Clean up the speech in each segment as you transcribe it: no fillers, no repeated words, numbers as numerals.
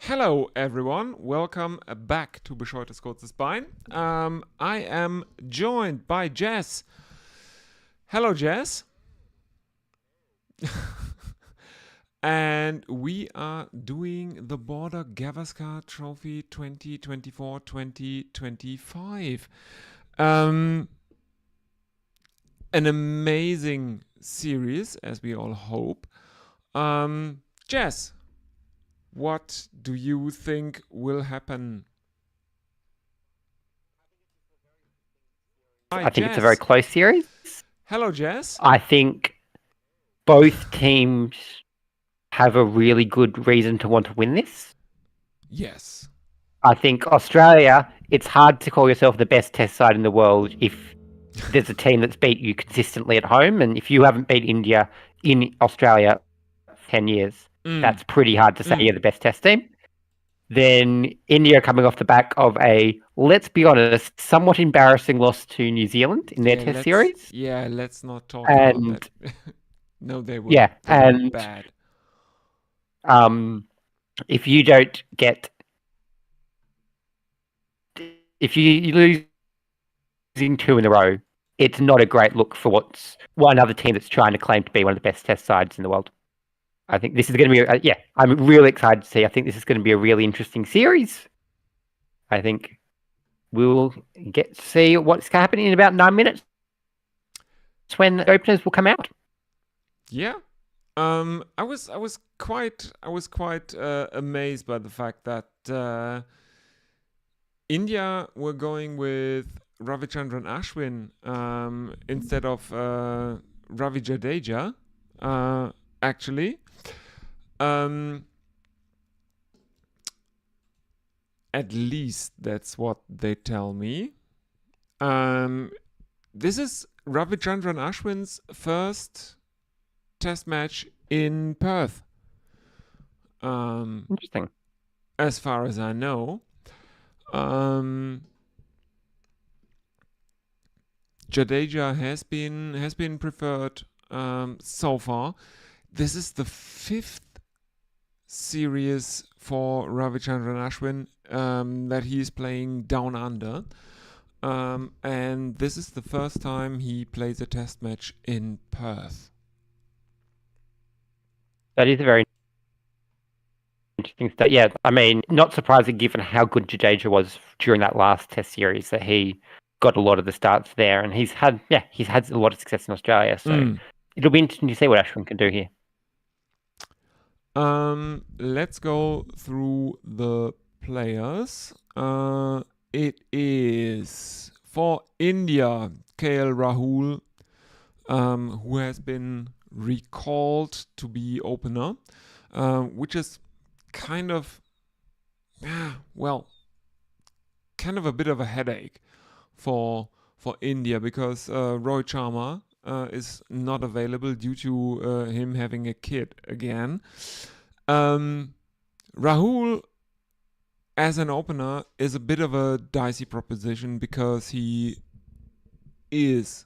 Hello, everyone. Welcome back to Bescheuertes Kurzes Bein. I am joined by Jess. Hello, Jess. And we are doing the Border Gavaskar Trophy 2024-2025. An amazing series, as we all hope. Jess, what do you think will happen? Hi, I think it's a very Jess. close series. Hello, Jess. I think both teams have a really good reason to want to win this. Yes. I think Australia, it's hard to call yourself the best test side in the world if there's a team that's beat you consistently at home. And if you haven't beat India in Australia for 10 years, Mm. that's pretty hard to say you're the best test team. Then India coming off the back of a, let's be honest, somewhat embarrassing loss to New Zealand in their test series. Let's not talk about that. And No, yeah, they were and bad. um, if you don't get, if you losing two in a row, it's not a great look for what's one other team that's trying to claim to be one of the best test sides in the world. I think this is going to be, I'm really excited to see. I think this is going to be a really interesting series. I think we'll get to see what's happening in about 9 minutes when the openers will come out. Yeah. I was quite amazed by the fact that India were going with Ravichandran Ashwin instead of Ravi Jadeja. Actually, at least that's what they tell me. This is Ravichandran Ashwin's first test match in Perth. Interesting. As far as I know. Jadeja has been preferred so far. This is the fifth series for Ravichandran Ashwin that he is playing down under. And this is the first time he plays a test match in Perth. That is a very interesting stuff. Yeah, I mean, not surprising given how good Jadeja was during that last test series that he got a lot of the starts there, and he's had a lot of success in Australia. So it'll be interesting to see what Ashwin can do here. Let's go through the players. It is for India, KL Rahul, who has been recalled to be opener, which is kind of, kind of a bit of a headache for India because Rohit Sharma is not available due to him having a kid again. Rahul as an opener is a bit of a dicey proposition because he is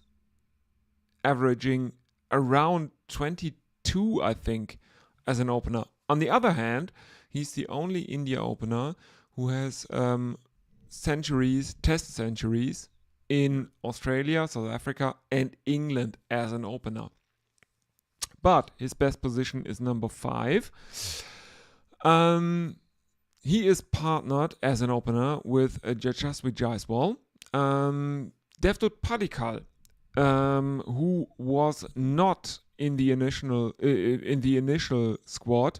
averaging around 22, I think, as an opener. On the other hand, he's the only India opener who has test centuries in Australia, South Africa, and England as an opener. But his best position is number 5. He is partnered as an opener with Yashasvi Jaiswal, Devdutt Padikkal, who was not in the initial squad,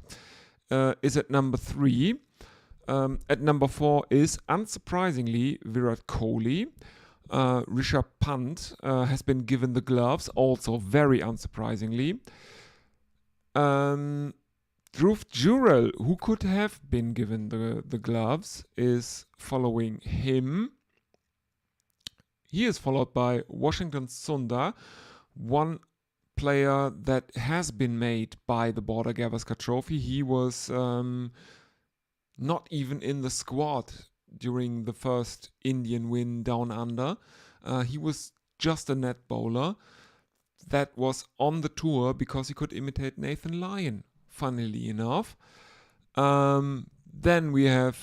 is at number 3. At number 4 is, unsurprisingly, Virat Kohli. Rishabh Pant has been given the gloves, also very unsurprisingly. Dhruv Jurel, who could have been given the gloves, is following him. He is followed by Washington Sundar, one player that has been made by the Border Gavaskar Trophy. He was not even in the squad during the first Indian win down under. He was just a net bowler that was on the tour because he could imitate Nathan Lyon, funnily enough. Then we have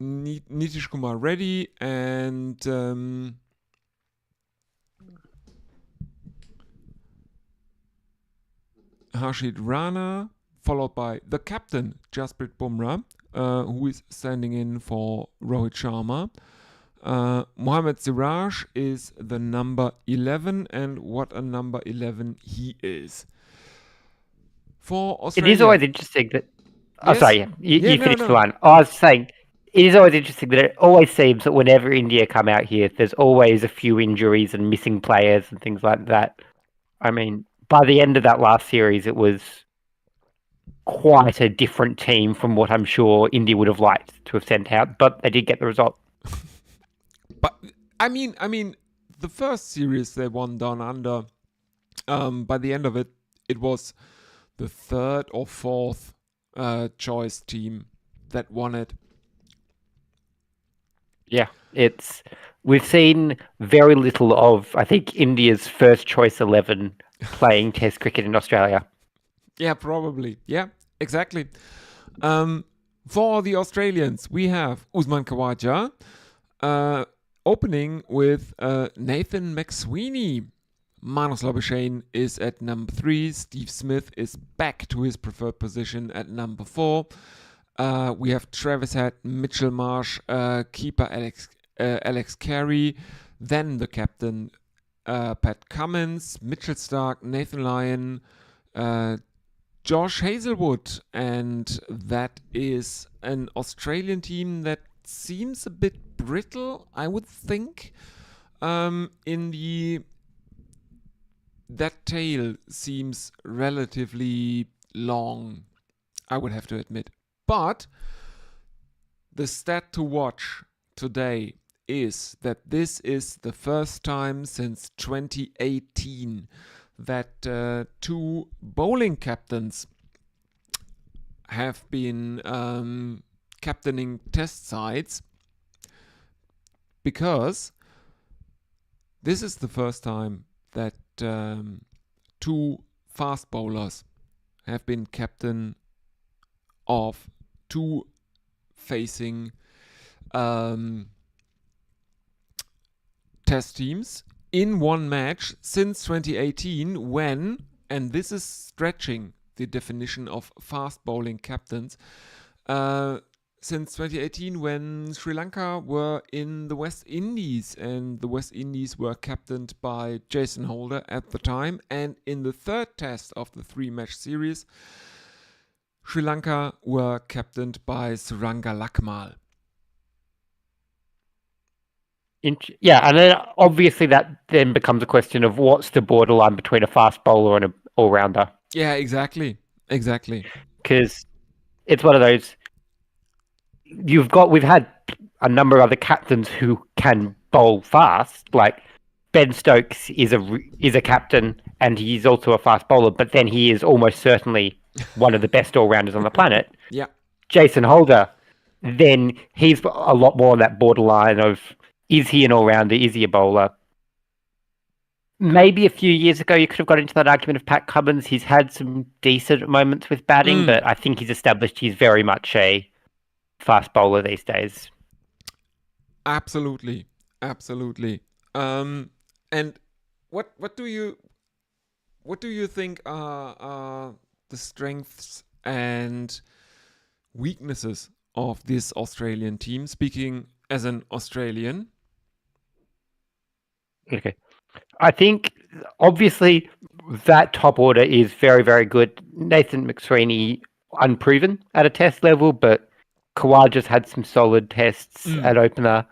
Nitish Kumar Reddy and Harshit Rana, followed by the captain, Jasprit Bumrah, who is standing in for Rohit Sharma. Mohammad Siraj is the number 11, and what a number 11 he is. For Australia... It is always interesting that... Oh, Yes? sorry, you Yeah, finished no. the line. I was saying, it is always interesting that it always seems that whenever India come out here, there's always a few injuries and missing players and things like that. I mean, by the end of that last series, it was quite a different team from what I'm sure India would have liked to have sent out, but they did get the result. But I mean, the first series they won down under. By the end of it, it was the third or fourth choice team that won it. Yeah, we've seen very little of, I think, India's first choice 11 playing Test cricket in Australia. Yeah, probably. Yeah, exactly. For the Australians, we have Usman Khawaja opening with Nathan McSweeney. Manus Labuschagne is at number 3. Steve Smith is back to his preferred position at number 4. We have Travis Head, Mitchell Marsh, keeper Alex Carey, then the captain Pat Cummins, Mitchell Starc, Nathan Lyon, Josh Hazelwood, and that is an Australian team that seems a bit brittle, I would think. That tail seems relatively long, I would have to admit. But the stat to watch today is that this is the first time since 2018 that 2 bowling captains have been captaining test sides, because this is the first time that 2 fast bowlers have been captain of 2 facing test teams in one match since 2018, when, and this is stretching the definition of fast bowling captains, since 2018 when Sri Lanka were in the West Indies, and the West Indies were captained by Jason Holder at the time, and in the third test of the 3-match series, Sri Lanka were captained by Suranga Lakmal. Yeah, and then obviously that then becomes a question of what's the borderline between a fast bowler and an all-rounder. Yeah, exactly. Because it's one of those... We've had a number of other captains who can bowl fast. Like Ben Stokes is a captain, and he's also a fast bowler, but then he is almost certainly one of the best all-rounders on the planet. Yeah. Jason Holder, then he's a lot more on that borderline of, is he an all-rounder? Is he a bowler? Maybe a few years ago you could have got into that argument of Pat Cummins. He's had some decent moments with batting, but I think he's established he's very much a fast bowler these days. Absolutely. And what do you think are the strengths and weaknesses of this Australian team, speaking as an Australian? Okay. I think, obviously, that top order is very, very good. Nathan McSweeney, unproven at a test level, but Khawaja's had some solid tests at opener.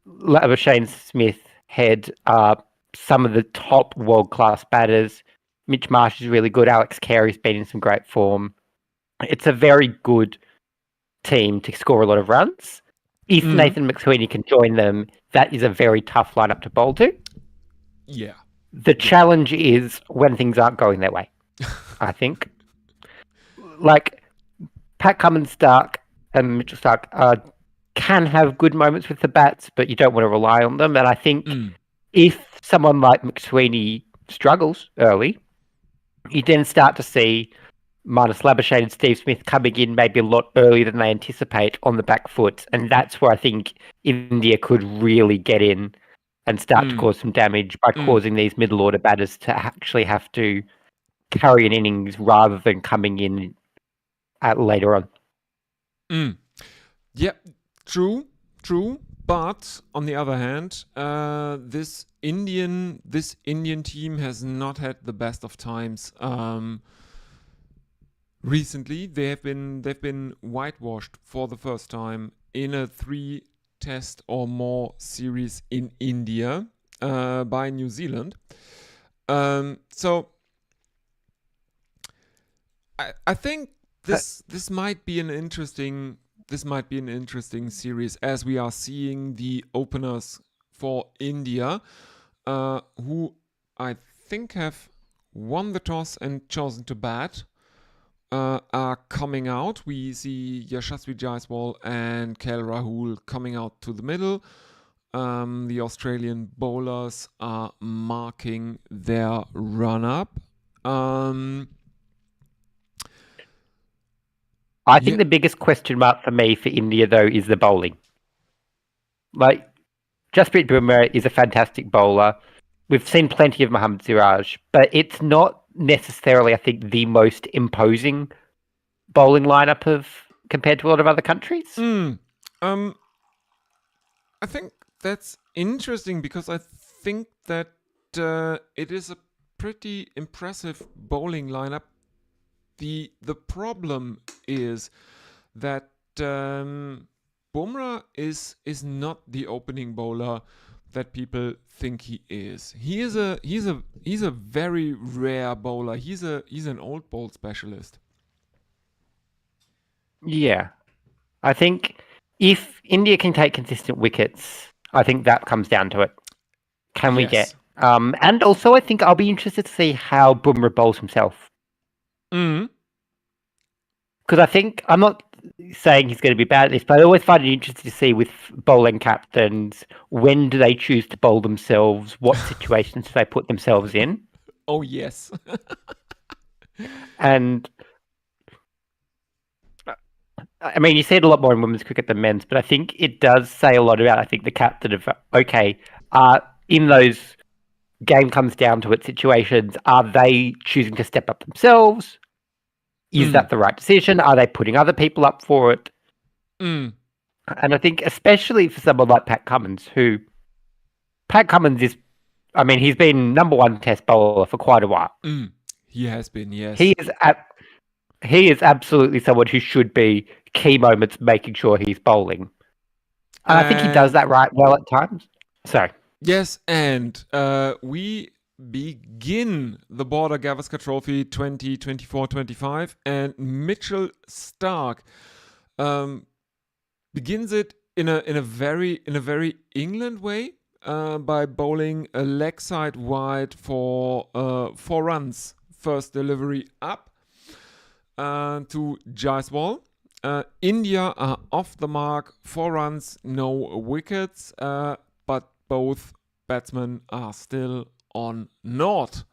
Labuschagne, Smith, Head are some of the top world-class batters. Mitch Marsh is really good. Alex Carey's been in some great form. It's a very good team to score a lot of runs. If Nathan McSweeney can join them, that is a very tough lineup to bowl to. Yeah. The challenge is when things aren't going their way, I think. Like, Pat Cummins, Starc, and Mitchell Starc can have good moments with the bats, but you don't want to rely on them. And I think if someone like McSweeney struggles early, you then start to see Marnus Labuschagne and Steve Smith coming in maybe a lot earlier than they anticipate on the back foot. And that's where I think India could really get in and start to cause some damage by causing these middle order batters to actually have to carry an innings rather than coming in later on. Yeah, true. But on the other hand, this Indian team has not had the best of times. Recently, they've been whitewashed for the first time in a 3-test or more series in India by New Zealand. So I think this might be an interesting series, as we are seeing the openers for India, who I think have won the toss and chosen to bat, are coming out. We see Yashasvi Jaiswal and KL Rahul coming out to the middle. The Australian bowlers are marking their run-up. I think the biggest question mark for me for India, though, is the bowling. Like, Jasprit Bumrah is a fantastic bowler. We've seen plenty of Mohammad Siraj, but it's not necessarily, I think, the most imposing bowling lineup compared to a lot of other countries. I think that's interesting because I think that it is a pretty impressive bowling lineup. The problem is that Bumrah is not the opening bowler that people think he is. He's a very rare bowler. He's an old ball specialist. Yeah. I think if India can take consistent wickets, I think that comes down to it. Can we get? And also, I think I'll be interested to see how Bumrah bowls himself. Because I think, I'm not saying he's going to be bad at this, but I always find it interesting to see with bowling captains, when do they choose to bowl themselves? What situations do they put themselves in? Oh, yes. And I mean, you see it a lot more in women's cricket than men's, but I think it does say a lot about, I think, the captain of, okay, in those game comes down to it situations, are they choosing to step up themselves? Is that the right decision? Are they putting other people up for it? And I think especially for someone like Pat Cummins, is, I mean, he's been number one test bowler for quite a while. He has been, yes. He is absolutely someone who should be key moments making sure he's bowling. And I think he does that right well at times. So. Yes, and we begin the Border Gavaskar Trophy 2024-25, and Mitchell Starc begins it in a very England way by bowling a leg side wide for 4 runs. First delivery up to Jaiswal. India are off the mark, 4 runs, no wickets, but both batsmen are still on naught.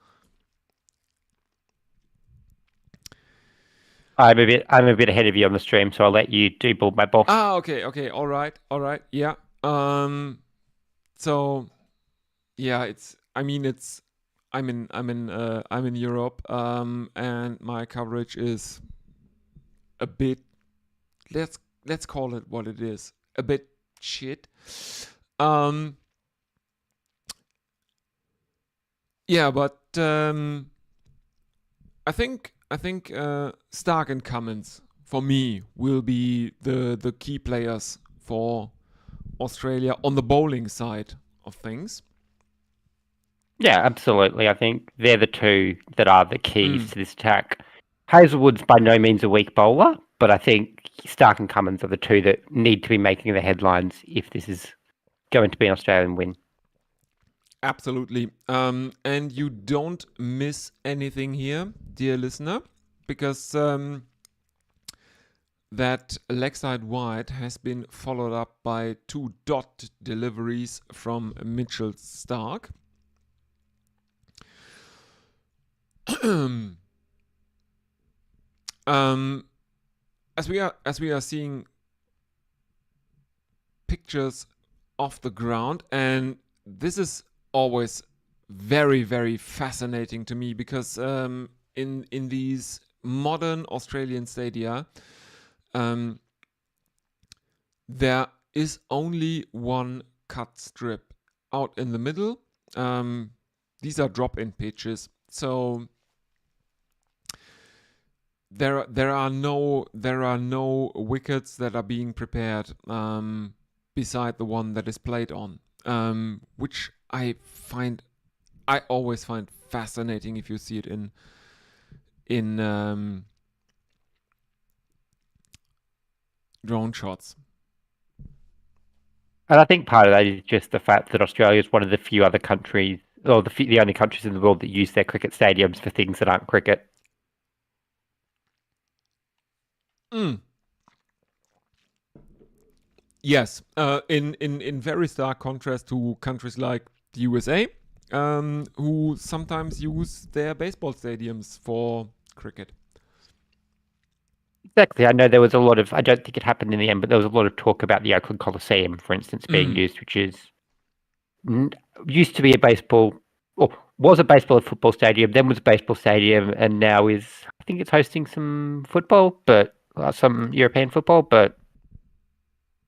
I'm a bit ahead of you on the stream, so I'll let you do ball by ball. Okay, all right, yeah. So, yeah, I'm in Europe, and my coverage is a bit, let's call it what it is, a bit shit. Yeah, but I think Starc and Cummins for me will be the key players for Australia on the bowling side of things. Yeah, absolutely. I think they're the two that are the keys to this attack. Hazelwood's by no means a weak bowler, but I think Starc and Cummins are the two that need to be making the headlines if this is going to be an Australian win. Absolutely. And you don't miss anything here, dear listener, because that leg side wide has been followed up by 2 dot deliveries from Mitchell Starc. As we are seeing pictures off the ground, and this is always very, very fascinating to me because in these modern Australian stadia, there is only one cut strip out in the middle. These are drop-in pitches, so there are no wickets that are being prepared beside the one that is played on, which I always find fascinating if you see it in drone shots. And I think part of that is just the fact that Australia is one of the few other countries, or the only countries in the world that use their cricket stadiums for things that aren't cricket. Yes, in very stark contrast to countries like the USA, who sometimes use their baseball stadiums for cricket. Exactly. I know there was a lot of, I don't think it happened in the end, but there was a lot of talk about the Oakland Coliseum, for instance, being used, which is used to be a baseball, or was a baseball and football stadium, then was a baseball stadium, and now is, I think it's hosting some football, but some European football, but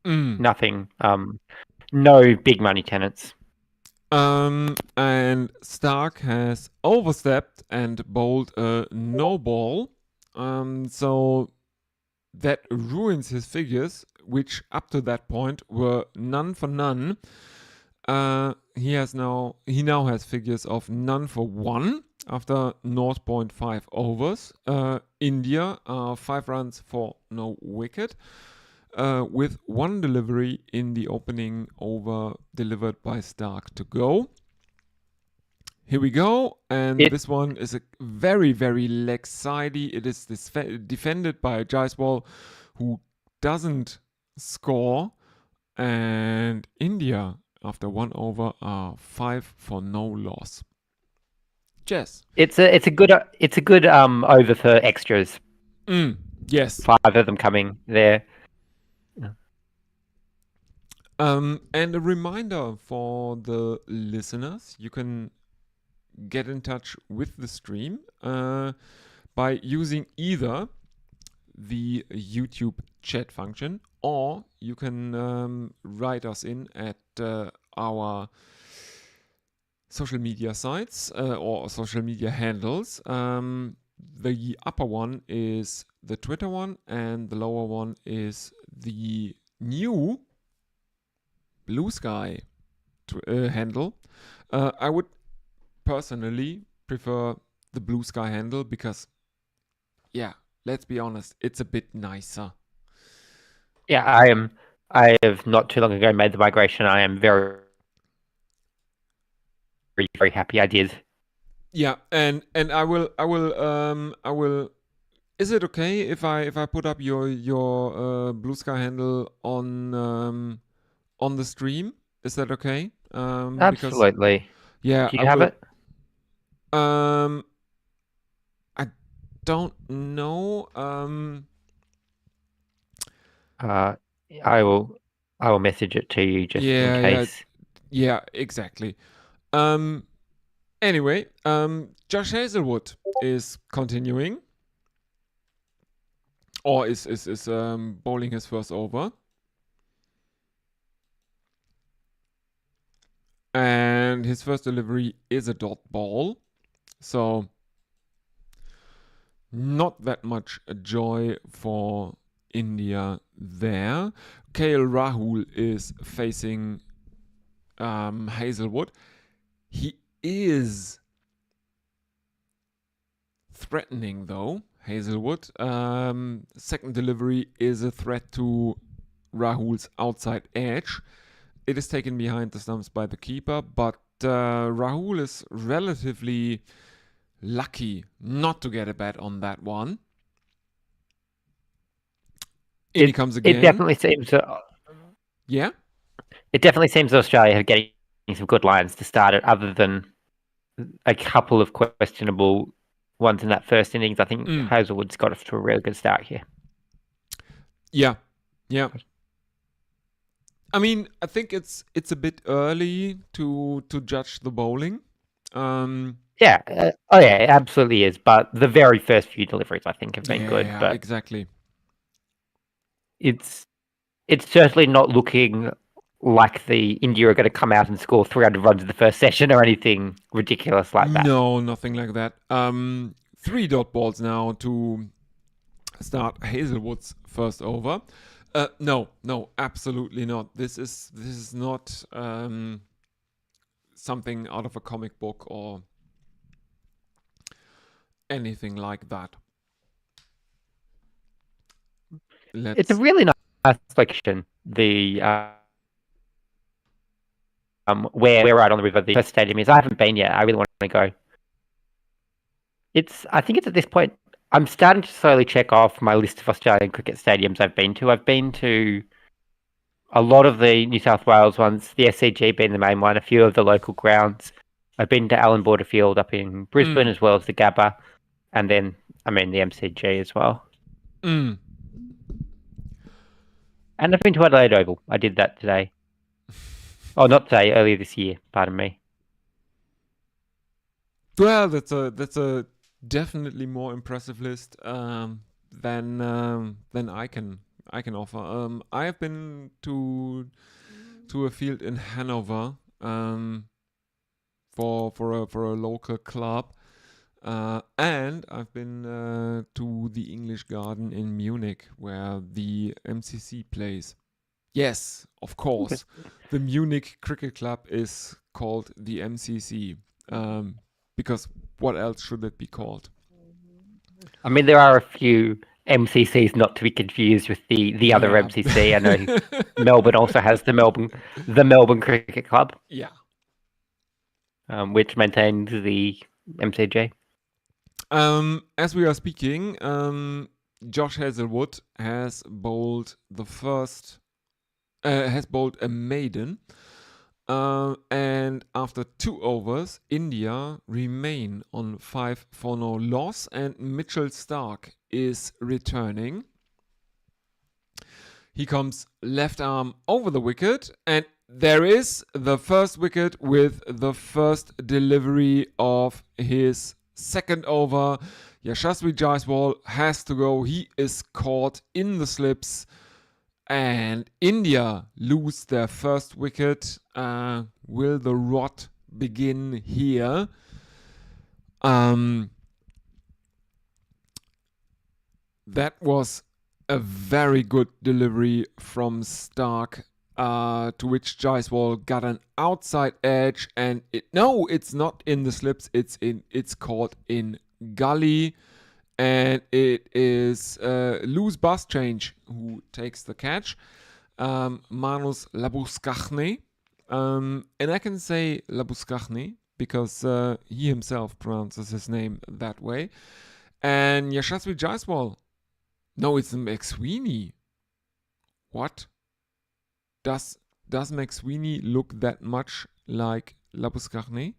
nothing, no big money tenants. And Stark has overstepped and bowled a no ball. So that ruins his figures, which up to that point were none for none. He now has figures of none for one after 0.5 overs. India 5 runs for no wicket. With one delivery in the opening over delivered by Stark to go. Here we go, and this one is a very, very leg-sidey. It is defended by Jaiswal, who doesn't score, and India, after 1 over, are 5 for no loss. Jess, it's a good over for extras. Yes, 5 of them coming there. And a reminder for the listeners, you can get in touch with the stream by using either the YouTube chat function, or you can write us in at our social media sites or social media handles. The upper one is the Twitter one, and the lower one is the new Blue Sky handle. I would personally prefer the Blue Sky handle because, yeah, let's be honest, it's a bit nicer. Yeah, I have not too long ago made the migration. I am very, very, very happy I did. Yeah, and I will. Is it okay if I put up your Blue Sky handle on the stream? Is that okay? Absolutely. Because, yeah, do you have it? I don't know. I will message it to you just in case. Yeah, exactly. Anyway, Josh Hazelwood is continuing, or is bowling his first over, and his first delivery is a dot ball, so not that much joy for India there. KL Rahul is facing Hazelwood. He is threatening, though, Hazelwood. Second delivery is a threat to Rahul's outside edge. It is taken behind the stumps by the keeper, but Rahul is relatively lucky not to get a bat on that one. In he comes again. It definitely seems. Yeah? It definitely seems Australia are getting some good lines to start it, other than a couple of questionable ones in that first innings. I think Hazelwood's got off to a really good start here. Yeah. I mean, I think it's a bit early to judge the bowling. Yeah, it absolutely is. But the very first few deliveries, I think, have been good. But exactly. It's certainly not looking like the India are going to come out and score 300 runs in the first session or anything ridiculous like that. No, nothing like that. 3 dot balls now to start Hazelwood's first over. No, absolutely not. This is not something out of a comic book or anything like that. It's a really nice selection. The where we're right on the river the Perth stadium is. I haven't been yet. I really want to go. I think it's at this point I'm starting to slowly check off my list of Australian cricket stadiums I've been to. I've been to a lot of the New South Wales ones, the SCG being the main one, a few of the local grounds. I've been to Allan Border Field up in Brisbane as well as the Gabba, and then, the MCG as well. And I've been to Adelaide Oval. I did that today. Oh, not today, earlier this year, pardon me. Well, that's a definitely more impressive list than I can offer. I have been to a field in Hanover for a local club, and I've been to the English Garden in Munich where the MCC plays. Yes, of course, the Munich Cricket Club is called the MCC. Because what else should it be called? I mean, there are a few MCCs not to be confused with the other MCC. I know Melbourne also has the Melbourne Cricket Club. Yeah. Which maintains the MCG. As we are speaking, Josh Hazelwood has bowled a maiden. And after 2 overs, India remain on 5-4-0 loss, and Mitchell Starc is returning. He comes left arm over the wicket, and there is the first wicket with the first delivery of his second over. Yashasvi Jaiswal has to go. He is caught in the slips. And India lose their first wicket. Will the rot begin here? That was a very good delivery from Starc, to which Jaiswal got an outside edge, and it's not in the slips. It's caught in gully. And it is Loose Bus Change who takes the catch. Manus Labuskaghni. And I can say Labuskaghni because he himself pronounces his name that way. And Yashasvi Jaiswal. No, it's McSweeney. What? Does McSweeney look that much like Labuskaghni?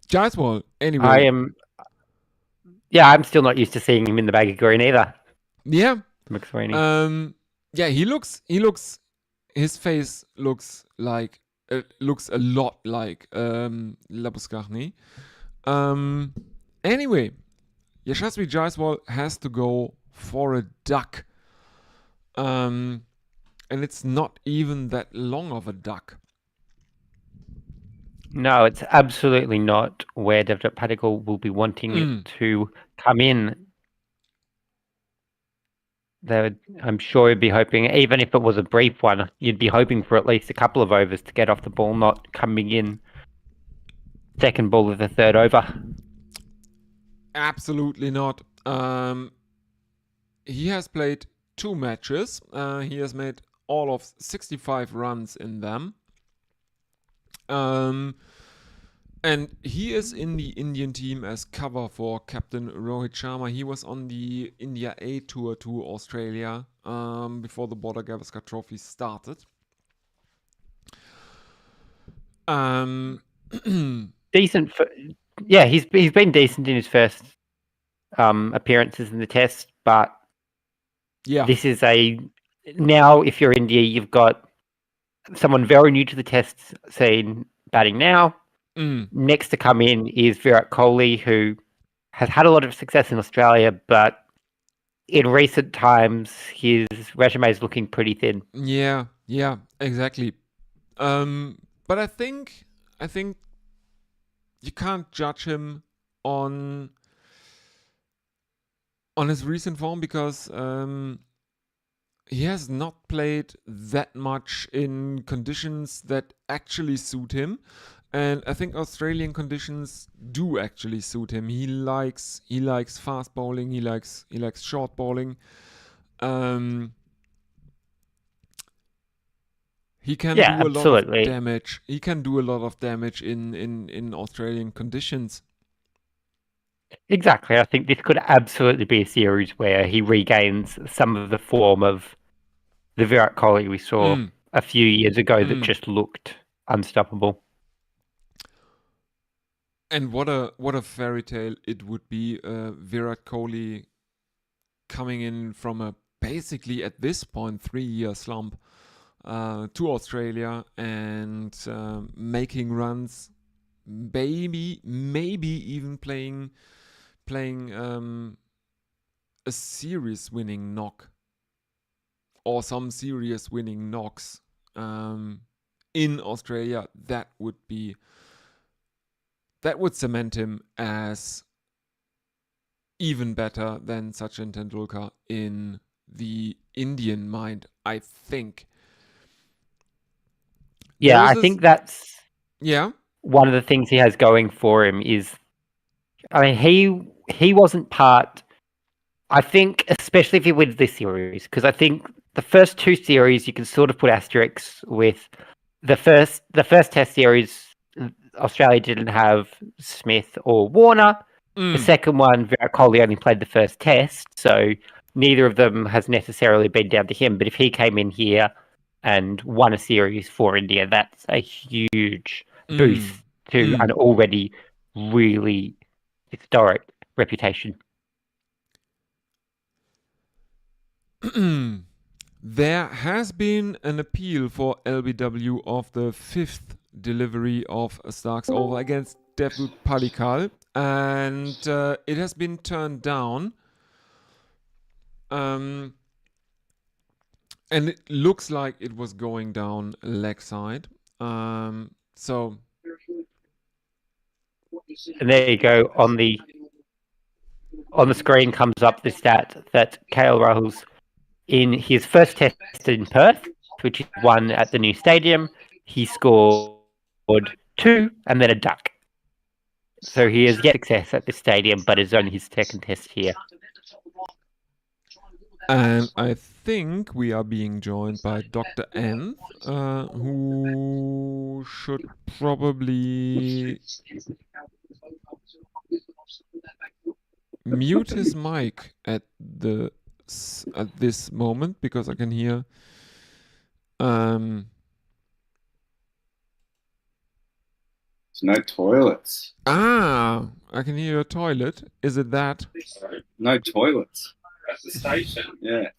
Jaiswal, anyway. I'm still not used to seeing him in the bag of green either. Yeah. McSweeney. Yeah, his face looks like, looks a lot like Labuskaghni. Anyway, Yashasvi Jaiswal has to go for a duck. And it's not even that long of a duck. No, it's absolutely not where Devdutt Padikkal will be wanting it to come in. I'm sure you'd be hoping, even if it was a brief one, you'd be hoping for at least a couple of overs to get off the ball, not coming in second ball of the third over. Absolutely not. He has played 2 matches. He has made all of 65 runs in them. And he is in the Indian team as cover for Captain Rohit Sharma. He was on the India A tour to Australia before the Border Gavaskar Trophy started. Decent for, yeah, he's been decent in his first appearances in the Test, but yeah. this is now if you're India, you've got someone very new to the Test scene batting now. Next to come in is Virat Kohli, who has had a lot of success in Australia, but in recent times his resume is looking pretty thin. Yeah, exactly. But I think you can't judge him on his recent form because he has not played that much in conditions that actually suit him. And I think Australian conditions do actually suit him. He likes fast bowling. He likes short bowling. He can do a lot of absolutely. damage. He can do a lot of damage in Australian conditions. Exactly. I think this could absolutely be a series where he regains some of the form of the Virat Kohli we saw a few years ago that just looked unstoppable. And what a fairy tale it would be, Virat Kohli coming in from a basically at this point 3-year slump to Australia and making runs, maybe even playing a series winning knock or some serious winning knocks in Australia. That would cement him as even better than Sachin Tendulkar in the Indian mind, I think. Yeah, I think that's one of the things he has going for him is, I mean, he wasn't part. I think, especially if he wins this series, because I think the first two series you can sort of put asterisks with. The first Test series, Australia didn't have Smith or Warner. The second one, Virat Kohli only played the first Test, so neither of them has necessarily been down to him. But if he came in here and won a series for India, that's a huge boost to an already really historic reputation. There has been an appeal for LBW of the 5th delivery of Stark's over against Devdutt Padikkal, and it has been turned down. And it looks like it was going down leg side. So. And there you go. On the screen comes up the stat that KL Rahul's in his first Test in Perth, which is one at the new stadium, he scored 2 and then a duck. So he has yet success at this stadium, but it's only his second Test here. And I think we are being joined by Dr. N, who should probably mute his mic at this moment because I can hear. There's no toilets. I can hear a toilet. Is it that? No toilets. At the station. Yeah.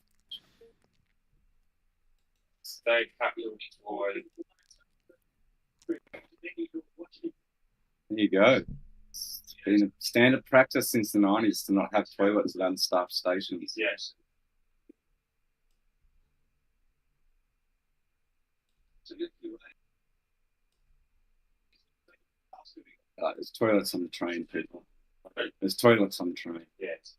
Stay happy with toy. There you go. It's been a standard practice since the 90s to not have toilets at unstaffed stations. Yes. There's toilets on the train, people. There's toilets on the train. Yes.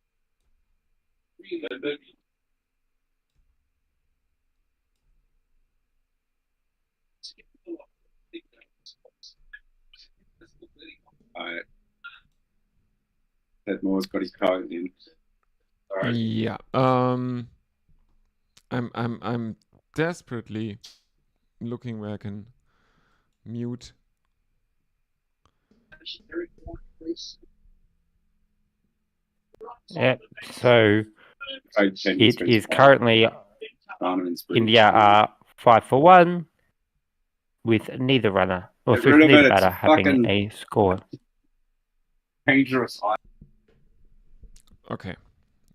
Alright. That Moore's got his code in. Right. Yeah. I'm desperately looking where I can mute. Yeah, so it is currently India are 5 for 1, with neither runner or Get with rid of neither it, it's batter having fucking- a score. Dangerous. Okay.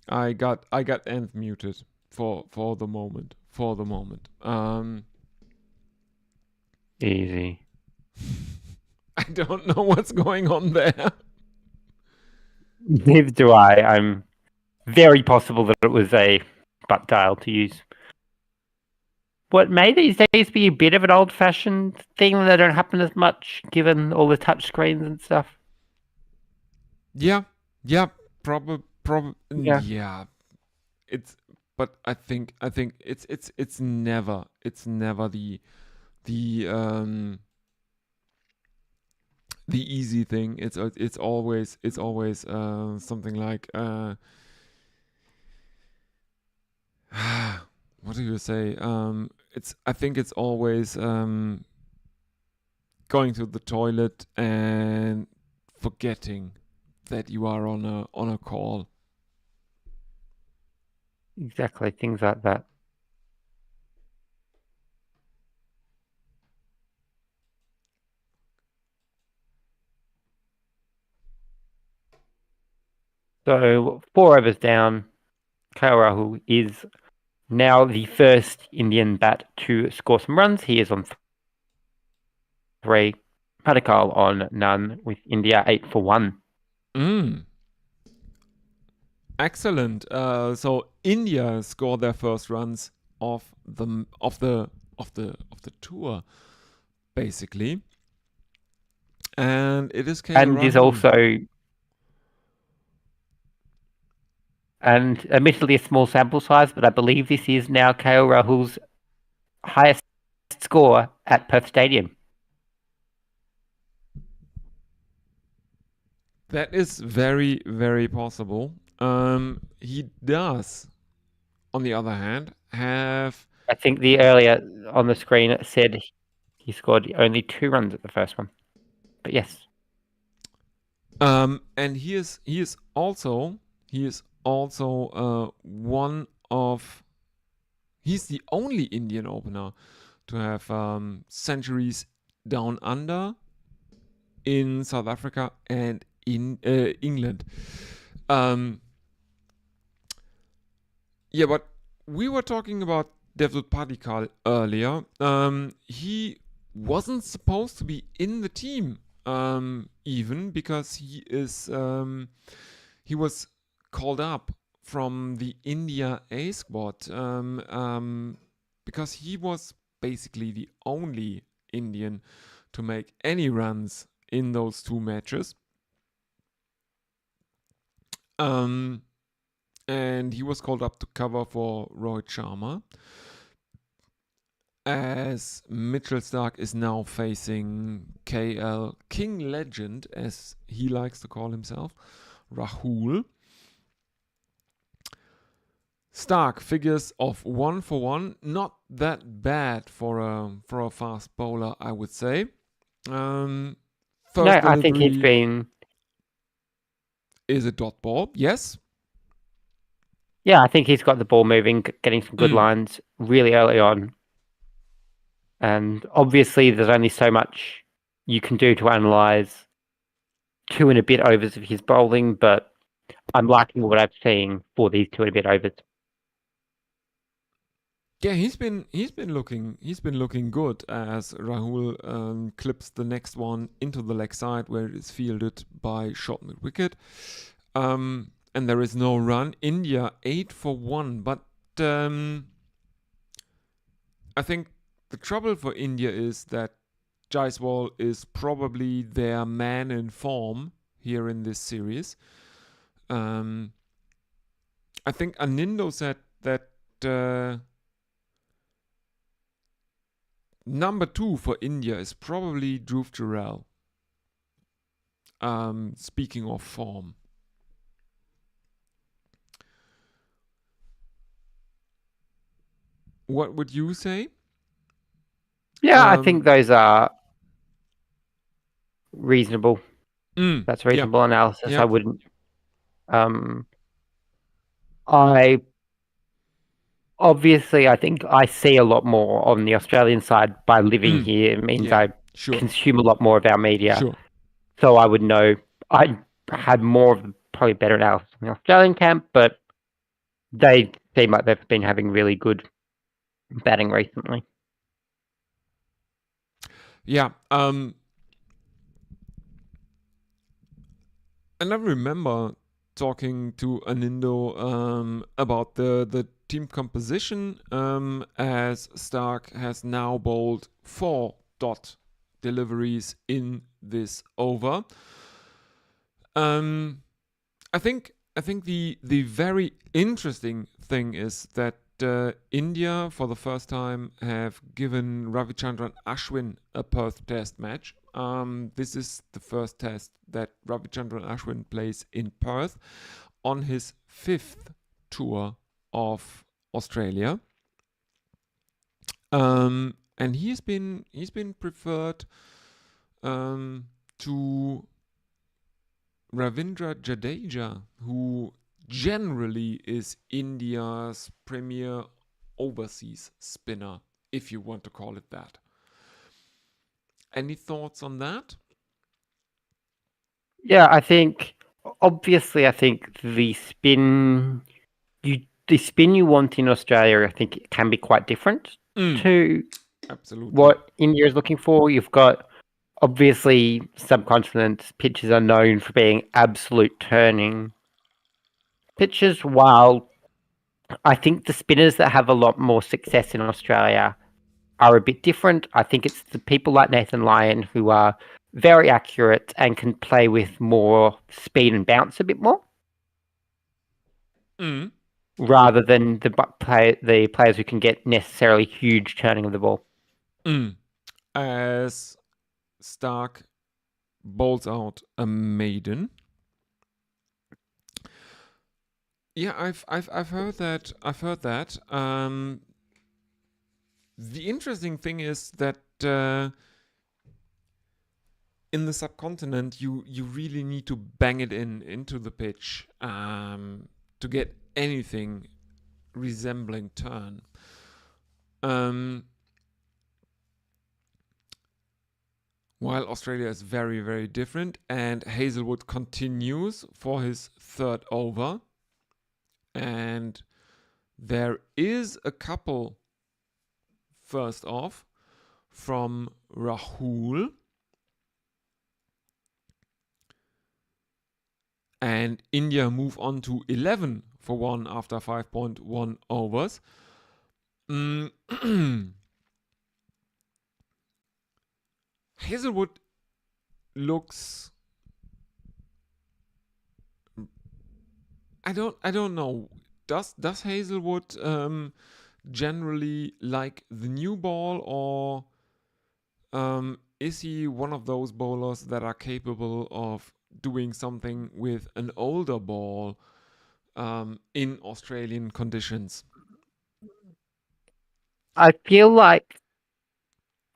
I got Nth muted for the moment. For the moment. Easy. I don't know what's going on there. Neither do I. I'm very possible that it was a butt dial to use. What may these days be a bit of an old-fashioned thing that don't happen as much, given all the touch screens and stuff. Yeah. Probably. Yeah. Yeah. But I think it's never the easy thing. It's always something like what do you say? I think it's always going to the toilet and forgetting that you are on a call. Exactly, things like that. So 4 overs down. KL Rahul is now the first Indian bat to score some runs. He is on 3. Padikal on none, with India 8 for 1. Excellent. So India scored their first runs of the tour, basically, and it is KL And is Rahul. also, and admittedly a small sample size, but I believe this is now KL Rahul's highest score at Perth Stadium. That is very, very possible. He does, on the other hand, have. I think the earlier on the screen it said he scored only 2 runs at the first one. But yes. And he is also one of. He's the only Indian opener to have centuries down under in South Africa and in England. Yeah, but we were talking about Devdutt Padikkal earlier. He wasn't supposed to be in the team, even because he was called up from the India A squad, because he was basically the only Indian to make any runs in those 2 matches. And he was called up to cover for Rohit Sharma, as Mitchell Starc is now facing KL King Legend, as he likes to call himself, Rahul. Starc figures of 1 for 1, not that bad for a fast bowler, I would say. First I think he's delivery been. is a dot ball, yes. Yeah, I think he's got the ball moving, getting some good lines really early on. And obviously, there's only so much you can do to analyse 2 and a bit overs of his bowling, but I'm liking what I'm seeing for these 2 and a bit overs. Yeah, he's been looking good as Rahul clips the next one into the leg side, where it is fielded by short mid wicket. And there is no run. India 8 for 1, but I think the trouble for India is that Jaiswal is probably their man in form here in this series. I think Anindo said that number 2 for India is probably Dhruv Jurel. Speaking of form. What would you say? Yeah, I think those are reasonable. That's reasonable analysis. Yeah. I wouldn't. I obviously, I think I see a lot more on the Australian side by living here. It means I Sure. consume a lot more of our media. Sure. So I would know. I had more of probably better analysis in the Australian camp, but they seem like they've been having really good batting recently. Yeah. And I remember talking to Anindo about the team composition, as Stark has now bowled 4 dot deliveries in this over. I think the very interesting thing is that India, for the first time, have given Ravichandran Ashwin a Perth Test match. This is the first test that Ravichandran Ashwin plays in Perth on his 5th tour of Australia. And he's been preferred to Ravindra Jadeja, who generally is India's premier overseas spinner, if you want to call it that. Any thoughts on that? Yeah, I think obviously the spin you want in Australia, I think it can be quite different to Absolutely what India is looking for. You've got obviously subcontinent pitches are known for being absolute turning pitches, while I think the spinners that have a lot more success in Australia are a bit different. I think it's the people like Nathan Lyon who are very accurate and can play with more speed and bounce a bit more, rather than the players who can get necessarily huge turning of the ball. As Stark bowls out a maiden. Yeah, I've heard that. The interesting thing is that in the subcontinent, you really need to bang it into the pitch to get anything resembling turn. While Australia is very, very different, and Hazelwood continues for his 3rd over. And there is a couple first off from Rahul. And India move on to 11 for 1 after 5.1 overs. Hazelwood looks... I don't know. Does Hazelwood generally like the new ball, or is he one of those bowlers that are capable of doing something with an older ball in Australian conditions? I feel like,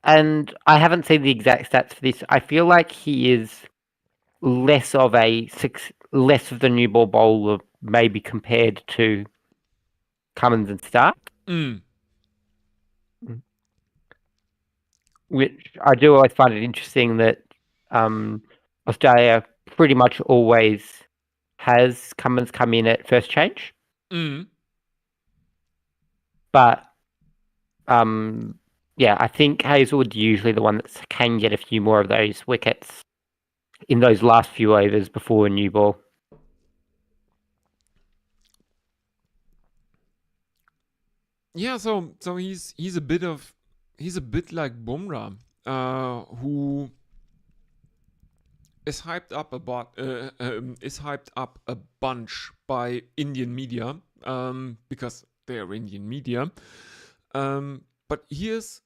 and I haven't seen the exact stats for this, I feel like he is less of the new ball bowler, maybe compared to Cummins and Stark. Which I do always find it interesting that Australia pretty much always has Cummins come in at first change. But yeah, I think Hazelwood's usually the one that can get a few more of those wickets in those last few overs before a new ball. Yeah, so he's a bit like Bumrah, who is hyped up a bunch by Indian media, because they are Indian media. But he's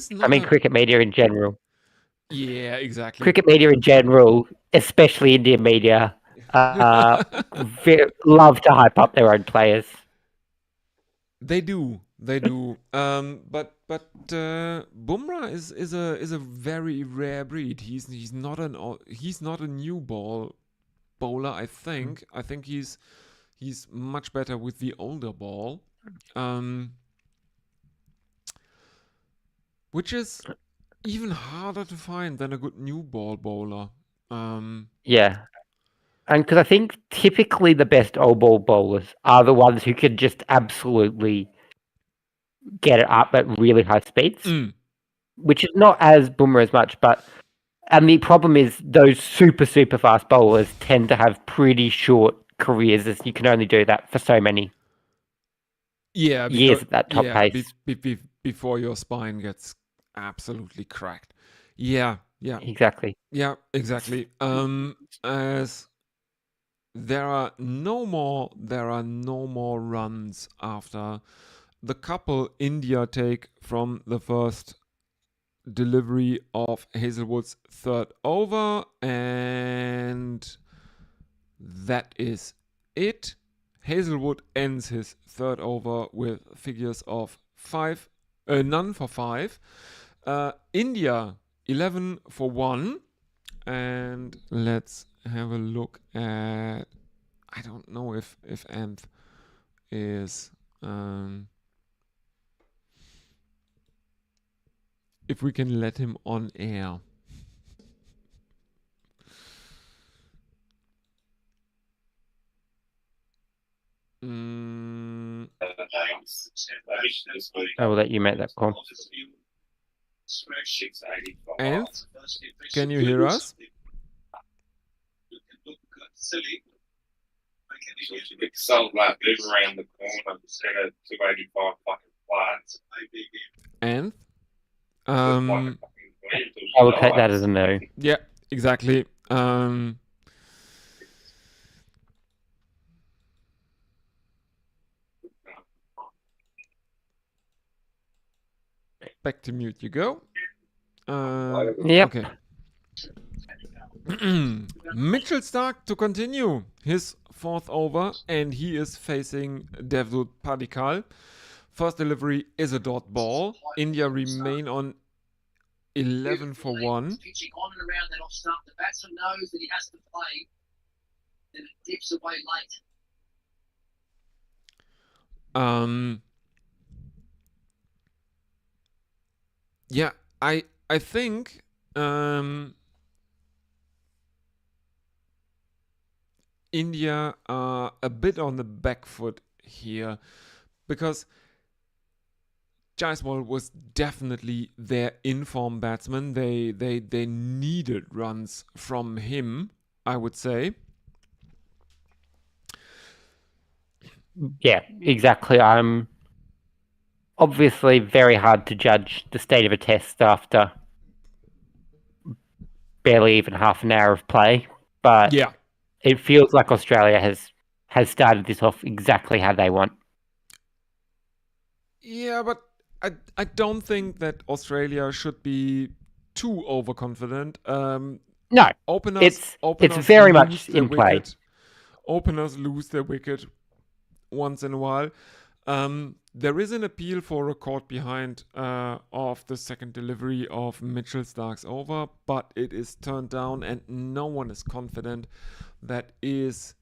not cricket media in general. Yeah, exactly. Cricket media in general, especially Indian media, love to hype up their own players. They do. But Bumrah is a very rare breed. He's not a new ball bowler. I think he's much better with the older ball. which is even harder to find than a good new ball bowler. Yeah. And because I think typically the best old ball bowlers are the ones who can just absolutely get it up at really high speeds, which is not as Boomer as much, and the problem is those super, super fast bowlers tend to have pretty short careers, as you can only do that for so many years at that top pace. Before your spine gets absolutely cracked. Yeah. Exactly. Yeah, exactly. As there are no more runs after the couple India take from the first delivery of Hazelwood's third over, and that is it. Hazelwood ends his third over with figures of none for 5. India 11 for 1, and let's have a look at. I don't know if Anth is if we can let him on air. I will let you make that call. Anth, can you hear us? Anth? I will take that as a no. Yeah, exactly. Back to mute you go. Yep. Okay. Mitchell Starc to continue his fourth over, and he is facing Devdutt Padikkal. First delivery is a dot ball. India remain on 11 for 1. Pitching on and around that off stump. The batsman knows that he has to play. Then it dips away late. Yeah, I think India are a bit on the back foot here, because Jaiswal was definitely their informed batsman. They needed runs from him, I would say. Yeah, exactly. Obviously very hard to judge the state of a test after barely even half an hour of play, but Yeah, it feels like Australia has started this off exactly how they want. yeah, but I don't think that Australia should be too overconfident. No, Openers it's very lose much their in play. wicket. Openers lose their wicket once in a while. There is an appeal for a caught behind of the second delivery of Mitchell Starc's over, but it is turned down, and no one is confident that it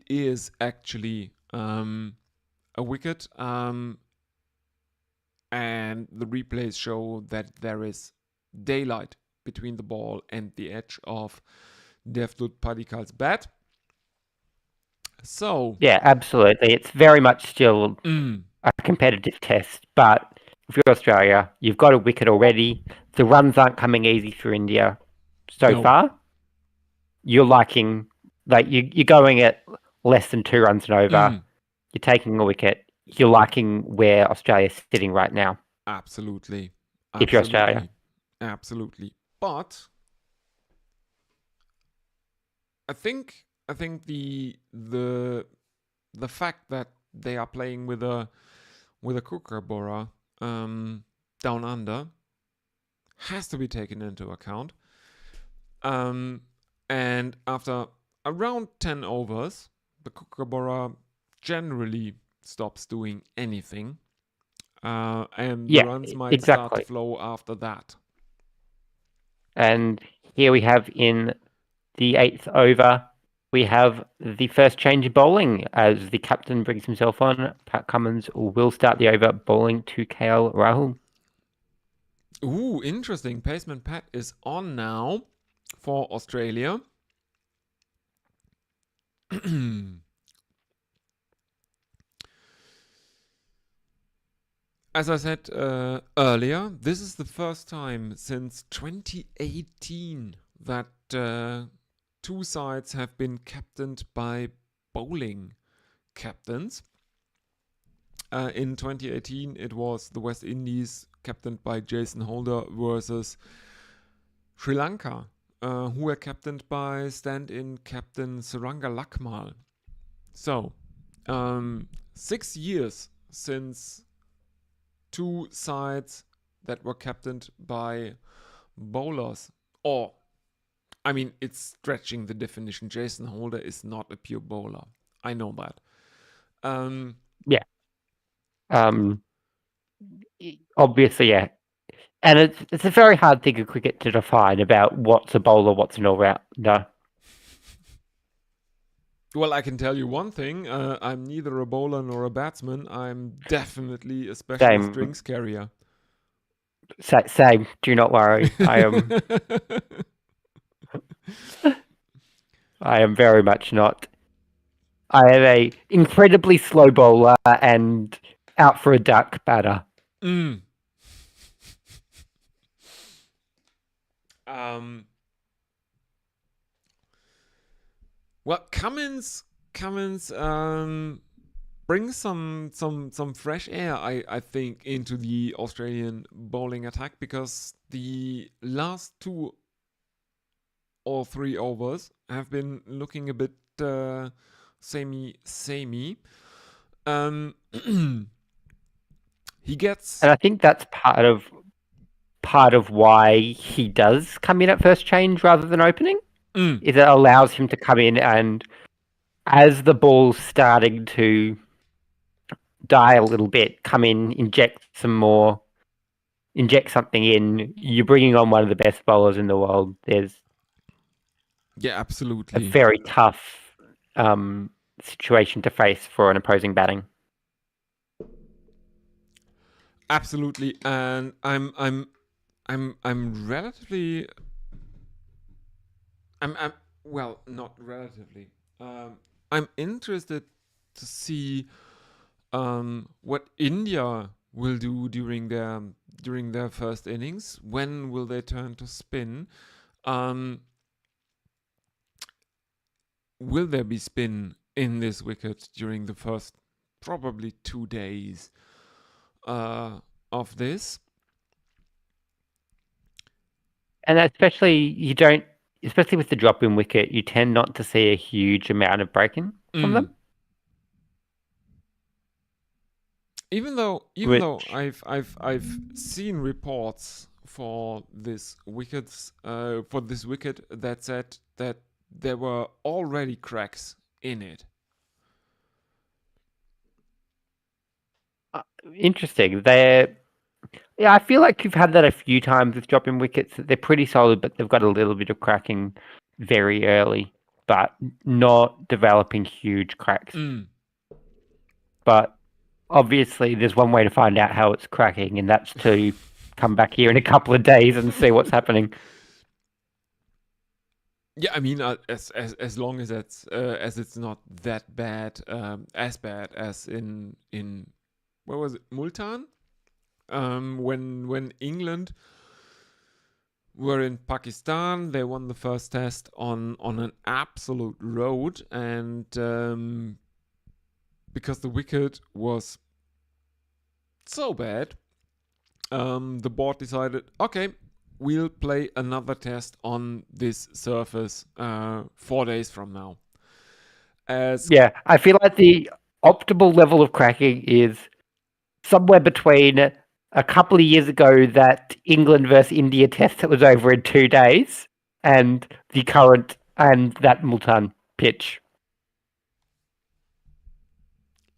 is actually a wicket. And the replays show that there is daylight between the ball and the edge of Devdutt Padikkal's bat. So yeah, absolutely. It's very much still a competitive test, but if you're Australia, you've got a wicket already. The runs aren't coming easy for India so far. You're liking, like, you're going at less than 2 runs and over. You're taking a wicket. You're liking where Australia's sitting right now. Absolutely. If you're Australia. Absolutely. But I think the fact that they are playing with a kookaburra down under has to be taken into account. And after around 10 overs, the kookaburra generally stops doing anything. And the runs might start to flow after that. And here we have in the 8th over, we have the first change of bowling as the captain brings himself on. Pat Cummins will start the over bowling to KL Rahul. Ooh, interesting. Pacement Pat is on now for Australia. As I said earlier, this is the first time since 2018 that two sides have been captained by bowling captains. In 2018, it was the West Indies, captained by Jason Holder, versus Sri Lanka, who were captained by stand-in captain Suranga Lakmal. So, 6 years since two sides that were captained by bowlers. Or, I mean, it's stretching the definition. Jason Holder is not a pure bowler. I know that. Obviously, yeah. And it's a very hard thing in cricket to define about what's a bowler, what's an all-rounder. Well, I can tell you one thing. I'm neither a bowler nor a batsman. I'm definitely a special Same. strings carrier. Same. Do not worry. I am very much not. I am a incredibly slow bowler and out for a duck batter. Well, Cummins brings some fresh air, I think, into the Australian bowling attack, because the last 2 or 3 overs have been looking a bit samey. He gets, And I think that's part of why he does come in at first change rather than opening. Is it allows him to come in, and as the ball's starting to die a little bit, come in, inject something in. You're bringing on one of the best bowlers in the world. There's yeah, a absolutely. very tough situation to face for an opposing batting. Absolutely, and I'm relatively. Well, not relatively. I'm interested to see what India will do during their first innings. When will they turn to spin? Will there be spin in this wicket during the first probably 2 days of this? And especially with the drop in wicket, you tend not to see a huge amount of breaking from them. Even though I've seen reports for this wicket that said that there were already cracks in it. Interesting. I feel like you've had that a few times with dropping wickets. They're pretty solid, but they've got a little bit of cracking very early, but not developing huge cracks. But obviously, there's one way to find out how it's cracking, and that's to come back here in a couple of days and see what's happening. Yeah, I mean, as long as it's not that bad, as bad as in where was it, Multan? When England were in Pakistan, they won the first test on an absolute road, and because the wicket was so bad, the board decided, okay, we'll play another test on this surface 4 days from now. Yeah, I feel like the optimal level of cracking is somewhere between a couple of years ago that England versus India test that was over in 2 days, and the current and that Multan pitch.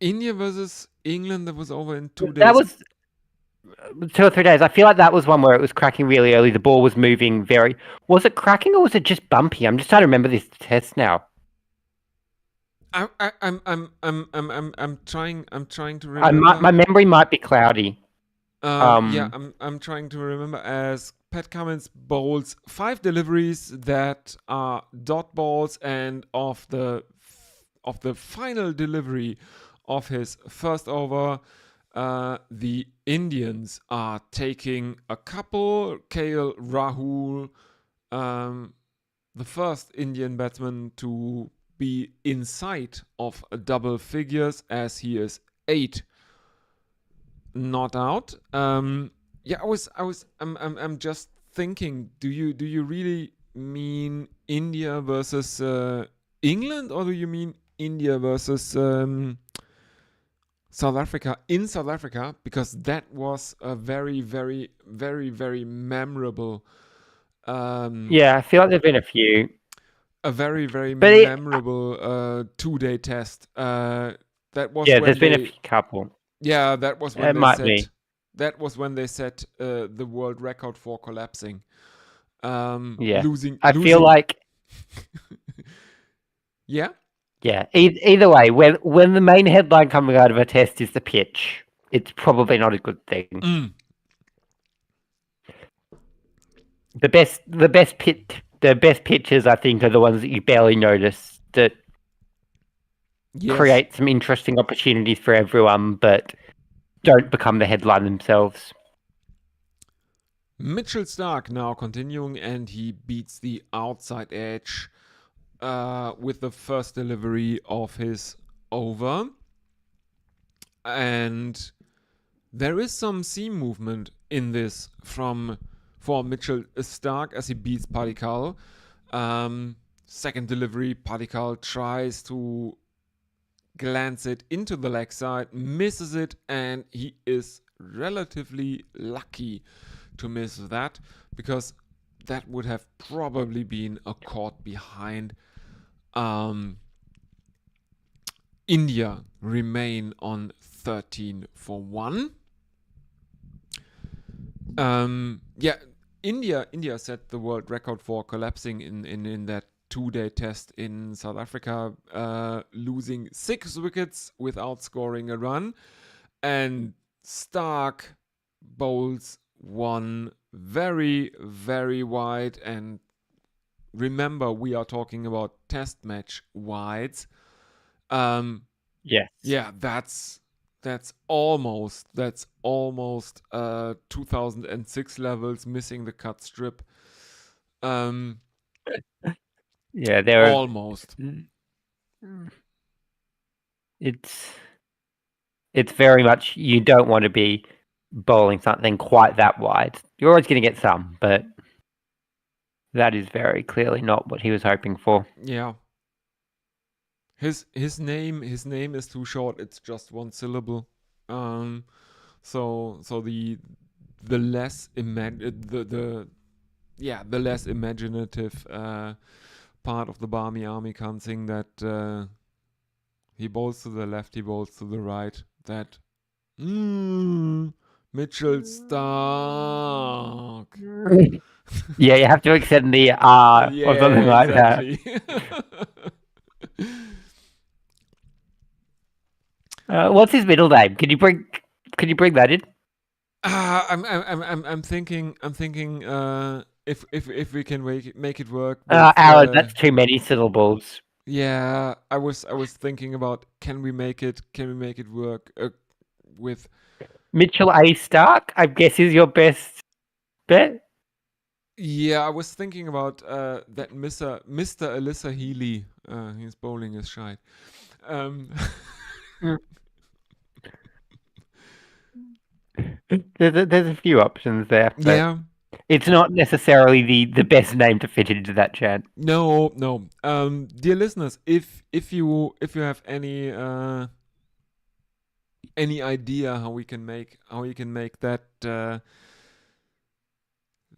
India versus England that was over in 2 days. That was 2 or 3 days. I feel like that was one where it was cracking really early. The ball was moving very. Was it cracking or was it just bumpy? I'm just trying to remember this test now. I'm trying to remember. My memory might be cloudy. Yeah, I'm trying to remember as Pat Cummins bowls 5 deliveries that are dot balls, and of the final delivery of his first over, the Indians are taking a couple. KL Rahul, the first Indian batsman to be inside of double figures, as he is 8 not out. Yeah, I'm just thinking, do you really mean India versus England, or do you mean India versus South Africa in South Africa? Because that was a very, very, very, very memorable, I feel like there've been a few. a very, very But memorable 2-day test. That was when there's been a they, few couple. yeah, that was when It they might set. be. That was when they set the world record for collapsing. Yeah. Losing. I feel like, Yeah. either way, when the main headline coming out of a test is the pitch, it's probably not a good thing. The best pitches, I think, are the ones that you barely notice, that Yes. create some interesting opportunities for everyone, but don't become the headline themselves. Mitchell Stark now continuing, and he beats the outside edge with the first delivery of his over. And there is some seam movement in this for Mitchell Stark as he beats Padikal. Second delivery, Padikal tries to glance it into the leg side, misses it, and he is relatively lucky to miss that, because that would have probably been a caught behind. India remain on 13-1. India set the world record for collapsing in that 2-day test in South Africa, losing 6 wickets without scoring a run. And Stark bowls one very, very wide. And remember, we are talking about test match wides. Yes. Yeah, that's almost 2006 levels, missing the cut strip. Yeah, there are Almost. It's very much, you don't want to be bowling something quite that wide. You're always going to get some, but that is very clearly not what he was hoping for. Yeah. His name is too short. It's just one syllable. So the less the less imaginative part of the Barmy Army can sing that he bowls to the left, he bowls to the right. That Mitchell Stark. Yeah, you have to extend the R or something like that. What's his middle name? Can you bring that in? I'm thinking. If we can make it work. Aaron, that's too many syllables. Yeah, I was thinking about, can we make it work with Mitchell A. Stark, I guess, is your best bet. Yeah, I was thinking about that Mr. Alyssa Healy. His bowling is shite. There's a few options there. Yeah. It's not necessarily the best name to fit into that chat. No. Dear listeners, if you have any idea how you can make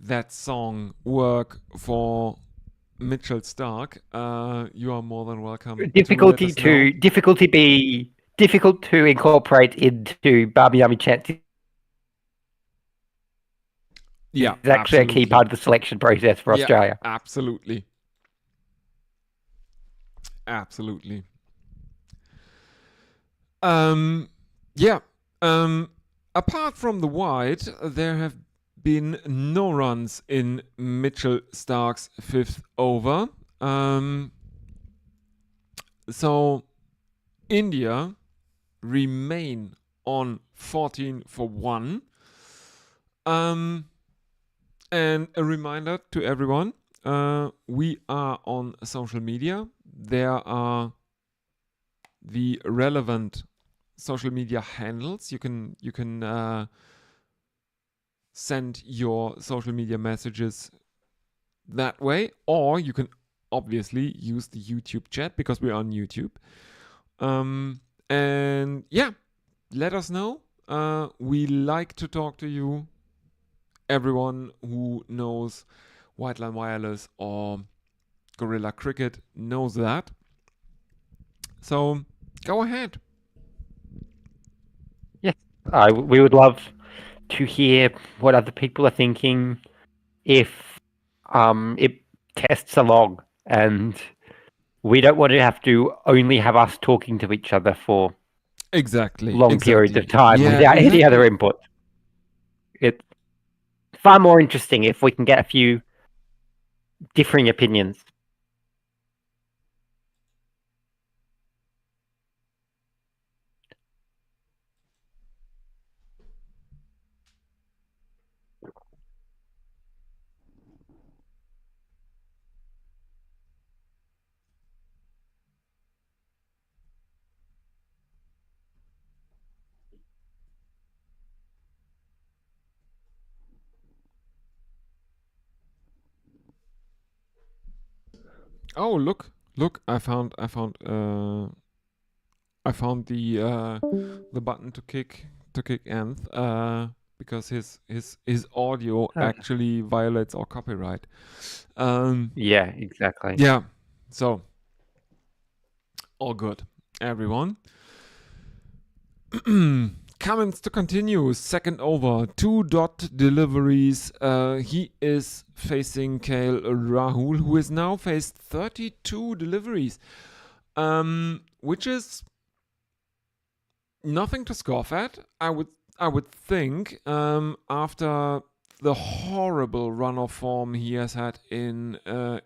that song work for Mitchell Stark, you are more than welcome. Difficult to incorporate into Barbie Yummy chats. Yeah, it's actually a key part of the selection process for Australia. Absolutely. apart from the wide, there have been no runs in Mitchell Stark's 5th over. So India remain on 14 for 1. And a reminder to everyone, we are on social media. There are the relevant social media handles. You can send your social media messages that way, or you can obviously use the YouTube chat because we're on YouTube. And yeah, let us know. We like to talk to you. Everyone who knows White Line Wireless or Gorilla Cricket knows that. So go ahead. We would love to hear what other people are thinking. If it tests along, and we don't want to have to only have us talking to each other for long periods of time without any other input. It's far more interesting if we can get a few differing opinions. Oh, look! I found the button to kick Nth because his audio actually violates our copyright. Yeah, exactly. Yeah, so all good, everyone. Cummins to continue, 2nd over, 2 dot deliveries. He is facing KL Rahul, who has now faced 32 deliveries, which is nothing to scoff at. I would think after the horrible run of form he has had in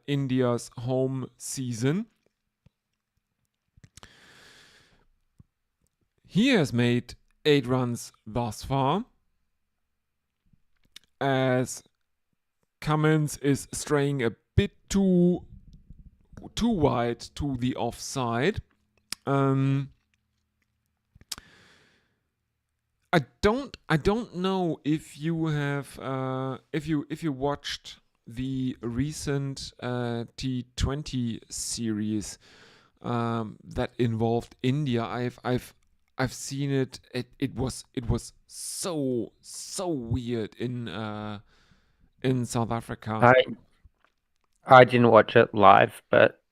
India's home season. He has made 8 runs thus far, as Cummins is straying a bit too wide to the offside. I don't know if you have if you watched the recent T20 series that involved India. I've seen it. It was so weird in South Africa. I didn't watch it live, but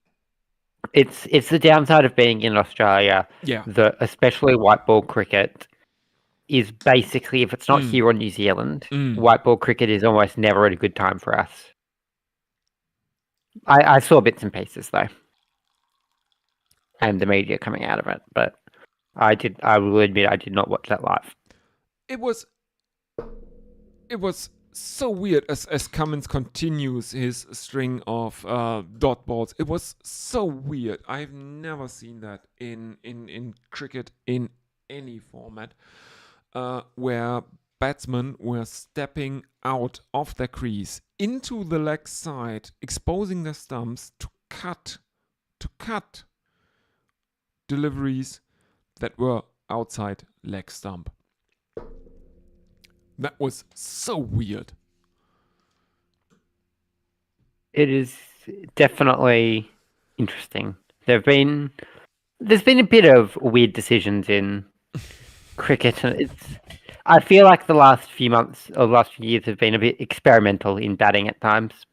it's the downside of being in Australia. Yeah. That especially white ball cricket is basically, if it's not here or New Zealand, white ball cricket is almost never at a good time for us. I saw bits and pieces though, and the media coming out of it, but I will admit I did not watch that live. It was so weird as Cummins continues his string of dot balls. It was so weird. I've never seen that in cricket in any format, where batsmen were stepping out of their crease into the leg side, exposing their stumps to cut deliveries that were outside leg stump. That was so weird. It is definitely interesting. There's been a bit of weird decisions in cricket, and I feel like the last few months or last few years have been a bit experimental in batting at times.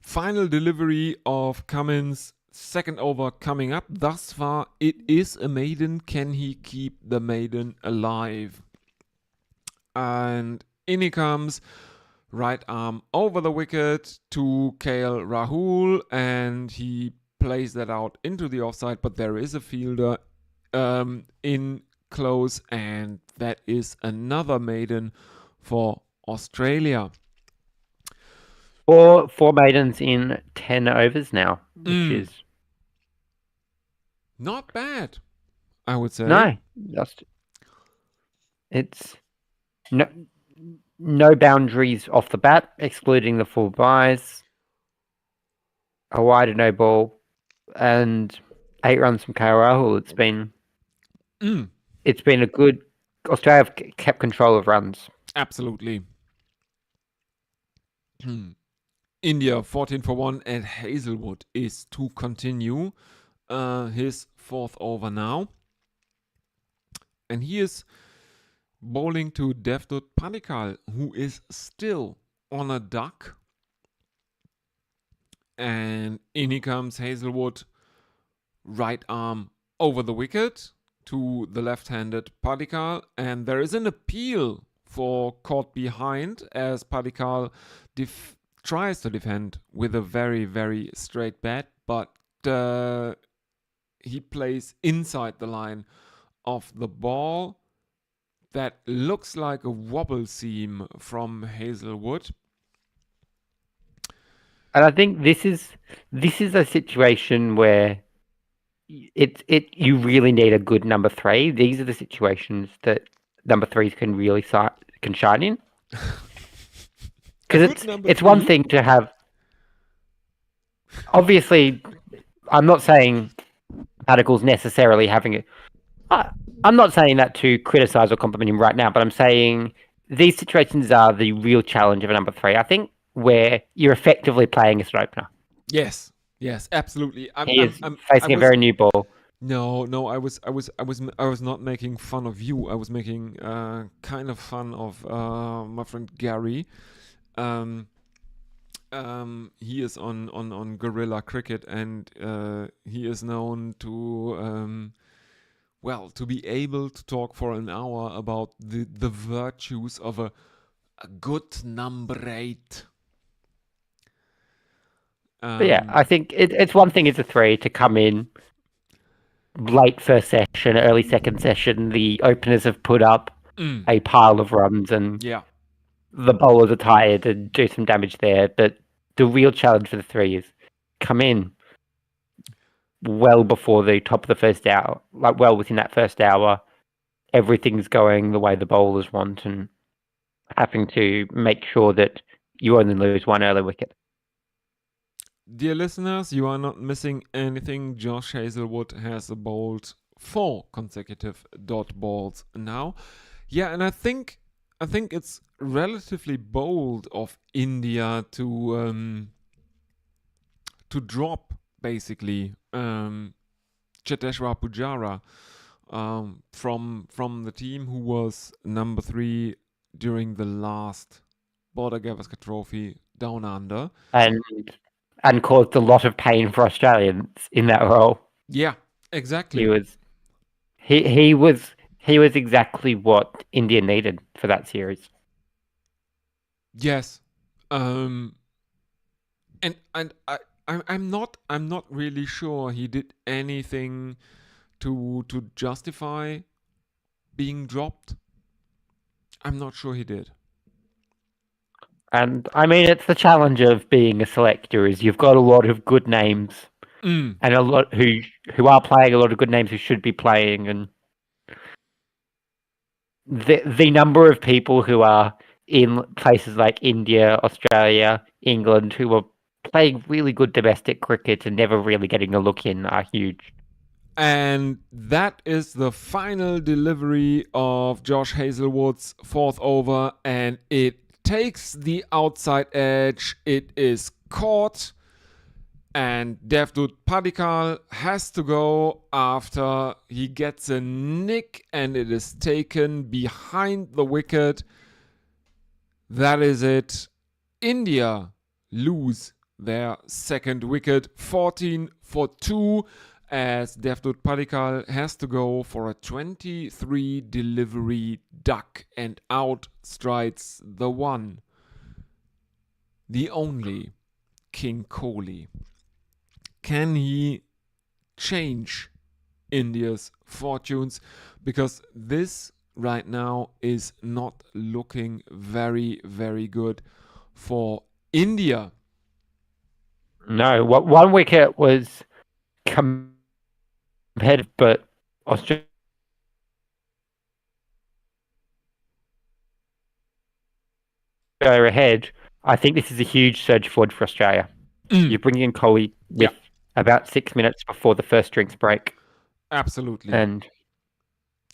Final delivery of Cummins, 2nd over coming up. Thus far, it is a maiden. Can he keep the maiden alive? And in he comes, right arm over the wicket to KL Rahul, and he plays that out into the offside, but there is a fielder in close, and that is another maiden for Australia. Four maidens in 10 overs now, which is Not bad, I would say. no, it's no boundaries off the bat, excluding the full buys, a wider no ball, and 8 runs from Kyle Rahul. It's been a good. Australia have kept control of runs. Absolutely. India 14 for 1, and Hazelwood is to continue his 4th over now. And he is bowling to Devdutt Panikkar, who is still on a duck. And in he comes Hazelwood, right arm over the wicket to the left-handed Padikkal, and there is an appeal for caught behind as Padikkal tries to defend with a very, very straight bat, but he plays inside the line of the ball. That looks like a wobble seam from Hazelwood. And I think this is a situation where you really need a good number 3. These are the situations that number 3s can really shine in. Because it's one thing to have. Obviously, I'm not saying Paddickel's necessarily having it. I'm not saying that to criticise or compliment him right now, but I'm saying these situations are the real challenge of a number 3. I think where you're effectively playing as an opener. Yes, absolutely. He is facing a very new ball. No, I was not making fun of you. I was making kind of fun of my friend Gary. He is on Guerrilla Cricket, and he is known to to be able to talk for an hour about the virtues of a good number 8. But yeah, I think it's one thing as a 3 to come in late first session, early second session. The openers have put up a pile of runs, and the bowlers are tired and do some damage there. But the real challenge for the 3 is come in well before the top of the first hour, like well within that first hour. Everything's going the way the bowlers want, and having to make sure that you only lose one early wicket. Dear listeners, you are not missing anything. Josh Hazelwood has bowled 4 consecutive dot balls now. Yeah, and I think it's relatively bold of India to drop basically Cheteshwar Pujara from the team, who was number 3 during the last Border Gavaskar Trophy down under. And caused a lot of pain for Australians in that role. Yeah, exactly. He was exactly what India needed for that series. Yes, and I'm not really sure he did anything to justify being dropped. I'm not sure he did. And I mean, it's the challenge of being a selector is you've got a lot of good names and a lot who are playing, a lot of good names who should be playing, and the number of people who are in places like India, Australia, England, who are playing really good domestic cricket and never really getting a look in are huge. And that is the final delivery of Josh Hazelwood's 4th over, and it takes the outside edge. It is caught, and Devdutt Padikkal has to go after he gets a nick, and it is taken behind the wicket. That is it. India lose their 2nd wicket, 14 for 2, as Devdutt Padikkal has to go for a 23 delivery duck, and out strides the one, the only King Kohli. Can he change India's fortunes, because this right now is not looking very, very good for India. No, one wicket was competitive, but Australia ahead. I think this is a huge surge forward for Australia. You're bringing in Kohli with about 6 minutes before the first drinks break. Absolutely. And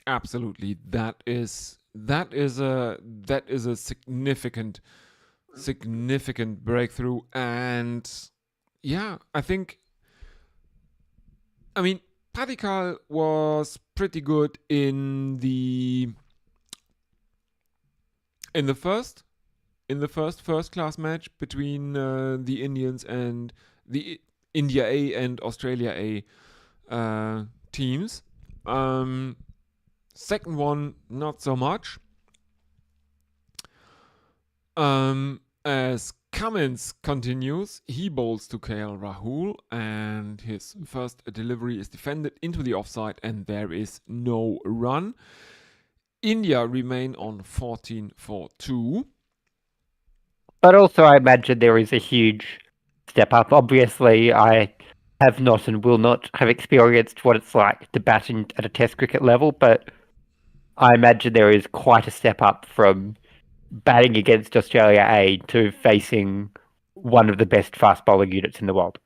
Absolutely. That is a significant breakthrough. And yeah, I mean, Padikal was pretty good in the first class match between the Indians and the India A and Australia A teams. Second one, not so much. As Cummins continues, he bowls to KL Rahul, and his first delivery is defended into the offside, and there is no run. India remain on 14 for 2. But also, I imagine there is a huge step up. Obviously, I have not and will not have experienced what it's like to bat at a Test cricket level, but I imagine there is quite a step up from batting against Australia A to facing one of the best fast bowling units in the world.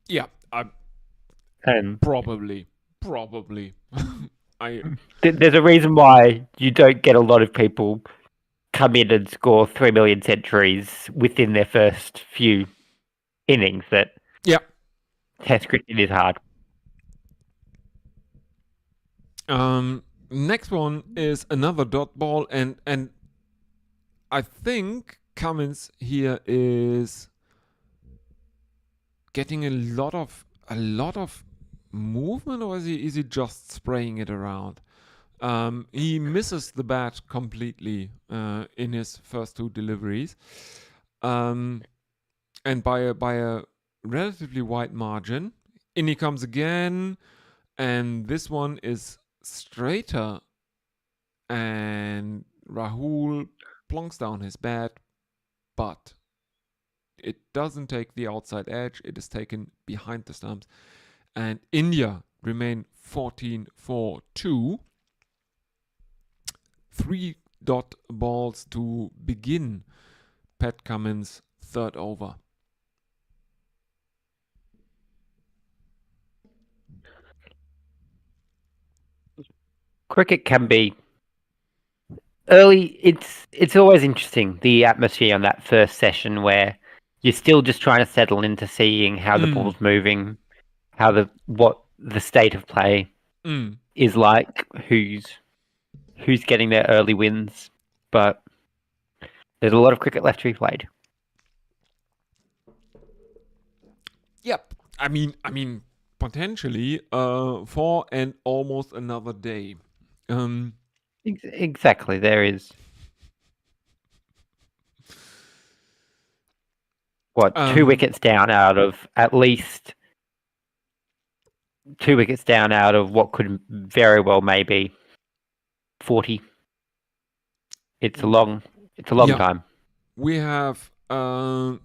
Yeah, And probably. There's a reason why you don't get a lot of people come in and score 3 million centuries within their first few innings. That Test cricket is hard. Next one is another dot ball, and I think Cummins here is getting a lot of movement, or is he just spraying it around? He misses the bat completely in his first 2 deliveries, and by a relatively wide margin. In he comes again, and this one is straighter, and Rahul plonks down his bat, but it doesn't take the outside edge. It is taken behind the stumps, and India remain 14 for 2. 3 dot balls to begin Pat Cummins' third over. Cricket can be early. It's always interesting, the atmosphere on that first session where you're still just trying to settle into seeing how the ball's moving, what the state of play is like, who's getting their early wins. But there's a lot of cricket left to be played. Yep. I mean, potentially for and almost another day. Exactly. There is 2 wickets down out of at least 2 wickets down out of what could very well maybe 40. It's a long time. We have 3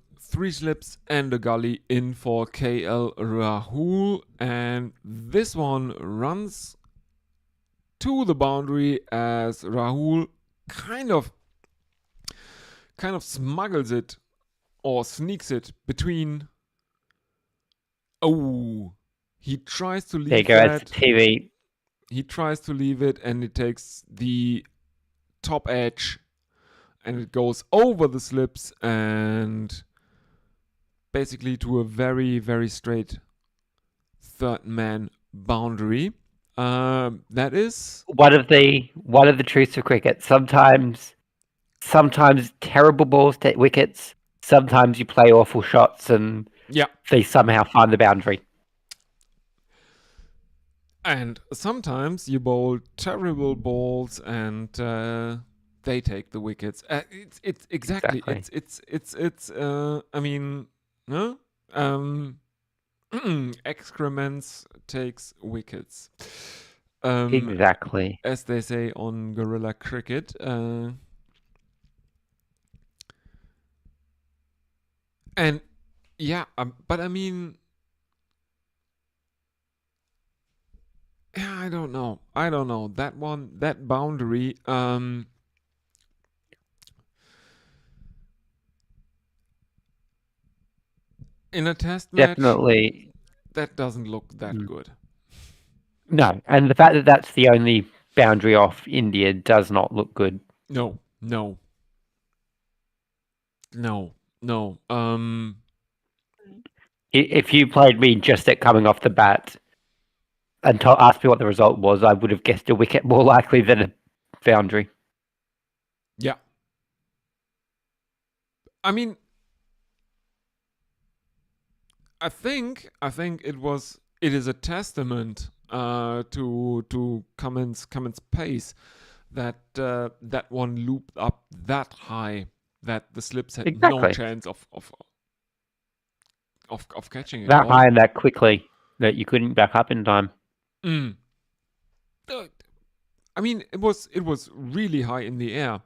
slips and a gully in for KL Rahul, and this one runs to the boundary as Rahul kind of smuggles it or sneaks it between. Oh, he tries to leave there you go, that. it's TV. He tries to leave it, and it takes the top edge, and it goes over the slips and basically to a very, very straight third man boundary. That is one of the truths of cricket. Sometimes terrible balls take wickets. Sometimes you play awful shots and they somehow find the boundary. And sometimes you bowl terrible balls and they take the wickets. It's exactly. It's I mean, no. Excrements takes wickets. Exactly. As they say on Guerrilla Cricket. And yeah, but I mean, yeah, I don't know. That one, that boundary. In a test match, Definitely. that doesn't look that Mm. good. No, and the fact that that's the only boundary off India does not look good. No. If you played me just at coming off the bat and asked me what the result was, I would have guessed a wicket more likely than a boundary. Yeah. I mean, I think it is a testament to Cummins' pace that that one looped up that high that the slips had no Exactly. chance of catching it. That all. high and that quickly that you couldn't back up in time. Mm. I mean, it was really high in the air.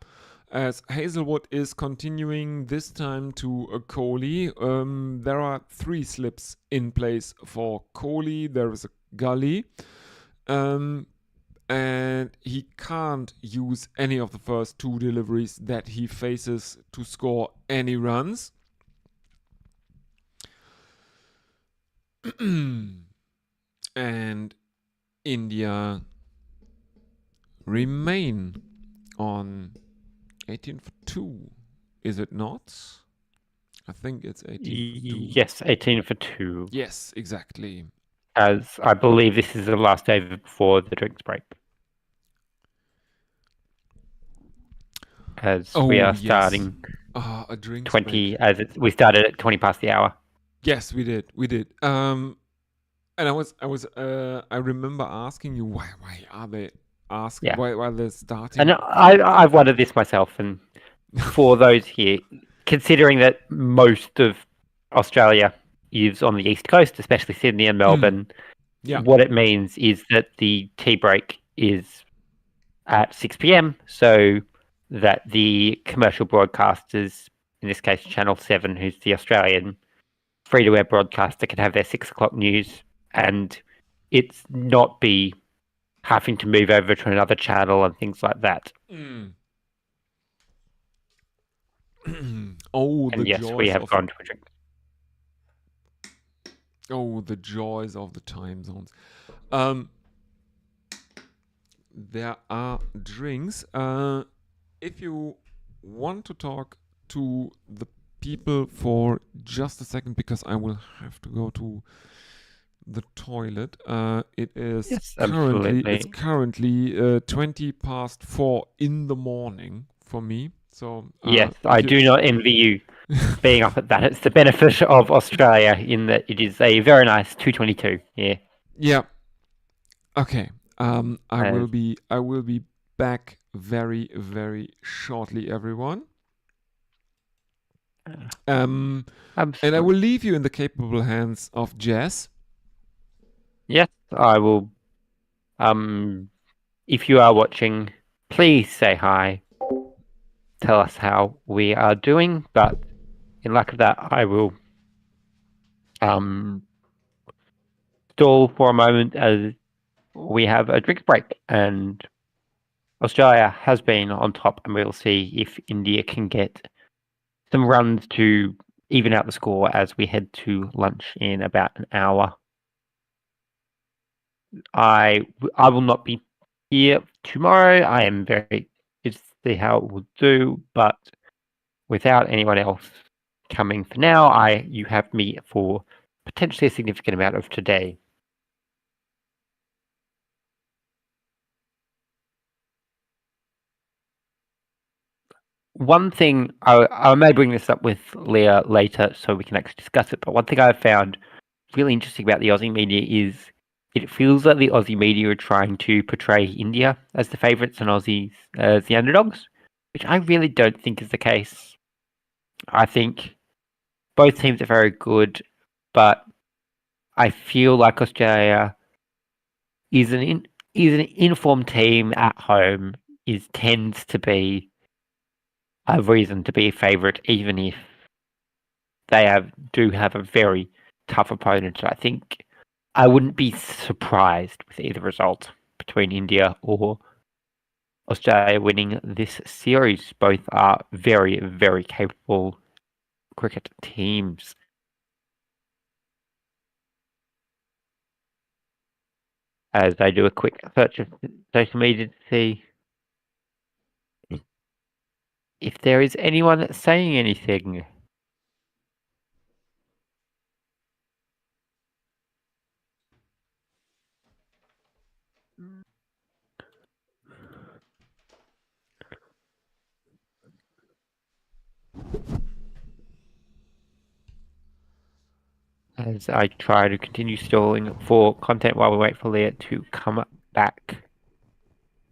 As Hazelwood is continuing this time to Kohli, there are 3 slips in place for Kohli. There is a gully, and he can't use any of the first 2 deliveries that he faces to score any runs. And India remain on 18 for 2, is it not? I think it's 18 for 2. Yes, 18 for 2. Yes, exactly. As I believe this is the last day before the drinks break. As we are yes. starting A drinks 20, break. we started at 20 past the hour. Yes, we did. And I remember asking you why are they asking? Yeah. Why are they starting? And I've wondered this myself. And for those here, considering that most of Australia is on the east coast, especially Sydney and Melbourne, Yeah. what it means is that the tea break is at 6 p.m. so that the commercial broadcasters, in this case Channel 7, who's the Australian free-to-air broadcaster, can have their 6 o'clock news and it's not be having to move over to another channel and things like that. Oh, and the yes, joys we have of gone to a drink. Oh, the joys of the time zones. There are drinks. If you want to talk to the people for just a second, because I will have to go to the toilet. It is Yes, currently 20 past 4 in the morning for me. So yes, I do not envy you being up at that. It's the benefit of Australia in that it is a very nice 2:22. Yeah. Yeah. Okay. I will be back very, very shortly, everyone. And I will leave you in the capable hands of Jess. Yes, I will. If you are watching, please say hi. Tell us how we are doing. But in lack of that, I will stall for a moment as we have a drink break, and Australia has been on top, and we'll see if India can get some runs to even out the score as we head to lunch in about an hour. I will not be here tomorrow. I am very interested to see how it will do, but without anyone else coming for now, you have me for potentially a significant amount of today. One thing, I may bring this up with Leah later so we can actually discuss it, but one thing I've found really interesting about the Aussie media is it feels like the Aussie media are trying to portray India as the favourites and Aussies as the underdogs, which I really don't think is the case. I think both teams are very good, but I feel like Australia is an informed team at home. Tends to be a reason to be a favourite, even if they do have a very tough opponent. I think I wouldn't be surprised with either result between India or Australia winning this series. Both are very, very capable cricket teams. As I do a quick search of social media to see if there is anyone saying anything. As I try to continue stalling for content while we wait for Leah to come back.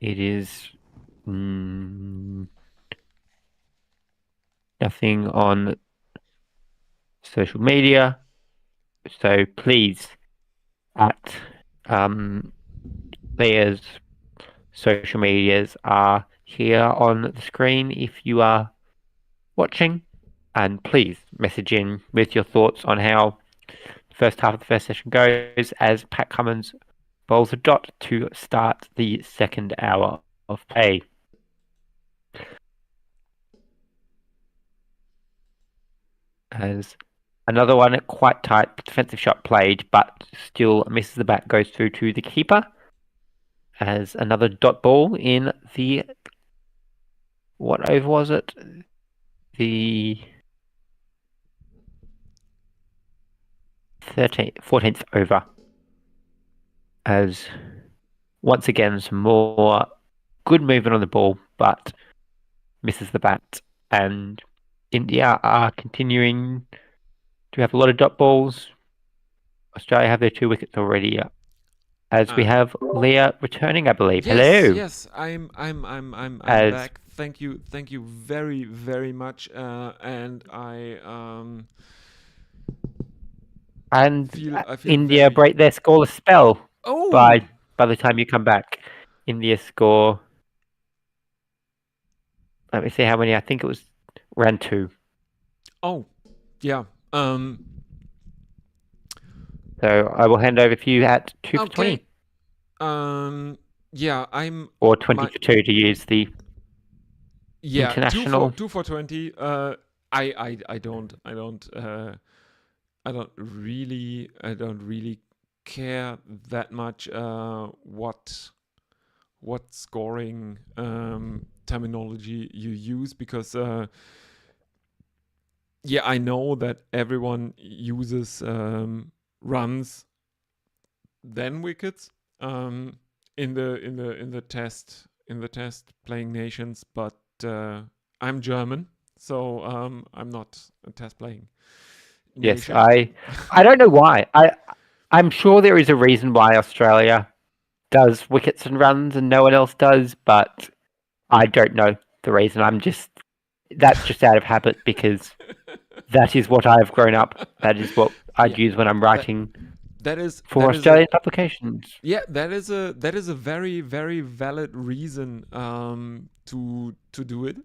It is nothing on social media. So please, at Leah's social medias are here on the screen if you are watching. And please message in with your thoughts on how the first half of the first session goes as Pat Cummins bowls a dot to start the second hour of play. As another one quite tight defensive shot played, but still misses the bat, goes through to the keeper. As another dot ball in the, what over was it? The 14th over. As once again some more good movement on the ball, but misses the bat. And India are continuing to have a lot of dot balls. Australia have their 2 wickets already. As we have Leah returning, I believe. Yes, Hello. yes, I'm As- back. Thank you very, very much. And I feel India very... break their scoreless spell Oh, by the time you come back. India score. Let me see how many. I think it was round 2. oh, yeah. So I will hand over to you at 2 for Okay. 20. Yeah, I'm... Or 20 for 2 to use the Yeah, international. 2 for 20. I don't really care that much what scoring terminology you use, because yeah, I know that everyone uses runs then wickets in the test playing nations, but I'm German, so I'm not a test playing Yes, nation. I don't know why. I'm sure there is a reason why Australia does wickets and runs and no one else does, but I don't know the reason. That's just out of habit because that is what I've grown up. That is what I'd use when I'm writing for Australian publications. Yeah, that is a very, very valid reason to do it.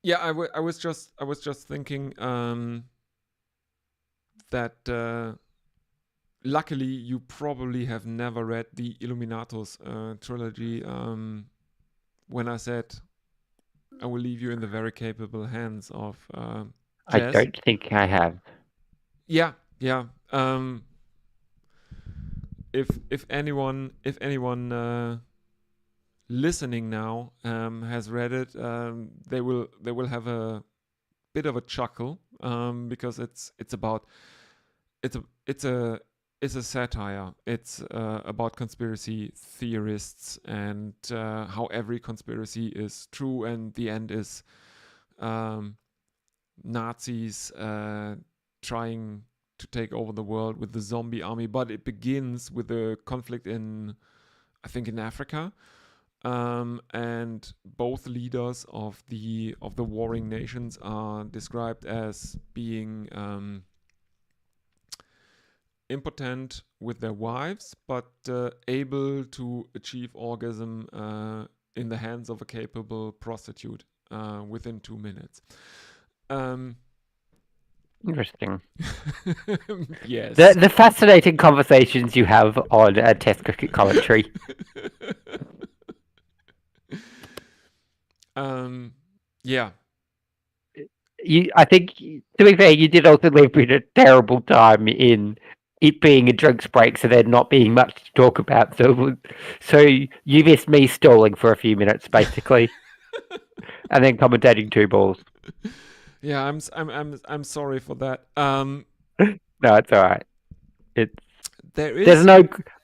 Yeah, I was just thinking that luckily you probably have never read the Illuminatus trilogy. When I said I will leave you in the very capable hands of I Jazz. don't think I have. Yeah. If anyone listening now has read it, they will have a bit of a chuckle because it's a satire. It's about conspiracy theorists and how every conspiracy is true, and the end is Nazis trying to take over the world with the zombie army. But it begins with a conflict in Africa. and both leaders of the warring nations are described as being impotent with their wives, but able to achieve orgasm in the hands of a capable prostitute within 2 minutes. Interesting. Yes. The fascinating conversations you have on Test cricket commentary. Yeah. I think, to be fair, you did also leave me at a terrible time in it being a drinks break, so there not being much to talk about. So you missed me stalling for a few minutes, basically, and then commentating 2 balls. Yeah, I'm sorry for that. No, it's all right. There's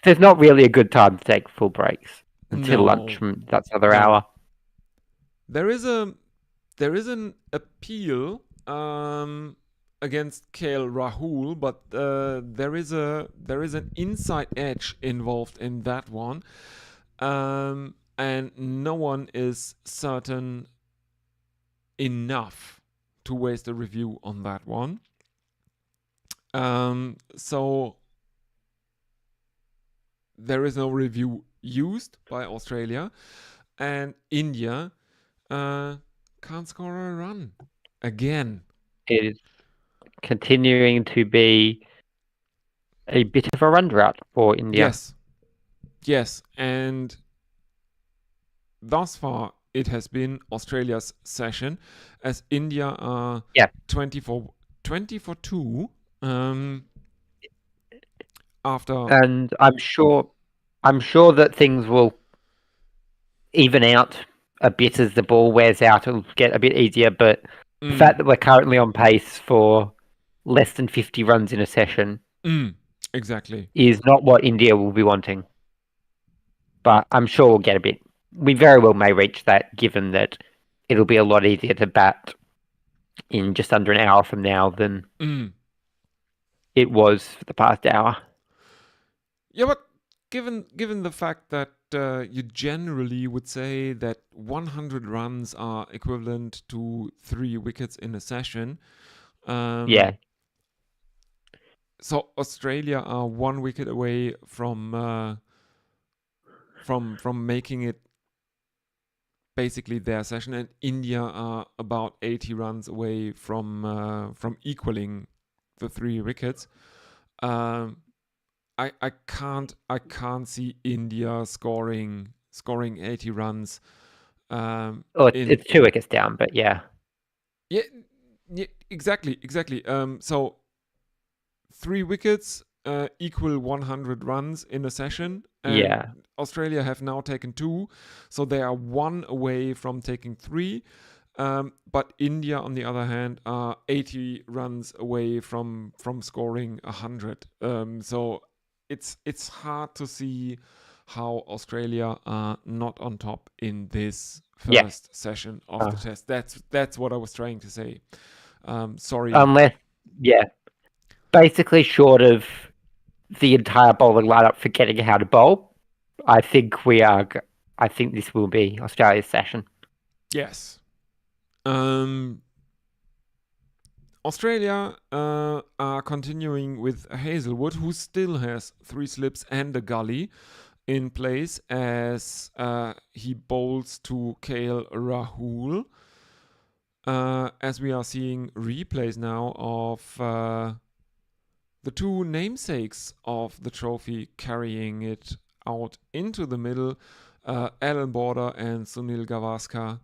There's not really a good time to take full breaks until No. lunch. That's another No. hour. There is an appeal against KL Rahul, but there is an inside edge involved in that one, and no one is certain enough to waste a review on that one. So there is no review used by Australia, and India can't score a run again. It is continuing to be a bit of a run drought for India. Yes, and thus far it has been Australia's session, as India are 20 for 2 after. And I'm sure that things will even out a bit as the ball wears out. It'll get a bit easier, but the fact that we're currently on pace for less than 50 runs in a session exactly is not what India will be wanting. But I'm sure we'll get a bit. We very well may reach that, given that it'll be a lot easier to bat in just under an hour from now than it was for the past hour. Yeah, but given the fact that you generally would say that 100 runs are equivalent to 3 wickets in a session. Yeah. So Australia are 1 wicket away from making it basically their session, and India are about 80 runs away from equaling the 3 wickets. I can't see India scoring 80 runs. It's 2 wickets down, but yeah. Yeah, exactly. So 3 wickets equal 100 runs in a session. And Australia have now taken 2, so they are 1 away from taking 3. But India, on the other hand, are 80 runs away from scoring 100. So it's hard to see how Australia are not on top in this first session of the test. That's what I was trying to say. Sorry. Unless, basically short of the entire bowling lineup forgetting how to bowl, I think this will be Australia's session. Yes. Australia are continuing with Hazelwood, who still has 3 slips and a gully in place as he bowls to KL Rahul. As we are seeing replays now of the 2 namesakes of the trophy carrying it out into the middle, Alan Border and Sunil Gavaskar,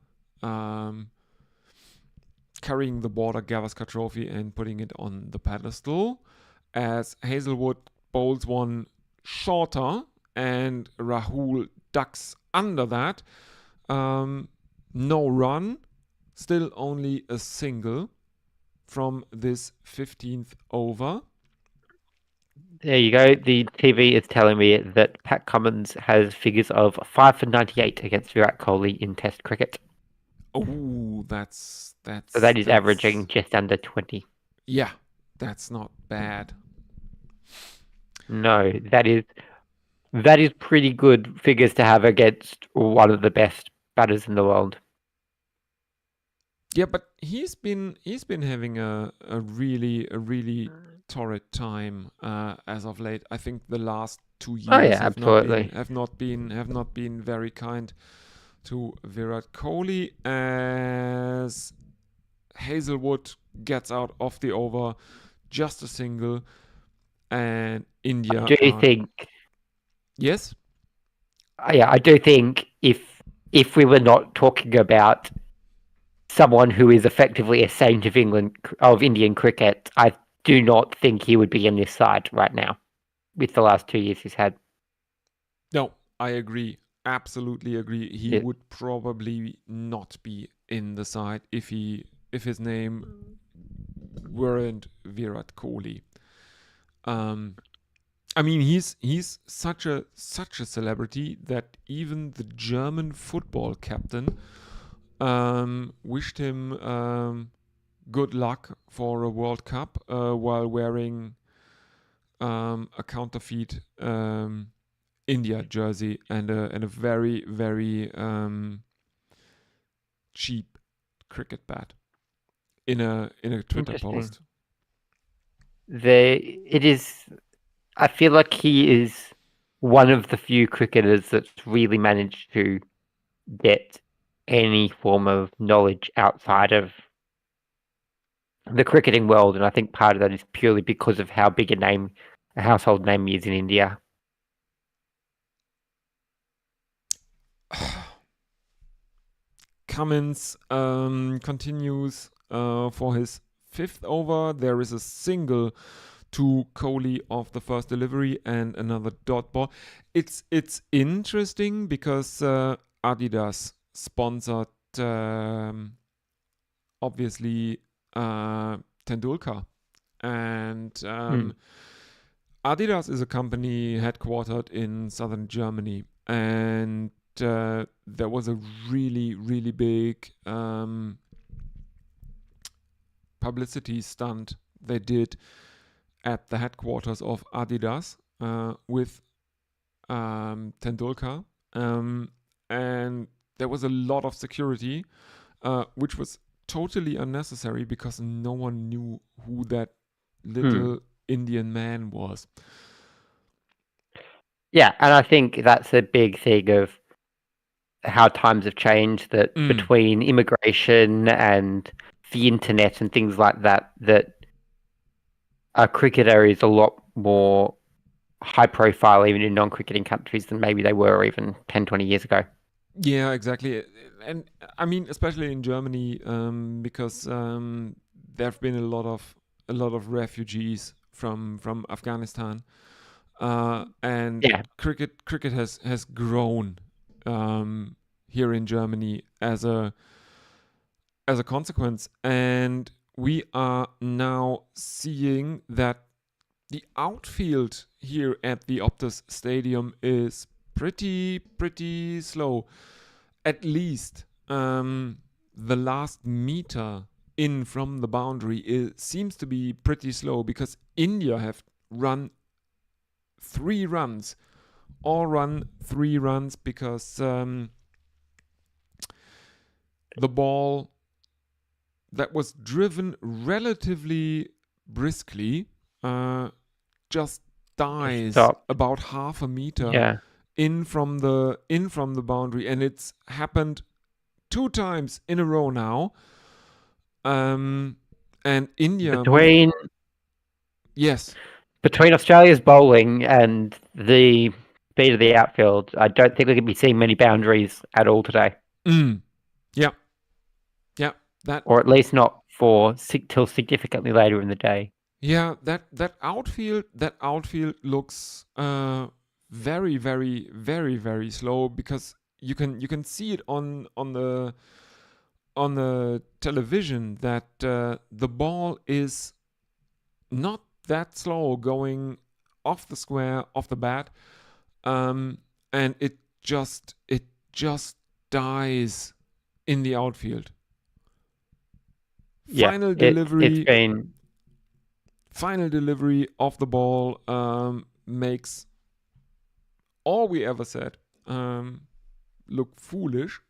carrying the Border Gavaskar Trophy and putting it on the pedestal, as Hazelwood bowls one shorter and Rahul ducks under that. No run, still only a single from this 15th over. There you go. The TV is telling me that Pat Cummins has figures of 5 for 98 against Virat Kohli in Test cricket. Oh, that's so that is averaging just under 20. Yeah, that's not bad. No, that is That is pretty good figures to have against one of the best batters in the world. Yeah, but he's been having a really torrid time as of late. I think the last 2 years Oh, yeah, have absolutely. not been very kind to Virat Kohli, as Hazelwood gets out of the over, just a single, and India. Do you think? Yes. Yeah, I do think if we were not talking about someone who is effectively a saint of Indian cricket, I do not think he would be in this side right now with the last 2 years he's had. No, I agree. Absolutely agree. He Yeah. would probably not be in the side if his name weren't Virat Kohli. I mean, he's such a celebrity that even the German football captain wished him good luck for a World Cup while wearing a counterfeit India jersey and a very cheap cricket bat in a Twitter post. I feel like he is one of the few cricketers that's really managed to get any form of knowledge outside of the cricketing world, and I think part of that is purely because of how big a household name he is in India. Cummins continues for his 5th over. There is a single to Kohli off the first delivery and another dot ball. It's interesting because Adidas sponsored obviously Tendulkar, and Adidas is a company headquartered in southern Germany, and there was a really big publicity stunt they did at the headquarters of Adidas with Tendulkar, and there was a lot of security, which was totally unnecessary because no one knew who that little Indian man was. Yeah, and I think that's a big thing of how times have changed, that between immigration and the internet and things like that, that a cricketer is a lot more high profile even in non-cricketing countries than maybe they were even 10, 20 years ago. Yeah, exactly. And I mean, especially in Germany, because there have been a lot of refugees from Afghanistan, and cricket has grown here in Germany as a consequence, and we are now seeing that the outfield here at the Optus Stadium is pretty slow. At least the last meter in from the boundary seems to be pretty slow, because India have run 3 runs, because the ball that was driven relatively briskly just dies about half a meter in from the boundary, and it's happened 2 times in a row now. And India between Australia's bowling and the speed of the outfield, I don't think we're going to be seeing many boundaries at all today. Yeah, that, or at least not till significantly later in the day. Yeah, that outfield looks very slow, because you can see it on the television that the ball is not that slow going off the square, off the bat, and it just dies in the outfield. Final delivery of the ball makes all we ever said look foolish,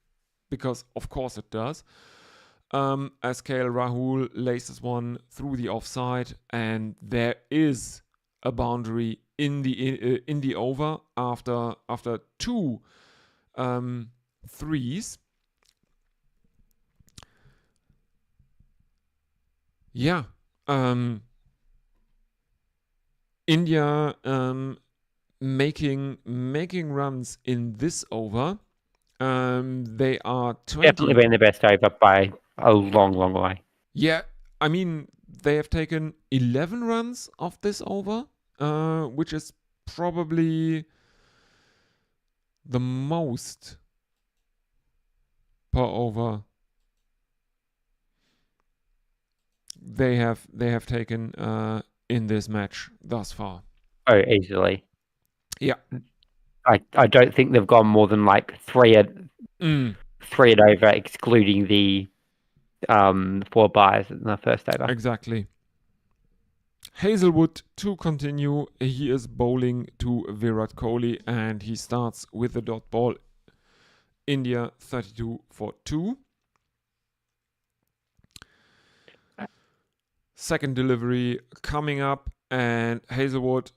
because of course it does. As KL Rahul laces one through the offside, and there is a boundary in the over after two threes. Yeah. India making runs in this over. They are 20. Definitely been the best over by a long, long way. Yeah, I mean, they have taken 11 runs off this over, which is probably the most per over they have taken in this match thus far. Oh, easily. Yeah. I don't think they've gone more than like three and over, excluding the 4 buys in the first over. Exactly. Hazelwood to continue. He is bowling to Virat Kohli, and he starts with the dot ball. India 32 for 2. Second delivery coming up, and Hazelwood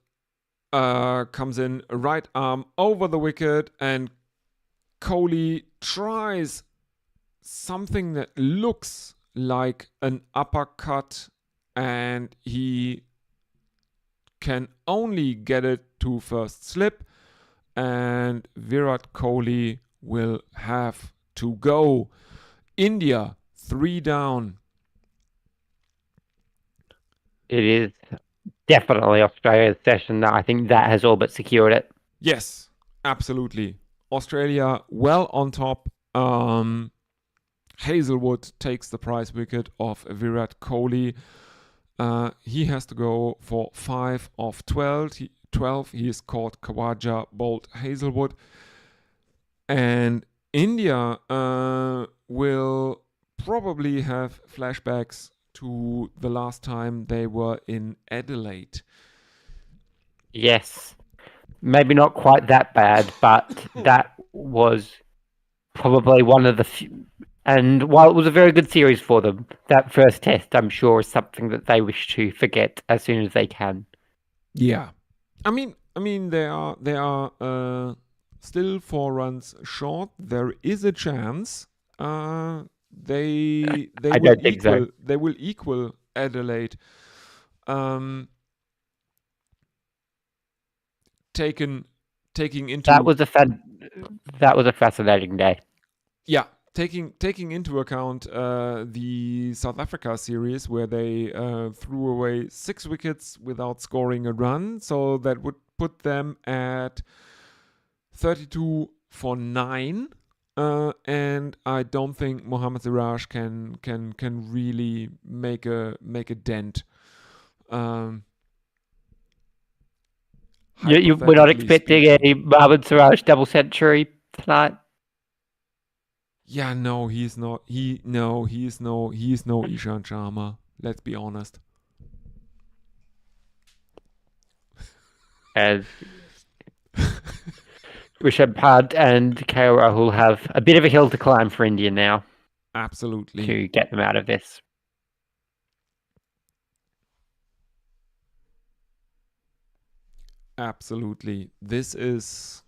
comes in, right arm over the wicket, and Kohli tries something that looks like an uppercut, and he can only get it to first slip, and Virat Kohli will have to go. India 3 down. It is definitely Australia's session. I think that has all but secured it. Yes, absolutely. Australia well on top. Hazelwood takes the prize wicket of Virat Kohli. He has to go for 5 of 12. He is caught Khawaja, bowled Hazelwood. And India will probably have flashbacks to the last time they were in Adelaide. Yes. Maybe not quite that bad, but that was probably one of the few. And while it was a very good series for them, that first test, I'm sure, is something that they wish to forget as soon as they can. Yeah, I mean, they are still 4 runs short. There is a chance. They will equal Adelaide. Taking into that was a fascinating day. Yeah. Taking into account the South Africa series, where they threw away 6 wickets without scoring a run, so that would put them at 32 for 9. And I don't think Mohammad Siraj can really make a dent. We're not expecting a Mohammad Siraj double century tonight. Yeah, no, he's not. He's no Ishan Sharma. Let's be honest. As Rishabh Pant and KL Rahul have a bit of a hill to climb for India now. Absolutely. To get them out of this. Absolutely. This is.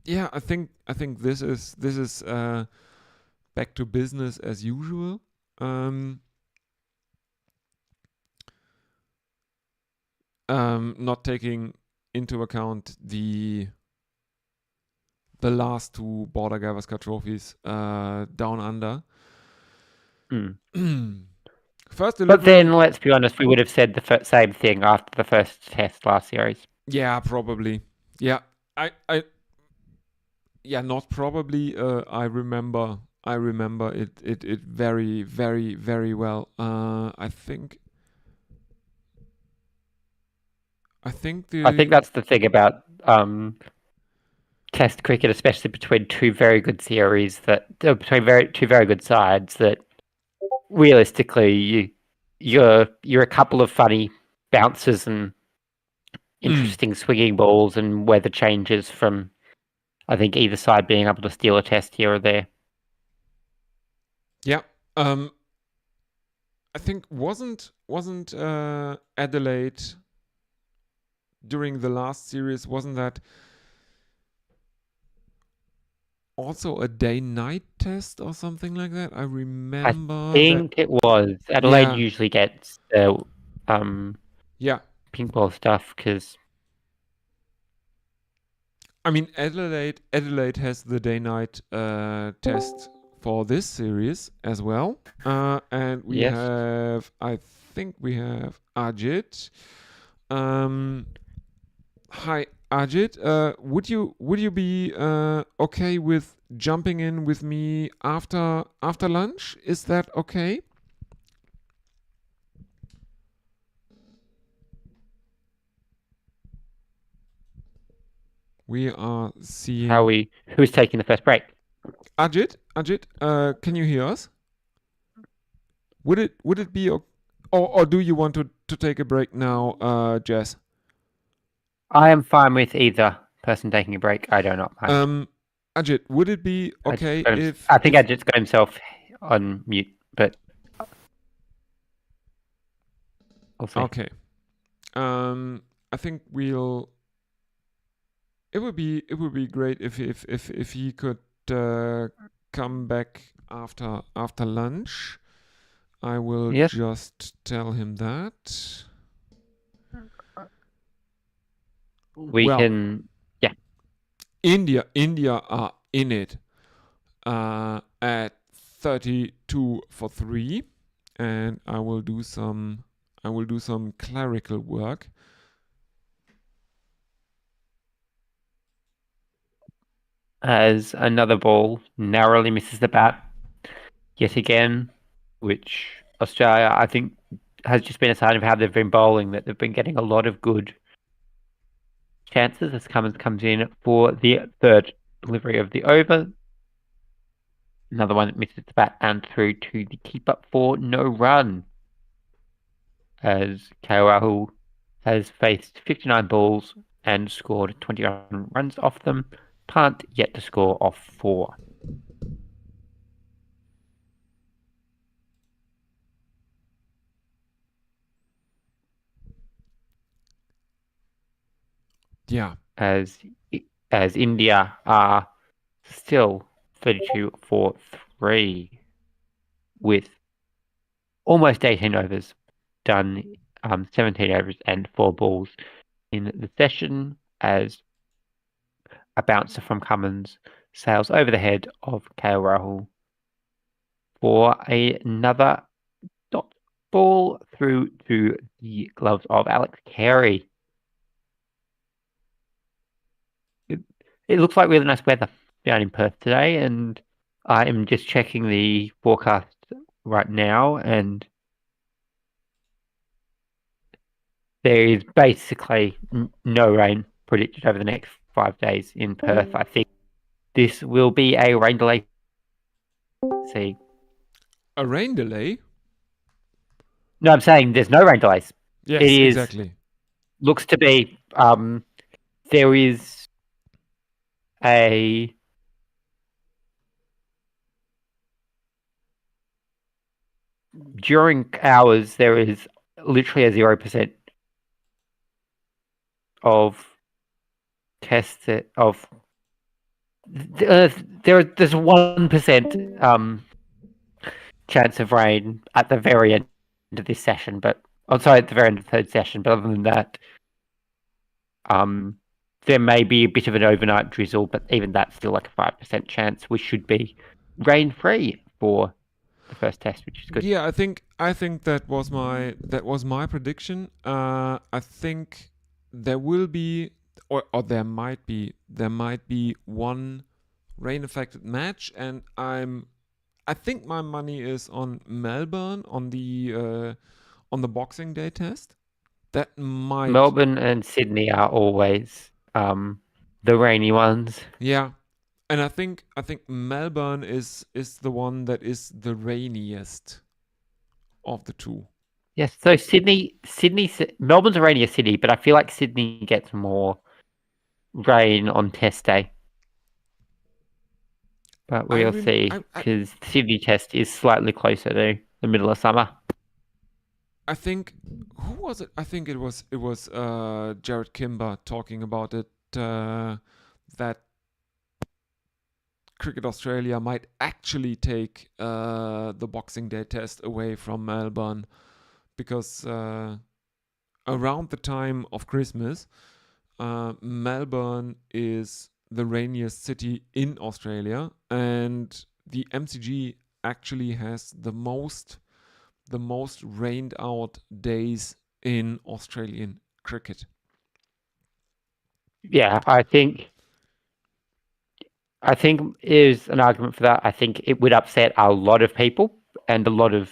Yeah, I think this is back to business as usual. Not taking into account the last 2 Border Gavaskar trophies down under. First delivery. But then, let's be honest, we would have said the same thing after the first test last series. Yeah, probably. Yeah, not probably. I remember it very, very, very well. I think that's the thing about Test cricket, especially between 2 very good series between 2 very good sides, that realistically you're a couple of funny bounces and interesting swinging balls and weather changes from, I think, either side being able to steal a test here or there. Yeah. I think wasn't Adelaide during the last series, wasn't that also a day-night test or something like that? I remember I think it was. Adelaide usually gets the yeah. pink ball stuff because I mean, Adelaide has the day-night test for this series as well. And we Yes. have, I think we have Ajit. Hi, Ajit. Would you be okay with jumping in with me after lunch? Is that okay? We are seeing who's taking the first break? Ajit, can you hear us? Would it be or do you want to take a break now, Jess? I am fine with either person taking a break. I do not mind. Ajit, would it be okay if I think Ajit's got himself on mute, but we'll see. Okay. I think we'll. It would be great if he could come back after lunch. I will just tell him that. We can, yeah. India are in it at 32 for 3, and I will do some clerical work. As another ball narrowly misses the bat yet again, which Australia, I think, has just been a sign of how they've been bowling, that they've been getting a lot of good chances as Cummins comes in for the third delivery of the over. Another one that misses the bat and through to the keeper for no run. As Rahul has faced 59 balls and scored 21 runs off them. Pant yet to score off 4. Yeah. As India are still 32 for 3 with almost 18 overs done, 17 overs and 4 balls in the session, as a bouncer from Cummins sails over the head of Rahul for another dot ball through to the gloves of Alex Carey. It looks like really nice weather down in Perth today, and I am just checking the forecast right now, and there is basically no rain predicted over the next 5 days in Perth. I think this will be a rain delay. See, a rain delay? No, I'm saying there's no rain delays. Yes, it is, exactly. Looks to be. There is a during hours there is literally a 0% of tests of there's 1% chance of rain at the very end of this session, but at the very end of the third session. But other than that, there may be a bit of an overnight drizzle, but even that's still like a 5% chance. We should be rain free for the first test, which is good. Yeah, I think that was my prediction. I think there will be or there might be one rain affected match, and I think my money is on Melbourne on the Boxing Day test. That might Melbourne and Sydney are always the rainy ones. Yeah. And I think Melbourne is the one that is the rainiest of the two. Yes. So Melbourne's already a city, but I feel like Sydney gets more rain on test day. But we'll see, because the Sydney test is slightly closer to the middle of summer. I think, who was it? I think it was Jared Kimber talking about it, that Cricket Australia might actually take the Boxing Day test away from Melbourne, because around the time of Christmas, Melbourne is the rainiest city in Australia, and the MCG actually has the most rained out days in Australian cricket. Yeah, I think is an argument for that. I think it would upset a lot of people and a lot of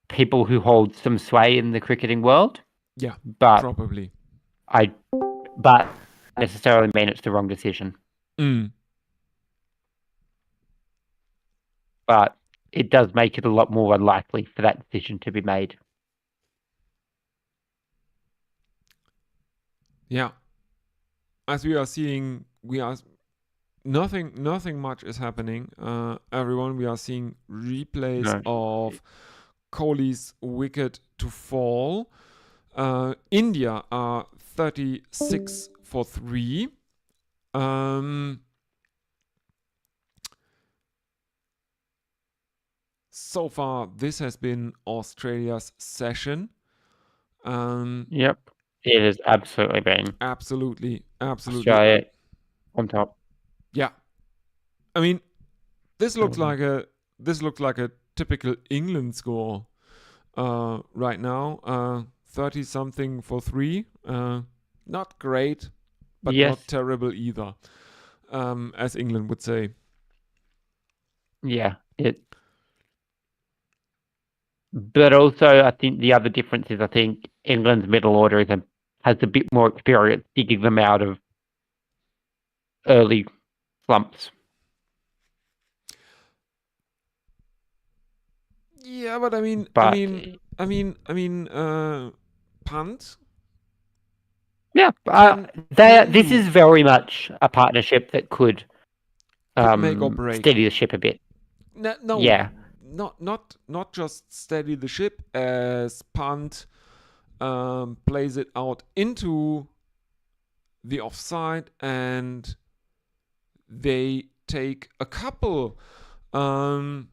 people who hold some sway in the cricketing world. Yeah, but probably. But necessarily mean it's the wrong decision. But it does make it a lot more unlikely for that decision to be made. Yeah. As we are seeing, nothing much is happening. Everyone, we are seeing replays of Kohli's wicket to fall. India are 36 for 3. So far, this has been Australia's session. Yep, it has absolutely been. Absolutely. Australia on top. Yeah, I mean, this looks like a typical England score right now. 30 something for 3. Not great, but not terrible either, as England would say. Yeah, but also I think the other difference is I think England's middle order has a bit more experience digging them out of early slumps. Yeah, but I mean, Punt. Yeah, this is very much a partnership that could make or break. Steady the ship a bit. No, yeah, not just steady the ship, as Punt plays it out into the offside, and they take a couple. Punt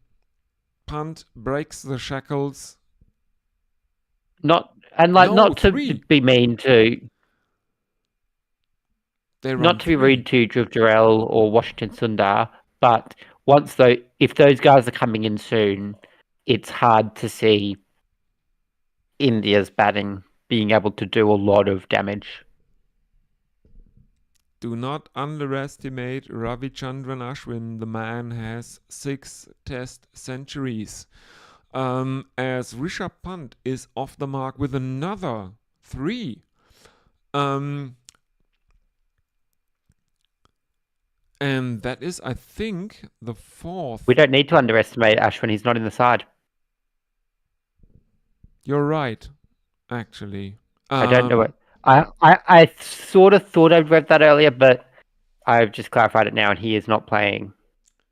breaks the shackles. Not to be mean to. Not to be rude to Dhruv Jurel or Washington Sundar, but if those guys are coming in soon, it's hard to see India's batting being able to do a lot of damage. Do not underestimate Ravichandran Ashwin. The man has 6 test centuries. As Rishabh Pant is off the mark with another 3. And that is, I think, the 4th. We don't need to underestimate Ashwin. He's not in the side. You're right, actually. I don't know it. I sort of thought I'd read that earlier, but I've just clarified it now, and he is not playing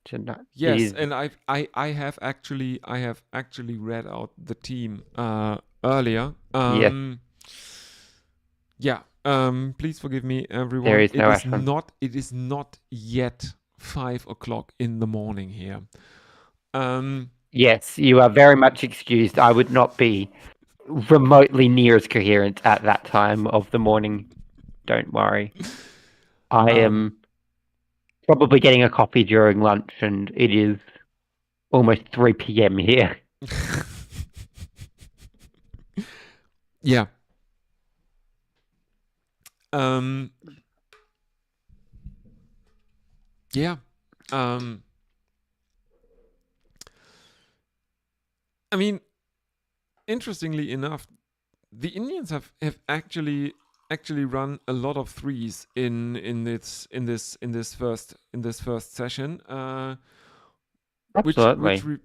tonight. Yes, and I have actually read out the team earlier. Yeah. Please forgive me, everyone. There is no Ashwin. It is not yet 5 o'clock in the morning here. Yes, you are very much excused. I would not be remotely near as coherent at that time of the morning. Don't worry. I am probably getting a coffee during lunch, and it is almost 3 p.m. here. Yeah. Yeah. I mean, interestingly enough, the Indians have actually run a lot of 3s in this first session. Absolutely.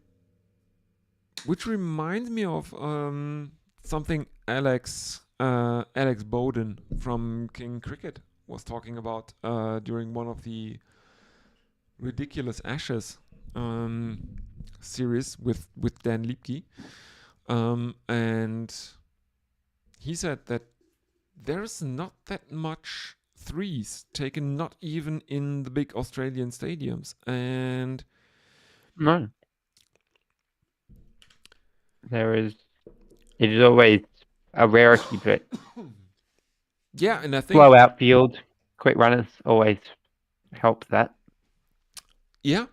Which reminds me of something Alex Bowden from King Cricket was talking about during one of the Ridiculous Ashes series with Dan Liebke. And he said that there's not that much threes taken, not even in the big Australian stadiums. And No. It is always a rarity, but yeah, and I think slow outfield, quick runners always help that. yeah,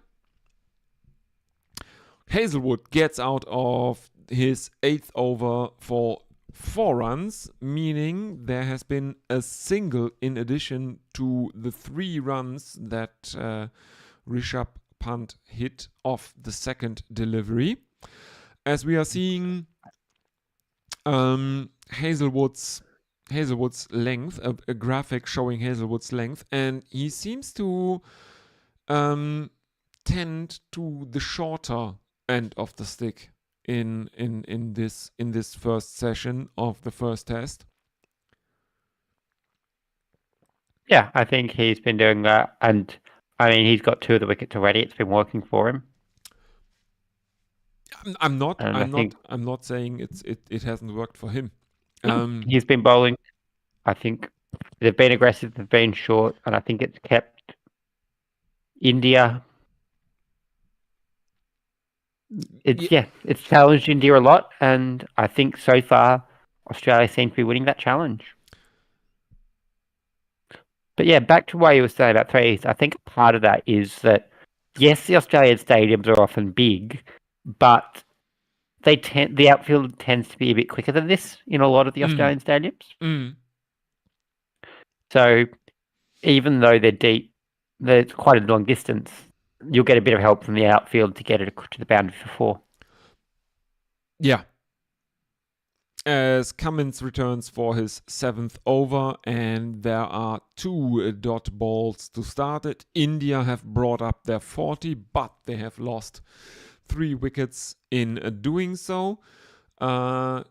Hazelwood gets out of his 8th over for 4 runs, meaning there has been a single in addition to the 3 runs that Rishabh Pant hit off the second delivery. As we are seeing Hazelwood's length, a graphic showing Hazelwood's length, and he seems to tend to the shorter end of the stick in this first session of the first test. Yeah, I think he's been doing that, and I mean he's got 2 of the wickets already. It's been working for him. I'm not saying it hasn't worked for him. He's been bowling. I think they've been aggressive, they've been short, and I think it's kept India. It's challenged India a lot, and I think so far Australia seems to be winning that challenge. But yeah, back to what you were saying about threes. I think part of that is that yes, the Australian stadiums are often big, but the outfield tends to be a bit quicker than this in a lot of the Australian stadiums. So even though they're deep, they're quite a long distance, you'll get a bit of help from the outfield to get it to the boundary for 4. Yeah. As Cummins returns for his 7th over, and there are 2 dot balls to start it. India have brought up their 40, but they have lost 3 wickets in doing so. 2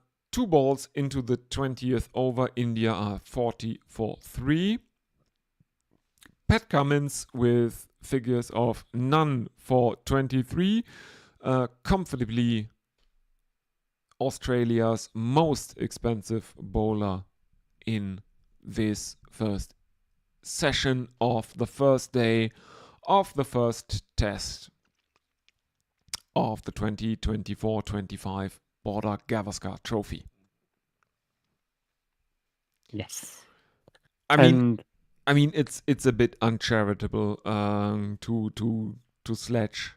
balls into the 20th over, India are 40 for 3. Pat Cummins with figures of none for 23, comfortably Australia's most expensive bowler in this first session of the first day of the first test of the 2024-25 Border Gavaskar Trophy. Yes. I mean, it's a bit uncharitable to sledge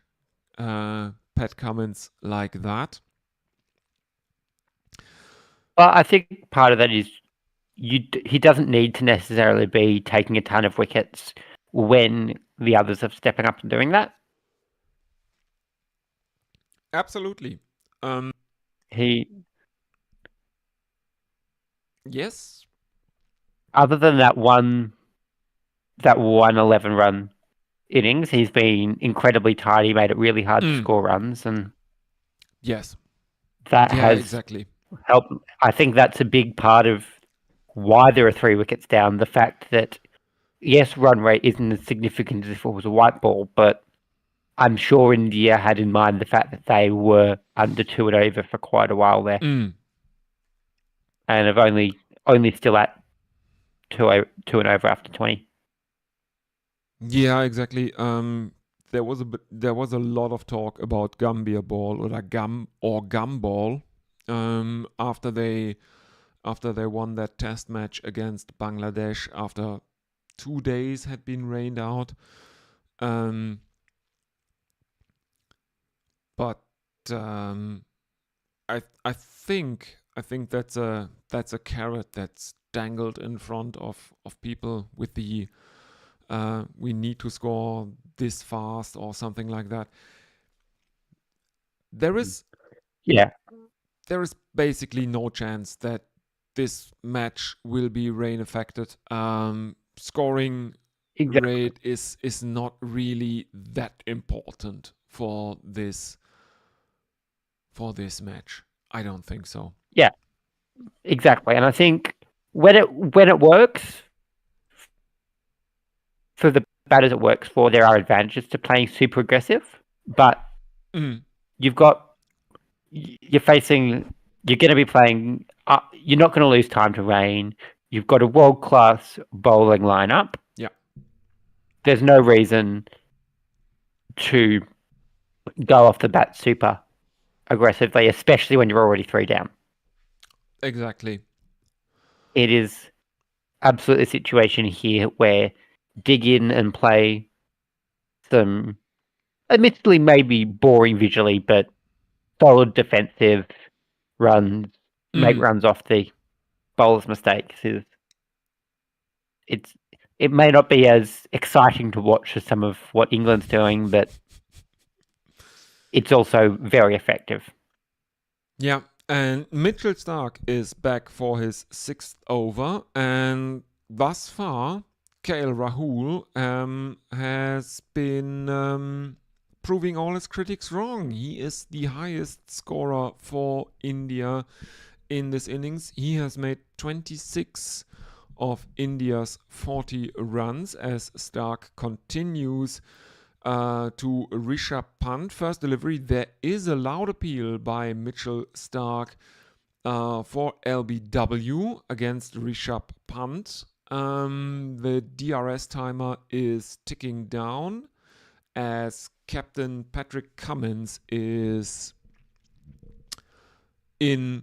Pat Cummins like that. Well, I think part of that is he doesn't need to necessarily be taking a ton of wickets when the others are stepping up and doing that. Absolutely. Yes. Other than that one 11 run innings, he's been incredibly tidy, made it really hard to score runs, and yes, that has exactly helped. I think that's a big part of why there are 3 wickets down. The fact that yes, run rate isn't as significant as if it was a white ball, but I'm sure India had in mind the fact that they were under 2 and over for quite a while there, and have only still at 2 and over after 20. Yeah, exactly. There was a lot of talk about Gambia ball or gum ball after they won that test match against Bangladesh after 2 days had been rained out. But I think that's a carrot that's dangled in front of people with the we need to score this fast or something like that. There is basically no chance that this match will be rain affected. Scoring rate is not really that important for this match. I don't think so. Yeah. Exactly, and I think when it works for the batters it works for, there are advantages to playing super aggressive, but Mm. you're going to be playing. You're not going to lose time to rain. You've got a world-class bowling lineup. Yeah. There's no reason to go off the bat super aggressively, especially when you're already 3 down. Exactly. It is absolutely a situation here where dig in and play some, admittedly maybe boring visually, but solid defensive runs, make runs off the bowler's mistakes. It may not be as exciting to watch as some of what England's doing, but it's also very effective. Yeah, and Mitchell Starc is back for his 6th over, and thus far, KL Rahul has been proving all his critics wrong. He is the highest scorer for India in this innings. He has made 26 of India's 40 runs as Starc continues to Rishabh Pant. First delivery, there is a loud appeal by Mitchell Starc for LBW against Rishabh Pant. The DRS timer is ticking down as Captain Patrick Cummins is in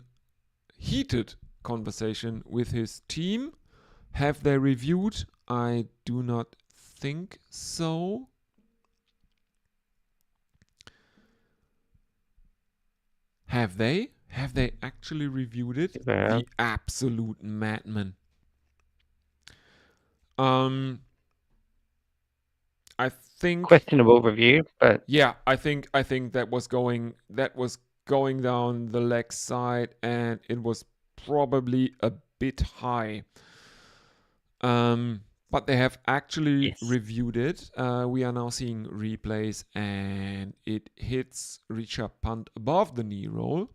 heated conversation with his team. Have they reviewed? I do not think so. Have they? Have they actually reviewed it? Yeah. The absolute madman. I think Questionable review, but yeah, I think that was going down the leg side, and it was probably a bit high. But they have actually Yes. reviewed it. We are now seeing replays, and it hits Rishabh Pant above the knee roll.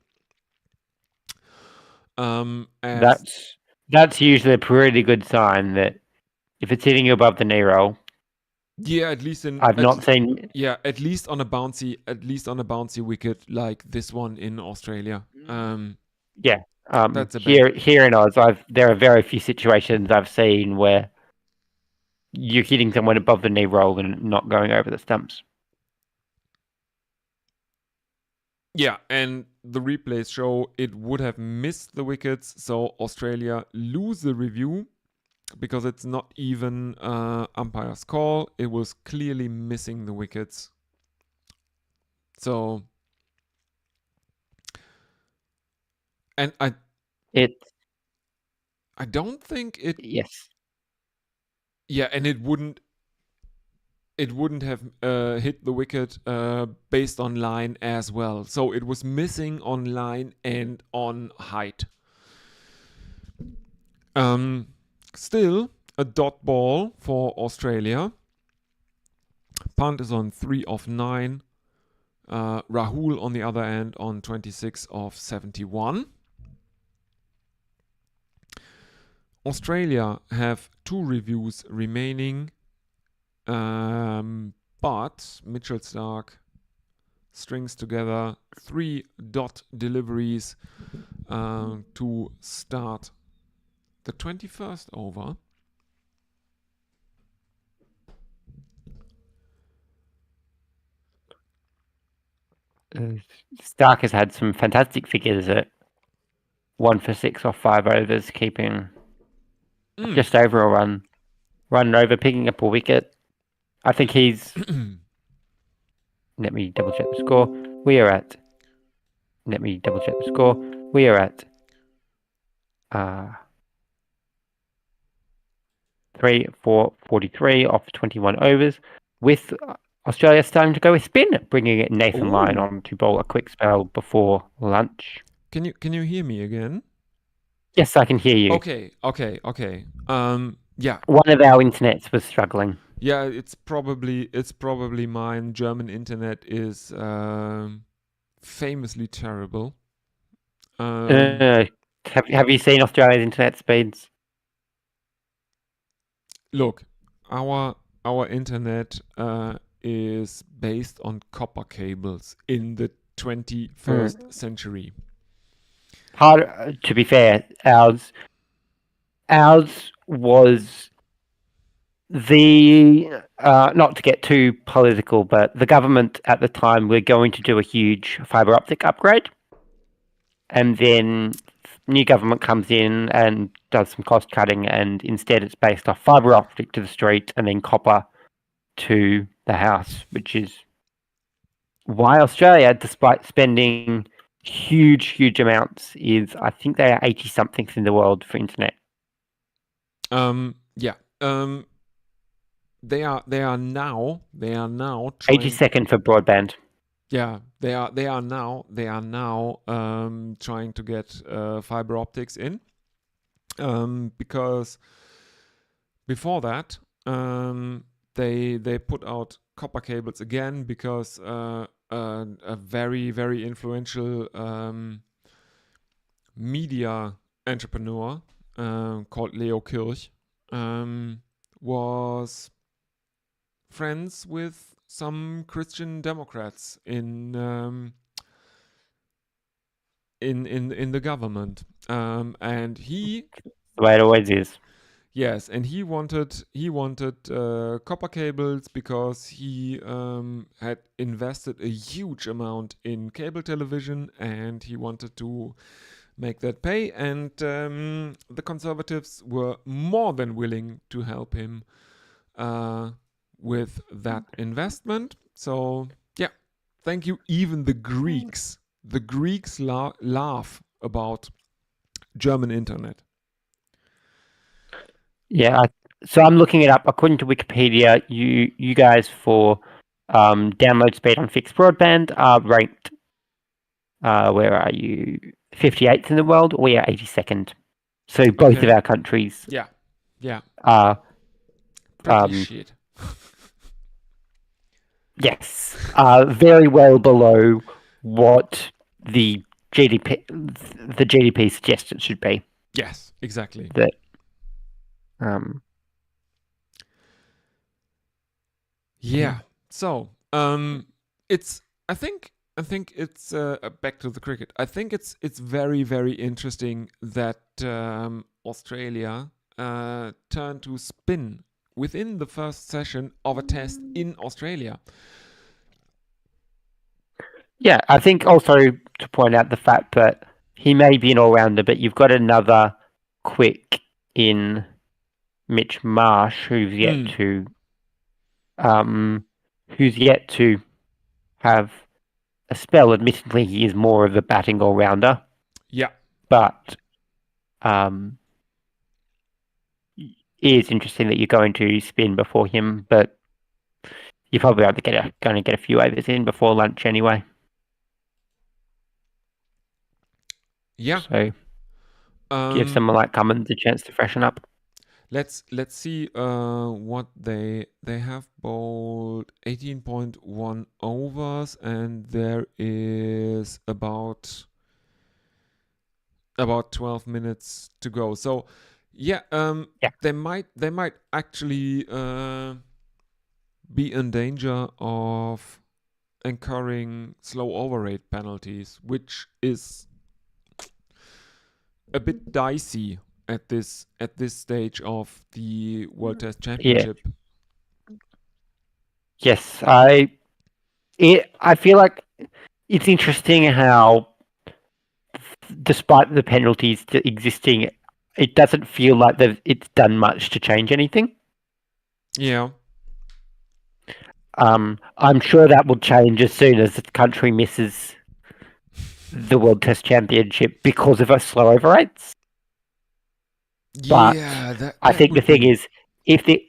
That's usually a pretty good sign that if it's hitting you above the knee roll. Yeah, at least I've not seen. Yeah, at least on a bouncy wicket like this one in Australia. Yeah. That's a here in Oz, there are very few situations I've seen where you're hitting someone above the knee roll and not going over the stumps. Yeah, and the replays show it would have missed the wickets, so Australia lose the review because it's not even umpire's call. It was clearly missing the wickets. So, and I don't think it. Yes. Yeah, and it wouldn't have hit the wicket based on line as well. So it was missing on line and on height. Still a dot ball for Australia. Pant is on 3 of 9. Rahul on the other end on 26 of 71. Australia have 2 reviews remaining. But Mitchell Starc strings together 3 dot deliveries to start the 21st over. Starc has had some fantastic figures at 1 for 6 off 5 overs, keeping just over a run over, picking up a wicket. I think he's. Let me double check the score. We are at 3 for 43 off 21 overs, with Australia starting to go with spin, bringing Nathan Lyon on to bowl a quick spell before lunch. Can you hear me again? Yes, I can hear you. Okay. Yeah. One of our internets was struggling. Yeah, it's probably mine. German internet is famously terrible. Have you seen Australia's internet speeds? Look, our internet is based on copper cables in the 21st century. Hard to be fair, ours was the not to get too political, but the government at the time were going to do a huge fiber optic upgrade, and then new government comes in and does some cost cutting, and instead it's based off fiber optic to the street and then copper to the house, which is why Australia, despite spending huge amounts, is I think they are 80 somethings in the world for internet. Yeah. They are now trying, 82nd for broadband. yeah, they are now trying to get fiber optics in, because before that they put out copper cables again because a very influential media entrepreneur called Leo Kirch was friends with some Christian Democrats in the government, and he, The way it always is. yes, and he wanted copper cables because he had invested a huge amount in cable television, and he wanted to make that pay, and the Conservatives were more than willing to help him with that investment. So yeah, thank you. Even the Greeks laugh about German internet. Yeah, so I'm looking it up. According to Wikipedia, you guys for download speed on fixed broadband are ranked. Where are you? 58th in the world. We are 82nd. So both Okay. of our countries Yeah, are pretty shit. yes, very well below what the GDP suggests it should be. Yes, exactly. That Yeah. So it's I think it's back to the cricket. I think it's very interesting that Australia turned to spin within the first session of a test in Australia. Yeah, I think also to point out the fact that he may be an all-rounder, but you've got another quick in Mitch Marsh who's yet to have a spell. Admittedly, he is more of a batting all-rounder. Yeah. But it is interesting that you're going to spin before him, but you're probably going to get a few overs in before lunch anyway. Yeah. So give someone like Cummins a chance to freshen up. Let's see what they have bowled 18.1 overs, and there is about 12 minutes to go. So yeah, they might actually be in danger of incurring slow over rate penalties, which is a bit dicey at this stage of the World Test Championship. Yes, I feel like it's interesting how, despite the penalties existing, it doesn't feel like it's done much to change anything. Yeah. I'm sure that will change as soon as the country misses the World Test Championship because of our slow over rates. But yeah, I think the thing is, I think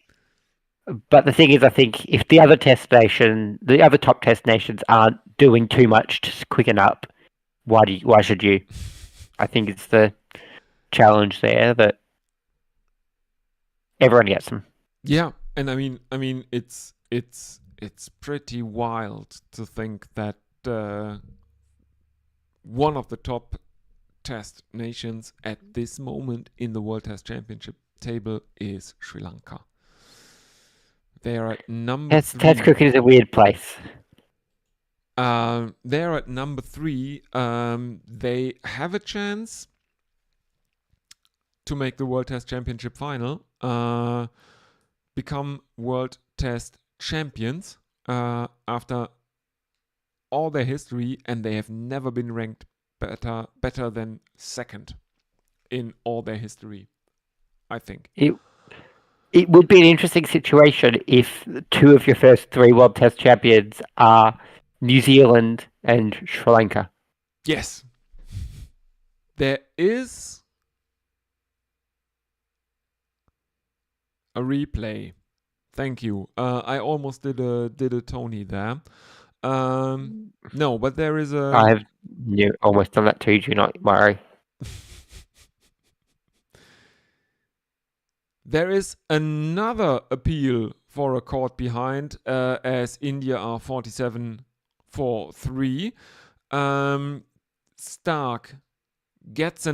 if the other the other top test nations aren't doing too much to quicken up, why should you? I think it's the challenge there that everyone gets them. Yeah, and I mean, it's pretty wild to think that one of the top Test nations at this moment in the World Test Championship table is Sri Lanka. They are at number Test 3. cricket is a weird place. They're at number 3. They have a chance to make the World Test Championship final, become World Test champions after all their history, and they have never been ranked better than second in all their history, I think. It would be an interesting situation if 2 of your first 3 World Test champions are New Zealand and Sri Lanka. Yes. There is a replay. Thank you. I almost did a Tony there. No, but there is a... I have almost done that too, do not worry. There is another appeal for a court behind, as India are 47-3. Stark gets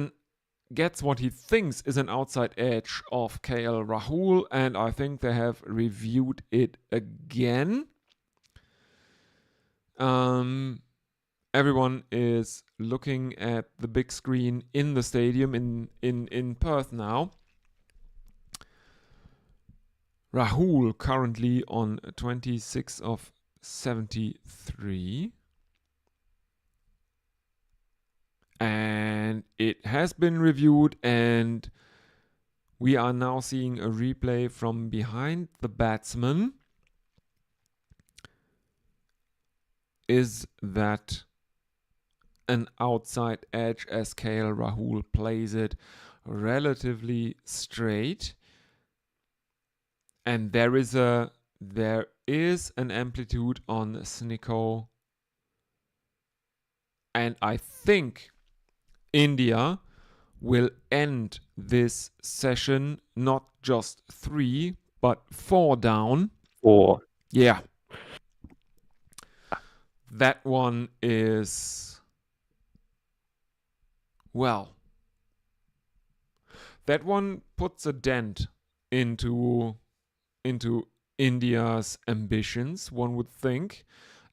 what he thinks is an outside edge of KL Rahul, and I think they have reviewed it again. Everyone is looking at the big screen in the stadium in Perth now. Rahul currently on 26 of 73. And it has been reviewed, and we are now seeing a replay from behind the batsman. Is that an outside edge, as KL Rahul plays it relatively straight? And there is an amplitude on Snicko, and I think India will end this session not just 3 but 4 down. 4. Yeah. That one is, well, that one puts a dent into India's ambitions, one would think,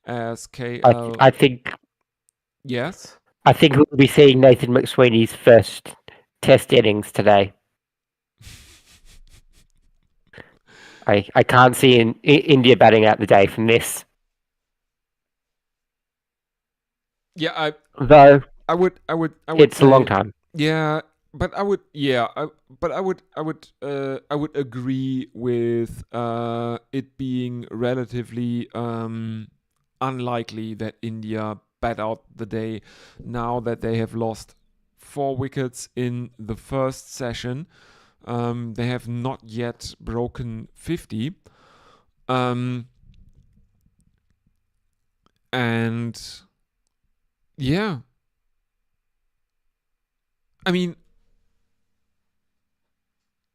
as KL... I think Yes? I think we'll be seeing Nathan McSweeney's first Test innings today. I can't see India batting out the day from this. Yeah, Though I would it's say, a long time. Yeah, but I would agree with it being relatively unlikely that India bat out the day now that they have lost 4 wickets in the first session. They have not yet broken 50. And yeah, I mean,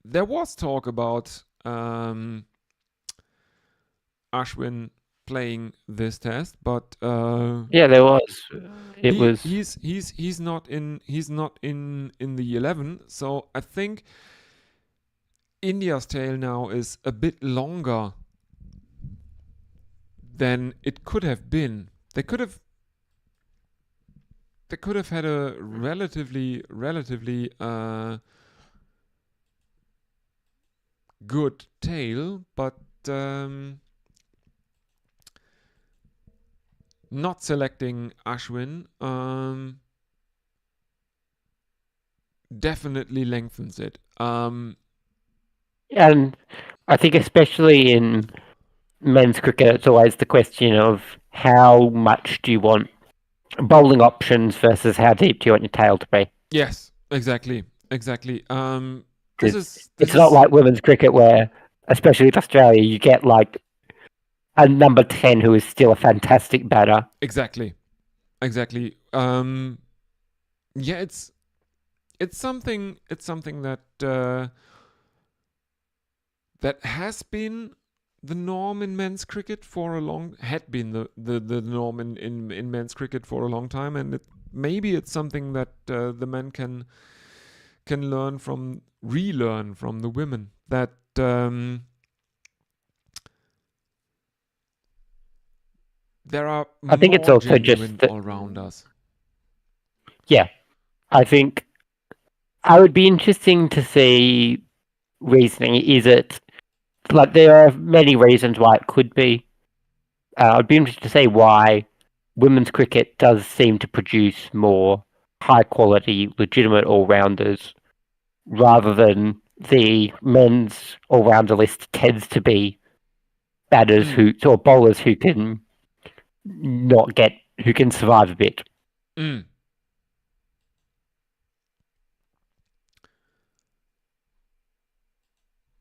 there was talk about Ashwin playing this test, but Yeah, there was. He's not in the 11, so I think India's tail now is a bit longer than it could have been. They could have had a relatively good tail, but not selecting Ashwin definitely lengthens it. And I think especially in men's cricket, it's always the question of how much do you want bowling options versus how deep do you want your tail to be. Yes, exactly. It's not like women's cricket where, especially with Australia, you get like a number 10 who is still a fantastic batter. Exactly. Yeah, it's something that that has been the norm in men's cricket for a long, had been the norm in men's cricket for a long time, and maybe it's something that the men can relearn from the women. That there are I think it's more also just genuine that, all-rounders. yeah, I think I would be interesting to see reasoning. Is it like there are many reasons why it could be? I'd be interested to see why women's cricket does seem to produce more high quality, legitimate all rounders rather than the men's all rounder list tends to be batters or bowlers who can who can survive a bit. Mm.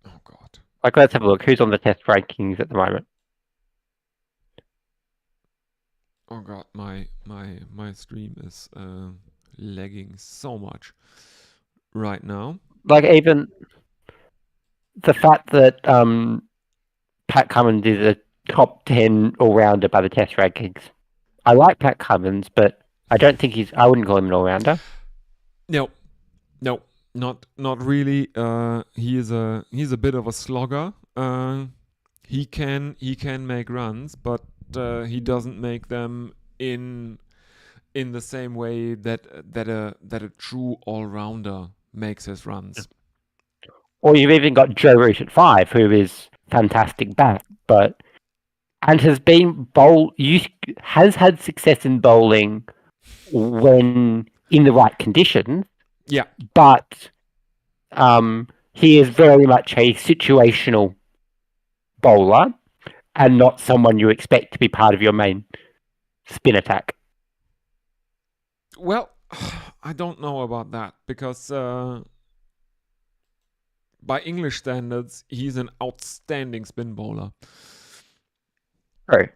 Oh God. Like, let's have a look. Who's on the test rankings at the moment? Oh God, my stream is lagging so much right now. Like, even the fact that Pat Cummins is a top 10 all rounder by the test rankings. I like Pat Cummins, but I don't think I wouldn't call him an all rounder. No, not really. He's a bit of a slogger. He can make runs, but he doesn't make them in the same way that a true all rounder makes his runs. Or you've even got Joe Root at 5, who is fantastic bat, and has had success in bowling when in the right conditions. Yeah, but he is very much a situational bowler and not someone you expect to be part of your main spin attack. well, I don't know about that because by English standards, he's an outstanding spin bowler. Right.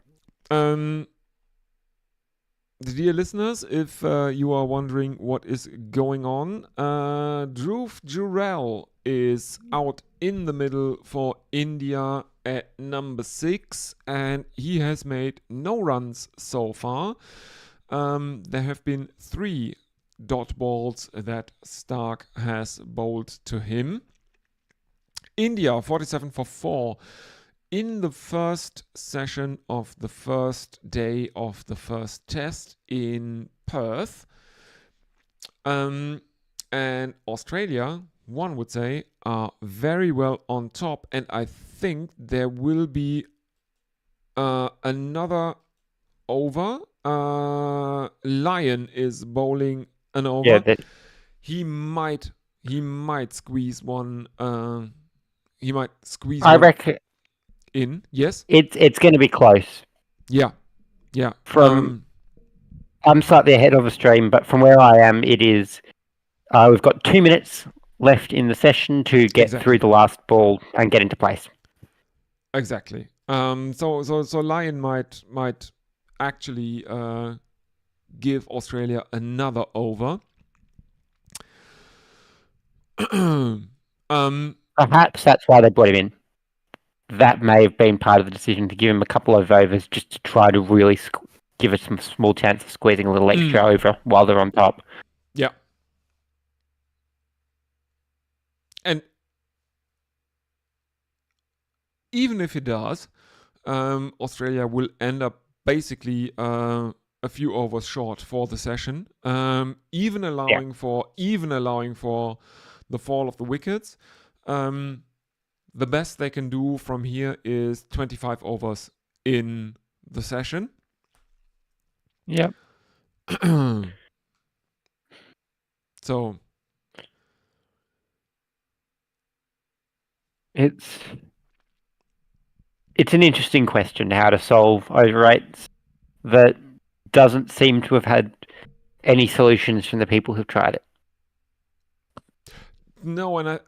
Dear listeners, if you are wondering what is going on, Dhruv Jurel is out in the middle for India at number 6, and he has made no runs so far. There have been 3 dot balls that Stark has bowled to him. India 47 for 4 in the first session of the first day of the first test in Perth. And Australia, one would say, are very well on top, and I think there will be another over. Lyon is bowling an over. Yeah, He might squeeze one. He might squeeze I one reckon in. Yes. it's going to be close. Yeah. I'm slightly ahead of the stream, but from where I am, it is. We've got 2 minutes left in the session to get through the last ball and get into place. Exactly. So Lyon might actually give Australia another over. Perhaps that's why they brought him in. That may have been part of the decision to give him a couple of overs just to try to really give us some small chance of squeezing a little extra over while they're on top. Yeah. And even if it does, Australia will end up basically a few overs short for the session, even allowing for the fall of the wickets. The best they can do from here is 25 overs in the session. Yep. So it's an interesting question how to solve over rates that doesn't seem to have had any solutions from the people who've tried it. No, and I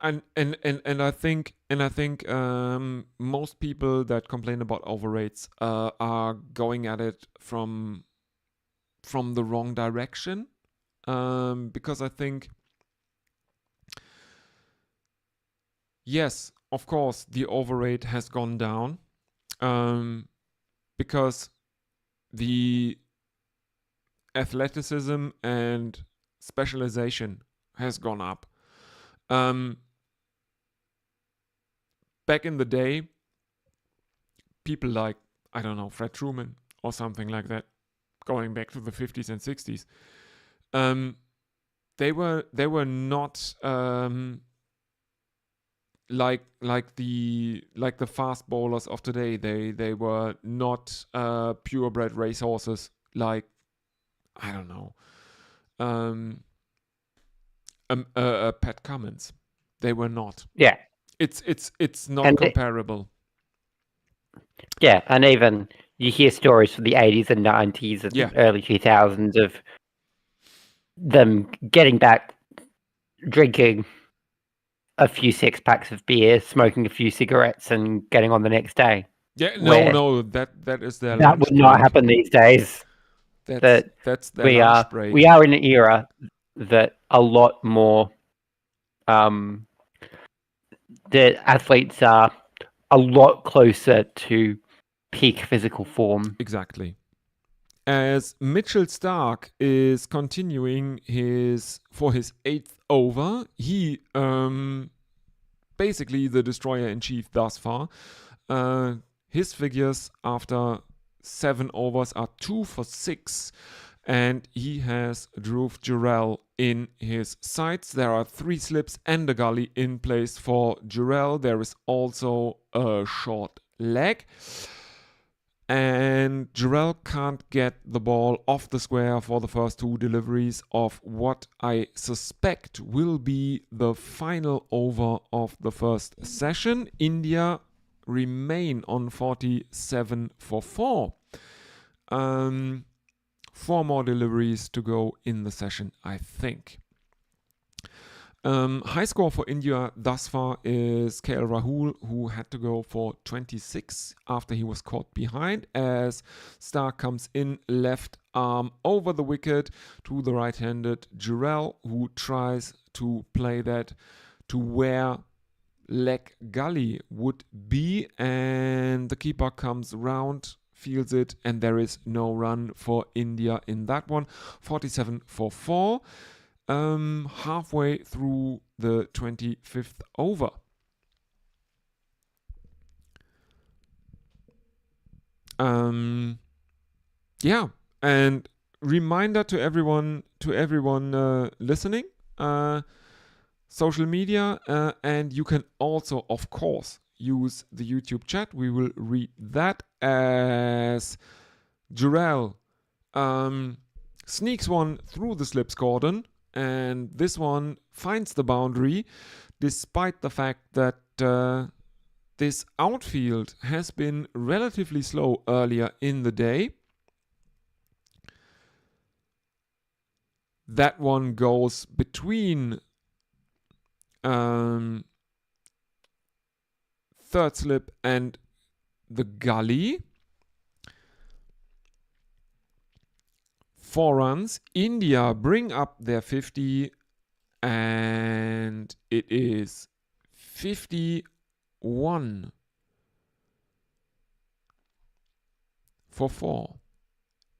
think most people that complain about overrates are going at it from the wrong direction, because I think, yes, of course, the overrate has gone down, because the athleticism and specialization has gone up. Back in the day, people like, I don't know, Fred Truman or something like that, going back to the 50s and 60s, they were not like the fast bowlers of today. They were not purebred racehorses like, I don't know, Pat Cummins. They were not. Yeah. It's not And comparable. Yeah, and even you hear stories from the 80s and 90s and Yeah. early 2000s of them getting back, drinking a few six packs of beer, smoking a few cigarettes, and getting on the next day. Yeah, Where no, that is their that lunch would not break. happen these days. That's their lunch break. We are in an era that a lot more the athletes are a lot closer to peak physical form. Exactly. As Mitchell Starc is continuing for his 8th over, he basically the destroyer in chief thus far. His figures after 7 overs are 2 for 6, and he has Dhruv Jurel in his sights. There are 3 slips and a gully in place for Jurel. There is also a short leg. And Jurel can't get the ball off the square for the first 2 deliveries of what I suspect will be the final over of the first session. India remain on 47 for 4. 4 more deliveries to go in the session, I think. High score for India thus far is KL Rahul, who had to go for 26 after he was caught behind, as Starc comes in left arm over the wicket to the right-handed Jurel, who tries to play that to where leg gully would be, and the keeper comes round, feels it, and there is no run for India in that one. 47 for 4. Halfway through the 25th over. Yeah, and reminder to everyone listening, social media, and you can also, of course, use the YouTube chat. We will read that as Jurel sneaks one through the slips cordon, and this one finds the boundary, despite the fact that this outfield has been relatively slow earlier in the day. That one goes between third slip and the gully. 4 runs. India bring up their 50, and it is 51 for 4.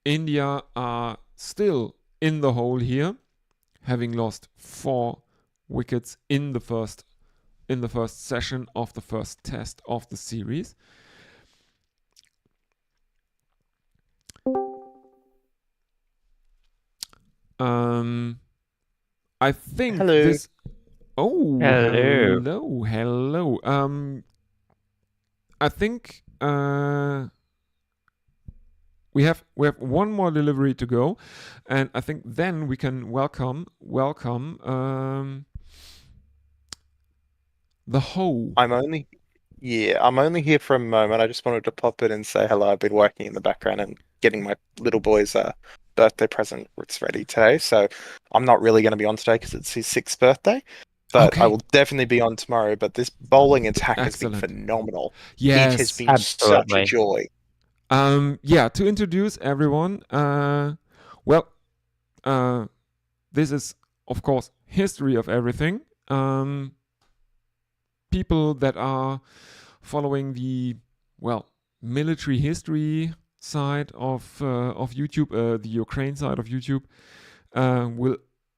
India are still in the hole here, having lost 4 wickets in the first session of the first test of the series. I think Hello. this. Oh, Hello. hello. I think we have one more delivery to go, and I think then we can welcome the Ho. I'm only here for a moment. I just wanted to pop in and say hello. I've been working in the background and getting my little boy's birthday present. It's ready today, so I'm not really going to be on today because it's his 6th birthday. But Okay. I will definitely be on tomorrow. But this bowling attack has been Excellent. phenomenal. Yes, It has been such a absolutely. joy. Yeah, to introduce everyone, this is, of course, history of everything. People that are following the, military history, side of YouTube, the Ukraine side of YouTube,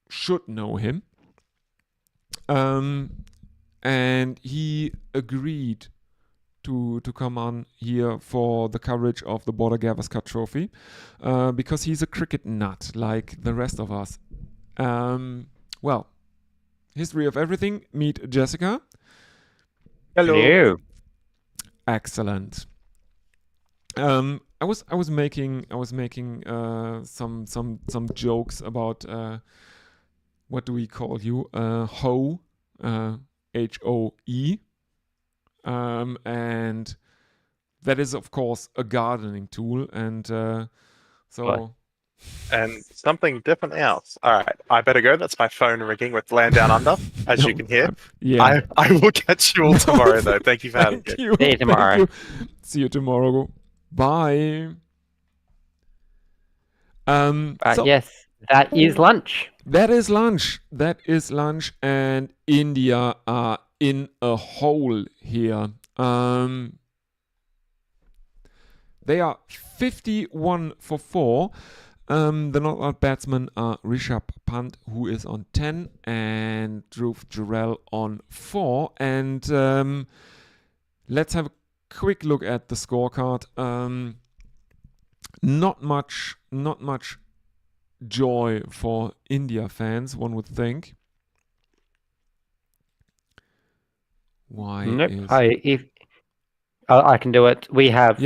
should know him. And he agreed to come on here for the coverage of the Border Gavaskar Trophy, because he's a cricket nut like the rest of us. Well, history of everything. Meet Jessica. Hello. Excellent. I was making some jokes about what do we call you? Hoe, HOE, and that is of course a gardening tool, and so. And something different else. All right, I better go. That's my phone ringing with Land Down Under, as you can hear. Yeah. I will catch you all tomorrow, though. Thank you for having me. Thank you. See you tomorrow. Thank you. See you tomorrow. Bye. Yes, that is lunch. That is lunch. That is lunch, and India are in a hole here. They are 51 for 4. The not-out batsmen are Rishabh Pant, who is on 10, and Dhruv Jurel on 4. And let's have a quick look at the scorecard. Not much joy for India fans, one would think. Why? Nope. I can do it. We have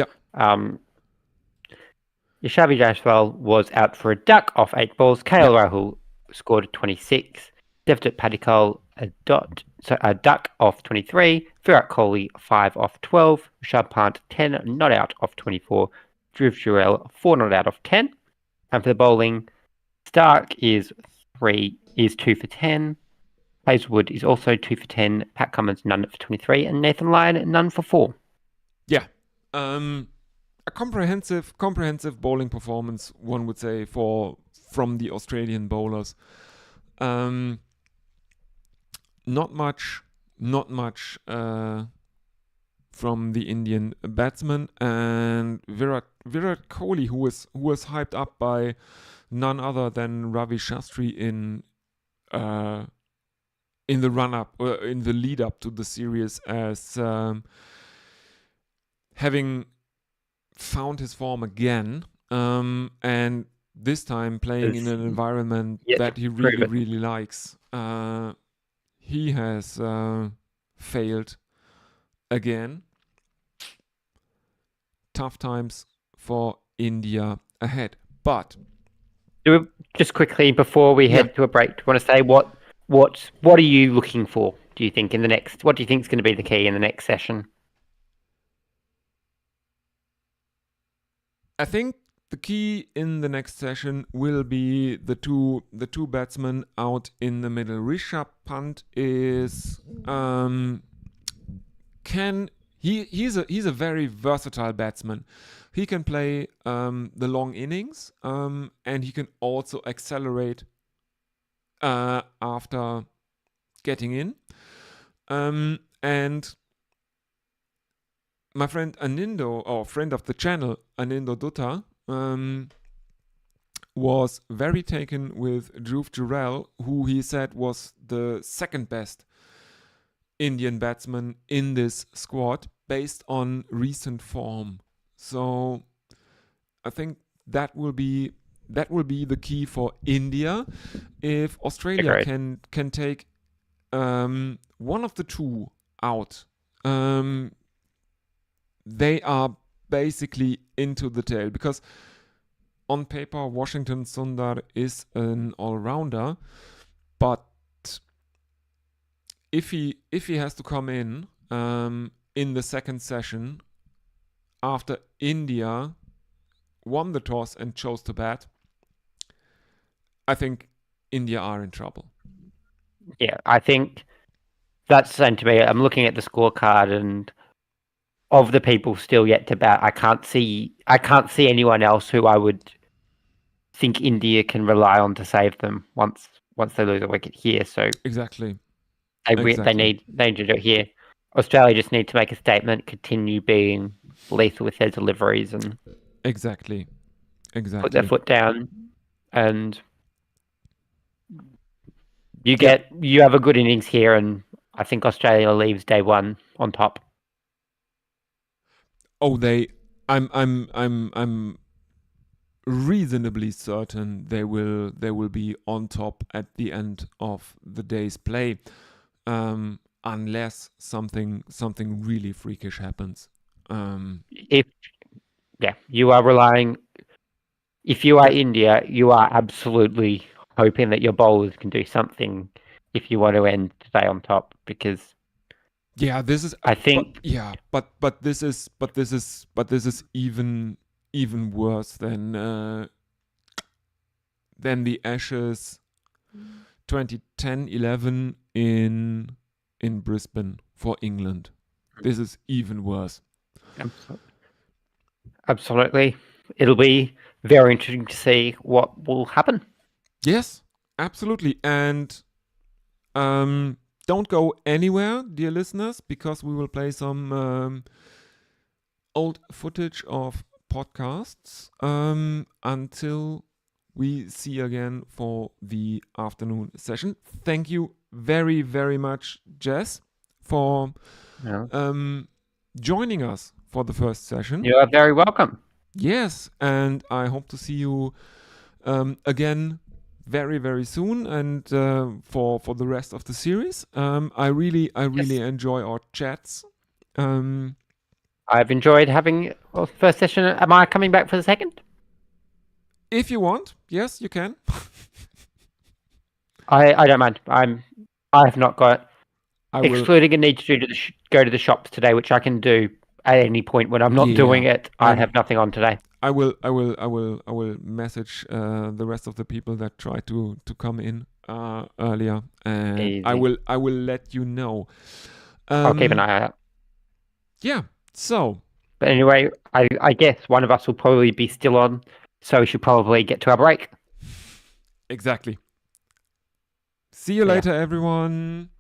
Yashavi Jaiswal was out for a duck off 8 balls. KL Rahul scored 26. Devdutt Padikkal a duck off 23. Virat Kohli 5 off 12. Rishabh Pant 10 not out off 24. Dhruv Jurel 4 not out of 10. And for the bowling, Stark is 2 for 10. Hazelwood is also 2 for 10. Pat Cummins none for 23, and Nathan Lyon none for 4. Yeah, a comprehensive bowling performance, one would say, from the Australian bowlers. Not much from the Indian batsman, and Virat Kohli, who was hyped up by none other than Ravi Shastri in the run-up, in the lead-up to the series, as having found his form again, and this time playing in an environment that he really likes. He has failed again. Tough times for India ahead. But just quickly before we head to a break, do you want to say what are you looking for, do you think, in the next? What do you think is going to be the key in the next session? I think the key in the next session will be the two batsmen out in the middle. Rishabh Pant is he's a very versatile batsman. He can play the long innings, and he can also accelerate after getting in. And my friend Anindo, or friend of the channel, Anindo Dutta, was very taken with Dhruv Jurel, who he said was the second best Indian batsman in this squad based on recent form. So I think that will be the key for India. If Australia can take one of the two out, they are basically into the tail, because on paper Washington Sundar is an all-rounder, but if he has to come in the second session after India won the toss and chose to bat, I think India are in trouble. Yeah, I think that's the same to me. I'm looking at the scorecard, and of the people still yet to bat, I can't see anyone else who I would think India can rely on to save them once they lose a wicket here. So exactly. They need to do it here. Australia just need to make a statement, continue being lethal with their deliveries, and Exactly. put their foot down, and you have a good innings here, and I think Australia leaves day one on top. Oh, I'm reasonably certain they will be on top at the end of the day's play, unless something really freakish happens. If you are relying. If you are India, you are absolutely hoping that your bowlers can do something if you want to end today on top, because Yeah, this is. I think but this is even worse than the Ashes 2010-11 in Brisbane for England. This is even worse. absolutely, it'll be very interesting to see what will happen. Yes, absolutely. And don't go anywhere, dear listeners, because we will play some old footage of podcasts until we see you again for the afternoon session. Thank you very, very much, Jess, for joining us for the first session. You are very welcome. Yes, and I hope to see you again very, very soon, and for the rest of the series. I really enjoy our chats. I've enjoyed having the first session. Am I coming back for the second? If you want, yes, you can. I don't mind. I have not got excluding a need to go to the shops today, which I can do at any point when I'm not doing it. I have nothing on today. I will message the rest of the people that try to come in earlier, and Easy. I will let you know. I'll keep an eye out. Yeah. So. But anyway, I guess one of us will probably be still on, so we should probably get to our break. Exactly. See you later, everyone.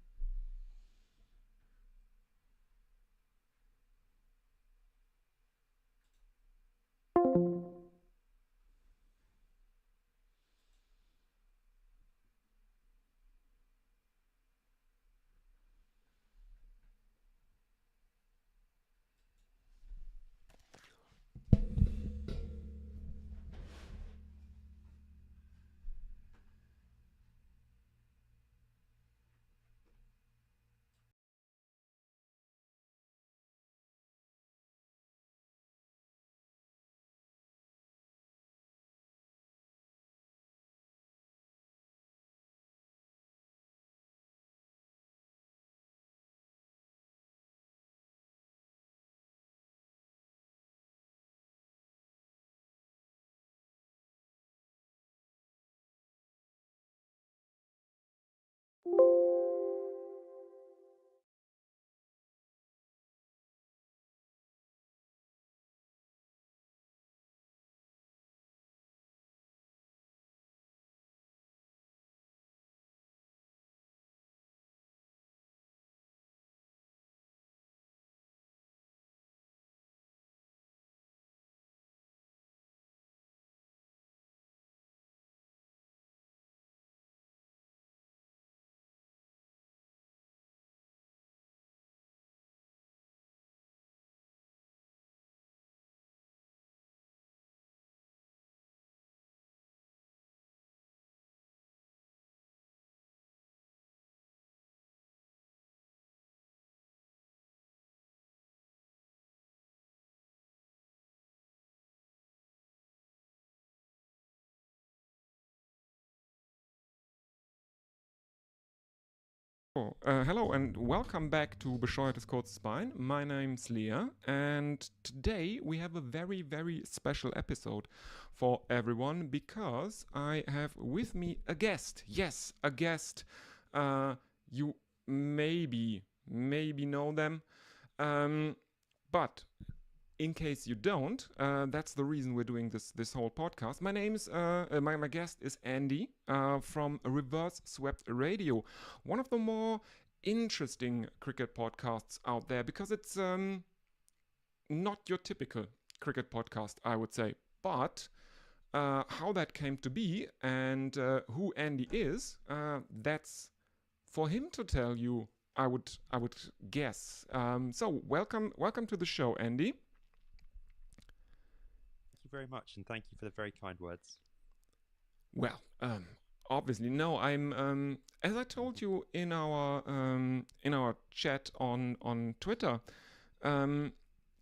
Hello and welcome back to Bescheuertes Kurzes Bein. My name's Leah, and today we have a very, very special episode for everyone because I have with me a guest. Yes, a guest. You maybe know them, but in case you don't, that's the reason we're doing this whole podcast. My guest is Andy from Reverse Swept Radio, one of the more interesting cricket podcasts out there because it's not your typical cricket podcast, I would say. But how that came to be and who Andy is, that's for him to tell you. I would guess. So welcome to the show, Andy. Thank you very much, and thank you for the very kind words. Well, obviously, no. I'm as I told you in our chat on Twitter.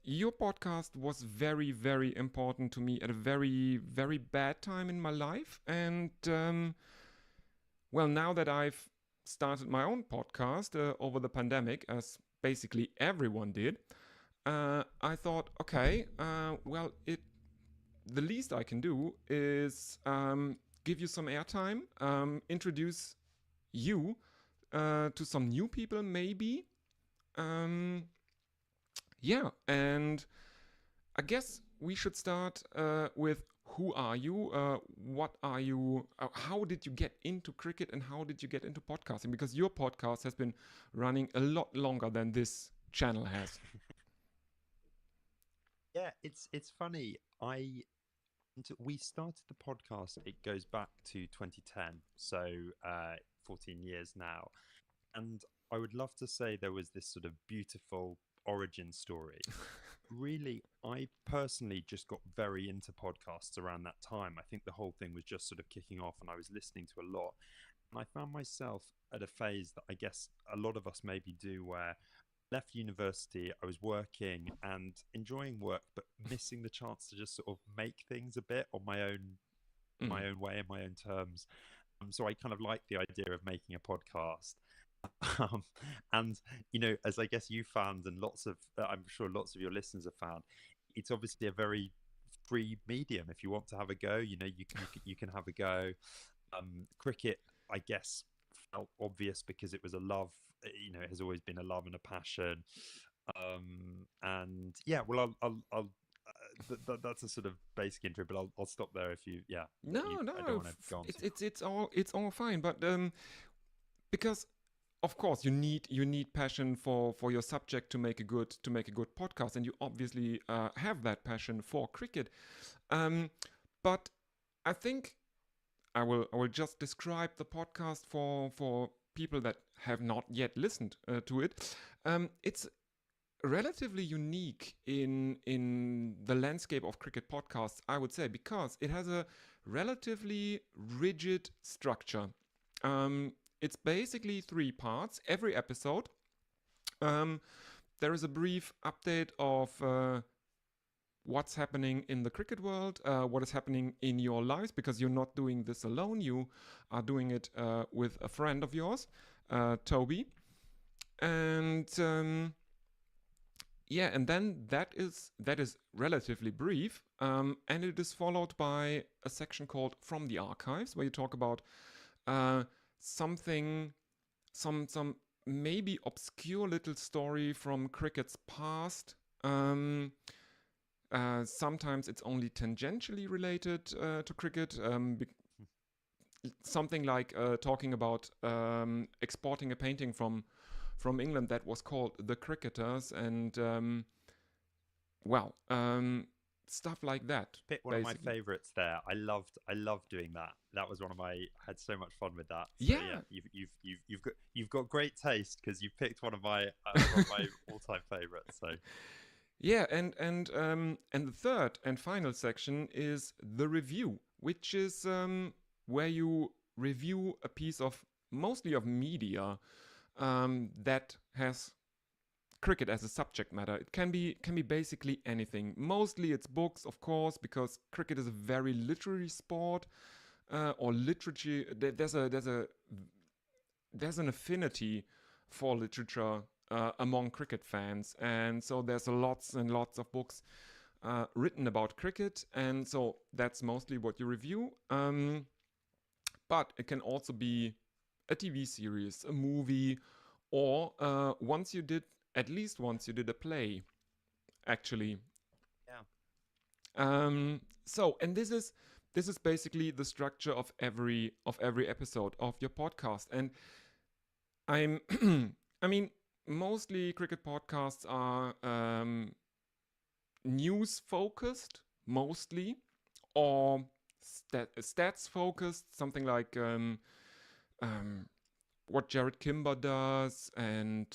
Your podcast was very, very important to me at a very, very bad time in my life. And, well, now that I've started my own podcast over the pandemic, as basically everyone did, I thought, okay, well, the least I can do is give you some airtime, introduce you to some new people, maybe. Yeah, and I guess we should start with who are you? What are you? How did you get into cricket and how did you get into podcasting? Because your podcast has been running a lot longer than this channel has. Yeah, it's funny. We started the podcast. It goes back to 2010, so 14 years now, and I would love to say there was this sort of beautiful origin story. Really, I personally just got very into podcasts around that time. I think the whole thing was just sort of kicking off and I was listening to a lot. And I found myself at a phase that I guess a lot of us maybe do, where I left university, I was working and enjoying work, but missing the chance to just sort of make things a bit on my own way and my own terms. So I kind of liked the idea of making a podcast. And as I guess you found, and I'm sure lots of your listeners have found, it's obviously a very free medium. If you want to have a go, you can have a go. Cricket, I guess, felt obvious because it was a love. It has always been a love and a passion. And yeah, well, I'll that's a sort of basic intro, but I'll stop there if you. Yeah. No, I don't want to go on. It's all fine, but because of course you need passion for your subject to make a good podcast, and you obviously have that passion for cricket. But I think I will just describe the podcast for people that have not yet listened to it. It's relatively unique in the landscape of cricket podcasts, I would say, because it has a relatively rigid structure. It's basically 3 parts. Every episode, there is a brief update of what's happening in the cricket world, what is happening in your lives, because you're not doing this alone. You are doing it with a friend of yours, Toby. And yeah, and then that is relatively brief, and it is followed by a section called From the Archives, where you talk about some maybe obscure little story from cricket's past. Sometimes it's only tangentially related to cricket. Something like talking about exporting a painting from England that was called The Cricketers, and stuff like that. Pick one of my favorites there. I loved doing that. That was I had so much fun with that. So, yeah, you've got great taste because you picked one of my all-time favorites. So yeah, and the third and final section is the review, which is where you review a piece of mostly of media that has cricket as a subject matter. It can be basically anything. Mostly it's books, of course, because cricket is a very literary sport, or literature. There's an affinity for literature among cricket fans, and so there's lots and lots of books written about cricket, and so that's mostly what you review. But it can also be a TV series, a movie, or once you did a play, actually. Yeah. So, and this is basically the structure of every episode of your podcast. And I mean, mostly cricket podcasts are news focused mostly, or stats focused, something like what Jared Kimber does, and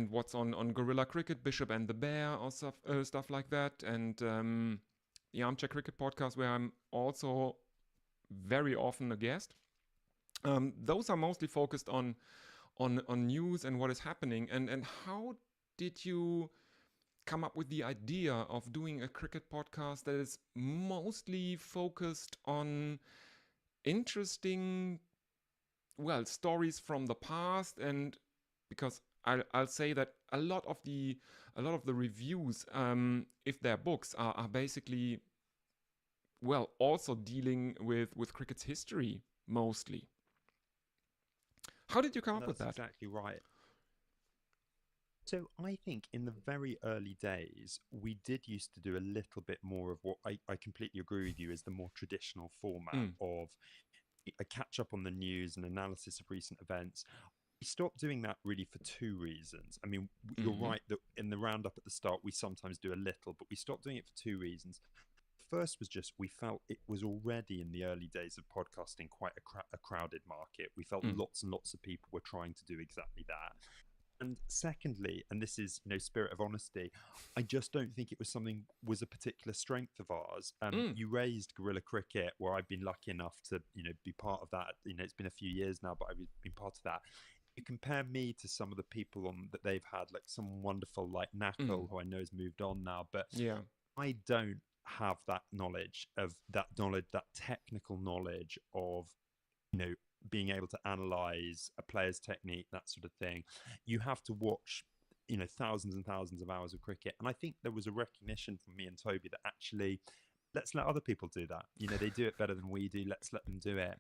what's on Gorilla Cricket, Bishop and the Bear, or stuff like that, and the Armchair Cricket podcast, where I'm also very often a guest. Those are mostly focused on news and what is happening. And how did you come up with the idea of doing a cricket podcast that is mostly focused on interesting, well, stories from the past? And because I'll say that a lot of the reviews, if they're books, are basically, well, also dealing with cricket's history mostly. How did you come up with That's that? exactly right. So I think in the very early days, we did used to do a little bit more of what I completely agree with you is the more traditional format of a catch up on the news and analysis of recent events. We stopped doing that really for two reasons. I mean, you're right that in the roundup at the start, we sometimes do a little, but we stopped doing it for two reasons. First was just we felt it was already in the early days of podcasting quite a crowded market. We felt lots and lots of people were trying to do exactly that. And secondly, and this is spirit of honesty, I just don't think it was a particular strength of ours. You raised Gorilla Cricket, where I've been lucky enough to be part of that. It's been a few years now, but I've been part of that. You compare me to some of the people that they've had, like someone wonderful like Knuckle, who I know has moved on now, but Yeah. I don't have that that technical knowledge of being able to analyze a player's technique, that sort of thing. You have to watch thousands and thousands of hours of cricket, and I think there was a recognition from me and Toby that actually let's let other people do that. They do it better than we do, let's let them do it.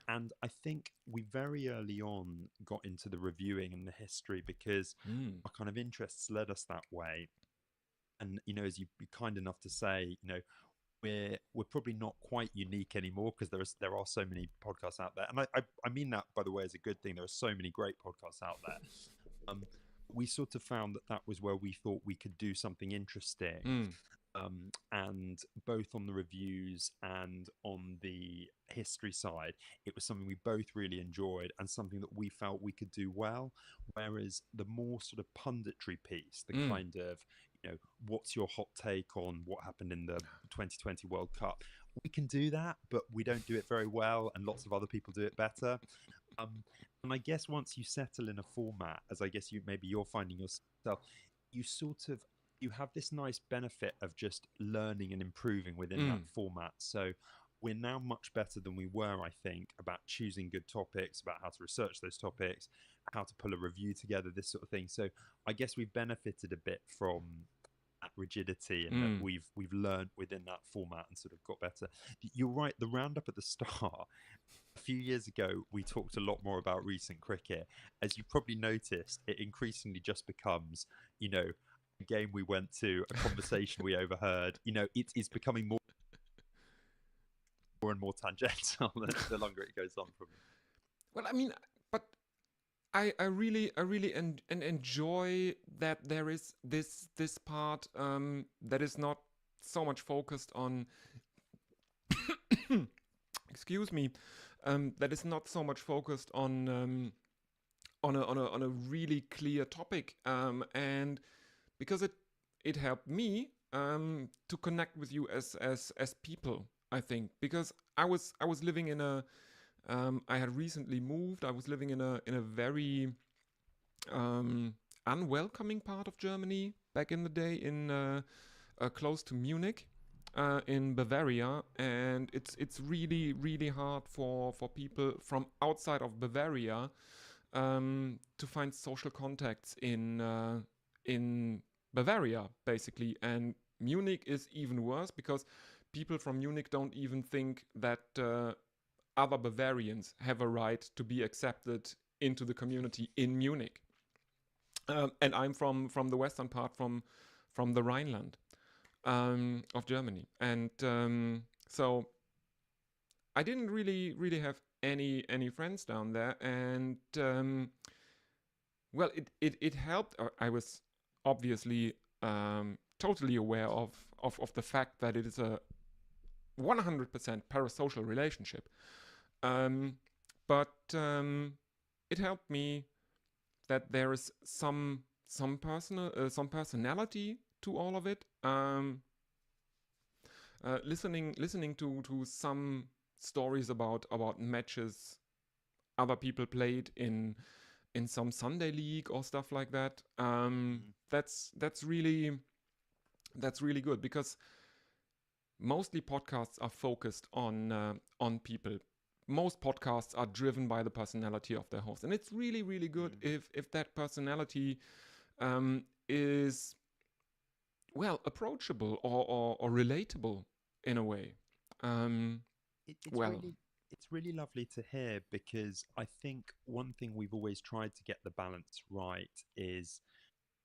And I think we very early on got into the reviewing and the history because our kind of interests led us that way. And as you'd be kind enough to say, we're probably not quite unique anymore because there are so many podcasts out there, and I mean that, by the way, as a good thing. There are so many great podcasts out there. We sort of found that was where we thought we could do something interesting. And both on the reviews and on the history side, it was something we both really enjoyed and something that we felt we could do well. Whereas the more sort of punditry piece, the kind of, what's your hot take on what happened in the 2020 World Cup? We can do that, but we don't do it very well, and lots of other people do it better. And I guess once you settle in a format, as I guess you're finding yourself, you have this nice benefit of just learning and improving within that format. So we're now much better than we were, I think, about choosing good topics, about how to research those topics, how to pull a review together, this sort of thing. So I guess we've benefited a bit from that rigidity, and that we've learned within that format and sort of got better. You're right, the roundup at the start, a few years ago, we talked a lot more about recent cricket. As you probably noticed, it increasingly just becomes, a game we went to, a conversation we overheard. It's becoming more and more tangential the longer it goes on from me. Well, I mean, but I really enjoy that there is this part that is not so much focused on excuse me, that is not so much focused on a really clear topic, and because it helped me to connect with you as people, I think, because I was living in a I had recently moved. I was living in a very unwelcoming part of Germany back in the day, in close to Munich, in Bavaria, and it's really hard for people from outside of Bavaria to find social contacts in Bavaria, basically. And Munich is even worse because people from Munich don't even think that other Bavarians have a right to be accepted into the community in Munich. And I'm from the western part, from the Rhineland of Germany, and so I didn't really have any friends down there, and well, it helped. I was obviously totally aware of the fact that it is a 100% parasocial relationship. But it helped me that there is some personality to all of it. Listening to some stories about matches other people played in some Sunday league or stuff like that. That's really good, because mostly podcasts are focused on people. Most podcasts are driven by the personality of their host, and it's really good if that personality is, well, approachable or relatable in a way. It's really lovely to hear, because I think one thing we've always tried to get the balance right is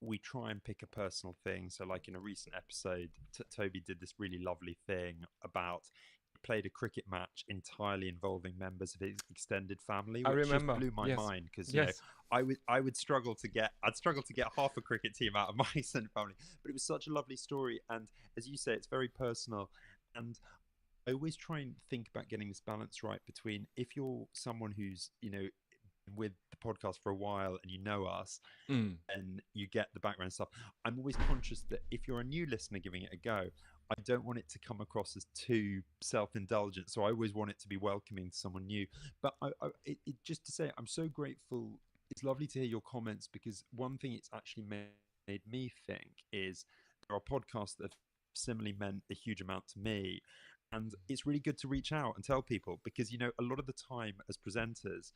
we try and pick a personal thing. So like in a recent episode, Toby did this really lovely thing about played a cricket match entirely involving members of his extended family, which just blew my mind, because you know, I would struggle to get half a cricket team out of my extended family, but it was such a lovely story, and as you say, it's very personal. And I always try and think about getting this balance right between, if you're someone who's, you know, with the podcast for a while and you know us and you get the background stuff, I'm always conscious that if you're a new listener giving it a go, I don't want it to come across as too self-indulgent. So I always want it to be welcoming to someone new. But just to say, I'm so grateful. It's lovely to hear your comments, because one thing it's actually made me think is there are podcasts that have similarly meant a huge amount to me. And it's really good to reach out and tell people, because, you know, a lot of the time as presenters,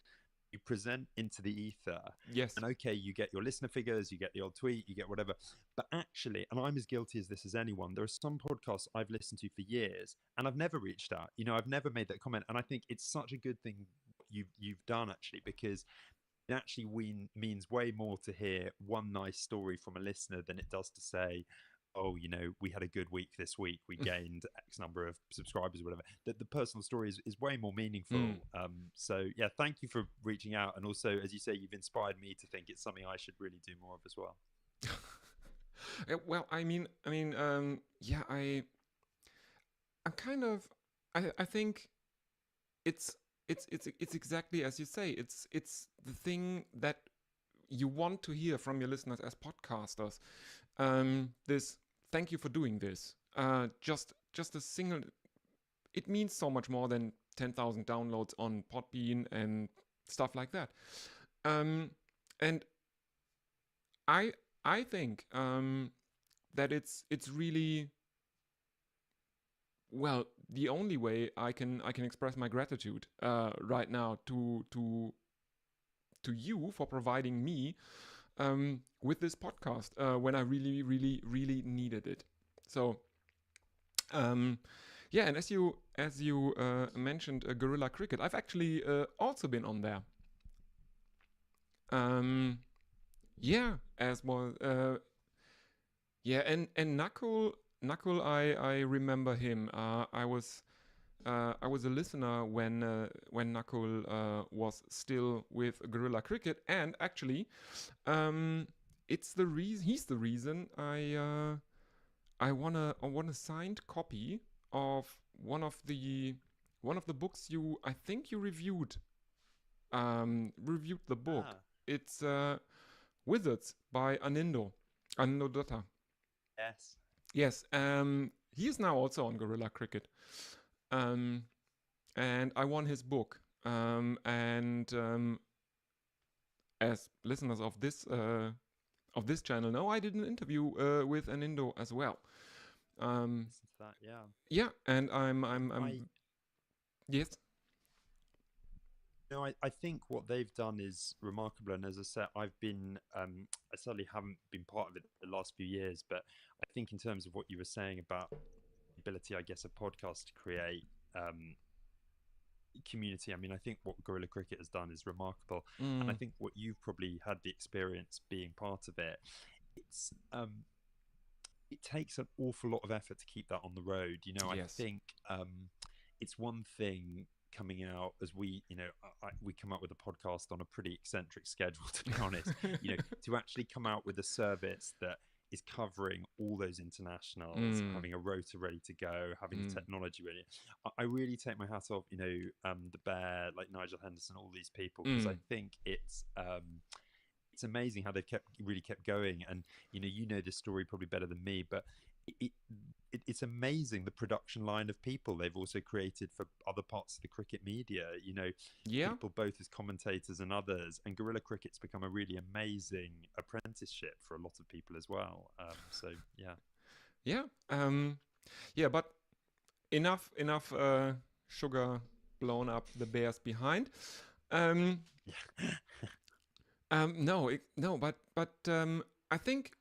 you present into the ether. Yes. And okay, you get your listener figures, you get the old tweet, you get whatever. But actually, and I'm as guilty as this as anyone, there are some podcasts I've listened to for years and I've never reached out. You know, I've never made that comment. And I think it's such a good thing you've done, actually, because it actually means way more to hear one nice story from a listener than it does to say, oh, you know, we had a good week this week, we gained X number of subscribers, or whatever. The personal story is way more meaningful. So yeah, thank you for reaching out, and also, as you say, you've inspired me to think it's something I should really do more of as well. Well, I think it's exactly as you say. It's the thing that you want to hear from your listeners as podcasters. This, thank you for doing this. Just a single, it means so much more than 10,000 downloads on Podbean and stuff like that. And I think that it's really, well, the only way I can express my gratitude right now to you for providing me with this podcast when I really needed it. So yeah, and as you mentioned Guerrilla Cricket, I've actually also been on there. Yeah, as well. Yeah, and Nakul, I remember him. I was a listener when Nakul was still with Guerrilla Cricket, and actually, he's the reason I want a signed copy of one of the books I think you reviewed the book. It's Wizards by Anindo Datta. Yes. He is now also on Guerrilla Cricket. And I won his book. And as listeners of this channel know, I did an interview with Anindo as well. Yeah, and I'm yes. No, I think what they've done is remarkable, and as I said, I've been I certainly haven't been part of it the last few years, but I think in terms of what you were saying about the ability, I guess, of podcasts to create community, I mean, I think what Guerrilla Cricket has done is remarkable, and I think what you've probably had the experience being part of it, it's it takes an awful lot of effort to keep that on the road. You know, Yes. I think it's one thing coming out as we, you know, we come out with a podcast on a pretty eccentric schedule, to be honest. You know, to actually come out with a service that is covering all those internationals, having a rota ready to go, having the technology ready. I really take my hat off, the Bear, like Nigel Henderson, all these people, because I think it's amazing how they've really kept going. And you know this story probably better than me, but it's amazing the production line of people they've also created for other parts of the cricket media. People both as commentators and others. And guerrilla cricket's become a really amazing apprenticeship for a lot of people as well. So yeah. But enough sugar blown up the bears behind. But I think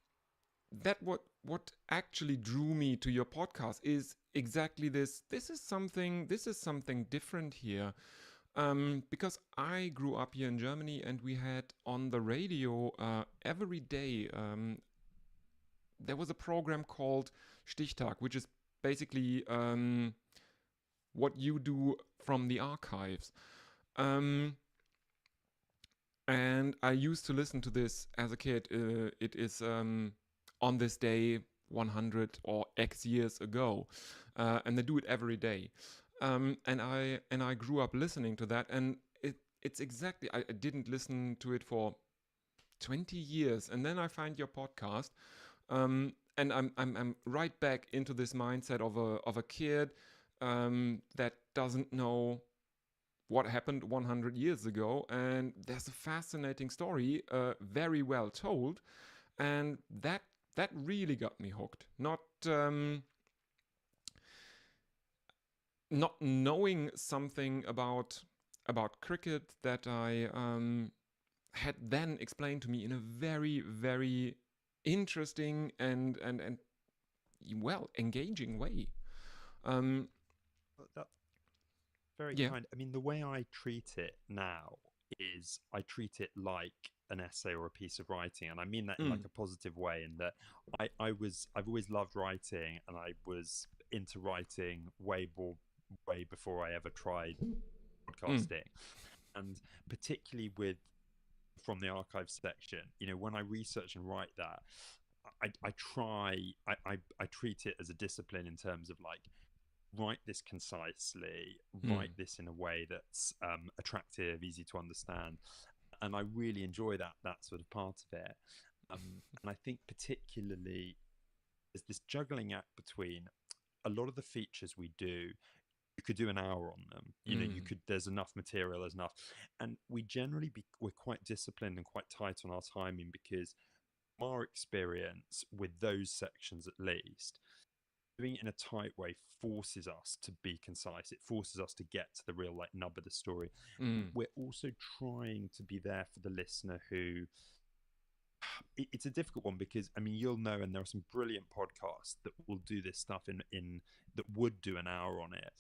that what actually drew me to your podcast is exactly this. This is something different here, because I grew up here in Germany, and we had on the radio every day. There was a program called Stichtag, which is basically what you do from the archives. And I used to listen to this as a kid. It is on this day 100 or X years ago, and they do it every day. And I grew up listening to that, and it's exactly. I didn't listen to it for 20 years, and then I find your podcast, and I'm right back into this mindset of a kid that doesn't know what happened 100 years ago, and there's a fascinating story, very well told, and that really got me hooked. Not knowing something about cricket that I had then explained to me in a very, very interesting and well, engaging way. That's very kind. I mean, the way I treat it now is I treat it like an essay or a piece of writing, and I mean that in like a positive way, in that I've always loved writing, and I was into writing way before I ever tried podcasting. And particularly with from the archive section, when I research and write that, I treat it as a discipline in terms of like, write this concisely, write this in a way that's attractive, easy to understand, and I really enjoy that sort of part of it. And I think particularly there's this juggling act between a lot of the features we do. You could do an hour on them. You could. There's enough material. There's enough, and we generally we're quite disciplined and quite tight on our timing, because our experience with those sections, at least, doing it in a tight way forces us to be concise. It forces us to get to the real nub of the story. We're also trying to be there for the listener who. It's a difficult one, because I mean, you'll know, and there are some brilliant podcasts that will do this stuff in that would do an hour on it.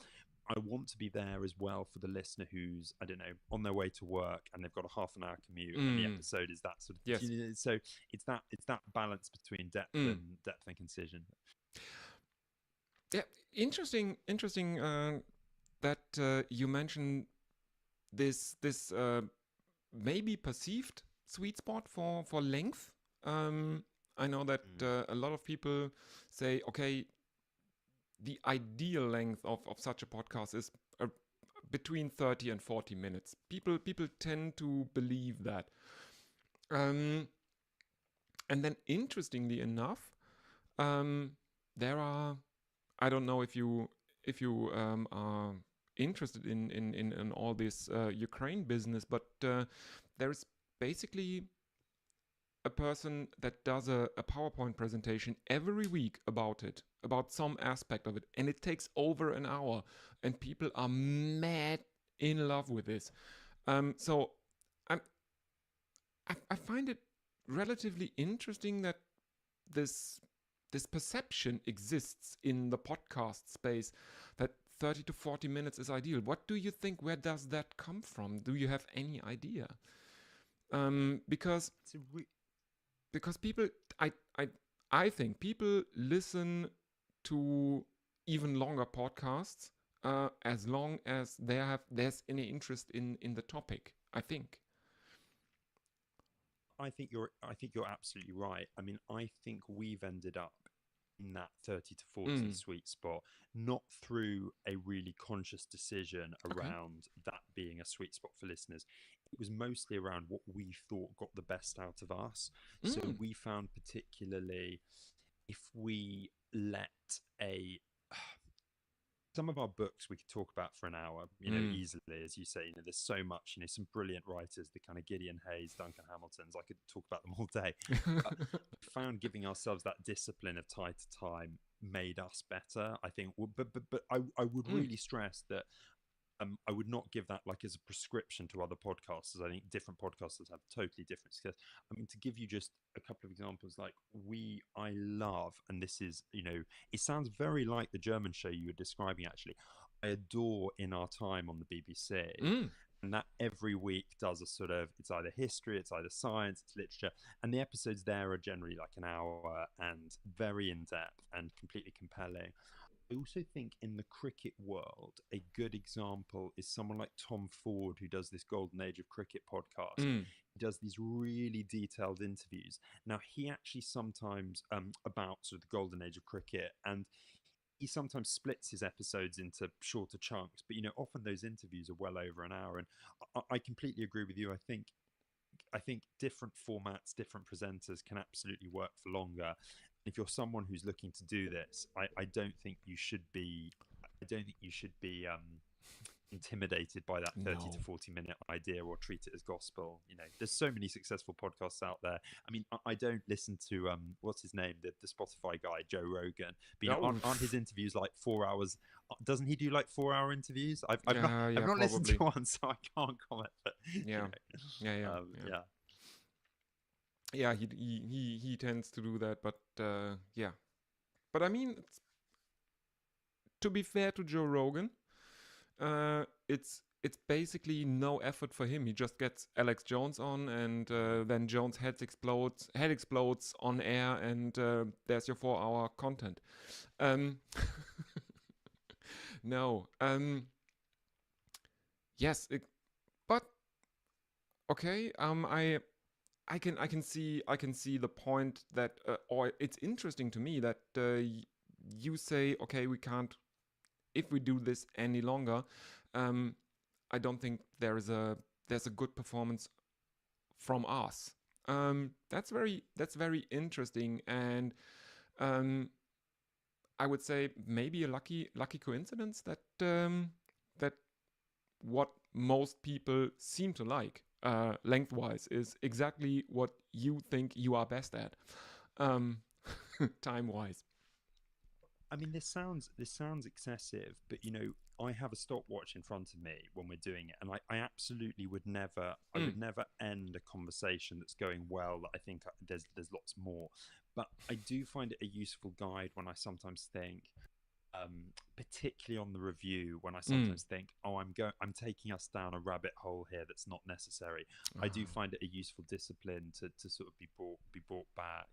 I want to be there as well for the listener who's, I don't know, on their way to work and they've got a half an hour commute, and the episode is that sort of. Yes. So it's that balance between depth and concision. Yeah, interesting. That you mentioned this maybe perceived sweet spot for length. I know that a lot of people say, okay, the ideal length of such a podcast is between 30 and 40 minutes. People tend to believe that. And then, interestingly enough, there are. I don't know if you are interested in all this Ukraine business, but there's basically a person that does a PowerPoint presentation every week about some aspect of it, and it takes over an hour, and people are mad in love with this. So I find it relatively interesting that this perception exists in the podcast space that 30 to 40 minutes is ideal. What do you think? Where does that come from? Do you have any idea? Because people, I think people listen to even longer podcasts as long as there's any interest in the topic, I think. I think you're absolutely right. I mean, I think we've ended up in that 30 to 40 sweet spot, not through a really conscious decision around that being a sweet spot for listeners. It was mostly around what we thought got the best out of us. So we found, particularly if we let some of our books we could talk about for an hour, easily, as you say. There's so much, some brilliant writers, the kind of Gideon Hayes, Duncan Hamiltons. I could talk about them all day. But we found giving ourselves that discipline of time to time made us better, I think. But I would really stress that I would not give that like as a prescription to other podcasters. I think different podcasters have totally different skills. I mean, to give you just a couple of examples, like I love, and this is, it sounds very like the German show you were describing, actually. I adore In Our Time on the BBC. And that every week does a sort of, it's either history, it's either science, it's literature. And the episodes there are generally like an hour and very in-depth and completely compelling. I also think in the cricket world, a good example is someone like Tom Ford, who does this Golden Age of Cricket podcast. He does these really detailed interviews. Now, he actually sometimes, about sort of the Golden Age of Cricket, and he sometimes splits his episodes into shorter chunks, but, often those interviews are well over an hour. And I completely agree with you. I think different formats, different presenters can absolutely work for longer. If you're someone who's looking to do this, I don't think you should be. Intimidated by that 30 to 40 minute idea or treat it as gospel. There's so many successful podcasts out there. I mean, I don't listen to what's his name, the Spotify guy, Joe Rogan, but aren't his interviews like 4 hours? Doesn't he do like 4 hour interviews? I've not listened to one, so I can't comment, but yeah, he tends to do that, but but I mean, to be fair to Joe Rogan, it's basically no effort for him. He just gets Alex Jones on, and then Jones' head explodes on air, and there's your 4 hour content. No. Yes, but okay. I can see the point that, or it's interesting to me that you say, okay, we can't, if we do this any longer. I don't think there's a good performance from us. That's very interesting, and I would say maybe a lucky coincidence that that what most people seem to like lengthwise is exactly what you think you are best at, time-wise. I mean, this sounds excessive, but I have a stopwatch in front of me when we're doing it, and I absolutely would never, I would never end a conversation that's going well. That I think there's lots more, but I do find it a useful guide when I sometimes think, particularly on the review, when I sometimes think, oh, I'm taking us down a rabbit hole here that's not necessary. I do find it a useful discipline to sort of be brought back.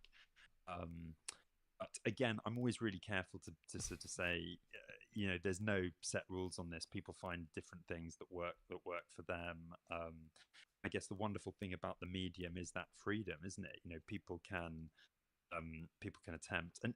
But again, I'm always really careful to sort of say, there's no set rules on this. People find different things that work for them. I guess the wonderful thing about the medium is that freedom, isn't it? People can attempt, and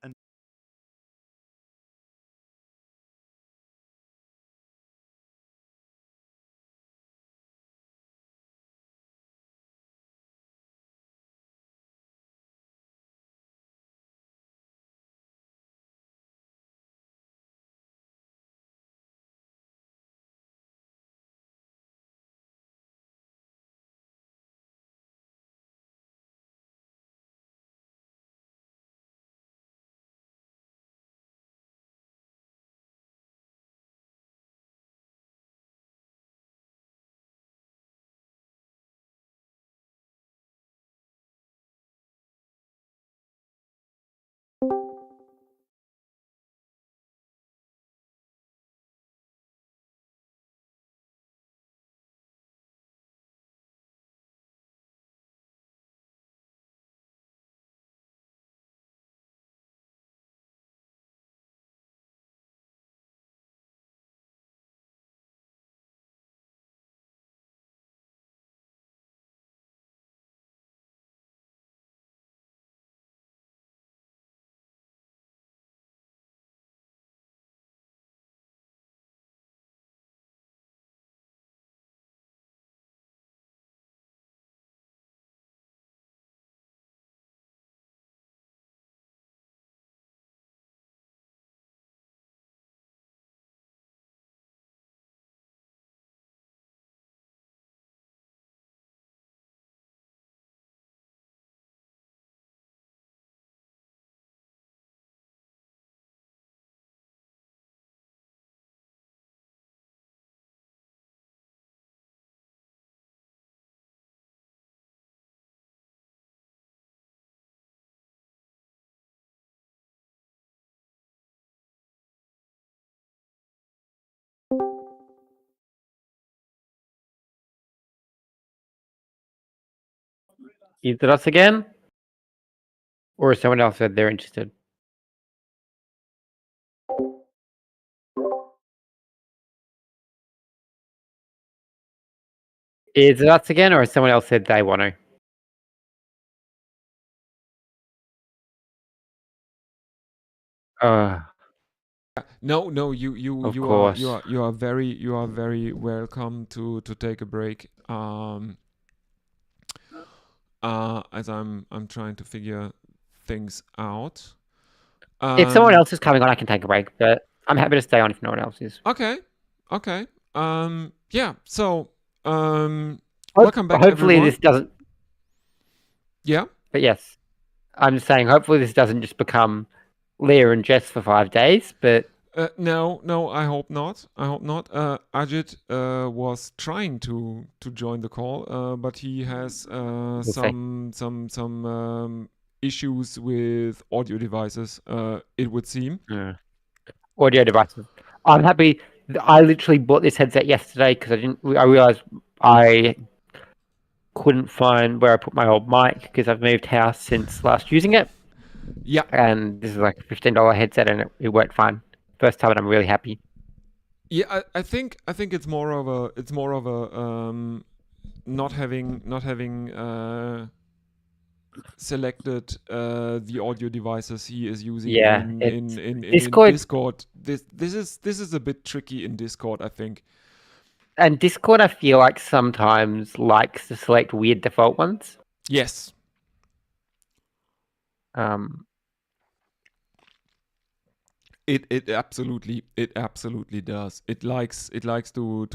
Is it us again? Or has someone else said they're interested? Is it us again, or has someone else said they want to? No, Of you course. are very welcome to take a break. As I'm trying to figure things out. If someone else is coming on, I can take a break, but I'm happy to stay on if no one else is. Okay. Yeah. So, welcome back, Hopefully everyone. this doesn't. Yeah. But yes, I'm saying hopefully this doesn't just become Leah and Jess for 5 days. But No, I hope not. Ajit was trying to join the call, but he has see. some issues with audio devices. It would seem. Audio devices. I'm happy. I literally bought this headset yesterday because I realized I couldn't find where I put my old mic because I've moved house since last using it. Yeah. And this is like a $15 headset, and it worked fine. First time, and I'm really happy. Yeah, I think it's more of a not having selected the audio devices he is using Yeah, in Discord. Discord. This is a bit tricky in Discord, I think. And Discord, I feel like sometimes likes to select weird default ones. Yes. It absolutely does. It likes to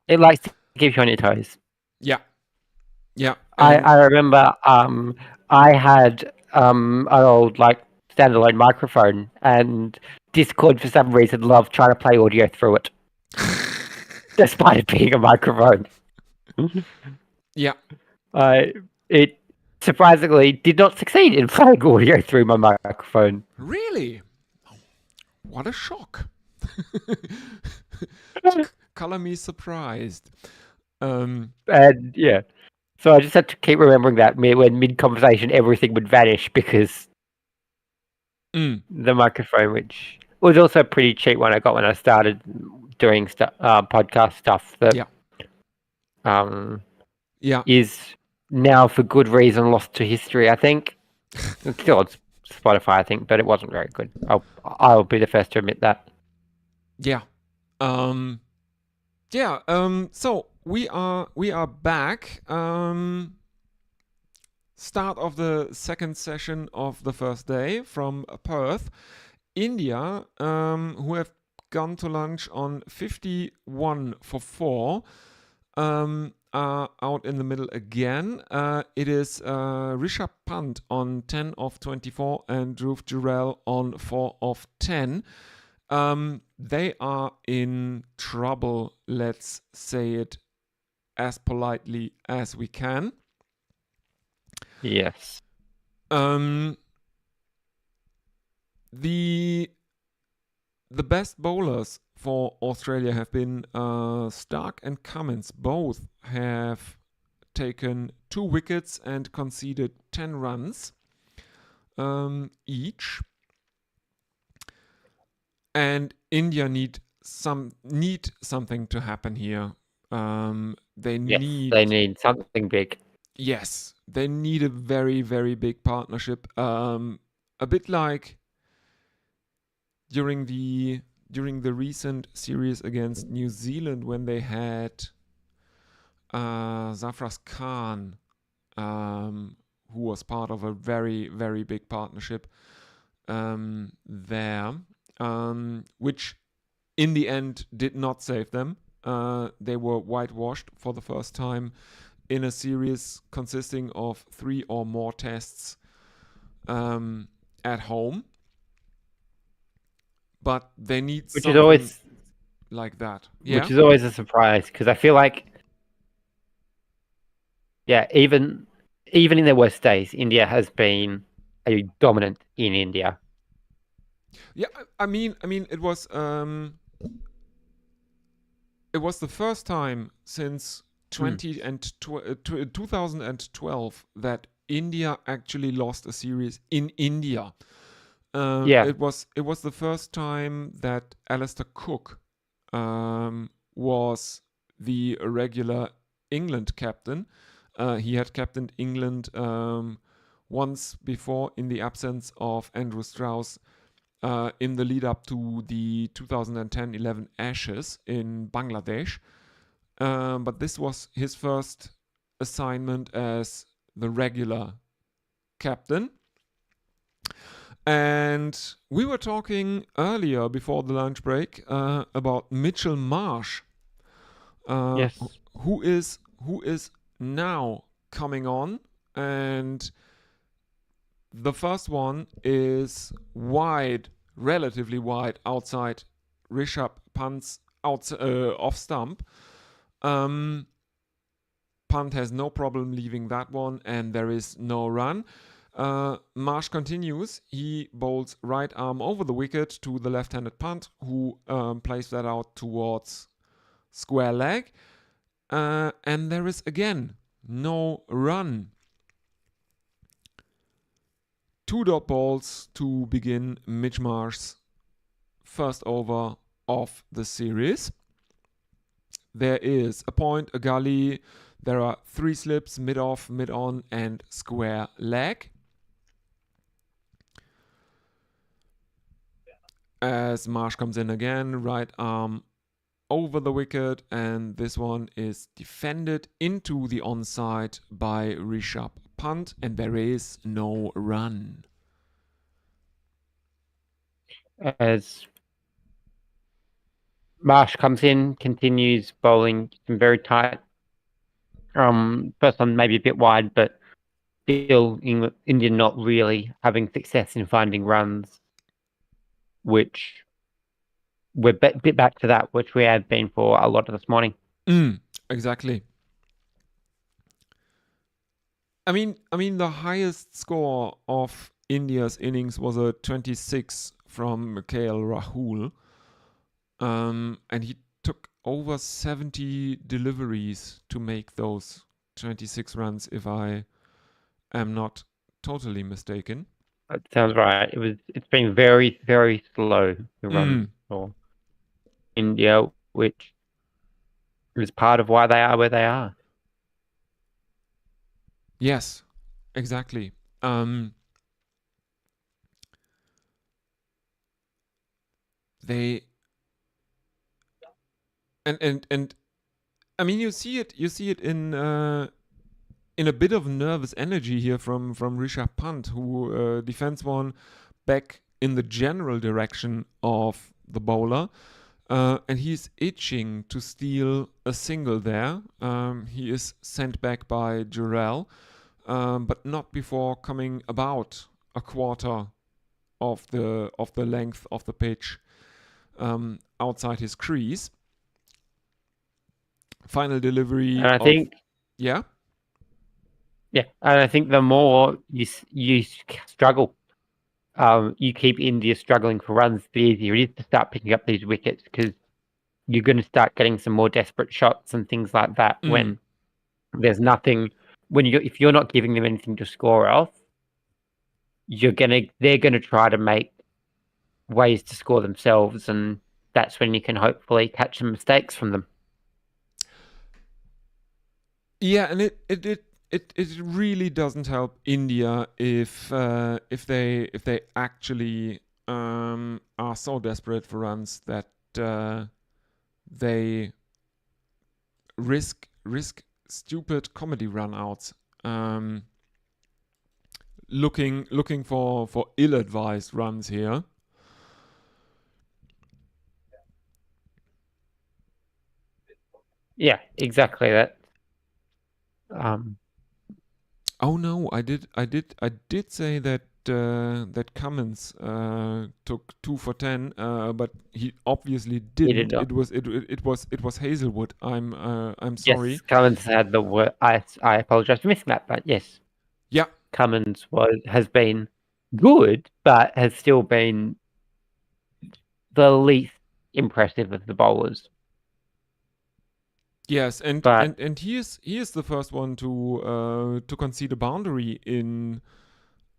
It likes to keep you on your toes. Yeah. I remember I had an old like standalone microphone, and Discord for some reason loved trying to play audio through it, despite it being a microphone. Yeah. It surprisingly did not succeed in playing audio through my microphone. Really? What a shock. Color me surprised. And yeah. So I just had to keep remembering that when mid-conversation everything would vanish because the microphone, which was also a pretty cheap one I got when I started doing podcast stuff, that is now for good reason lost to history, I think. It's still on Spotify, I think, but it wasn't very good. I'll be the first to admit that. Yeah. So we are back. Start of the second session of the first day from Perth, India, who have gone to lunch on 51 for 4. Are out in the middle again. It is Rishabh Pant on 10 of 24 and Dhruv Jurel on 4 of 10. They are in trouble, let's say it as politely as we can. Yes. The best bowlers for Australia have been Stark and Cummins. Both have taken 2 wickets and conceded 10 runs each. And India need something to happen here. They need something big. Yes, they need a very, very big partnership. A bit like during the recent series against New Zealand when they had Zafras Khan, who was part of a very, very big partnership there, which in the end did not save them. They were whitewashed for the first time in a series consisting of 3 or more tests at home. But they need something always like that. Yeah? Which is always a surprise, because I feel like, even in their worst days, India has been a dominant in India. Yeah, I mean, it was the first time since 2012 that India actually lost a series in India. Yeah. It was the first time that Alistair Cook was the regular England captain. He had captained England once before in the absence of Andrew Strauss in the lead up to the 2010-11 Ashes in Bangladesh. But this was his first assignment as the regular captain. And we were talking earlier before the lunch break about Mitchell Marsh, Yes. who is now coming on, and the first one is relatively wide outside Rishabh Pant's off stump. Pant has no problem leaving that one, and there is no run. Marsh continues. He bowls right arm over the wicket to the left-handed punt, who plays that out towards square leg. And there is again no run. 2 dot balls to begin Mitch Marsh's first over of the series. There is a point, a gully. There are 3 slips, mid-off, mid-on, and square leg. As Marsh comes in again, right arm over the wicket, and this one is defended into the onside by Rishabh Pant, and there is no run. As Marsh comes in, continues bowling some very tight. First one maybe a bit wide, but still India not really having success in finding runs, which we're a bit back to that, which we had been for a lot of this morning. Exactly. I mean, the highest score of India's innings was a 26 from KL Rahul, and he took over 70 deliveries to make those 26 runs, if I am not totally mistaken. That sounds right. It's been very, very slow to run for India, which is part of why they are where they are. Yes, exactly. They and I mean, you see it in a bit of nervous energy here from Rishabh Pant, who defends one back in the general direction of the bowler, and he's itching to steal a single there. He is sent back by Jurel, but not before coming about a quarter of the length of the pitch outside his crease. Final delivery. And I think, yeah, and I think the more you struggle, you keep India struggling for runs, the easier it is to start picking up these wickets, because you're going to start getting some more desperate shots and things like that when there's nothing. If you're not giving them anything to score off, they're gonna try to make ways to score themselves, and that's when you can hopefully catch some mistakes from them. Yeah, and it really doesn't help India if they actually are so desperate for runs that they risk stupid comedy runouts, looking for ill-advised runs here. Yeah, exactly that. Oh no, I did say that that Cummins took 2 for 10, but he obviously didn't. did not. It was Hazelwood. I'm sorry. Yes, Cummins had the word. I apologize for missing that, but yes. Yeah. Cummins has been good, but has still been the least impressive of the bowlers. Yes, and But- and he is the first one to concede a boundary in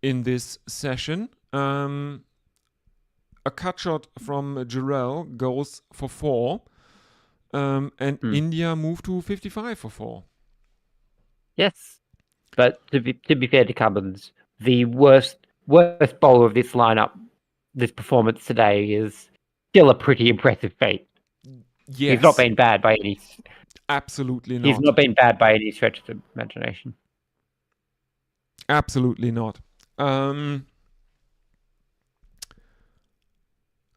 this session. A cut shot from Jarrell goes for 4, and India moved to 55 for 4. Yes, but to be fair to Cummins, the worst bowler of this lineup, this performance today is still a pretty impressive feat. Yes, He's not been bad by any. absolutely not. He's not been bad by any stretch of the imagination. Absolutely not.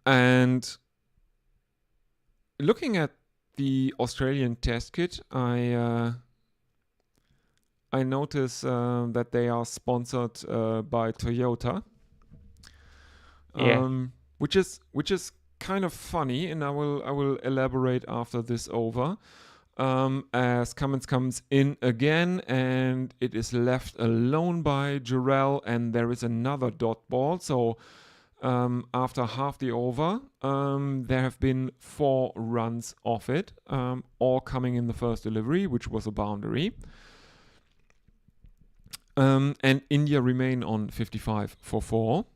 And looking at the Australian test kit, I notice that they are sponsored by Toyota, which is kind of funny, and I will elaborate after this over. As Cummins comes in again, and it is left alone by Jarrell, and there is another dot ball. So after half the over, there have been 4 runs off it, all coming in the first delivery, which was a boundary. And India remain on 55 for 4.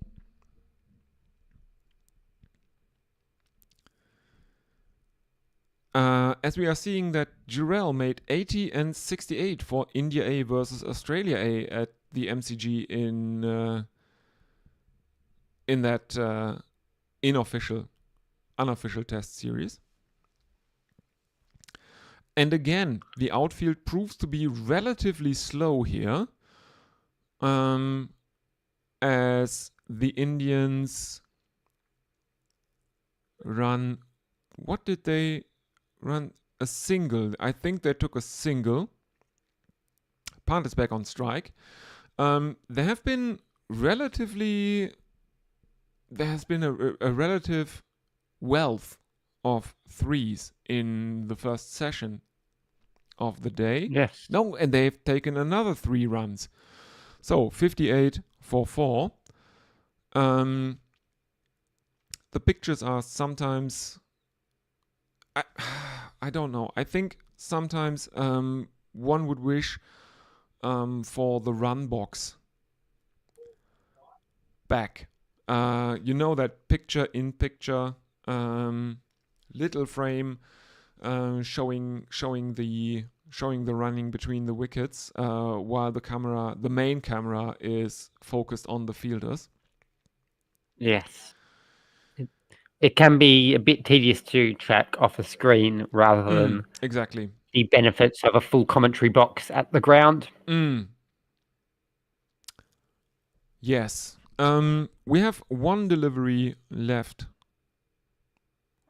As we are seeing that Jarrell made 80 and 68 for India A versus Australia A at the MCG in that unofficial test series. And again, the outfield proves to be relatively slow here, as the Indians run. What did they run? A single. I think they took a single. Punt is back on strike. There has been a relative wealth of threes in the first session of the day. Yes. No, and they've taken another 3 runs. So 58 for 4. The pictures are sometimes, I don't know. I think sometimes one would wish for the run box back. You know, that picture in picture little frame showing the running between the wickets, while the main camera is focused on the fielders. Yes. It can be a bit tedious to track off a screen rather than Exactly. the benefits of a full commentary box at the ground. Yes. We have 1 delivery left.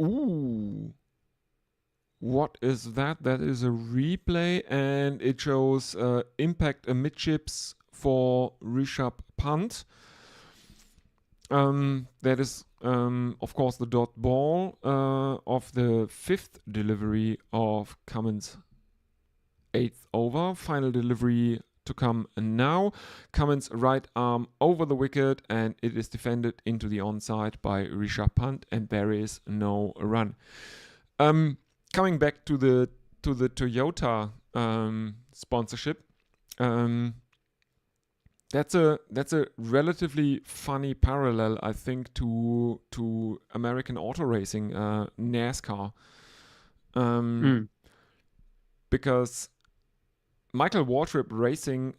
Ooh. What is that? That is a replay, and it shows impact amidships for Rishabh Pant. That is, of course, the dot ball of the 5th delivery of Cummins' 8th over. Final delivery to come now. Cummins' right arm over the wicket, and it is defended into the onside by Rishabh Pant, and there is no run. Coming back to the Toyota sponsorship, that's a relatively funny parallel, I think, to American auto racing, NASCAR, because Michael Waltrip Racing,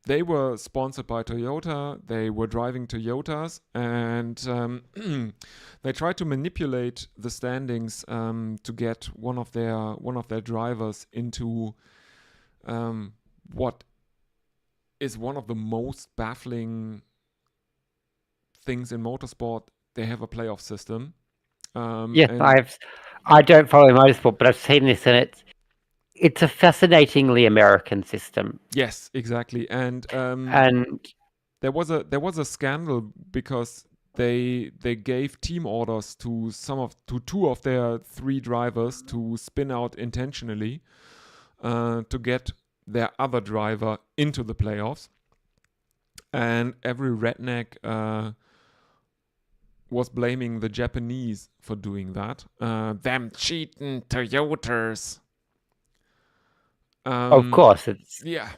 they were sponsored by Toyota. They were driving Toyotas, and they tried to manipulate the standings to get one of their drivers into what is one of the most baffling things in motorsport. They have a playoff system. Yes, I don't follow motorsport, but I've seen this, and it's a fascinatingly American system. Yes, exactly. And there was a scandal because they gave team orders to 2 of their 3 drivers to spin out intentionally to get their other driver into the playoffs. And every redneck was blaming the Japanese for doing that. Them cheating Toyotas. Of course, it's Yeah.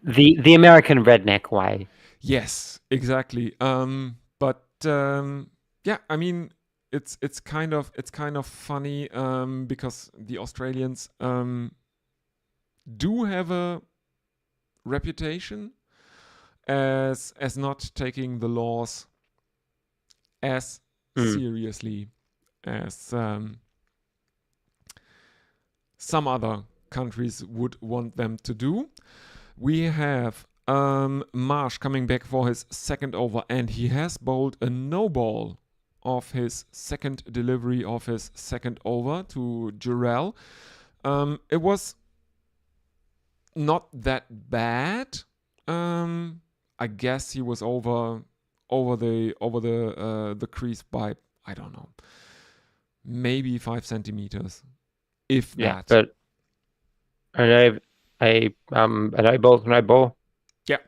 the American redneck way. Yes, exactly. But yeah, I mean, it's kind of funny because the Australians do have a reputation as not taking the laws as seriously as some other countries would want them to do. We have Marsh coming back for his second over, and he has bowled a no ball of his second delivery of his second over to Jurel. It was not that bad. I guess he was over the crease by, I don't know, maybe 5 centimeters, if Yeah, that. but a no ball, no ball. Yeah.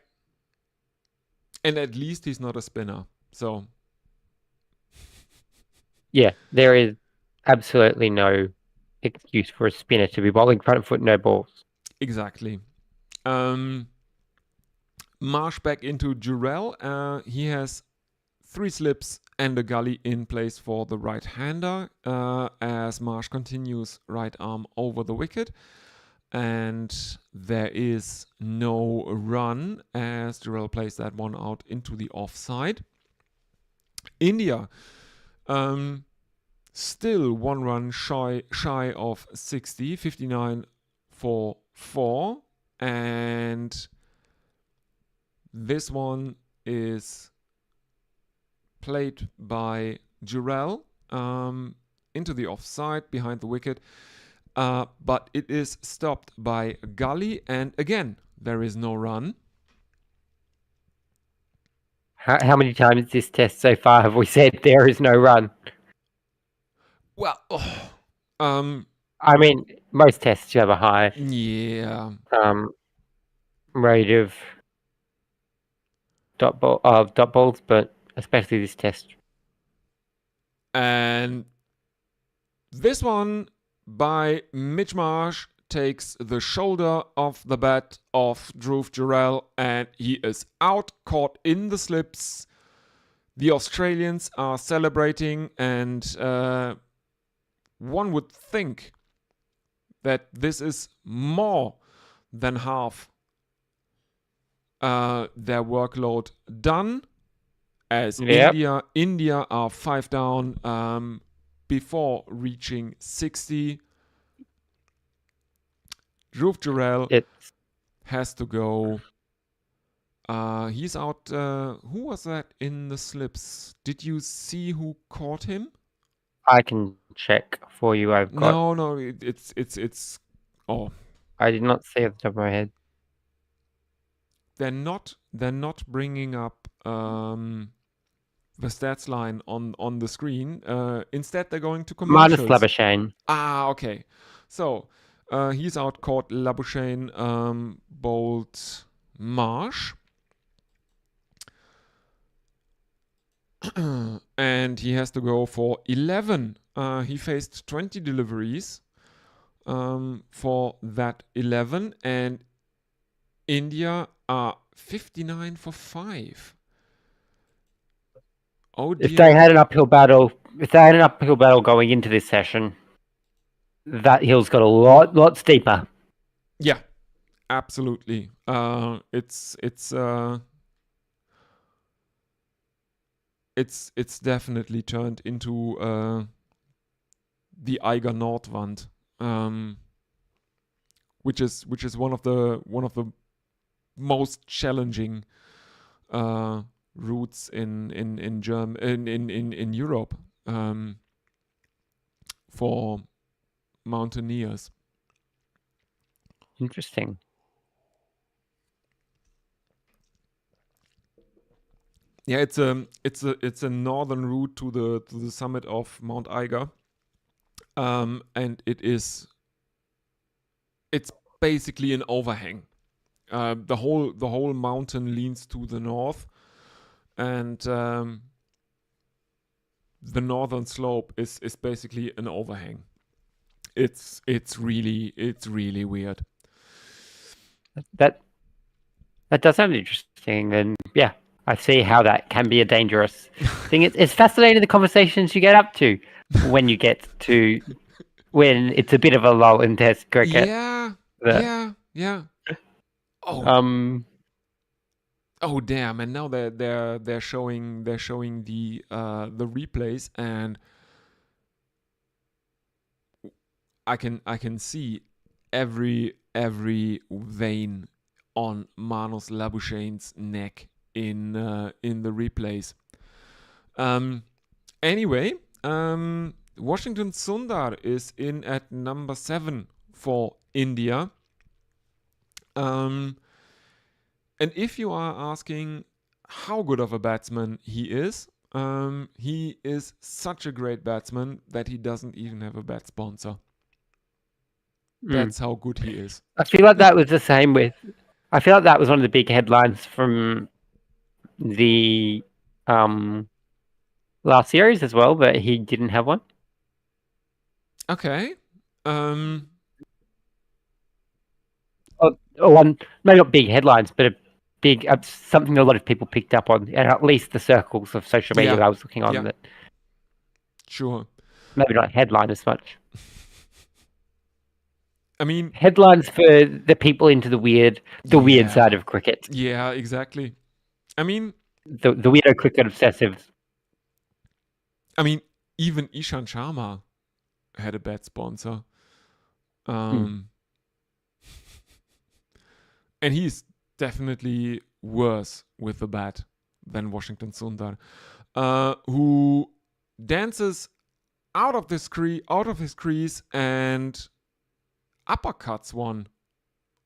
And at least he's not a spinner. So Yeah, there is absolutely no excuse for a spinner to be bowling front foot no balls. exactly. Marsh back into Jurel. He has 3 slips and a gully in place for the right-hander as Marsh continues right arm over the wicket. And there is no run as Jurel plays that one out into the offside. India, still 1 run shy of 60, 59 for 4. And this one is played by Jurel into the offside behind the wicket. But it is stopped by Gully, and again, there is no run. How many times this test so far have we said there is no run? Well, I mean, most tests have a high yeah. rate of dot balls, but especially this test. And this one by Mitch Marsh takes the shoulder of the bat of Dhruv Jurel, and he is out, caught in the slips. The Australians are celebrating, and one would think that this is more than half their workload done, as India are 5 down before reaching 60. Dhruv Jurel has to go. He's out. Who was that in the slips? Did you see who caught him? I can check for you. I've got. No. It's. Oh, I did not see at the top of my head. they're not bringing up the stats line on the screen. Instead, they're going to commercials. Minus Labuschagne. Okay. So he's out, caught Labuschagne, bowled Marsh. And he has to go for 11. He faced 20 deliveries for that 11, and India are 59 for 5. Oh dear. If they had an uphill battle going into this session, that hill's got a lot steeper. Yeah, absolutely. It's definitely turned into the Eiger Nordwand, which is one of the most challenging routes in Europe for mountaineers. Interesting. Yeah, it's a northern route to the summit of Mount Eiger, and it's basically an overhang. The whole mountain leans to the north, and the northern slope is basically an overhang. It's really weird. That does sound interesting, and yeah, I see how that can be a dangerous thing. It's fascinating the conversations you get up to when it's a bit of a lull in Test cricket. Yeah, The- yeah. Oh, oh damn! And now they're showing the replays, and I can see every vein on Manus Labuschagne's neck in the replays. Anyway, Washington Sundar is in at number 7 for India. And if you are asking how good of a batsman he is such a great batsman that he doesn't even have a bat sponsor. That's how good he is. I feel like that was the same with. I feel like that was one of the big headlines from the last series as well, but he didn't have one. Okay. One, maybe not big headlines, but a big something a lot of people picked up on, and at least the circles of social media that I was looking on. That Sure. maybe not headline as much. I mean, Headlines for the people into the weird side of cricket. Yeah, exactly. I mean, The weirdo cricket obsessives. I mean, even Ishan Sharma had a bad sponsor. And he's definitely worse with the bat than Washington Sundar, who dances out of his crease and uppercuts one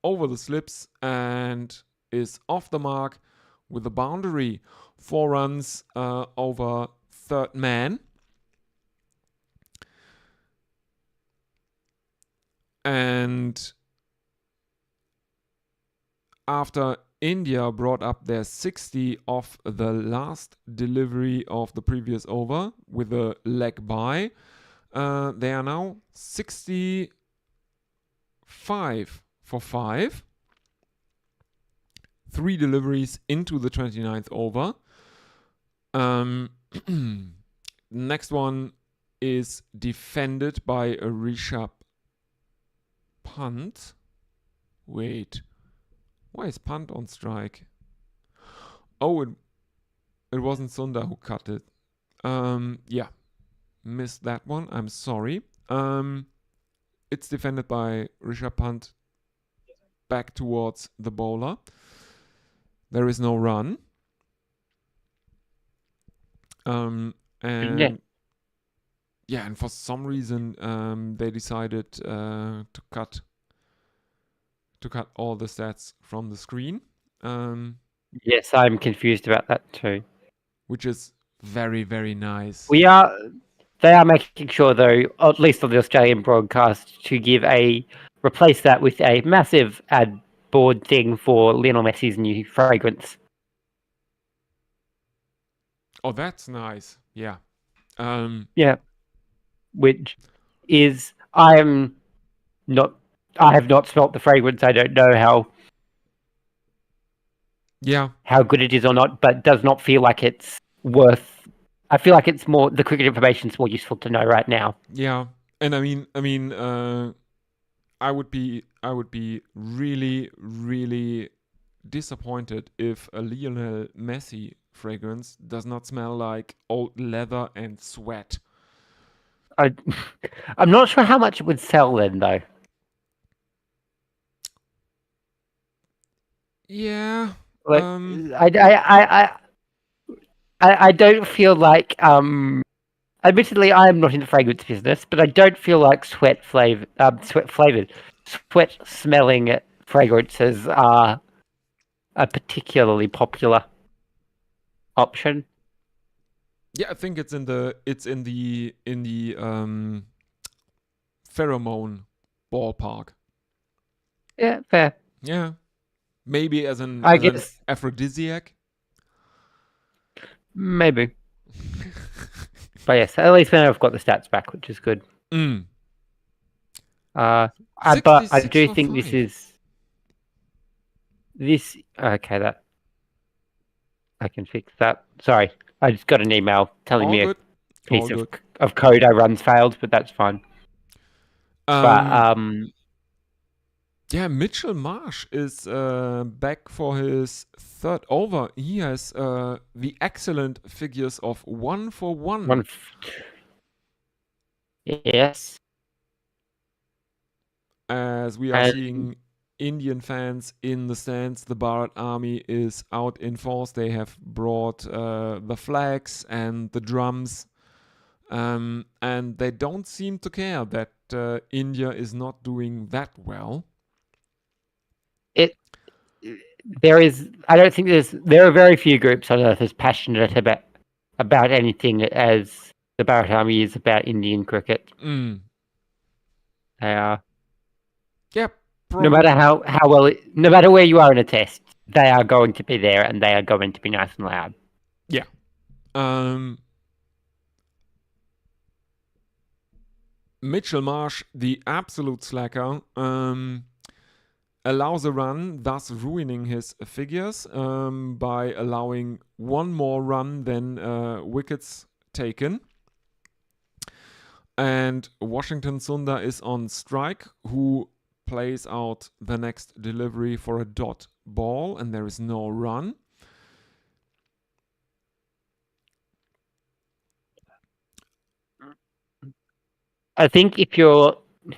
over the slips and is off the mark with a boundary. 4 runs over third man. And after India brought up their 60 off the last delivery of the previous over with a leg by, they are now 65 for 5. 3 deliveries into the 29th over. Next one is defended by a Rishabh Pant. Wait. Why is Pant on strike? Oh, it wasn't Sundar who cut it. Yeah. Missed that one. I'm sorry. It's defended by Rishabh Pant back towards the bowler. There is no run. And for some reason they decided to cut all the stats from the screen. Yes, I'm confused about that too. Which is very, very nice. They are making sure, though, at least on the Australian broadcast, to replace that with a massive ad board thing for Lionel Messi's new fragrance. Oh, that's nice. Yeah. Which is I have not smelt the fragrance. I don't know how good it is or not, but does not feel like it's worth. I feel like it's more the cricket information is more useful to know right now. Yeah, and I mean, I would be really, really disappointed if a Lionel Messi fragrance does not smell like old leather and sweat. I'm not sure how much it would sell then, though. Yeah. Like, I don't feel like admittedly I am not in the fragrance business, but I don't feel like sweat smelling fragrances are a particularly popular option. Yeah, I think it's in the pheromone ballpark. Yeah, fair. Yeah. Maybe as an aphrodisiac. Maybe. But yes, at least now I've got the stats back, which is good. Mm. But I do 66 for think this 5. is this. Okay, that I can fix that. Sorry, I just got an email telling All me good. a piece All good. of code I run's failed, but that's fine. But Yeah, Mitchell Marsh is back for his third over. He has the excellent figures of 1 for 1. Yes. As we are And- seeing Indian fans in the stands, the Bharat Army is out in force. They have brought the flags and the drums. And they don't seem to care that India is not doing that well. I don't think there are very few groups on earth as passionate about anything as the Bharat Army is about Indian cricket. Mm. They are. Yeah, No matter how well, no matter where you are in a test, they are going to be there and they are going to be nice and loud. Yeah. Mitchell Marsh, the absolute slacker, allows a run, thus ruining his figures by allowing one more run than wickets taken. And Washington Sundar is on strike, who plays out the next delivery for a dot ball, and there is no run. I think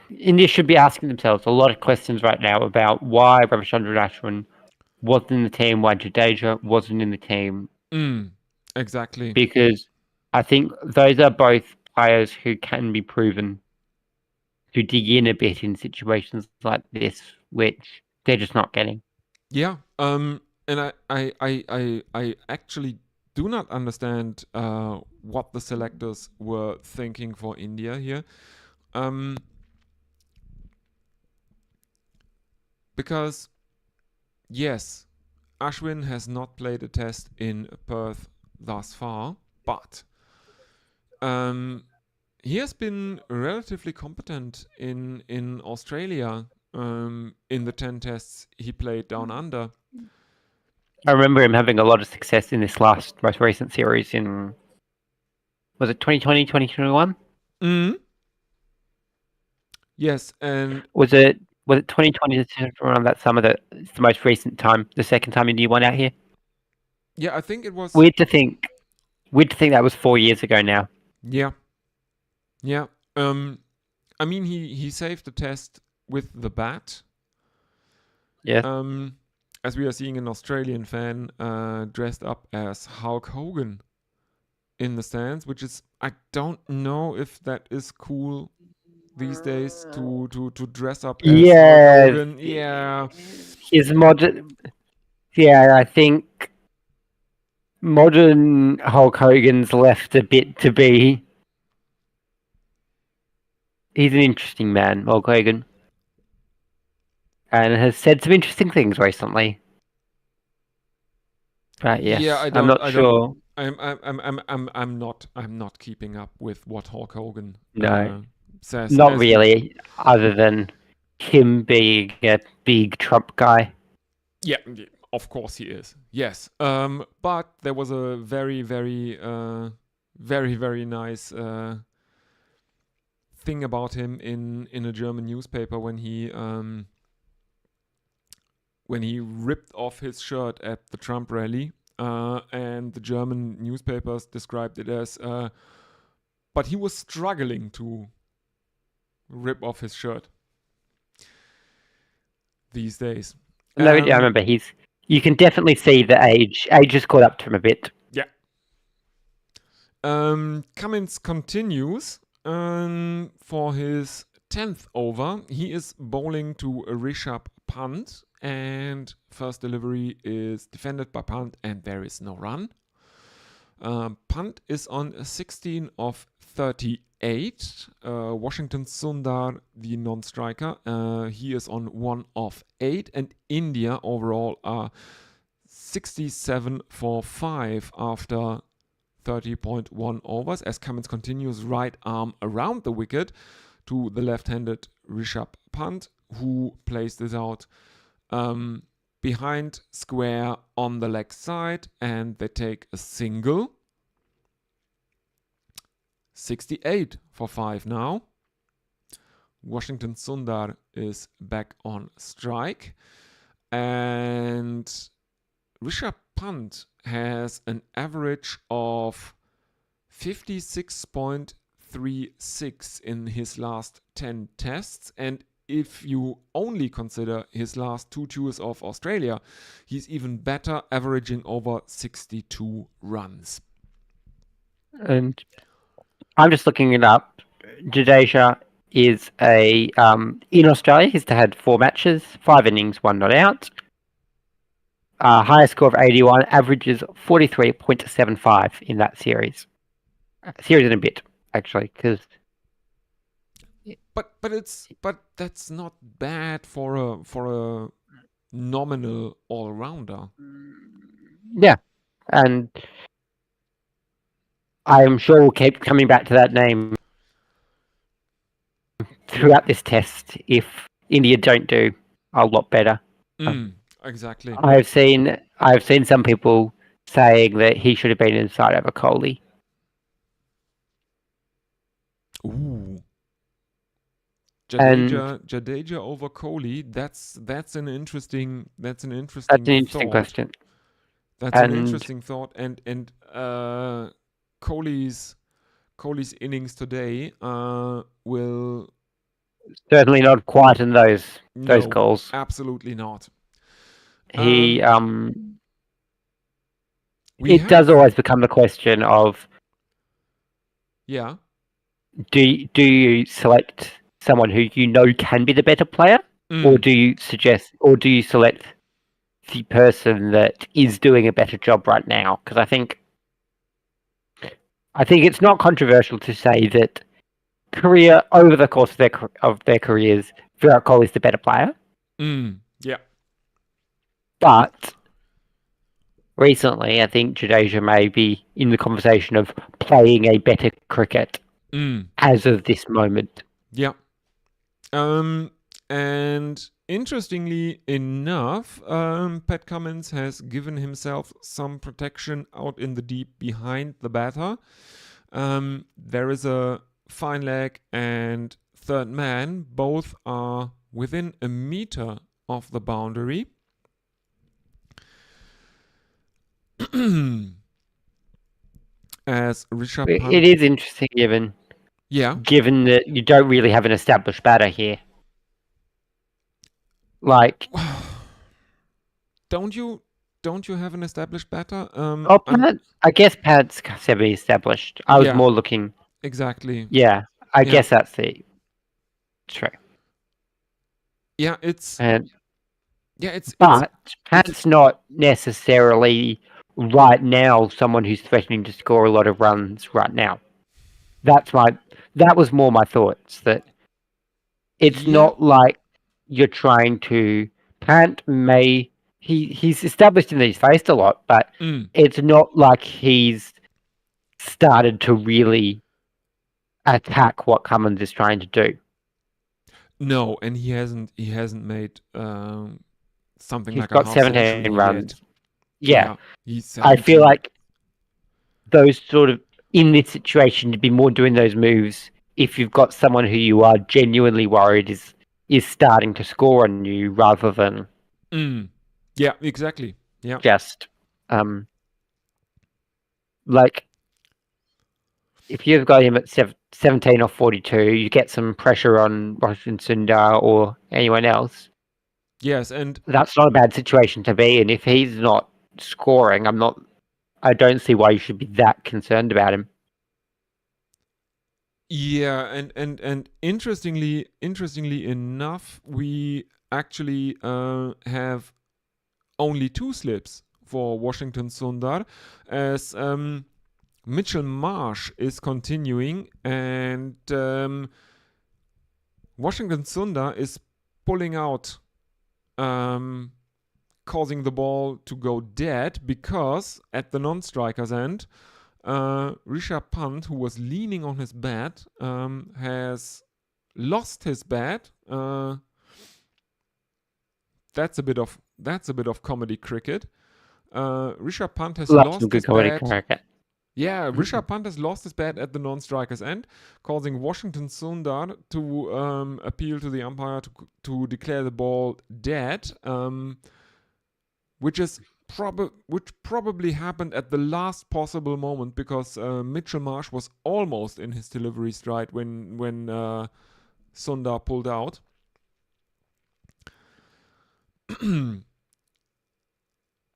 India should be asking themselves a lot of questions right now about why Ravichandran Ashwin wasn't in the team, why Jadeja wasn't in the team. Exactly. Because I think those are both players who can be proven to dig in a bit in situations like this, which they're just not getting. Yeah. And I actually do not understand what the selectors were thinking for India here. Because, yes, Ashwin has not played a test in Perth thus far, but he has been relatively competent in Australia in the 10 tests he played down under. I remember him having a lot of success in this most recent series in, was it 2020, 2021? Yes, and Was it 2020 around that summer that it's the most recent time, the second time India won out here? yeah, I think it was Weird to think that was 4 years ago now. Yeah. I mean, he saved the test with the bat. Yeah. As we are seeing an Australian fan dressed up as Hulk Hogan in the stands, which is, I don't know if that is cool these days to dress up as Hulk Hogan. Yeah. His modern. Yeah, I think modern Hulk Hogan's left a bit to be. He's an interesting man, Hulk Hogan, and has said some interesting things recently. But yes, Yeah, I'm not sure. I'm not keeping up with what Hulk Hogan No, says. not As really. Other than him being a big Trump guy. Yeah, of course he is. Yes. But there was a very, very, very nice thing about him in a German newspaper when he ripped off his shirt at the Trump rally, and the German newspapers described it as, but he was struggling to rip off his shirt these days. No, I remember you can definitely see the age has caught up to him a bit. Yeah. Cummins continues for his 10th over. He is bowling to Rishabh Pant, and first delivery is defended by Pant, and there is no run. Pant is on 16 of 38. Washington Sundar, the non-striker, he is on 1 of 8, and India overall are 67 for 5 after 30.1 overs as Cummins continues right arm around the wicket to the left-handed Rishabh Pant, who plays this out behind square on the leg side, and they take a single. 68 for 5 now. Washington Sundar is back on strike, and Rishabh Pant has an average of 56.36 in his last 10 tests, and if you only consider his last 2 tours of Australia, he's even better, averaging over 62 runs. And I'm just looking it up. Jadeja is in Australia, he's had 4 matches, 5 innings, 1 not out. Highest score of 81, averages 43.75 in that series. Series and a bit, actually, because But that's not bad for a nominal all-rounder. yeah, and I'm sure we'll keep coming back to that name throughout this test if India don't do a lot better. Exactly. I've seen some people saying that he should have been inside over Kohli. Ooh. And- Jadeja over Kohli. That's an interesting That's an interesting thought. question. That's an And- interesting thought. And Kohli's innings today will Certainly not quite in those no, goals. absolutely not. He We it does have- always become the question of Yeah. do you select someone who you know can be the better player, or do you select the person that is doing a better job right now? Because I think it's not controversial to say that over the course of their careers, Virat Kohli is the better player. Yeah. But recently, I think Jadeja may be in the conversation of playing a better cricket as of this moment. Yeah. And interestingly enough, Pat Cummins has given himself some protection out in the deep behind the batter. There is a fine leg and third man. Both are within a meter of the boundary. As Rishabh Pant, It is interesting given that you don't really have an established batter here. Like, don't you have an established batter? I guess Pat's semi-established. I was Yeah. more looking. Exactly. Yeah, I Yeah. guess that's true. Yeah, it's But Pat's not necessarily right now someone who's threatening to score a lot of runs right now. That was more my thoughts, that it's Yeah. not like you're trying to Pant he's established in that he's faced a lot, but it's not like he's started to really attack what Cummins is trying to do. No, and he hasn't made something He's like got a half 17 century runs. yet. Yeah. He's I 17. feel like those sort of in this situation to be more doing those moves if you've got someone who you are genuinely worried is starting to score on you rather than Yeah, exactly. Yeah. just like if you've got him at 17 or 42, you get some pressure on Washington Sundar or anyone else. Yes, and That's not a bad situation to be in. If he's not scoring, I don't see why you should be that concerned about him. yeah, and interestingly enough, we actually have only 2 slips for Washington Sundar, as Mitchell Marsh is continuing, and Washington Sundar is pulling out, causing the ball to go dead, because at the non-striker's end, Rishabh Pant, who was leaning on his bat, has lost his bat. That's a bit of comedy cricket. Rishabh Pant has Love some lost good his comedy bat. cricket. Yeah, Rishabh Pant has lost his bat at the non-striker's end, causing Washington Sundar to appeal to the umpire to declare the ball dead, which probably happened at the last possible moment because Mitchell Marsh was almost in his delivery stride when Sundar pulled out.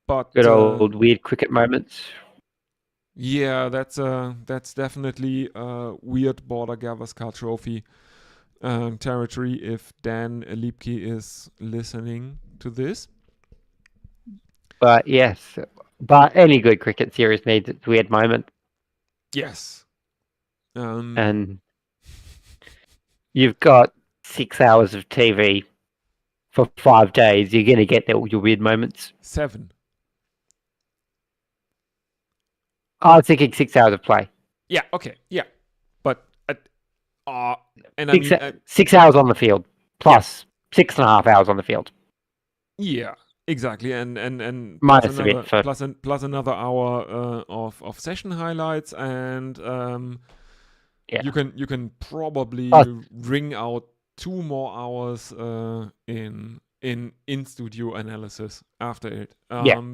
But Good old weird cricket moments. yeah, that's definitely weird Border Gavaskar Trophy territory if Dan Lipke is listening to this. But yes, but any good cricket series needs its weird moment. Yes. And you've got 6 hours of TV for 5 days. You're going to get your weird moments. 7. I was thinking 6 hours of play. Yeah, okay, yeah. But, and Six, I mean... 6 hours on the field, plus 6.5 hours on the field. Yeah, exactly. And Minus a bit for... plus another hour of session highlights, and you can probably ring out 2 more hours in studio analysis after it.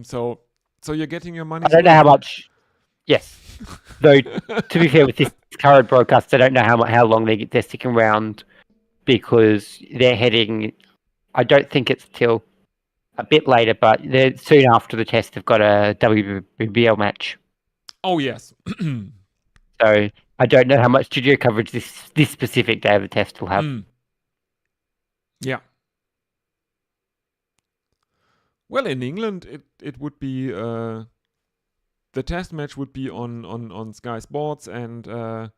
So you're getting your money. I don't know how much. Yes, though. To be fair, with this current broadcast, I don't know how long they're sticking around because they're heading. I don't think it's till a bit later, but they're soon after the test. They've got a WBL match. Oh yes. So I don't know how much studio coverage this specific day of the test will have. Yeah. Well, in England, it would be the test match would be on Sky Sports, and the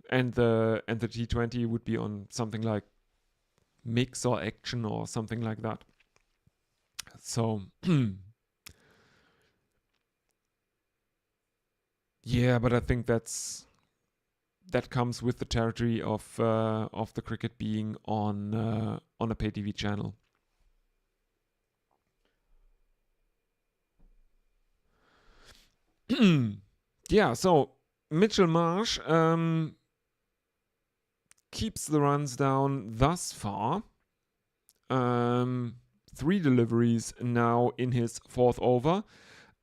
T20 would be on something like Mix or Action or something like that. So yeah, but I think that comes with the territory of the cricket being on a pay TV channel. Yeah, so Mitchell Marsh keeps the runs down thus far. 3 deliveries now in his 4th over,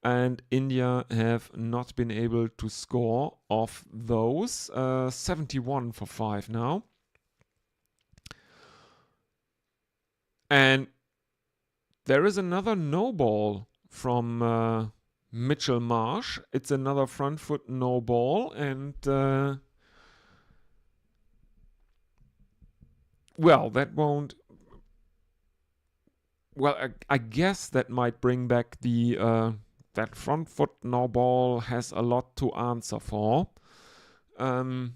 and India have not been able to score off those. 71 for 5 now. And there is another no ball from Mitchell Marsh. It's another front foot no ball, and well, that won't. Well, I guess that might bring back the that front foot no ball has a lot to answer for, and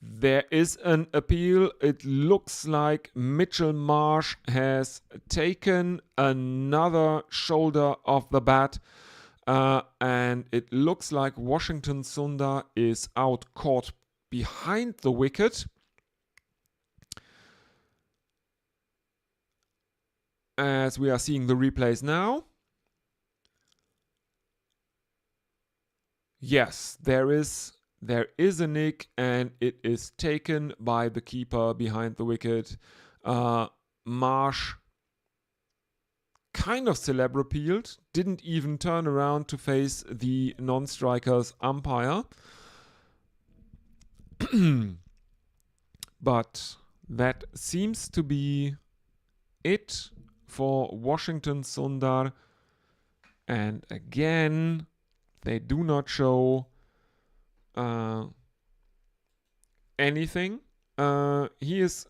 there is an appeal. It looks like Mitchell Marsh has taken another shoulder of the bat, and it looks like Washington Sundar is out caught behind the wicket. As we are seeing the replays now. Yes, there is a nick, and it is taken by the keeper behind the wicket. Marsh kind of celeb appealed, didn't even turn around to face the non-striker's umpire. But that seems to be it for Washington Sundar. And again, they do not show anything. He is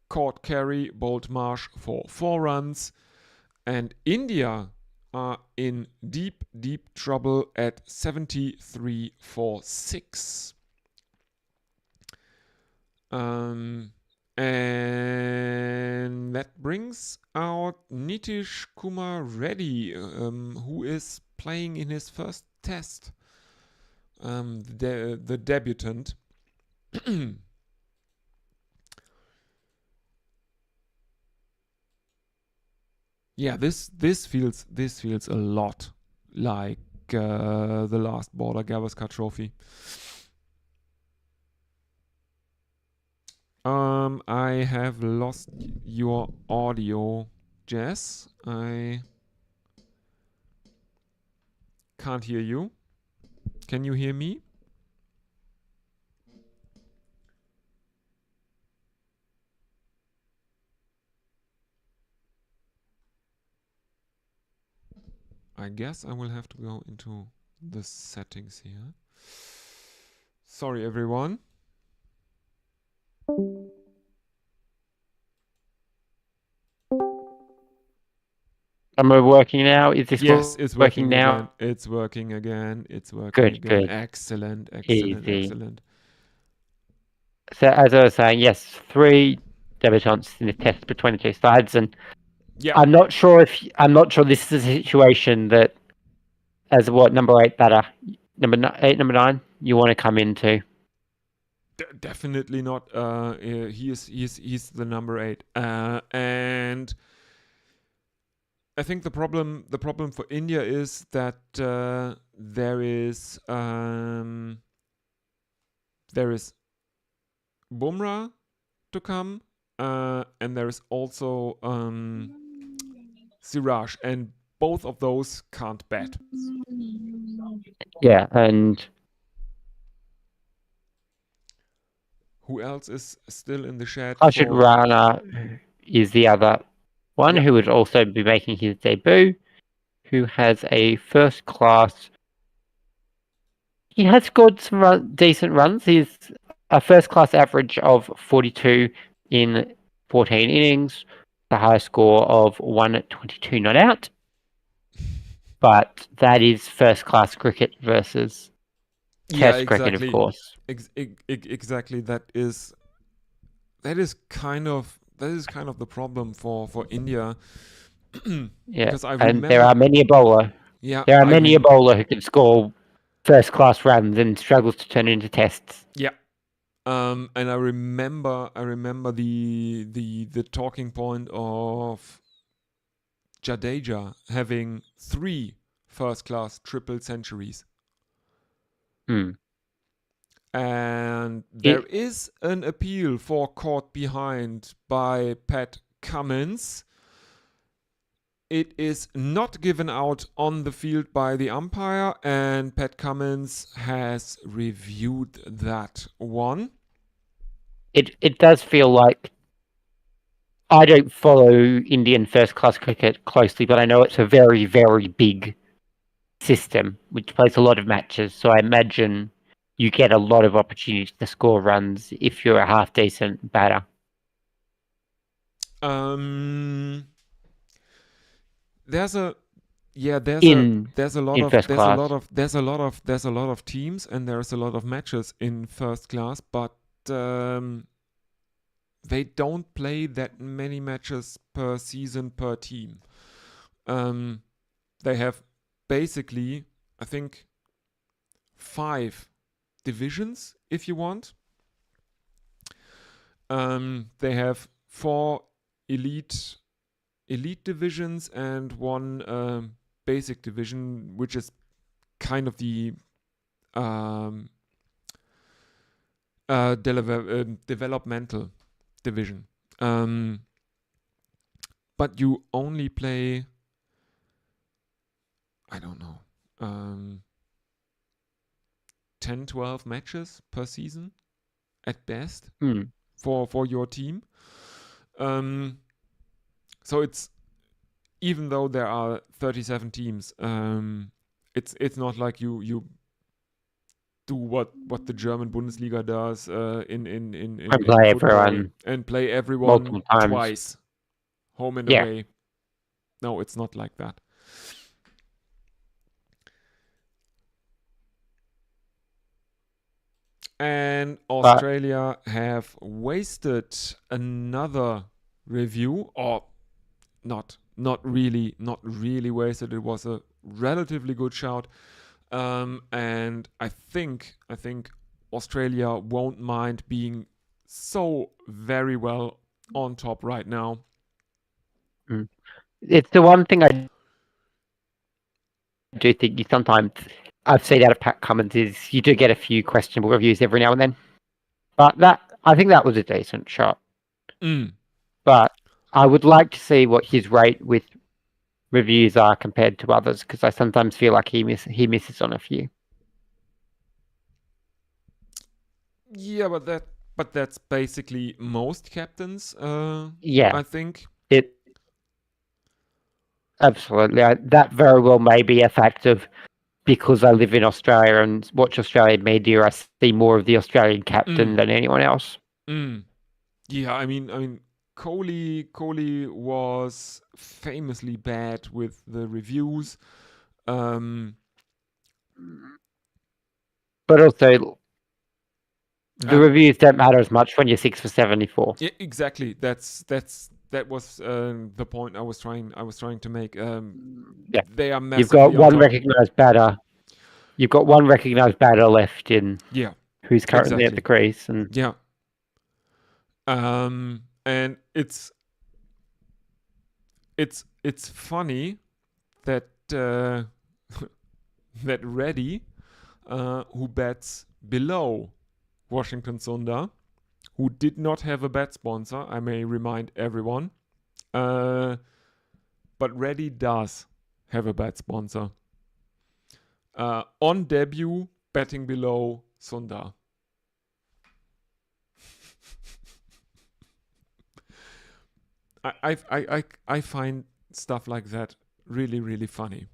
caught carry, bowled Marsh for 4 runs. And India are in deep, deep trouble at 73 for 6. And that brings out Nitish Kumar Reddy, who is playing in his first test. The debutant. Yeah, this feels a lot like the last Border Gavaskar Trophy. I have lost your audio, Jess. I can't hear you. Can you hear me? I guess I will have to go into the settings here. Sorry, everyone. Am I working now? Is this Yes, it's working now? again. It's working again. It's working Good, again. good. Excellent, excellent, Easy. excellent. So as I was saying, yes, 3 debutants in the test between the two sides, and Yeah, I'm not sure this is a situation that, as number 8 batter, number 9, you want to come into. definitely not. He's the number 8. And I think the problem for India is that there is Bumrah to come, and there is also Siraj, and both of those can't bat. Yeah, and Who else is still in the shed? Harshit for- Rana is the other one Yeah. who would also be making his debut, who has a first class. He has scored some decent runs. He's a first class average of 42 in 14 innings, the high score of 122 not out. But that is first class cricket versus Test cricket, of course. Exactly. That is kind of the problem for India. Yeah, Because I and remember there are many a bowler. Yeah, There are many a bowler who can score first class runs and struggles to turn it into tests. Yeah. And I remember the talking point of Jadeja having 3 first class triple centuries. And there is an appeal for caught behind by Pat Cummins. It is not given out on the field by the umpire, and Pat Cummins has reviewed that one. It does feel like, I don't follow Indian first class cricket closely, but I know it's a very, very big system which plays a lot of matches. So I imagine you get a lot of opportunities to score runs if you're a half decent batter. There's a lot of teams, and there's a lot of matches in first class, but they don't play that many matches per season per team. They have basically, I think, 5 divisions, if you want. They have 4 elite divisions and 1 basic division, which is kind of the developmental division. But you only play, I don't know, 10, 12 matches per season at best for your team. So it's, even though there are 37 teams, it's not like you do what the German Bundesliga does in play football, everyone and play everyone multiple times. twice, home and Yeah. away. No, it's not like that. And Australia have wasted another review, or not really wasted. It was a relatively good shout. And I think Australia won't mind being so very well on top right now. It's the one thing I do think you sometimes, I've seen out of Pat Cummins, is you do get a few questionable reviews every now and then. But I think that was a decent shot. But I would like to see what his rate with reviews are compared to others, because I sometimes feel like he misses on a few. Yeah, but that's basically most captains. Yeah, I think. it absolutely. That very well may be a fact of, because I live in Australia and watch Australian media, I see more of the Australian captain than anyone else. Yeah, I mean, Kohli was famously bad with the reviews. But also, the reviews don't matter as much when you're 6 for 74. Yeah, exactly. That was the point I was trying to make. Yeah, They are massively you've got one on top. recognised batter. You've got one recognised batter left in. Yeah, who's currently at the crease, and yeah. And it's funny that that Reddy, who bats below Washington Sundar, who did not have a bat sponsor, I may remind everyone, but Reddy does have a bat sponsor. On debut, batting below Sundar. I find stuff like that really, really funny.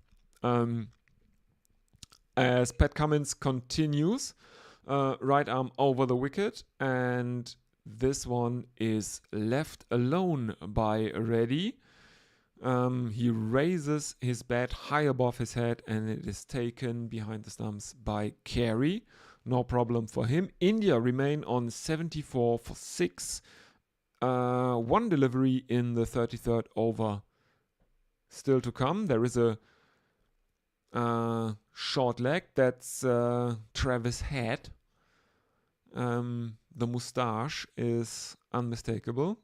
As Pat Cummins continues, right arm over the wicket, and this one is left alone by Reddy. He raises his bat high above his head, and it is taken behind the stumps by Carey. No problem for him. India remain on 74 for 6. One delivery in the 33rd over still to come. There is a short leg. That's Travis Head. The moustache is unmistakable.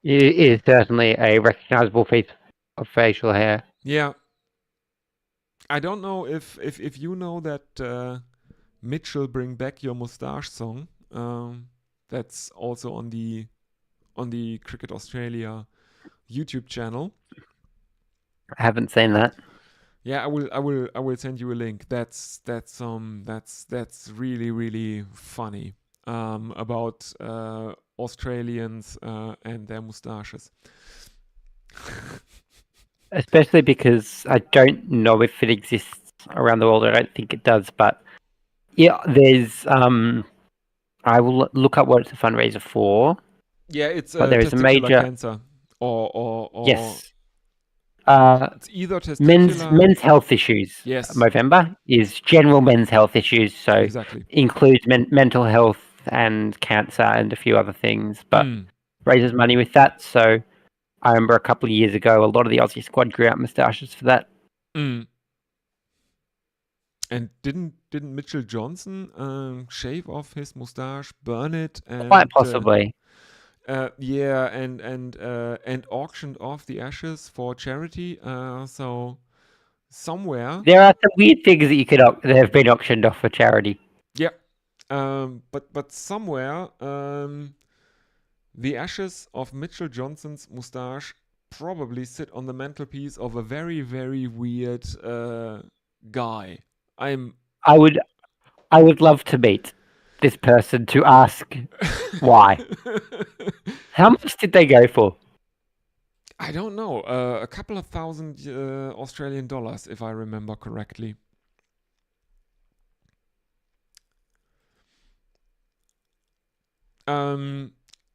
it is certainly a recognisable piece of facial hair. Yeah. I don't know if you know that Mitchell Bring Back Your Moustache song. That's also on the Cricket Australia YouTube channel. I haven't seen that. Yeah, I will send you a link. That's really, really funny. About Australians and their moustaches. Especially because I don't know if it exists around the world. I don't think it does, but yeah, there's I will look up what it's a fundraiser for. Yeah, it's but there is a major cancer or yes. It's either testicular. Men's health issues. Yes. Movember is general men's health issues, so Exactly. includes mental health and cancer and a few other things, but raises money with that. So I remember a couple of years ago, a lot of the Aussie squad grew out moustaches for that. And didn't Mitchell Johnson shave off his moustache, burn it, and Quite possibly. and auctioned off the ashes for charity. So somewhere There are some weird things that that have been auctioned off for charity. Yeah. But somewhere the ashes of Mitchell Johnson's moustache probably sit on the mantelpiece of a very, very weird guy. I would love to meet this person to ask why. How much did they go for? I don't know. A couple of thousand Australian dollars, if I remember correctly.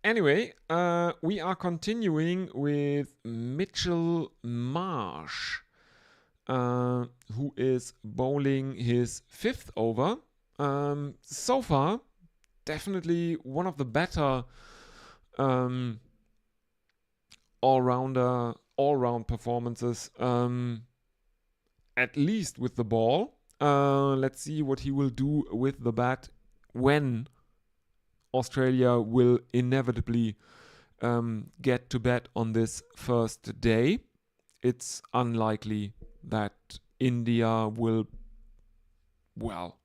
Anyway, we are continuing with Mitchell Marsh, who is bowling his 5th over. So far, definitely one of the better all-round performances, at least with the ball. Let's see what he will do with the bat when Australia will inevitably get to bat on this first day. It's unlikely that India will, well,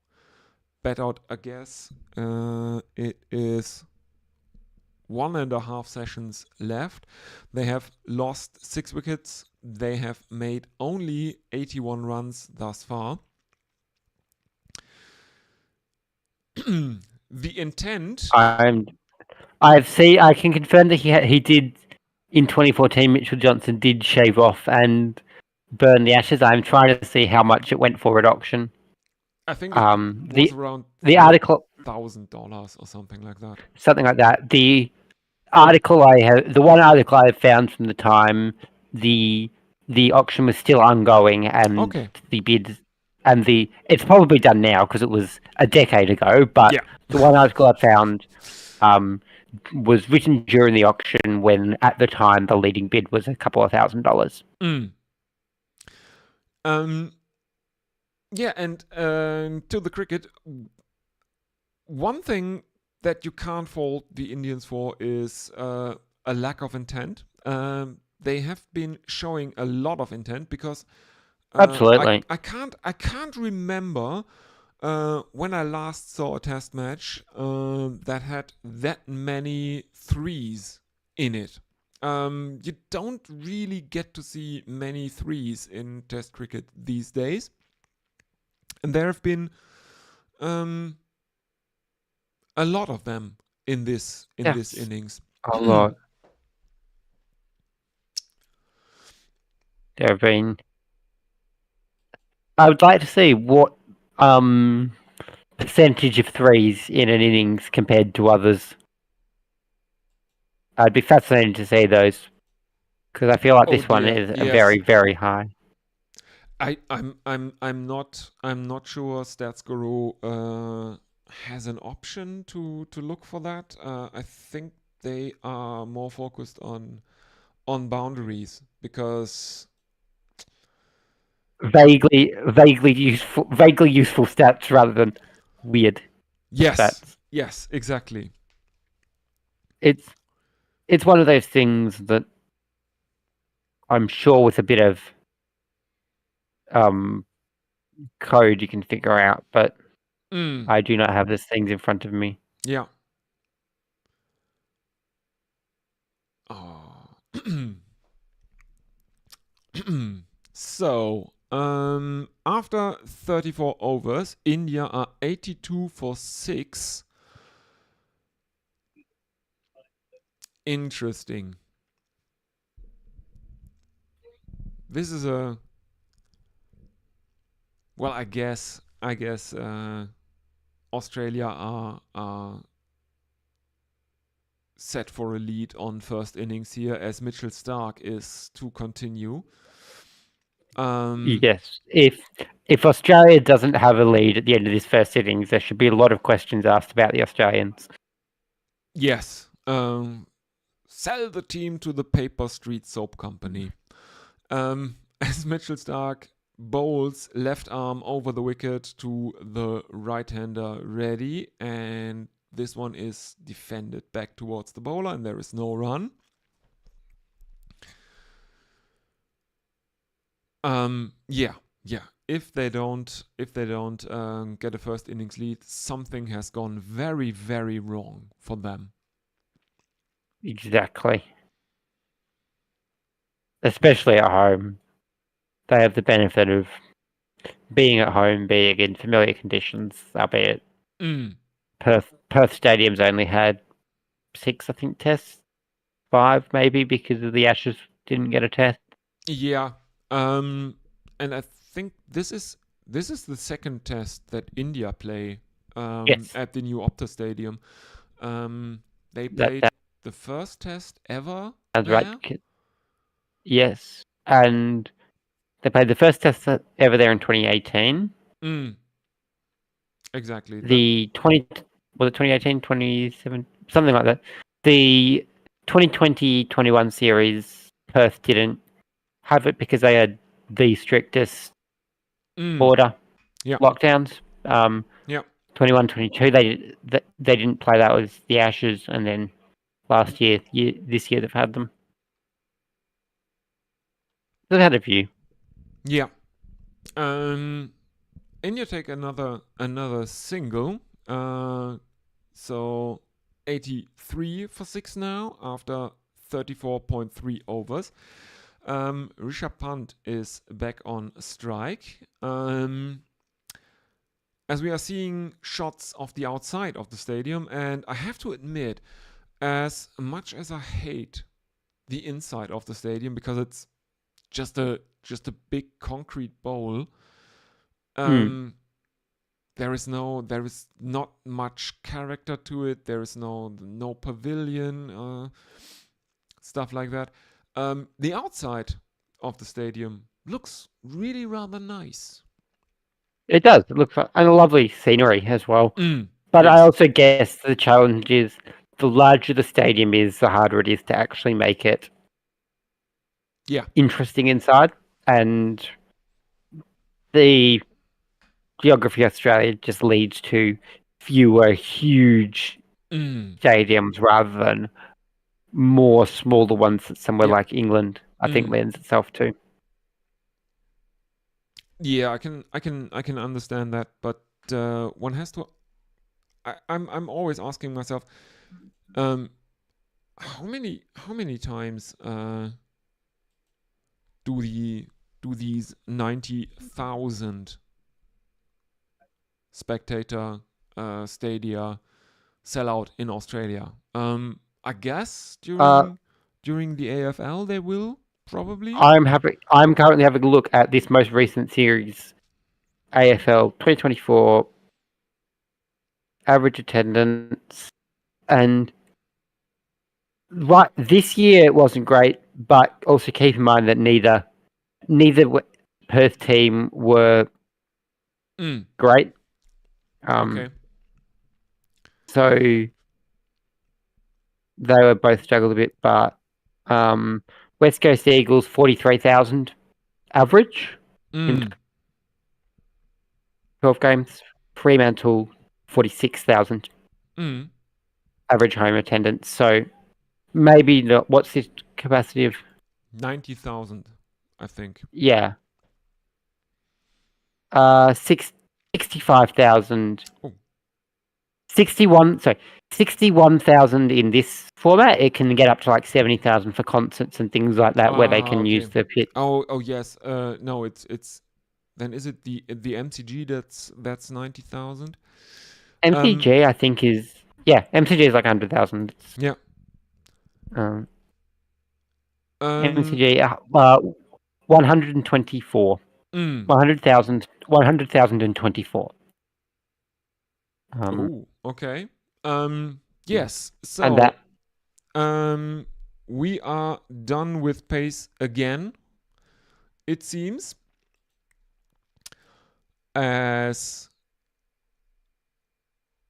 bat out, I guess. It is 1.5 sessions left. They have lost 6 wickets. They have made only 81 runs thus far. The intent. I can confirm that he did in 2014. Mitchell Johnson did shave off and burn the ashes. I'm trying to see how much it went for at auction. I think it was around the article $1,000 or something like that. Something like that. The one article I have found from the time, the auction was still ongoing, and Okay. the bids and it's probably done now because it was a decade ago. But Yeah. the one article I found was written during the auction when, at the time, the leading bid was a couple of $1,000. Yeah, and to the cricket, one thing that you can't fault the Indians for is a lack of intent. They have been showing a lot of intent because Absolutely. I can't remember when I last saw a test match that had that many threes in it. You don't really get to see many threes in test cricket these days. And there have been a lot of them in this innings. A lot. There have been. I would like to see what percentage of threes in an innings compared to others. I'd be fascinated to see those because I feel like this one is very, very high. I'm not sure StatsGuru has an option to look for that. I think they are more focused on boundaries because vaguely useful stats rather than weird stats. Yes, exactly. It's one of those things that I'm sure with a bit of code you can figure out, but I do not have these things in front of me. Yeah. Oh. So, after 34 overs, India are 82 for 6. Interesting. This is a... Well, I guess Australia are set for a lead on first innings here, as Mitchell Starc is to continue. Yes, if Australia doesn't have a lead at the end of this first innings, there should be a lot of questions asked about the Australians. Yes. Sell the team to the Paper Street Soap Company. As Mitchell Starc bowls left arm over the wicket to the right-hander Reddy, and this one is defended back towards the bowler, and there is no run. Yeah. If they don't get a first innings lead, something has gone very, very wrong for them. Exactly. Especially at home. They have the benefit of being at home, being in familiar conditions, albeit Perth Stadium's only had 6, I think, tests. 5, maybe, because of the Ashes didn't get a test. Yeah. And I think this is the second test that India play at the new Optus Stadium. They played the first test ever. That's right. Yes. And they played the first test ever there in 2018. And Exactly. The 2018, 27, something like that. The 2020-21 series, Perth didn't have it because they had the strictest border Yeah. lockdowns. Yeah. 21-22, they didn't play. That was the Ashes, and then last year, this year they've had them. They've had a few. Yeah. India take another single. So 83 for 6 now after 34.3 overs. Rishabh Pant is back on strike. As we are seeing shots of the outside of the stadium, and I have to admit, as much as I hate the inside of the stadium because it's just a big concrete bowl, there is not much character to it. There is no pavilion, stuff like that. The outside of the stadium looks really rather nice. It does. It looks like, and a lovely scenery as well. But yes. I also guess the challenge is the larger the stadium is, the harder it is to actually make it interesting inside. And the geography of Australia just leads to fewer huge stadiums rather than more smaller ones that somewhere like England, I think, lends itself to. Yeah, I can understand that, but one has to. I'm always asking myself, how many times do these 90,000 spectator stadia sell out in Australia? I guess during the AFL they will probably. I'm currently having a look at this most recent series, AFL 2024 average attendance, and right this year it wasn't great, but also keep in mind that neither Perth team were great. Okay. So they were both struggled a bit, but West Coast Eagles 43,000 average in 12 games. Fremantle 46,000 average home attendance. So maybe not. What's the capacity of 90,000, I think. Yeah. 65,000. 61,000 in this format. It can get up to like 70,000 for concerts and things like that, where they can use the pit. Oh yes. No, it's then is it the MCG that's 90,000? MCG I think is MCG is like 100,000. Yeah. MCG 124. 100,024. Okay. Yes. So and that we are done with pace again, it seems, as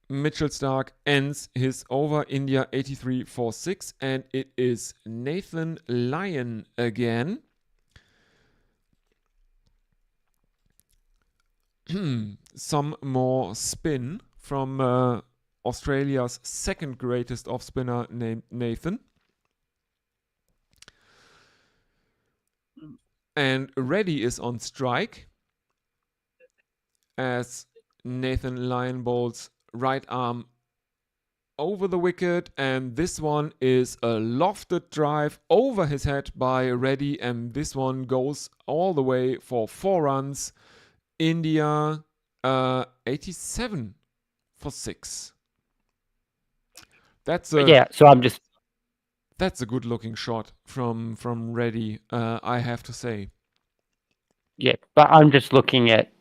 Mitchell Starc ends his over India 83 for 6, and it is Nathan Lyon again. Some more spin from Australia's second greatest off spinner named Nathan. And Reddy is on strike as Nathan Lyon bowls right arm over the wicket, and this one is a lofted drive over his head by Reddy, and this one goes all the way for 4 runs. India 87 for 6. That's a that's a good looking shot from Reddy, I have to say. Yeah, but I'm just looking at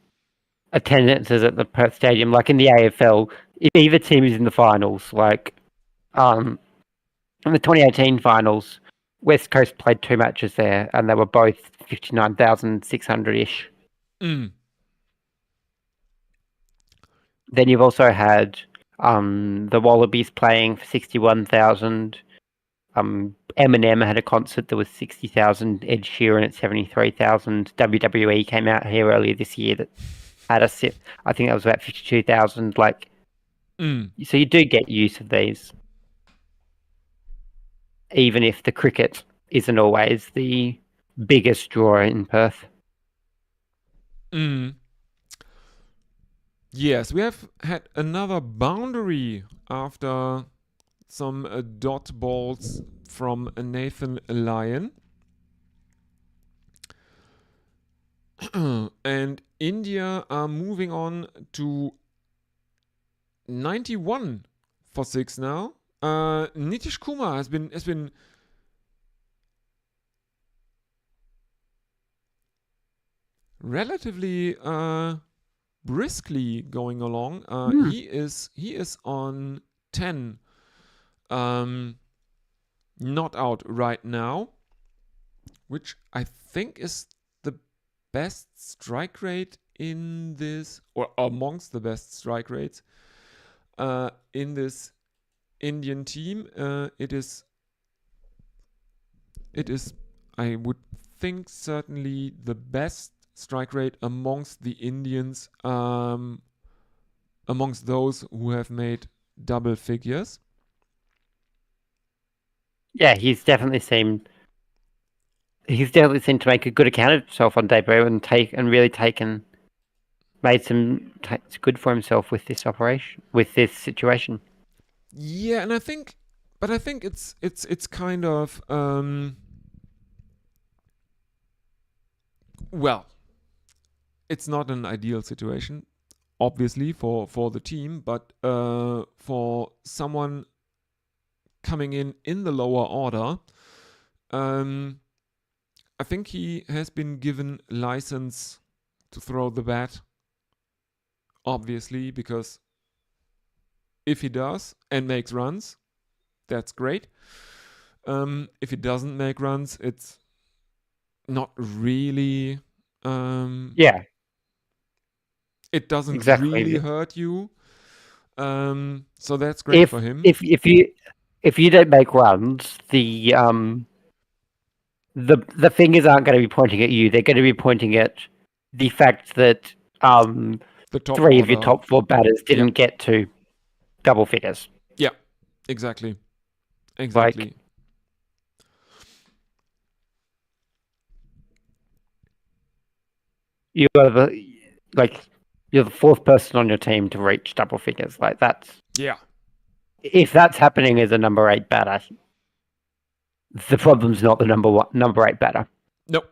attendances at the Perth Stadium, like in the AFL. If either team is in the finals, like in the 2018 finals, West Coast played 2 matches there, and they were both 59,600 ish. Then you've also had the Wallabies playing for 61,000. Eminem had a concert that was 60,000. Ed Sheeran at 73,000. WWE came out here earlier this year that had a sit. I think that was about 52,000. Like, so you do get use of these, even if the cricket isn't always the biggest draw in Perth. Yes, we have had another boundary after some dot balls from Nathan Lyon. And India are moving on to 91 for 6 now. Nitish Kumar has been relatively briskly going along. He is on 10. Not out right now, which I think is the best strike rate in this, or amongst the best strike rates in this Indian team. It is, I would think, certainly the best strike rate amongst the Indians, amongst those who have made double figures. Yeah, he's definitely seemed to make a good account of himself on debut and made some good for himself with this situation. Yeah, and I think it's kind of well, it's not an ideal situation, obviously for the team, but for someone coming in the lower order, I think he has been given license to throw the bat, obviously, because if he does and makes runs, that's great. If he doesn't make runs, it's not really it doesn't really hurt you. So that's great for him. If you don't make runs, the fingers aren't going to be pointing at you. They're going to be pointing at the fact that the top 3 of order. your top 4 batters didn't get to double figures. Yeah, exactly. Like, you're the 4th person on your team to reach double figures. Like, that's, yeah. If that's happening as a number 8 batter, the problem's not the number 8 batter. Nope,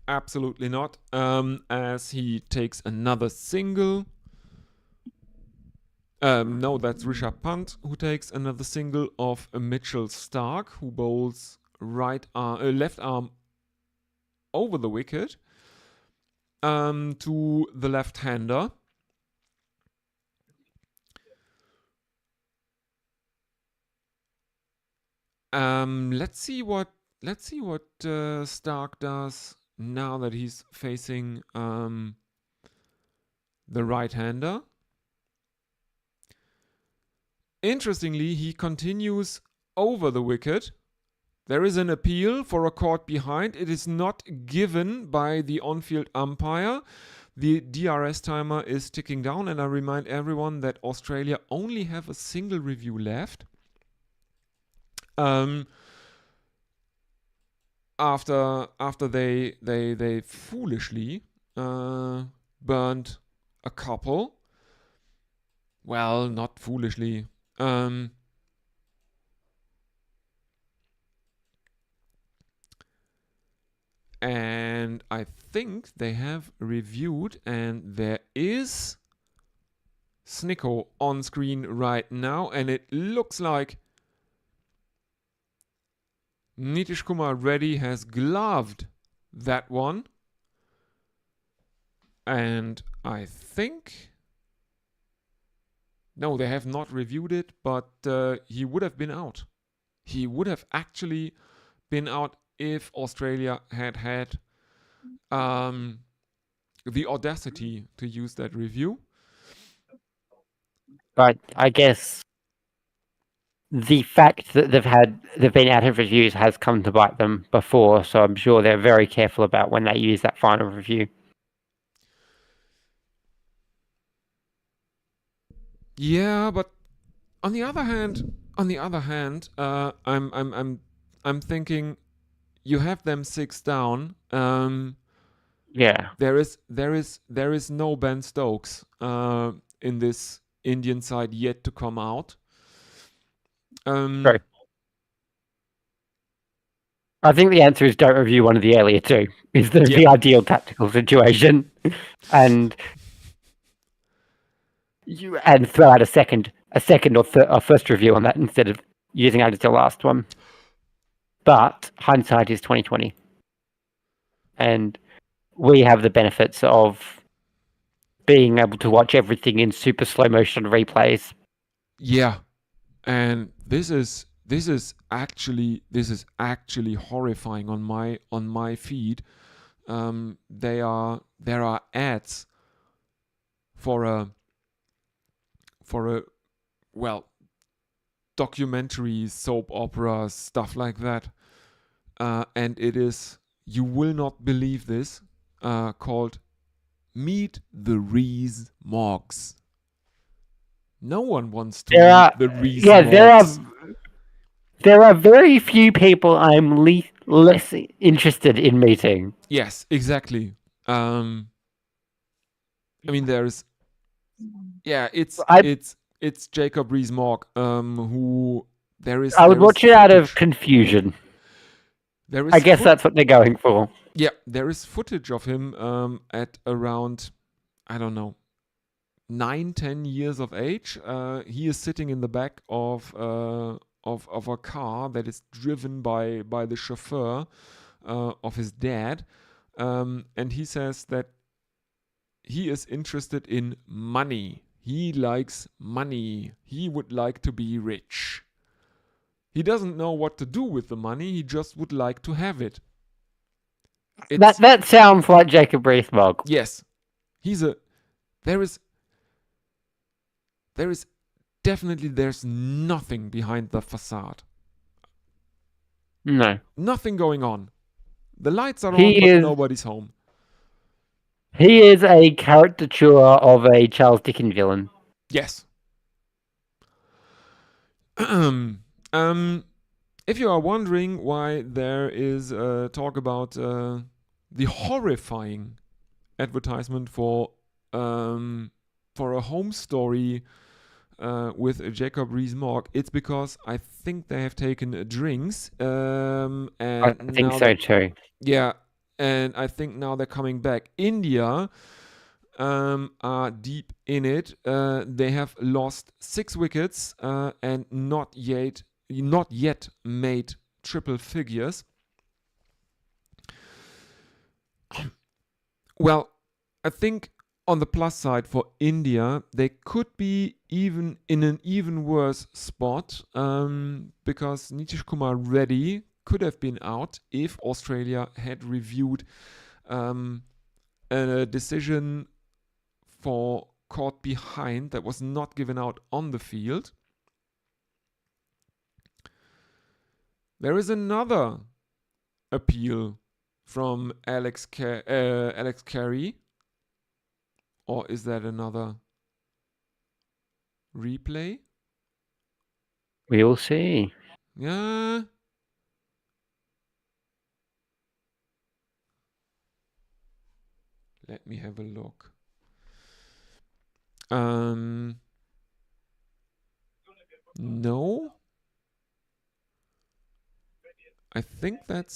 absolutely not. As he takes another single. No, that's Rishabh Pant who takes another single of Mitchell Starc, who bowls left arm over the wicket to the left-hander. Let's see what Starc does now that he's facing the right-hander. Interestingly, he continues over the wicket. There is an appeal for a caught behind. It is not given by the on-field umpire. The DRS timer is ticking down, and I remind everyone that Australia only have a single review left. After they foolishly burned a couple. Well, not foolishly. And I think they have reviewed, and there is Snicko on screen right now, and it looks like Nitish Kumar Reddy has gloved that one. And I think... No, they have not reviewed it, but he would have been out. He would have actually been out if Australia had the audacity to use that review. But I guess the fact that they've been out of reviews has come to bite them before, so I'm sure they're very careful about when they use that final review. Yeah, but on the other hand, I'm thinking you have them 6 down. Yeah. There is no Ben Stokes in this Indian side yet to come out. True. I think the answer is don't review one of the earlier two. Is the ideal tactical situation, and throw out a second or first review on that instead of using it as your last one. But hindsight is 2020, and we have the benefits of being able to watch everything in super slow motion replays. Yeah, and this is actually horrifying on my feed. There are ads for a well, documentary, soap opera, stuff like that, and it is, you will not believe this, called Meet the Rees Moggs. No one wants to meet the Rees Moggs. There are very few people I'm less interested in meeting. Yes, exactly. I mean, there's, it's Jacob Rees-Mogg, who I would watch it out of confusion. I guess that's what they're going for. Yeah, there is footage of him at around, I don't know, 9-10 years of age. He is sitting in the back of a car that is driven by the chauffeur of his dad, and he says that he is interested in money. He likes money. He would like to be rich. He doesn't know what to do with the money. He just would like to have it. That sounds like Jacob Rees-Mogg. Yes, there is definitely, there's nothing behind the facade. No. Nothing going on. The lights are on, but nobody's home. He is a caricature of a Charles Dickens villain. Yes. If you are wondering why there is talk about the horrifying advertisement for a home story with Jacob Rees-Mogg, it's because I think they have taken drinks. And I think so too. Yeah, and I think now they're coming back. India are deep in it. They have lost 6 wickets and not yet made triple figures. Well, I think on the plus side for India, they could be even in an even worse spot because Nitish Kumar Reddy could have been out if Australia had reviewed a decision for caught behind that was not given out on the field. There is another appeal from Alex Carey. Or is that another replay? We will see. Yeah. Let me have a look. No. I think that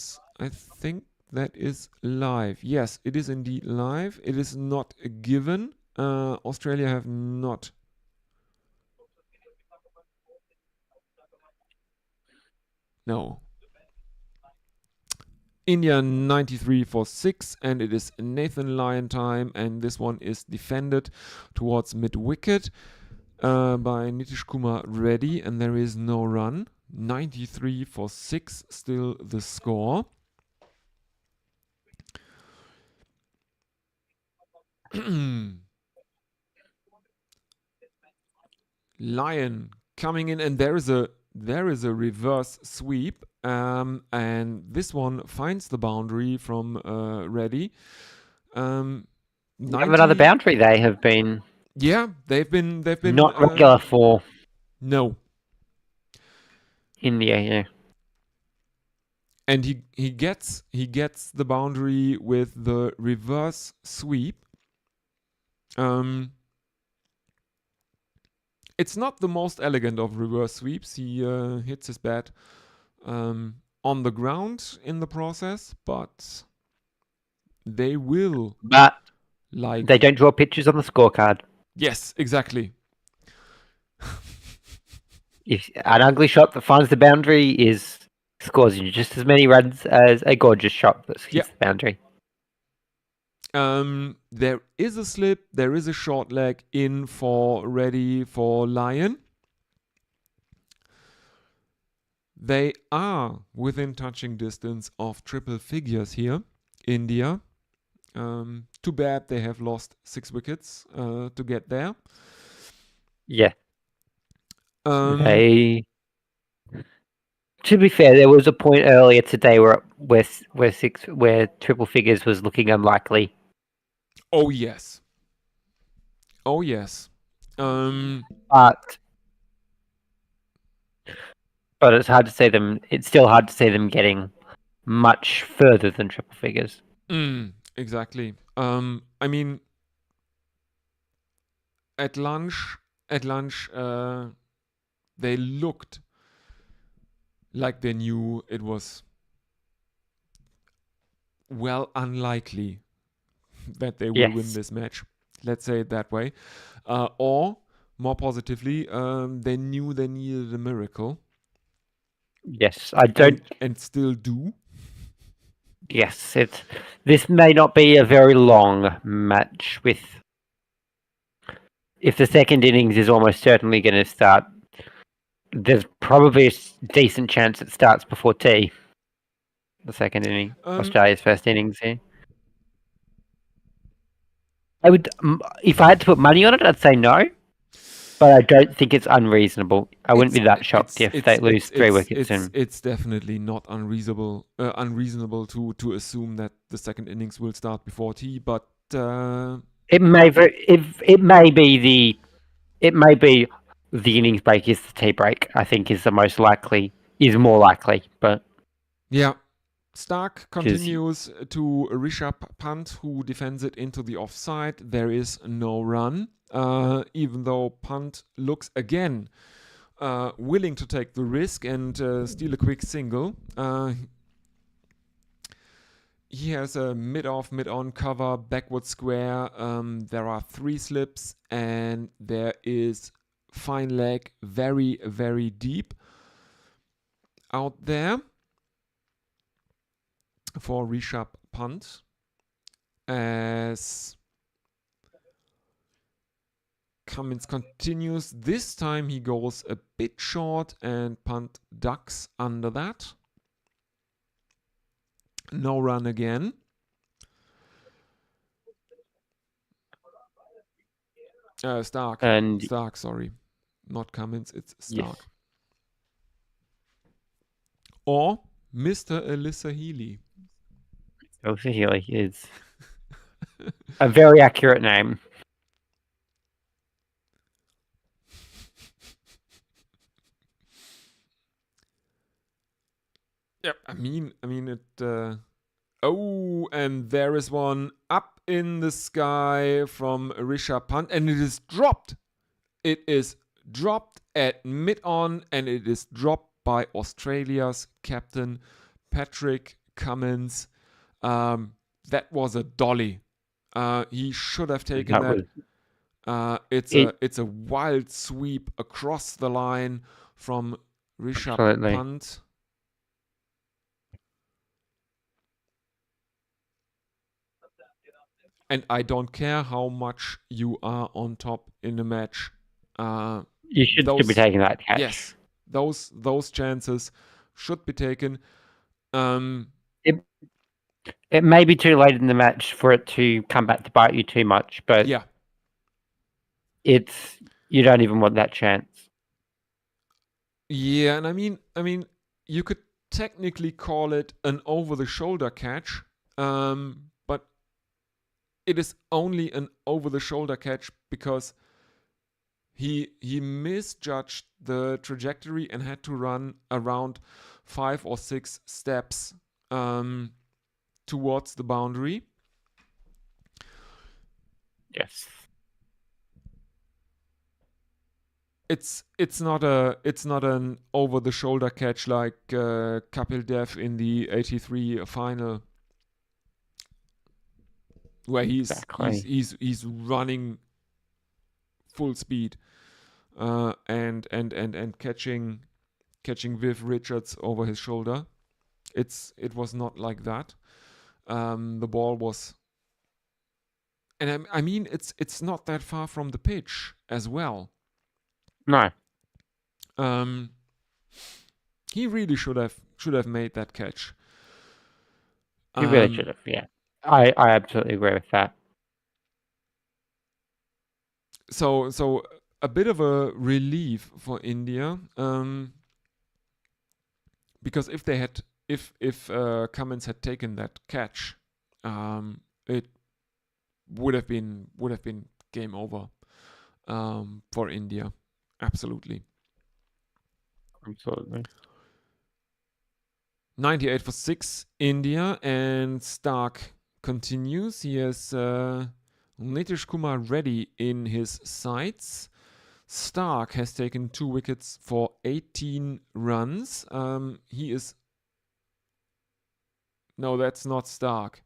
is live. Yes, it is indeed live. It is not a given. Australia have not. No. India 93 for 6, and it is Nathan Lyon time, and this one is defended towards mid wicket by Nitish Kumar Reddy, and there is no run. 93 for 6, still the score. Lion coming in, and there is a reverse sweep, and this one finds the boundary from Reddy. Have another boundary. They have been Yeah, they've been not regular for no, India. Yeah. and he gets the boundary with the reverse sweep. It's not the most elegant of reverse sweeps. He hits his bat on the ground in the process, but they will But like. they don't draw pictures on the scorecard. Yes, exactly. If an ugly shot that finds the boundary scores you just as many runs as a gorgeous shot that hits the boundary. There is a slip. There is a short leg in for Ready for Lion. They are within touching distance of triple figures here, India. Too bad they have lost 6 wickets to get there. Yeah. To be fair, there was a point earlier today where triple figures was looking unlikely. Oh yes. But it's hard to say them. It's still hard to see them getting much further than triple figures. Exactly. I mean, at lunch, they looked like they knew it was well unlikely that they will win this match. Let's say it that way. Or more positively, they knew they needed a miracle. Yes, I don't. And still do. Yes, this may not be a very long match. If the second innings is almost certainly going to start, there's probably a decent chance it starts before tea. The second inning, Australia's first innings here. I would, if I had to put money on it, I'd say no. But I don't think it's unreasonable. I wouldn't be that shocked if they lose 3 wickets. It's definitely not unreasonable to assume that the second innings will start before tea, but it may be the innings break is the tea break. I think is more likely. But yeah, Stark continues to Rishabh Pant, who defends it into the offside. There is no run. Even though Pant looks again willing to take the risk and steal a quick single. He has a mid-off, mid-on cover, backward square. There are 3 slips, and there is fine leg very, very deep out there for Rishabh Pant. As Cummins continues. This time he goes a bit short and Pant ducks under that. No run again. Stark. Stark, sorry. Not Cummins, it's Stark. Yes. Or Mr. Alyssa Healy. Alyssa Healy is a very accurate name. Yep, I mean it. Oh, and there is one up in the sky from Rishabh Pant, and it is dropped. It is dropped at mid-on, and it is dropped by Australia's captain Patrick Cummins. That was a dolly. He should have taken that. It's a wild sweep across the line from Rishabh Pant. And I don't care how much you are on top in a match. You should be taking that catch. Yes, those chances should be taken. It may be too late in the match for it to come back to bite you too much, but yeah, it's You don't even want that chance. Yeah, and I mean, you could technically call it an over-the-shoulder catch, but it is only an over-the-shoulder catch because he misjudged the trajectory and had to run around 5 or 6 steps towards the boundary. Yes. It's not an over the shoulder catch like Kapil Dev in the 83 final, where he's running full speed and catching Viv Richards over his shoulder. It was not like that. The ball was, and I mean it's not that far from the pitch as well. No. He really should have made that catch. He really should have, yeah. I absolutely agree with that. So a bit of a relief for India, because if Cummins had taken that catch, it would have been game over for India. Absolutely. 98 for 6, India, and Stark continues. He has Nitish Kumar Reddy in his sights. Stark has taken 2 wickets for 18 runs. He is... No, that's not Stark.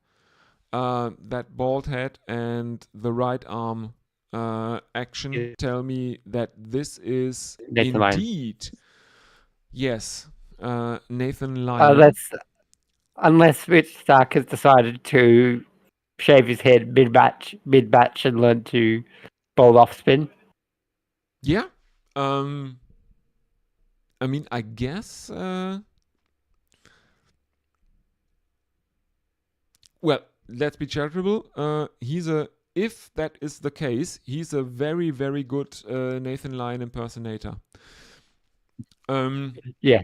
That bald head and the right arm action tell me that this is Nathan indeed... Lyon. Yes, Nathan Lyon. That's unless Rich Stark has decided to shave his head mid-batch and learn to bowl off spin. Yeah. I mean, I guess... well, let's be charitable. If that is the case, he's a very, very good Nathan Lyon impersonator. Yeah.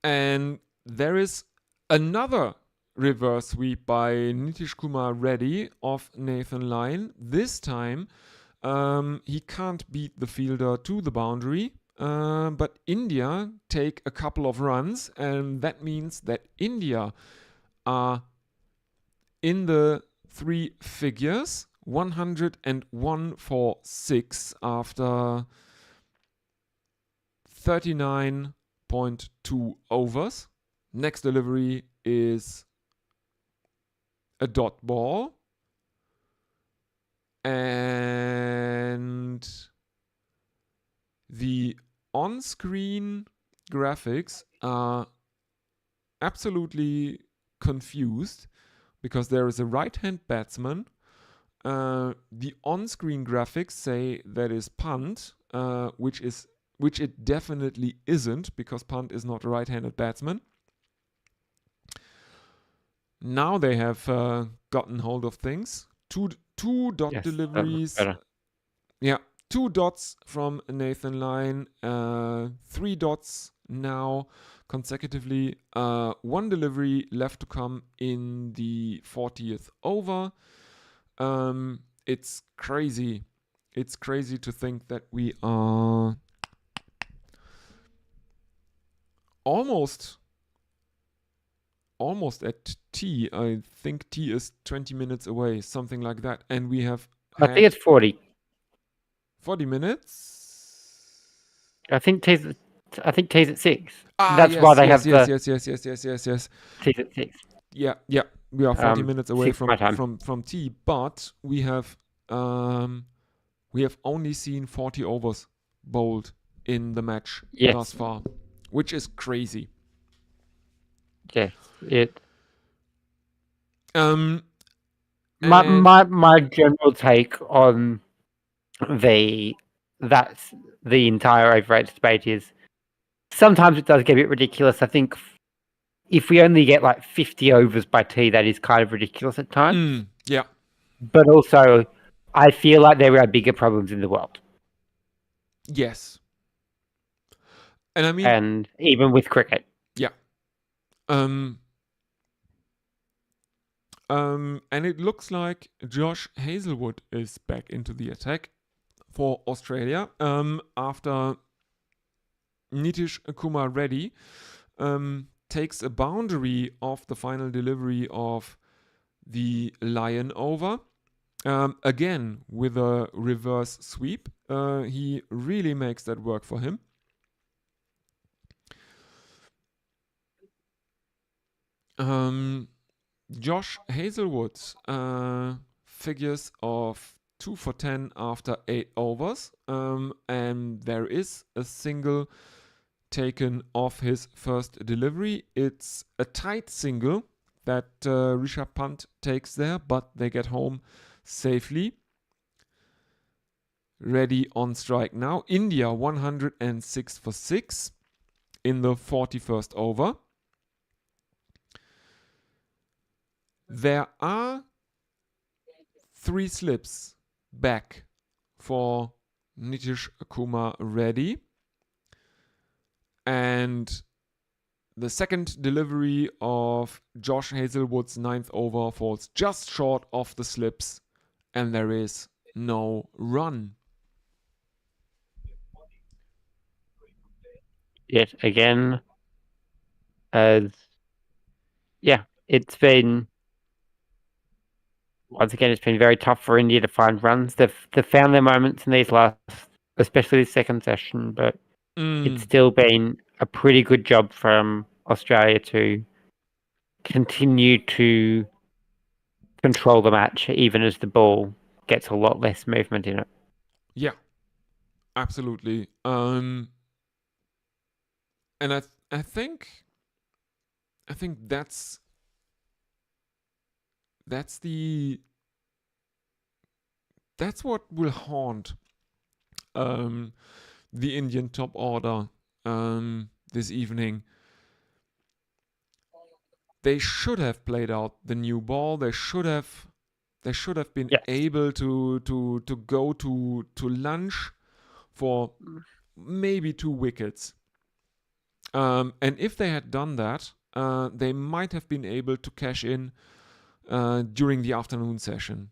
And there is another reverse sweep by Nitish Kumar Reddy of Nathan Lyon. This time, he can't beat the fielder to the boundary, but India take a couple of runs, and that means that India are in the 3 figures, 101 for 6 after 39.2 overs. Next delivery is a dot ball. And the on-screen graphics are absolutely confused because there is a right-hand batsman. The on-screen graphics say that is punt, which it definitely isn't, because punt is not a right-handed batsman. Now they have gotten hold of things. Two dot deliveries. Yeah, 2 dots from Nathan Lyon. 3 dots now consecutively. 1 delivery left to come in the 40th over. It's crazy. It's crazy to think that we are almost at tea. I think tea is 20 minutes away, something like that. And we have I think it's 40. 40 minutes? I think tea's at 6. Ah, That's yes, why they yes, have yes, the yes. tea's at 6. Yeah. We are 40 minutes away 6 my time. from tea, but we have only seen 40 overs bowled in the match thus far, which is crazy. Yes, And my general take on the entire overrated debate is sometimes it does get a bit ridiculous. I think if we only get like 50 overs by tea, that is kind of ridiculous at times. yeah. But also, I feel like there are bigger problems in the world, Yes. And I mean, and even with cricket. and it looks like Josh Hazelwood is back into the attack for Australia after Nitish Kumar Reddy takes a boundary of the final delivery of the Lion over. Again, with a reverse sweep. He really makes that work for him. Josh Hazelwood figures of 2 for 10 after 8 overs. And there is a single taken off his first delivery. It's a tight single that Rishabh Pant takes there, but they get home safely. Ready on strike now. India 106 for 6 in the 41st over. There are 3 slips back for Nitish Kumar Reddy. And the second delivery of Josh Hazelwood's 9th over falls just short of the slips, and there is no run. Yet again, as it's been once again, it's been very tough for India to find runs. They've found their moments in these last, especially the second session, but it's still been a pretty good job from Australia to continue to control the match, even as the ball gets a lot less movement in it. Yeah, absolutely. And I think that's what will haunt the Indian top order this evening. They should have played out the new ball. They should have been able to go to lunch for maybe 2 wickets. And if they had done that, they might have been able to cash in during the afternoon session.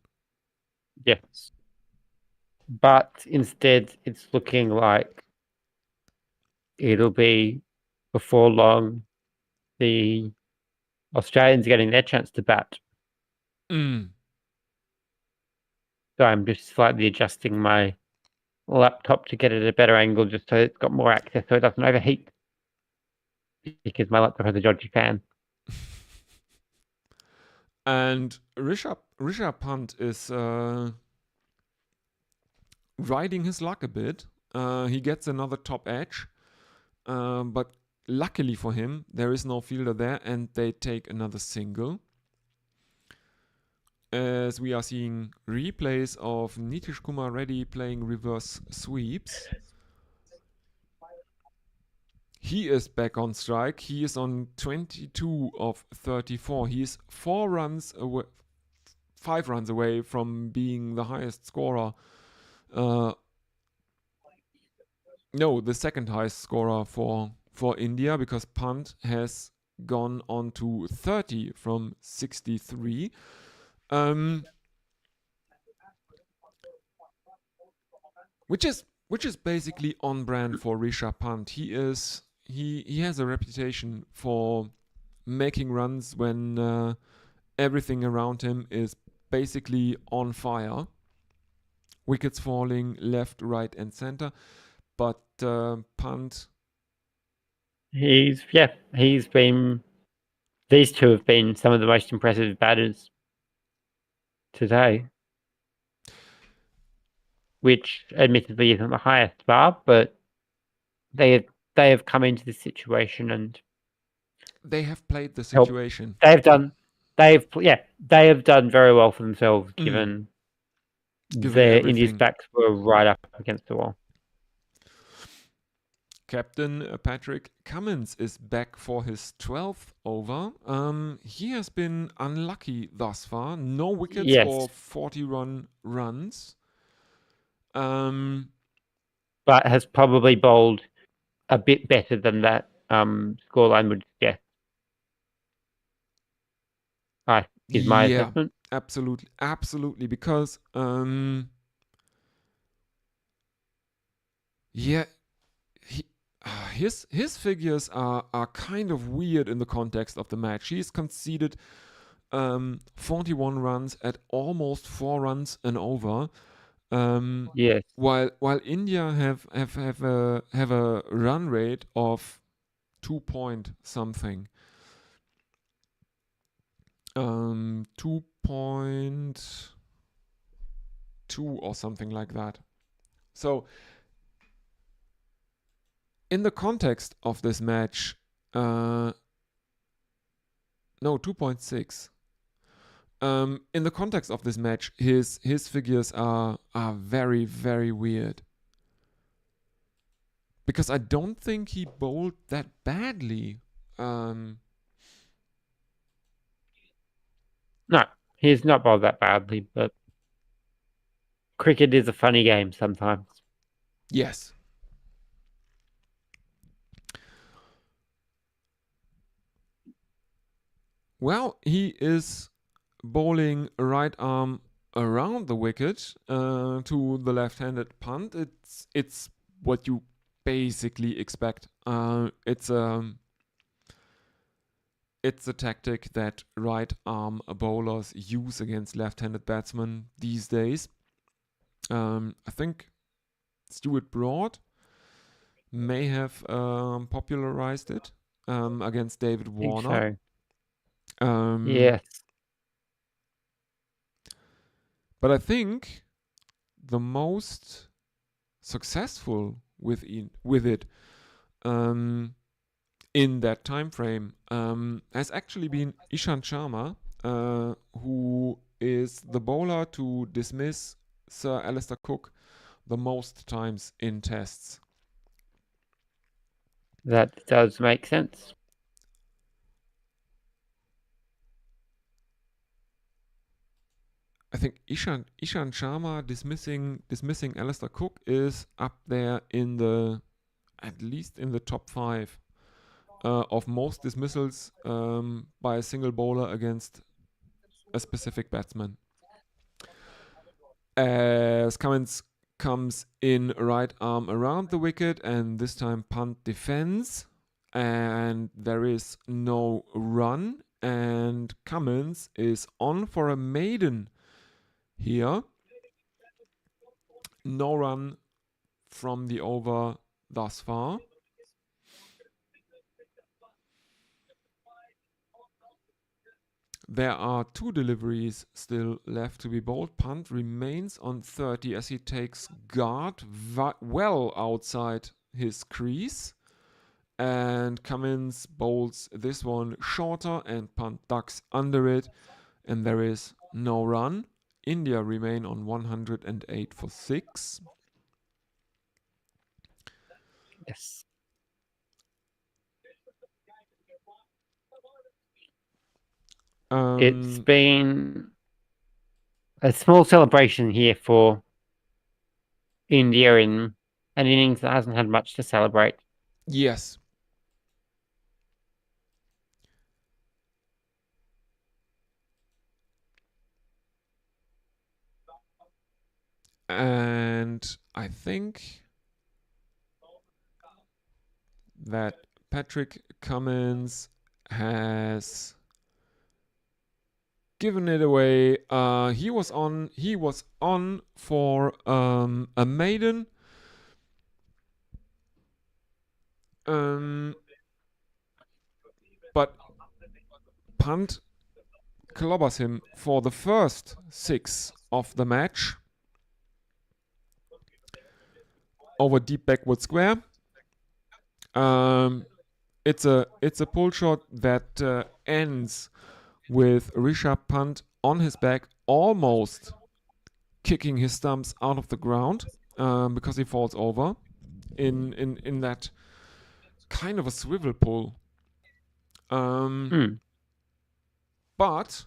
Yes. But instead, it's looking like it'll be before long the Australians getting their chance to bat. So I'm just slightly adjusting my laptop to get it at a better angle just so it's got more access so it doesn't overheat. Because my laptop has a dodgy fan. And Rishabh Pant is riding his luck a bit. He gets another top edge, but luckily for him, there is no fielder there, and they take another single. As we are seeing replays of Nitish Kumar Reddy playing reverse sweeps. He is back on strike. He is on 22 of 34. He is 5 runs away from being the highest scorer. No, the second highest scorer for India, because Pant has gone on to 30 from 63. Which is basically on brand for Rishabh Pant. He has a reputation for making runs when everything around him is basically on fire. Wickets falling left, right, and center. But Pant. He's been. These two have been some of the most impressive batters today, which admittedly isn't the highest bar, but they have come into this situation and they have played the situation. They have done very well for themselves, given their India's backs were right up against the wall. captain Patrick Cummins is back for his 12th over. He has been unlucky thus far. No wickets Yes. or 40-run runs. But has probably bowled a bit better than that scoreline would suggest. Is my Yeah. assessment. Absolutely, because yeah, his figures are kind of weird in the context of the match. He's conceded 41 runs at almost 4 runs an over. Yes. While India have a run rate of 2 point something. 2.2 or something like that. So in the context of this match, no, 2.6. In the context of this match, his figures are very, very weird. Because I don't think he bowled that badly. No, he's not bowled that badly, but cricket is a funny game sometimes. Yes. Well, he is bowling right arm around the wicket to the left-handed punt. It's what you basically expect. It's a tactic that right arm bowlers use against left-handed batsmen these days. I think Stuart Broad may have popularized it against David I think Warner. so. Yes. But I think the most successful with it in that time frame has actually been Ishant Sharma, who is the bowler to dismiss Sir Alistair Cook the most times in tests. That does make sense. I think Ishant Sharma dismissing Alistair Cook is up there at least in the top 5 of most dismissals by a single bowler against a specific batsman. As Cummins comes in right arm around the wicket, and this time punt defense, and there is no run, and Cummins is on for a maiden here. No run from the over thus far. There are 2 deliveries still left to be bowled. Punt remains on 30 as he takes guard well outside his crease. And Cummins bowls this one shorter and punt ducks under it. And there is no run. India remain on 108 for 6. Yes. It's been a small celebration here for India in an innings that hasn't had much to celebrate. Yes. And I think that Patrick Cummins has given it away. He was on for a maiden. But punt clobbers him for the first 6 of the match over deep backward square. It's a pull shot that ends with Rishabh Pant on his back, almost kicking his stumps out of the ground because he falls over in that kind of a swivel pull. Hmm. But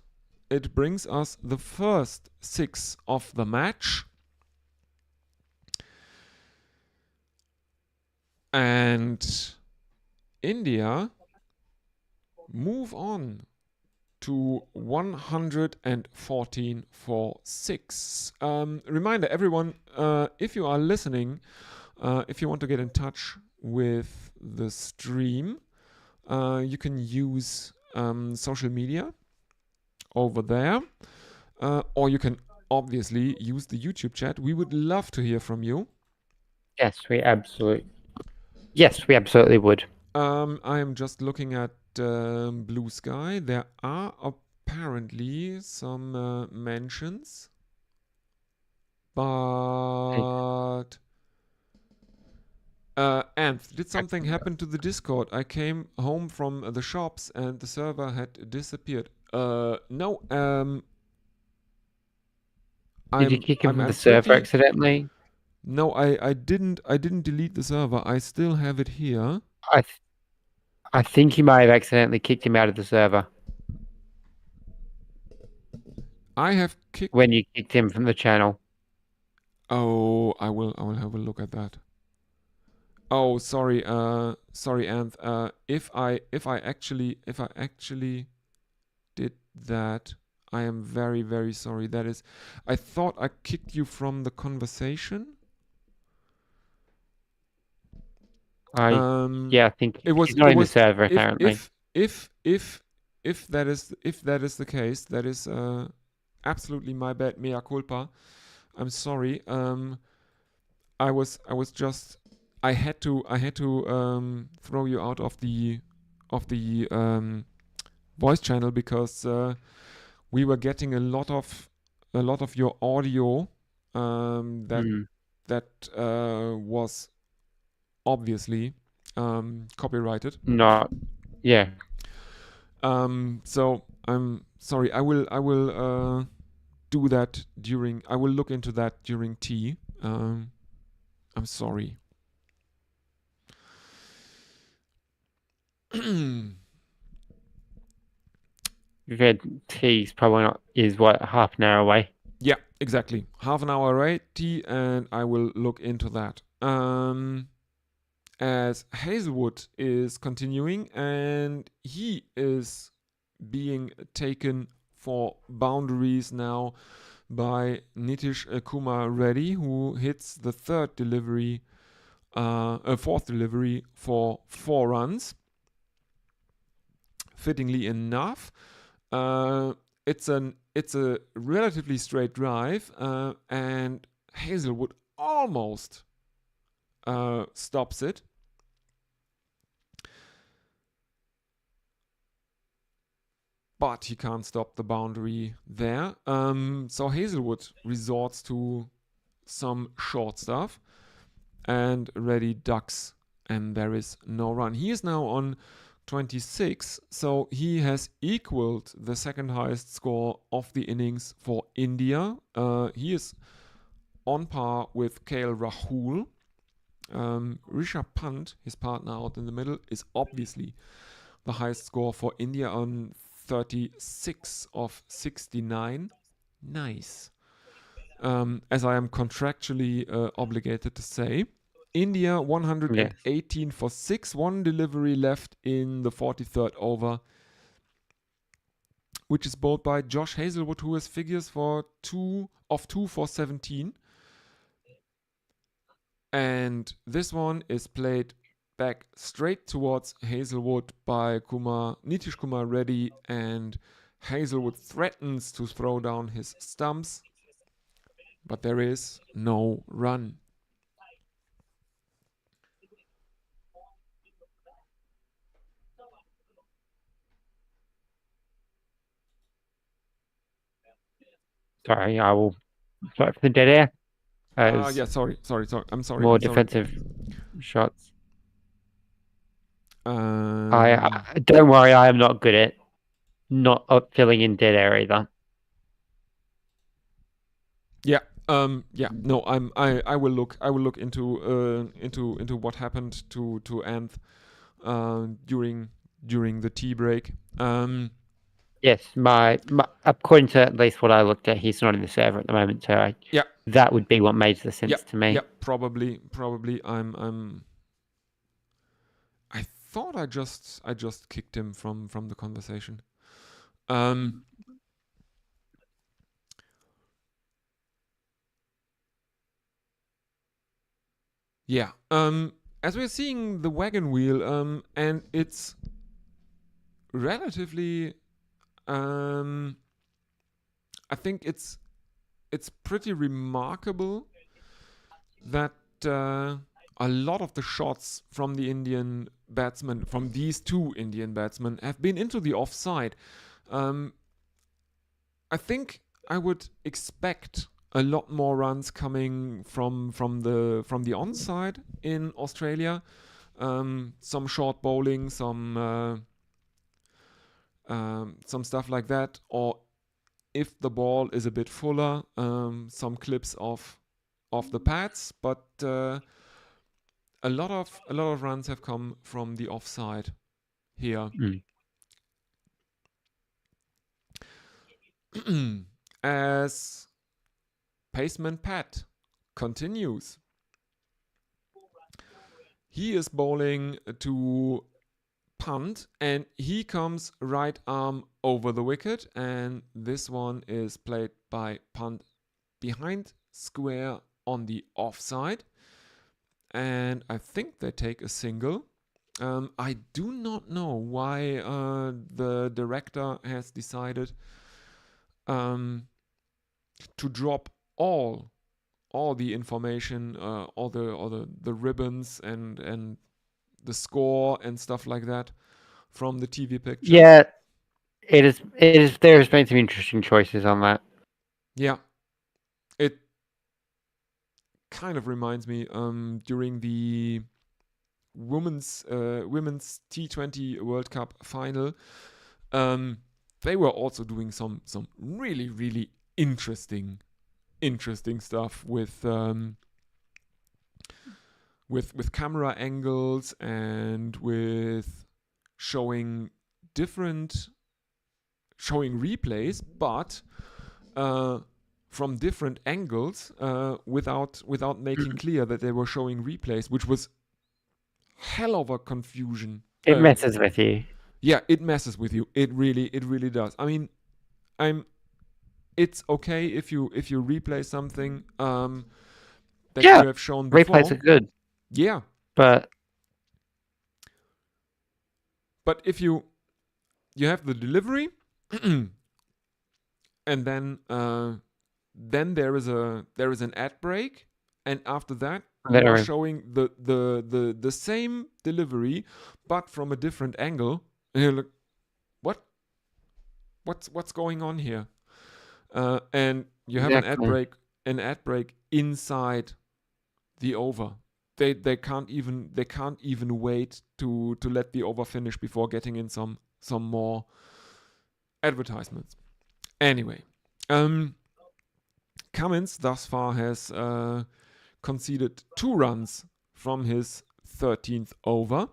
it brings us the first 6 of the match. And India move on to 114 for 6. Reminder, everyone, if you are listening, if you want to get in touch with the stream, you can use social media over there, or you can obviously use the YouTube chat. We would love to hear from you. Yes, we absolutely would. I am just looking at Blue Sky. There are apparently some mentions, but Anth, did something happen to the Discord? I came home from the shops and the server had disappeared. No. Did you kick him from I'm the server pretty- accidentally? No, I didn't delete the server. I still have it here. I think you might have accidentally kicked him out of the server I have kicked. when you kicked him from the channel. Oh, I will have a look at that. Oh, sorry, Anth. If I actually did that, I am very, very sorry. That is, I thought I kicked you from the conversation. Yeah, I think it was he's not it in the was server apparently. if that is the case, that is absolutely my bad, mea culpa. I'm sorry. I was just I had to throw you out of the voice channel because we were getting a lot of your audio that was obviously copyrighted. Not, yeah. So I'm sorry. I will do that during. I will look into that during tea. I'm sorry. We've had tea's probably not is what, half an hour away. Yeah, exactly. Half an hour away tea, and I will look into that. As Hazelwood is continuing, and he is being taken for boundaries now by Nitish Kumar Reddy, who hits the fourth delivery for 4 runs. Fittingly enough, it's a relatively straight drive, and Hazelwood almost stops it. But he can't stop the boundary there. So Hazelwood resorts to some short stuff, and Reddy ducks, and there is no run. He is now on 26, so he has equaled the second highest score of the innings for India. He is on par with KL Rahul. Rishabh Pant, his partner out in the middle, is obviously the highest score for India on 36 of 69. Nice. As I am contractually obligated to say. India 118 for 6, 1 delivery left in the 43rd over, which is bowled by Josh Hazelwood, who has figures for 2 for 17. And this one is played back straight towards Hazelwood by Nitish Kumar Reddy, and Hazelwood threatens to throw down his stumps, but there is no run. Sorry, I will. Sorry for the dead air. Yeah, sorry. I'm sorry. More I'm sorry. defensive shots. Um, I don't worry. I am not good at not filling in dead air either. Yeah. No. I will look into what happened to Anth. during the tea break. Yes, my according to at least what I looked at, he's not in the server at the moment, so Yeah. that would be what made the sense to me. Yeah, probably. I thought I just kicked him from the conversation. Yeah. As we're seeing the wagon wheel, and it's relatively, I think it's pretty remarkable that a lot of the shots from the Indian batsmen, from these two Indian batsmen, have been into the offside. I think I would expect a lot more runs coming from the onside in Australia. Some short bowling, some stuff like that, or if the ball is a bit fuller, some clips of the pads. But a lot of runs have come from the offside here. As Paceman Pat continues. He is bowling to punt, and he comes right arm over the wicket, and this one is played by punt behind square on the offside, and I think they take a single. I do not know why the director has decided to drop all the information, all the ribbons and the score and stuff like that from the TV pictures. Yeah, it is. There's been some interesting choices on that. Yeah, it kind of reminds me during the women's T20 World Cup final. They were also doing some really interesting stuff with camera angles and with showing replays, but from different angles, without making clear that they were showing replays, which was hell of a confusion. It messes with you. Yeah, it messes with you. It really does. I mean, it's okay if you replay something that you have shown before. Replays are good. Yeah, but if you have the delivery, and then there is an ad break, and after that you are showing the same delivery but from a different angle, and you're like, what's going on here? And you have an ad break inside the over. They can't even wait to let the over finish before getting in some more advertisements. Anyway, Cummins thus far has conceded 2 runs from his 13th over.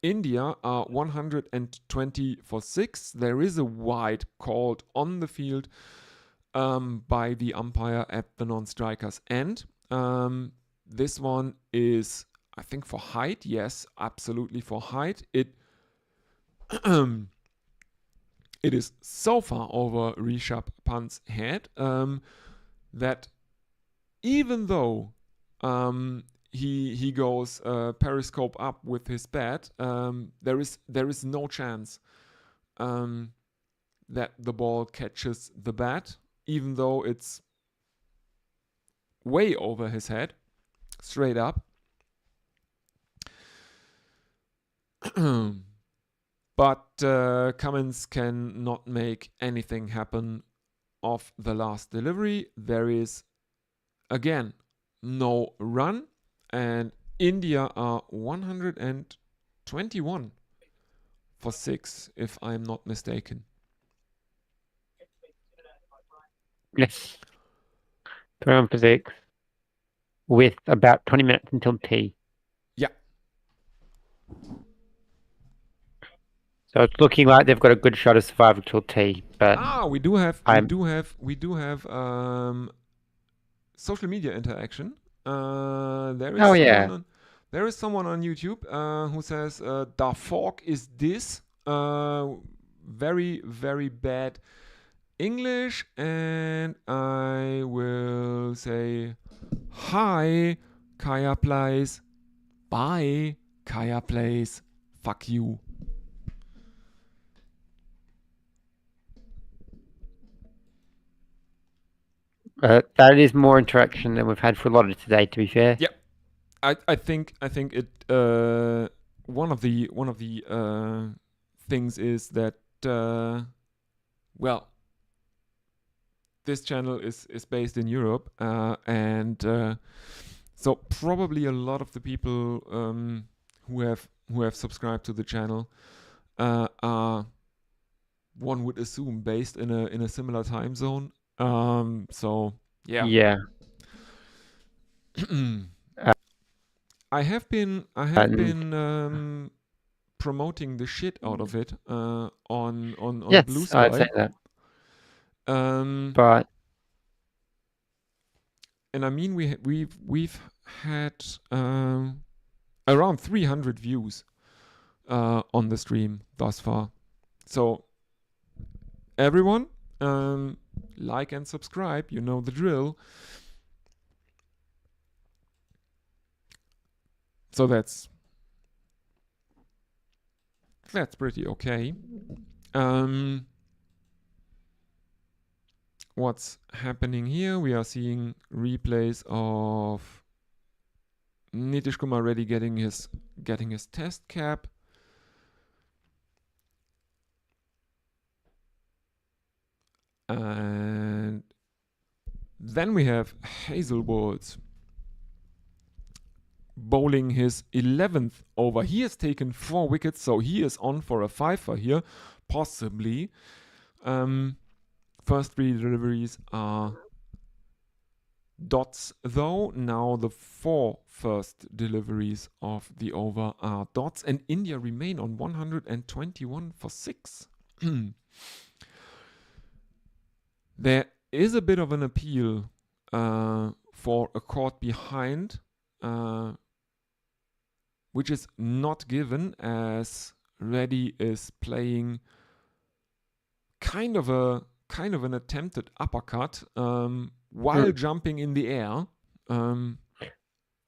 India are 120 for 6. There is a wide called on the field by the umpire at the non-striker's end. This one is, I think, for height. Yes, absolutely for height. It is so far over Rishabh Pant's head that even though he goes periscope up with his bat, there is no chance that the ball catches the bat, even though it's way over his head, straight up. But Cummins cannot make anything happen off the last delivery. There is, again, no run, and India are 121 for 6, if I'm not mistaken. Yes. 21 for 6 with about 20 minutes until tea. Yeah. So it's looking like they've got a good shot of survival till T, but we do have I'm- social media interaction. There is Oh, someone yeah. there is someone on YouTube who says, "Da fork is this?" Very, very bad English, and I will say, "Hi, Kaya Plays. Bye, Kaya Plays. Fuck you." that is more interaction than we've had for a lot of today, to be fair. Yeah. I think it one of the things is that well, this channel is based in Europe, and so probably a lot of the people who have subscribed to the channel are, one would assume, based in a similar time zone. So yeah. Yeah. I have been promoting the shit out of it on Yes, Blue I'd say Sky. that. And But I mean, we've had around 300 views on the stream thus far. So everyone, like and subscribe. You know the drill. So that's pretty okay. What's happening here? We are seeing replays of Nitish Kumar Reddy getting his test cap. And then we have Hazelwood bowling his 11th over. He has taken 4 wickets, so he is on for a 5-er here, possibly. First 3 deliveries are dots, though. Now the 4 first deliveries of the over are dots, and India remain on 121 for 6. There is a bit of an appeal for a caught behind, which is not given, as Reddy is playing kind of an attempted uppercut while jumping in the air.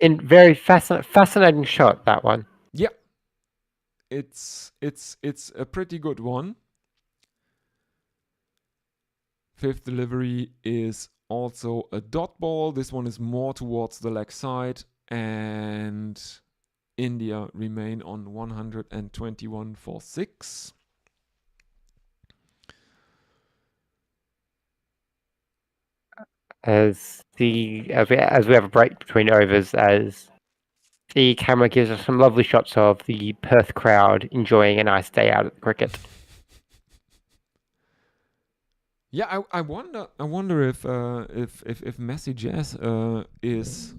in very fascinating shot, that one. Yeah, it's a pretty good one. 5th delivery is also a dot ball. This one is more towards the leg side, and India remain on 121 for 6. As we have a break between overs, as the camera gives us some lovely shots of the Perth crowd enjoying a nice day out at cricket. Yeah, I wonder if Messi Jazz is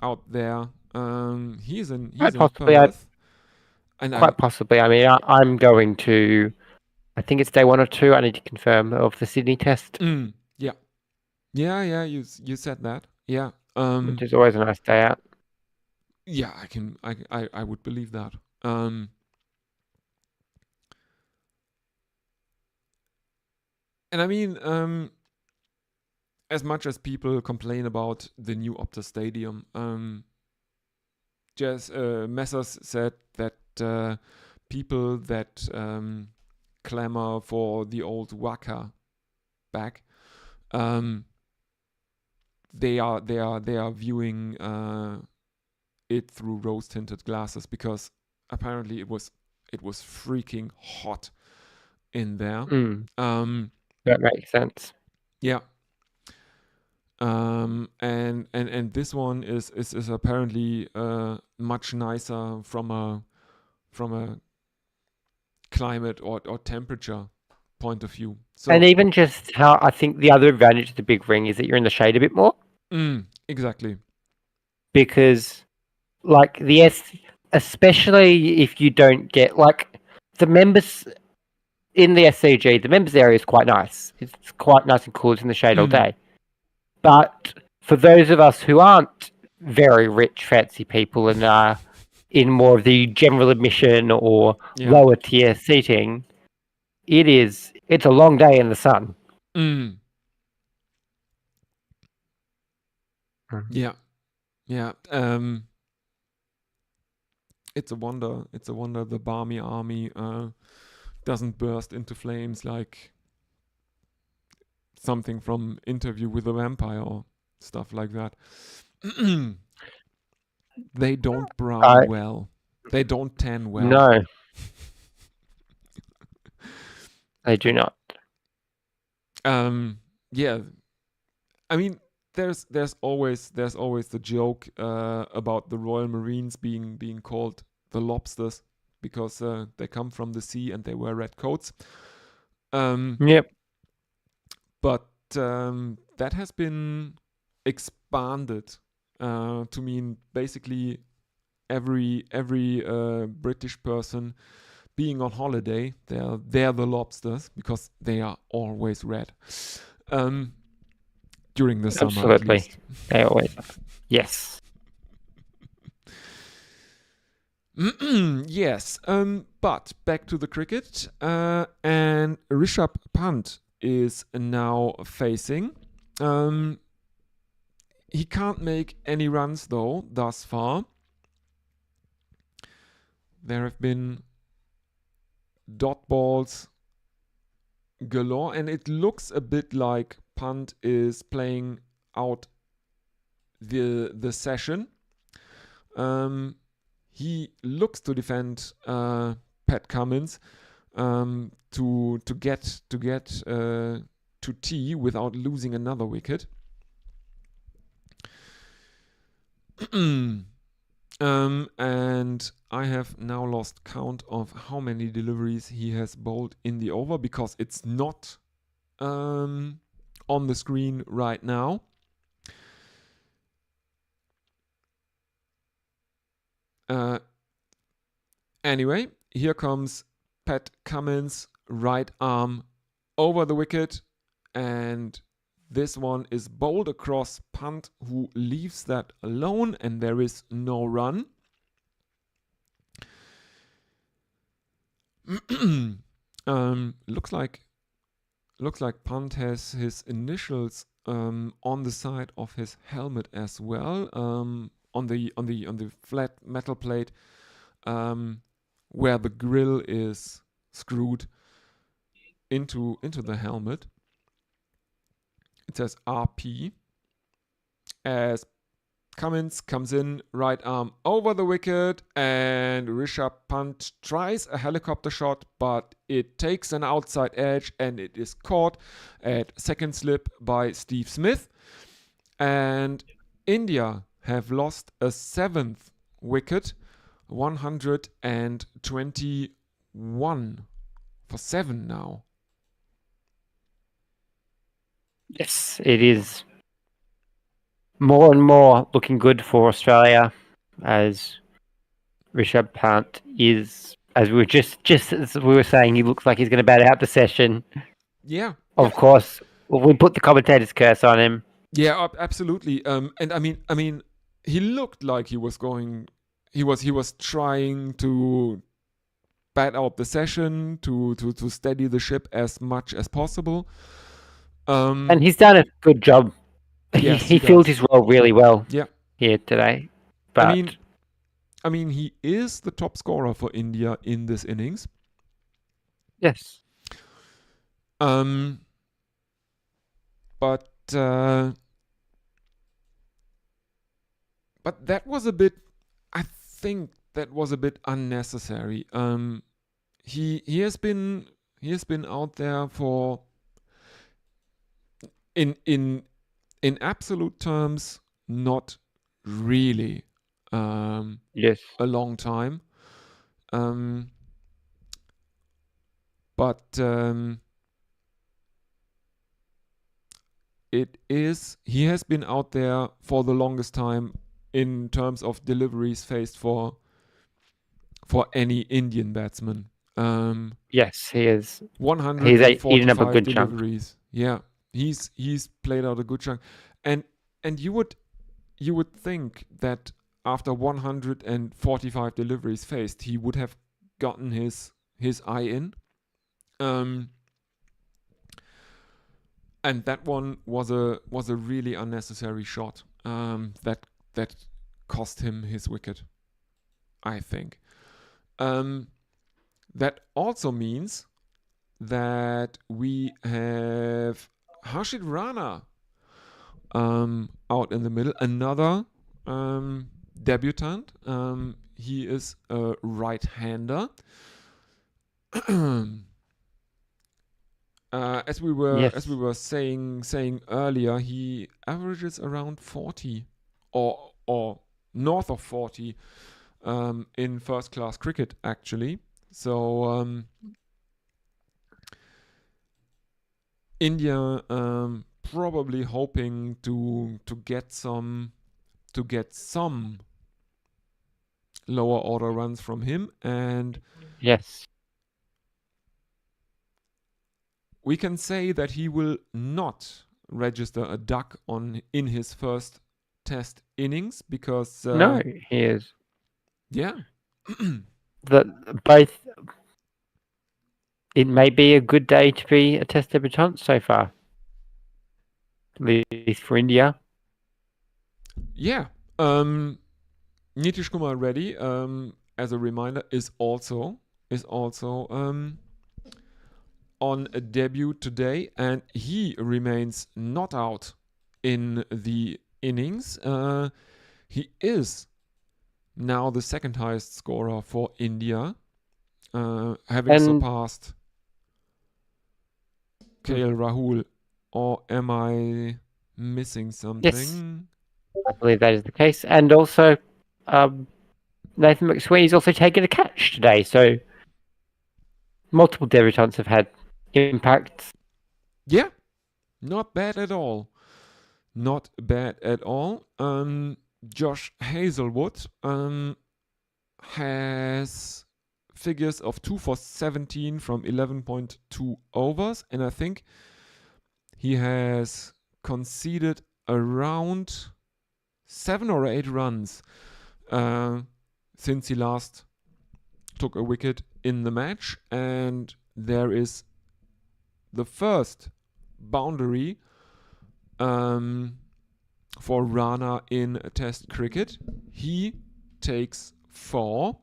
out there. He's in possibly, Perth. Quite possibly. I mean, I'm going to. I think it's day 1 or 2. I need to confirm of the Sydney test. Yeah. You said that. Yeah. Which is always a nice day out. Yeah, I would believe that. And I mean, as much as people complain about the new Optus Stadium, Messers said that people that clamor for the old Waka back, they are viewing it through rose-tinted glasses, because apparently it was freaking hot in there. That makes sense. Yeah. And this one is apparently much nicer from a climate or temperature point of view. So, and even just how I think the other advantage of the big ring is that you're in the shade a bit more. Exactly. Because, like, especially if you don't get, like, the members in the SCG, the members area is quite nice. It's quite nice and cool. It's in the shade all day. But for those of us who aren't very rich, fancy people and are in more of the general admission or lower tier seating, it's a long day in the sun. Yeah. It's a wonder the Barmy army doesn't burst into flames like something from Interview with a Vampire or stuff like that. They don't brown well. They don't tan well. No. They do not. Yeah. I mean, there's always the joke about the Royal Marines being called the lobsters because they come from the sea and they wear red coats. Yep. But that has been expanded to mean basically every British person being on holiday, they're the lobsters because they are always red. During the summer, at Absolutely. least. They always are. Yes. Yes. But back to the cricket. And Rishabh Pant is now facing. He can't make any runs though thus far. There have been dot balls galore, and it looks a bit like Pant is playing out the session. He looks to defend Pat Cummins to get to tee without losing another wicket. And I have now lost count of how many deliveries he has bowled in the over because it's not on the screen right now. Anyway, here comes Pat Cummins, right arm over the wicket, and this one is bowled across Pant, who leaves that alone, and there is no run. Looks like Pant has his initials on the side of his helmet as well, on the flat metal plate, where the grill is screwed into the helmet. It says RP. As Cummins comes in, right arm over the wicket, and Rishabh Pant tries a helicopter shot, but it takes an outside edge and it is caught at second slip by Steve Smith. And India have lost a 7th wicket, 121 for 7 now. Yes, it is more and more looking good for Australia as Rishabh Pant is, as we were just as we were saying, he looks like he's going to bat out the session. Yeah. Of course, we put the commentator's curse on him. Yeah, absolutely. And I mean, he looked like he was going. He was trying to bat out the session to steady the ship as much as possible. And he's done a good job. Yes, he filled his role really well. Yeah. Here today. But I mean, he is the top scorer for India in this innings. Yes. But that was a bit. I think that was a bit unnecessary. He has been out there for in absolute terms not really yes, a long time. But he has been out there for the longest time in terms of deliveries faced for any Indian batsman. Yes, he is. Eaten up a 145 good chunk. deliveries. Yeah, he's played out a good chunk, and you would think that after 145 deliveries faced, he would have gotten his eye in. And that one was a really unnecessary shot. That cost him his wicket, I think. That also means that we have Harshit Rana out in the middle, another debutant. He is a right-hander. As we were saying earlier, he averages around 40 or north of 40 in first class cricket, actually. So India probably hoping to get some lower order runs from him, and Yes. we can say that he will not register a duck in his first test innings because No, he is. yeah. Both. It may be a good day to be a test debutant so far, at least for India. Yeah. Nitish Kumar Reddy, as a reminder, is also on a debut today, and he remains not out in the innings. He is now the second highest scorer for India, having surpassed KL Rahul. Or am I missing something? Yes, I believe that is the case. And also, Nathan McSweeney's also taken a catch today, so multiple debutants have had impacts. Yeah, not bad at all. Not bad at all. Josh Hazelwood has figures of 2 for 17 from 11.2 overs, and I think he has conceded around 7 or 8 runs since he last took a wicket in the match, and there is the first boundary for Rana in Test cricket. He takes 4.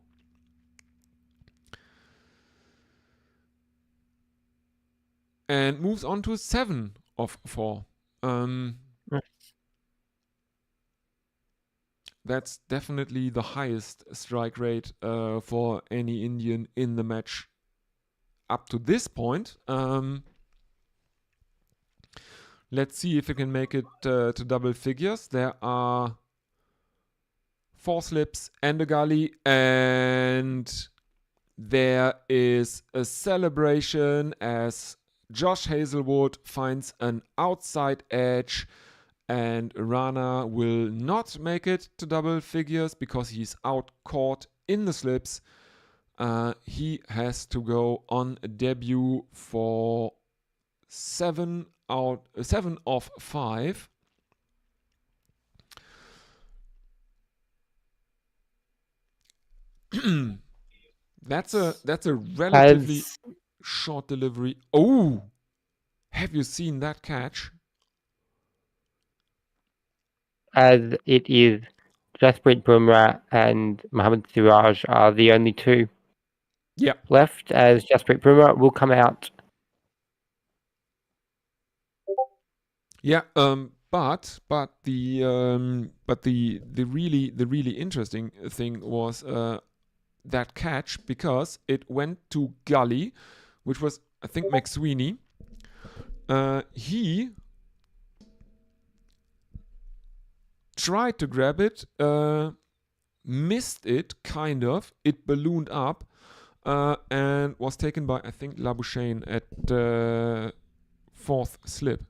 And moves on to 7 of 4. That's definitely the highest strike rate for any Indian in the match up to this point. Let's see if we can make it to double figures. There are 4 slips and a gully, and there is a celebration as Josh Hazelwood finds an outside edge, and Rana will not make it to double figures because he's out caught in the slips. He has to go on a debut for 7 of 5. That's a relatively short delivery. Oh, have you seen that catch? As it is, Jasprit Bumrah and Mohammad Siraj are the only two left, as Jasprit Bumrah will come out. Yeah, but the really interesting thing was that catch, because it went to gully, which was, I think, McSweeney. He tried to grab it, missed it, kind of. It ballooned up and was taken by, I think, Labuschagne at 4th slip.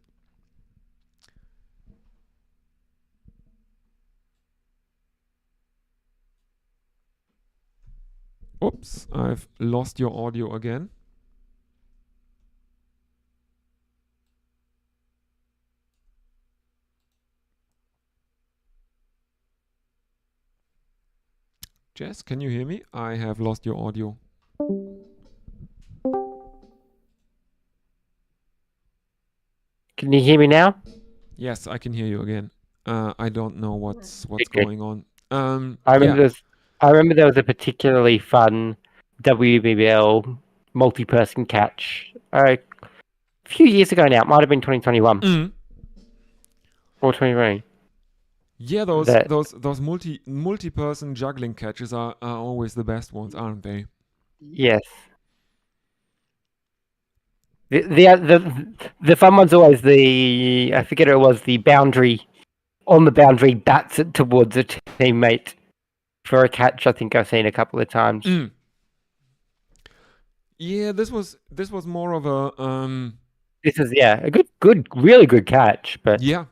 Oops, I've lost your audio again. Jess, can you hear me? I have lost your audio. Can you hear me now? Yes, I can hear you again. I don't know what's Good. going on. I remember Yeah. I remember there was a particularly fun WBBL multi-person catch a few years ago now. It might have been 2021 Mm. or 2020. Yeah, those That- those multi-person juggling catches are always the best ones, aren't they? Yes. The fun one's always I forget who it was, the boundary, on the boundary, bats it towards a teammate for a catch. I think I've seen a couple of times. Mm. Yeah, this was more of a This is a good, really good catch, but yeah,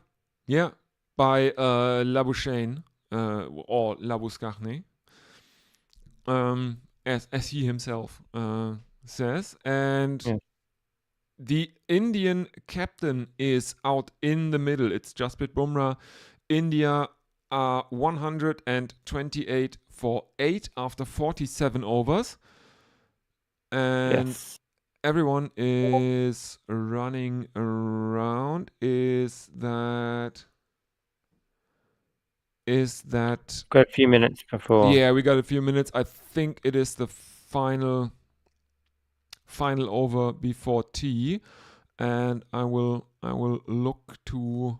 by Labuschagne or Labuschagne, as he himself says, and Yeah. the Indian captain is out in the middle. It's Jasprit Bumrah. India are 128 for 8 after 47 overs. And yes, everyone is running around. Is that got a few minutes before. yeah, we got a few minutes. I think it is the final over before tea, and I will look to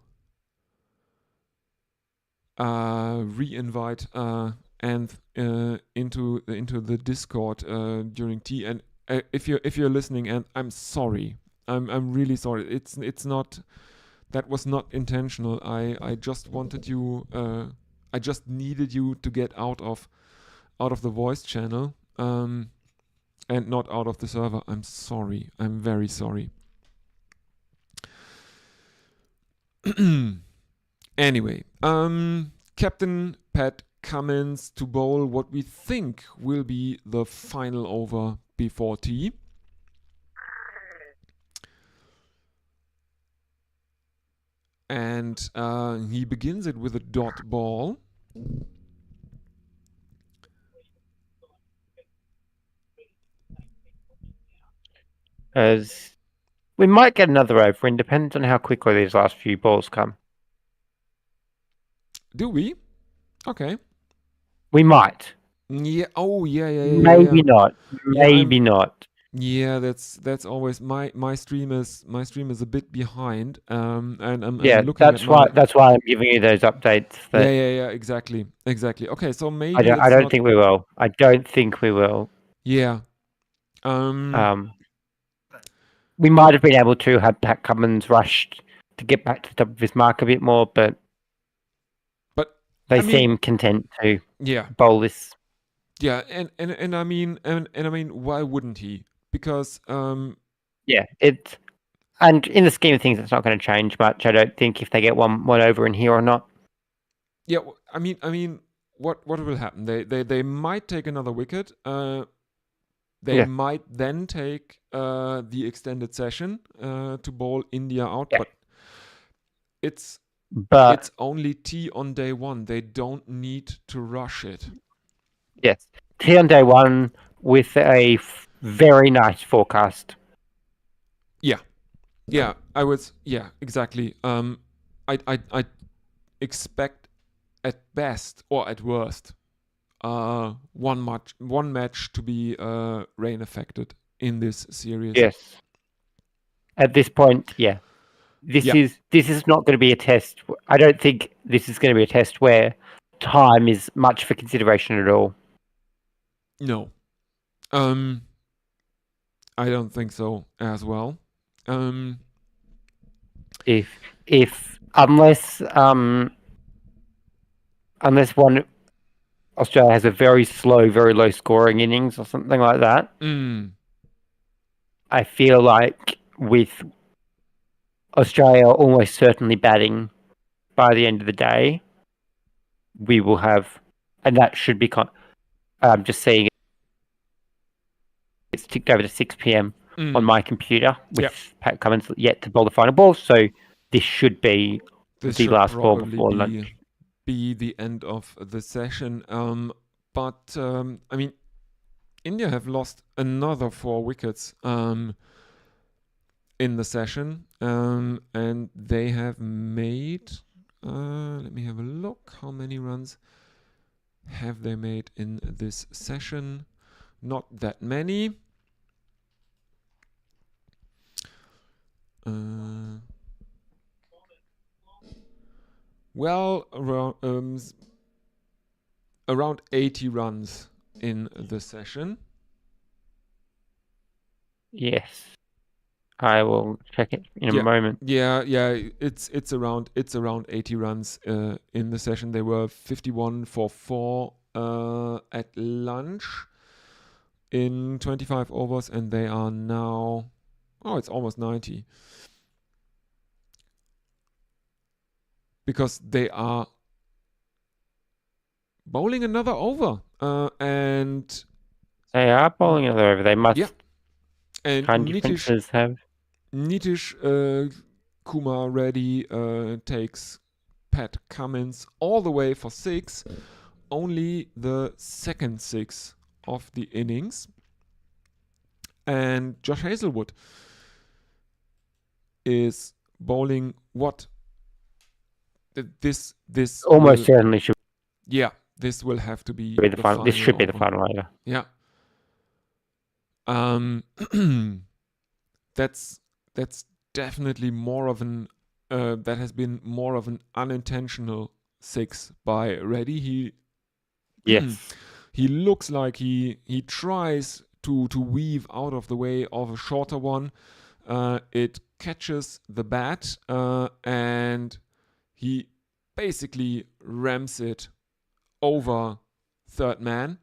re-invite and into the Discord during tea. And if you're listening, and I'm sorry, I'm really sorry. It's not, that was not intentional. I just wanted you. I just needed you to get out of the voice channel. And not out of the server. I'm sorry. I'm very sorry. Anyway, Captain Pat Cummins to bowl what we think will be the final over before tea. And he begins it with a dot ball. As we might get another over, and depends on how quickly these last few balls come. Do we? Okay. We might. Yeah. Oh, yeah. Maybe not. Yeah, Maybe not. Yeah, that's always my stream is a bit behind. And I'm Yeah, looking that's at my that's why I'm giving you those updates. That yeah, exactly. Okay, so maybe I don't think we will. I don't think we will. Yeah. We might have been able to have Pat Cummins rushed to get back to the top of his mark a bit more, but they seem content to bowl this. Yeah, and I mean why wouldn't he? Because yeah, and in the scheme of things, it's not going to change much. I don't think if they get one over in here or not. Yeah, I mean, what will happen? They might take another wicket. They might then take the extended session to bowl India out, but it's only tea on day one. They don't need to rush it. Yes, tea on day one with a very nice forecast. Yeah, exactly. I expect at best or at worst one match to be rain affected in this series. Yes. At this point, yeah. This is not going to be a test. I don't think this is going to be a test where time is much for consideration at all. No. I don't think so as well. Unless one Australia has a very slow, very low scoring innings or something like that. I feel like with Australia almost certainly batting by the end of the day, we will have, and that should be. I'm just seeing it's ticked over to 6 p.m. Mm. on my computer with Yep. Pat Cummins yet to bowl the final ball. So this should be This the should last ball probably before lunch. be the end of the session. But I mean, India have lost another 4 wickets in the session, and they have made. Let me have a look. How many runs have they made in this session? Not that many. Well, around 80 runs in the session. Yes, I will check it in Yeah. a moment. Yeah, it's around 80 runs in the session. They were 51 for 4 at lunch in 25 overs, and they are now it's almost 90. Because they are bowling another over, and They are bowling another over. They must. Yeah. and Kind Nitish differences have. Kumar Reddy takes Pat Cummins all the way for 6, only the second 6 of the innings. And Josh Hazlewood is bowling what? This Almost will, certainly should yeah, this will have to be be the final. This should be the over. final over. Yeah. That's definitely more of an that has been more of an unintentional 6 by Reddy. Yes. He looks like he tries to weave out of the way of a shorter one. It catches the bat, and he basically rams it over third man.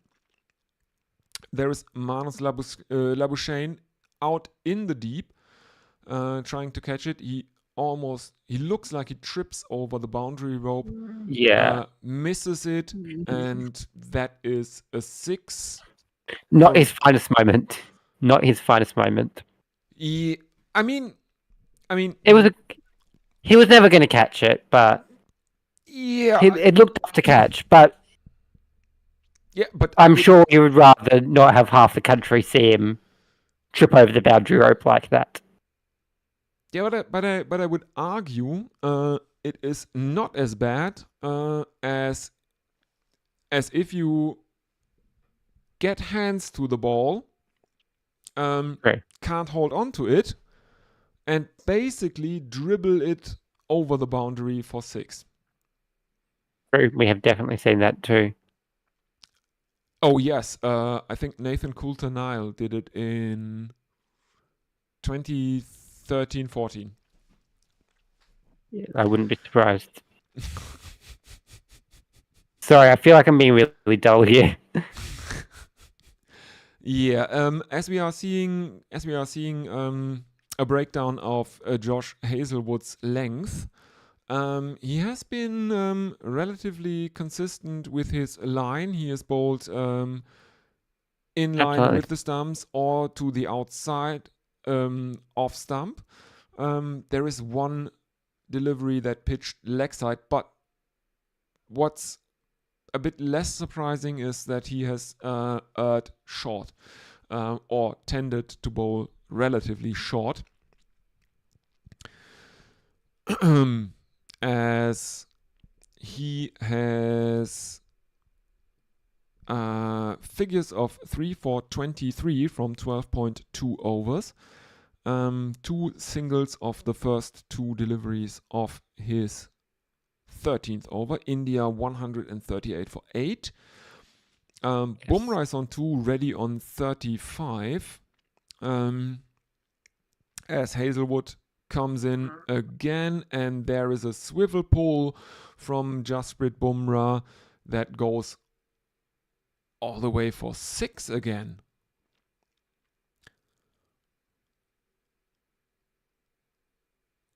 There is Manus Labuschagne out in the deep, trying to catch it. He looks like he trips over the boundary rope, Yeah. misses it, and that is a 6. Not his finest moment. Not his finest moment. I mean, It was he was never going to catch it, but yeah, it looked tough to catch. But yeah, but I'm sure you would rather not have half the country see him trip over the boundary rope like that. Yeah, but I would argue it is not as bad as if you get hands to the ball, Right. can't hold on to it, and basically dribble it over the boundary for 6. True. We have definitely seen that too. Oh yes, I think Nathan Coulter-Nile did it in 2013-14. Yeah, I wouldn't be surprised. Sorry, I feel like I'm being really dull here. Yeah, as we are seeing a breakdown of Josh Hazlewood's length, he has been relatively consistent with his line. He has bowled in line Absolutely. with the stumps or to the outside off stump. There is one delivery that pitched leg side, but what's a bit less surprising is that he has erred short, or tended to bowl relatively short. As he has figures of 3 for 23 from 12.2 overs. 2 singles of the first 2 deliveries of his 13th over. India 138 for 8. Bumrah is on 2, Reddy on 35. As Hazlewood comes in again, and there is a swivel pull from Jasprit Bumrah that goes all the way for 6 again.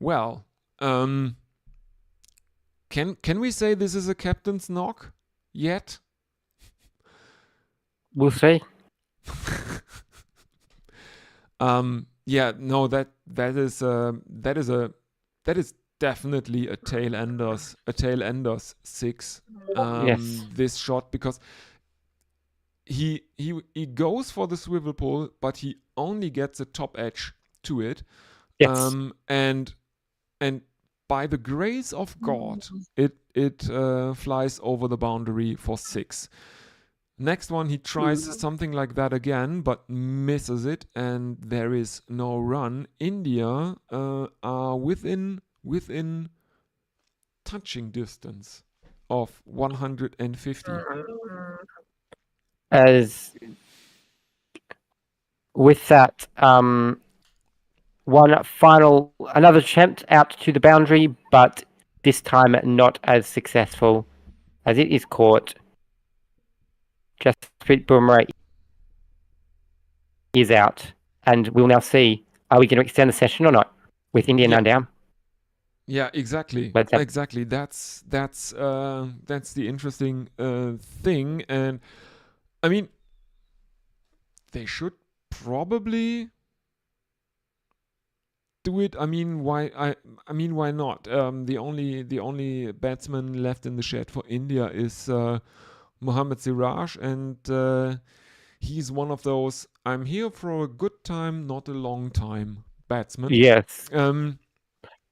Well, can we say this is a captain's knock yet? We'll see. Yeah, no, that is definitely a tail enders 6. Yes. This shot, because he goes for the swivel pole, but he only gets the top edge to it. Yes. And by the grace of God, it flies over the boundary for 6. Next one, he tries something like that again, but misses it, and there is no run. India are within touching distance of 150. As with that, another attempt out to the boundary, but this time not as successful, as it is caught. Jasprit Bumrah is out, and we'll now see, are we going to extend the session or not with India 9 down? Yeah, exactly. Let's have- Exactly. That's the interesting thing, and I mean, they should probably do it. I mean, why? I mean, why not? The only batsman left in the shed for India is Mohammad Siraj, and he's one of those I'm here for a good time, not a long time batsman. Yes. Um,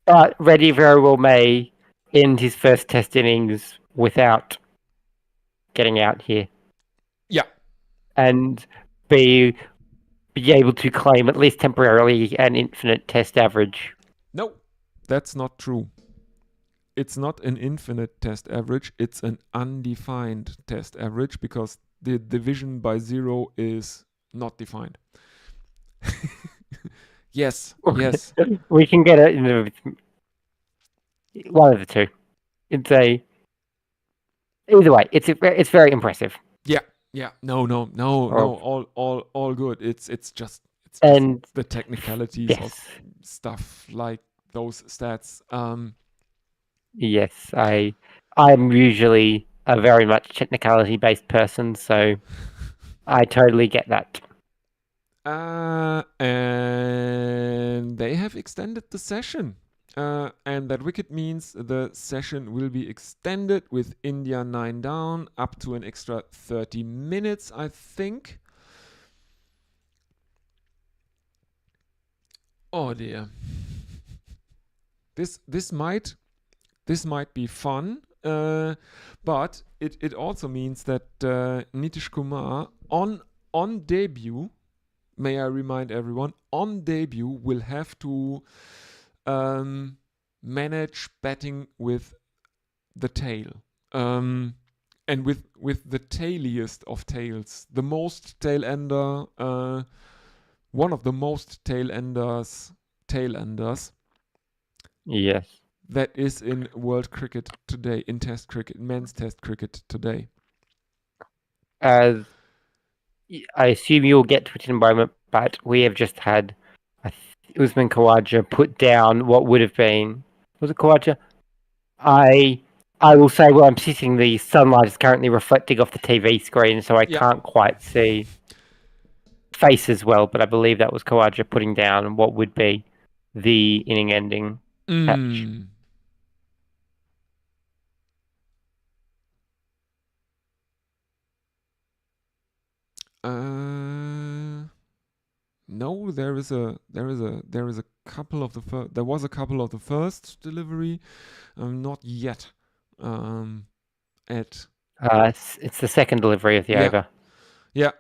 But Reddy very well may end his first test innings without getting out here. Yeah. And be able to claim, at least temporarily, an infinite test average. No, that's not true. It's not an infinite test average, it's an undefined test average, because the division by 0 is not defined. Yes. We can get it in one of the two. It's either way. It's very impressive. Yeah. No. All good. It's just And the technicalities of yes, stuff like those stats. yes, I'm usually a very much technicality based person, so I totally get that. And they have extended the session. And that wicket means the session will be extended with India 9 down up to an extra 30 minutes, I think. Oh dear. This might be fun, but it also means that Nitish Kumar on debut, may I remind everyone, on debut will have to manage batting with the tail, and with the tailiest of tails, the most tail ender, one of the most tail enders Yes. that is in world cricket today, in test cricket, men's test cricket today. As I assume you'll get to it in a moment, but we have just had Usman Khawaja put down what would have been, was it Khawaja? I will say, well, I'm sitting, the sunlight is currently reflecting off the TV screen, so I can't quite see face as well, but I believe that was Khawaja putting down what would be the inning ending catch. No, there was a couple of the there was a couple of the first delivery, not yet. It's the second delivery of the over. Yeah.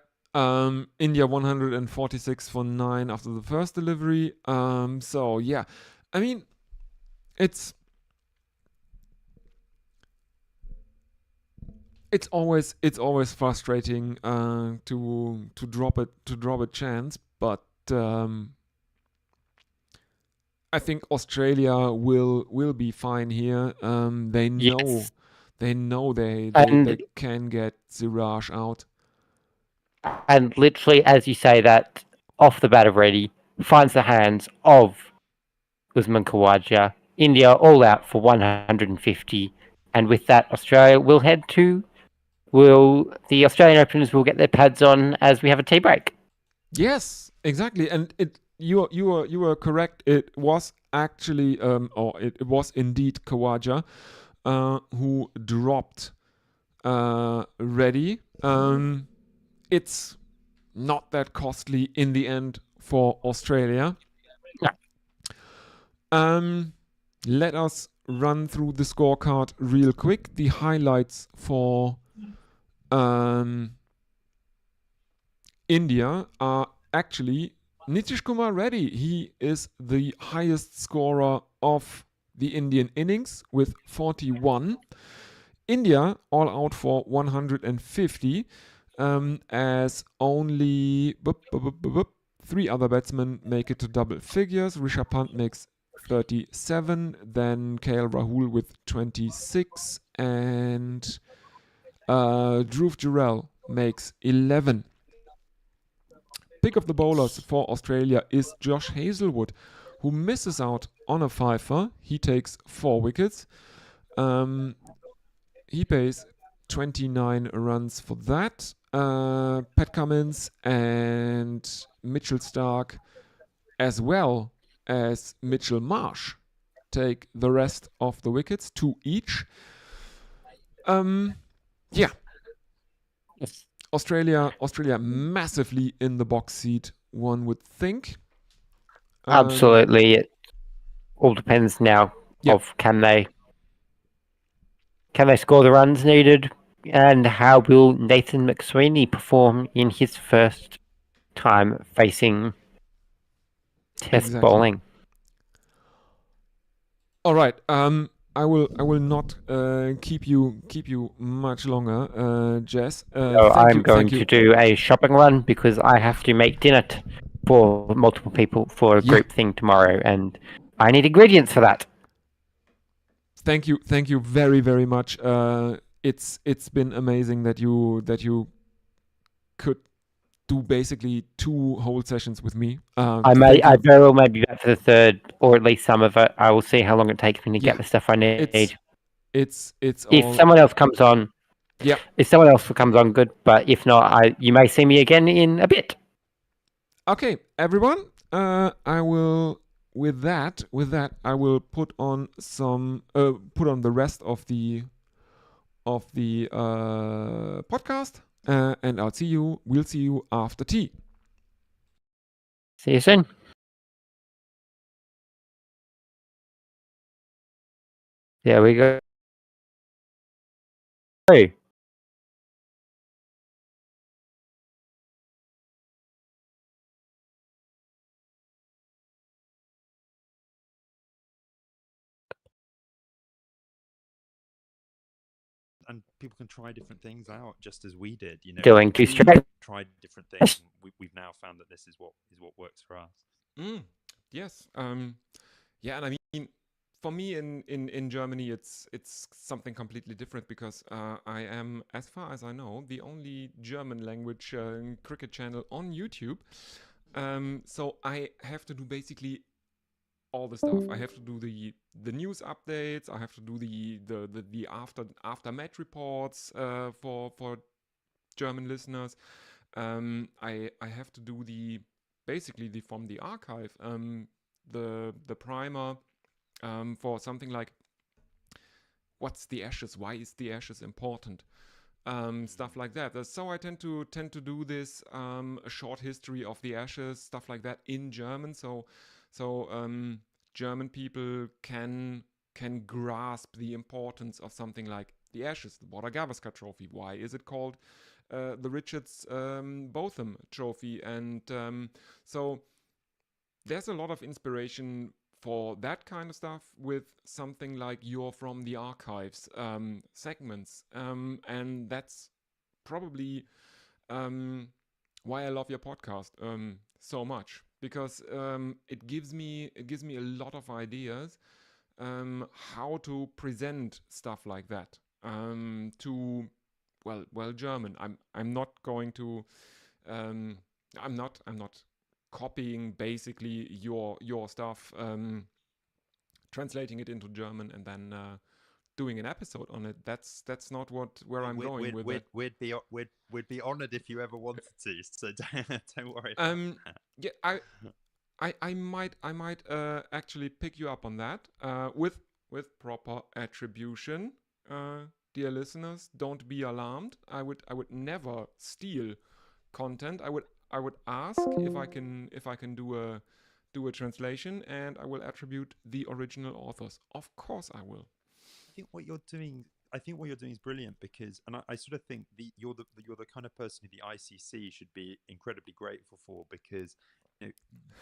India 146 for 9 after the first delivery. So yeah, I mean, it's always frustrating to drop a chance, but I think Australia will be fine here. They know Yes. they can get Siraj out. And literally, as you say that, off the bat of Reddy, finds the hands of Usman Khawaja. India all out for 150. And with that, Australia will the Australian openers will get their pads on as we have a tea break. Yes, Exactly, and you were correct. It was actually it was indeed Kawaja who dropped Reddy. It's not that costly in the end for Australia. No. Let us run through the scorecard real quick. The highlights for India are actually Nitish Kumar Reddy. He is the highest scorer of the Indian innings with 41. India all out for 150, as only 3 other batsmen make it to double figures. Rishabh Pant makes 37, then KL Rahul with 26, and Dhruv Jurel makes 11. Pick of the bowlers for Australia is Josh Hazlewood, who misses out on a fifer. He takes 4 wickets. He pays 29 runs for that. Pat Cummins and Mitchell Stark, as well as Mitchell Marsh, take the rest of the wickets, 2 each. Yeah. Yes. Australia massively in the box seat, one would think. Absolutely. It all depends now of can they score the runs needed, and how will Nathan McSweeney perform in his first time facing Test bowling. All right. I will not keep you much longer, Jess. So I'm going to do a shopping run because I have to make dinner for multiple people for a group thing tomorrow, and I need ingredients for that. Thank you very, very much. It's been amazing that you could do basically 2 whole sessions with me. I very well may be back for the third, or at least some of it. I will see how long it takes me to get the stuff I need. It's if someone else comes on, if someone else comes on, good. But if not, you may see me again in a bit. Okay, everyone. I will. With that, I will put on the rest of the podcast, and we'll see you after tea. See you soon. There we go. Hey. And people can try different things out, just as we did. You know, Doing 2 straight. Tried different things. And we've now found that this is what works for us. Yes. Yeah, and I mean, for me in Germany, it's something completely different because I am, as far as I know, the only German language cricket channel on YouTube. So I have to do basically all the stuff. I have to do the news updates. I have to do the after match reports for German listeners. I have to do basically from the archive the primer for something like what's the Ashes? Why is the Ashes important? Stuff like that. So I tend to do this a short history of the Ashes, stuff like that in German. So German people can grasp the importance of something like the Ashes, the Border Gavaskar Trophy. Why is it called the Richards Botham Trophy? And so there's a lot of inspiration for that kind of stuff with something like You're From the Archives segments. And that's probably why I love your podcast so much, because it gives me a lot of ideas how to present stuff like that to German. I'm not going to I'm not copying basically your stuff, translating it into German and then doing an episode on it. That's not where I'm going with it. We'd be honored if you ever wanted to, so don't worry. Yeah, I might actually pick you up on that with proper attribution. Dear listeners, don't be alarmed. I would never steal content. I would ask if I can do a translation, and I will attribute the original authors. Of course I will. I think what you're doing. I think what you're doing is brilliant because, and I sort of think you're the kind of person who the ICC should be incredibly grateful for because you know,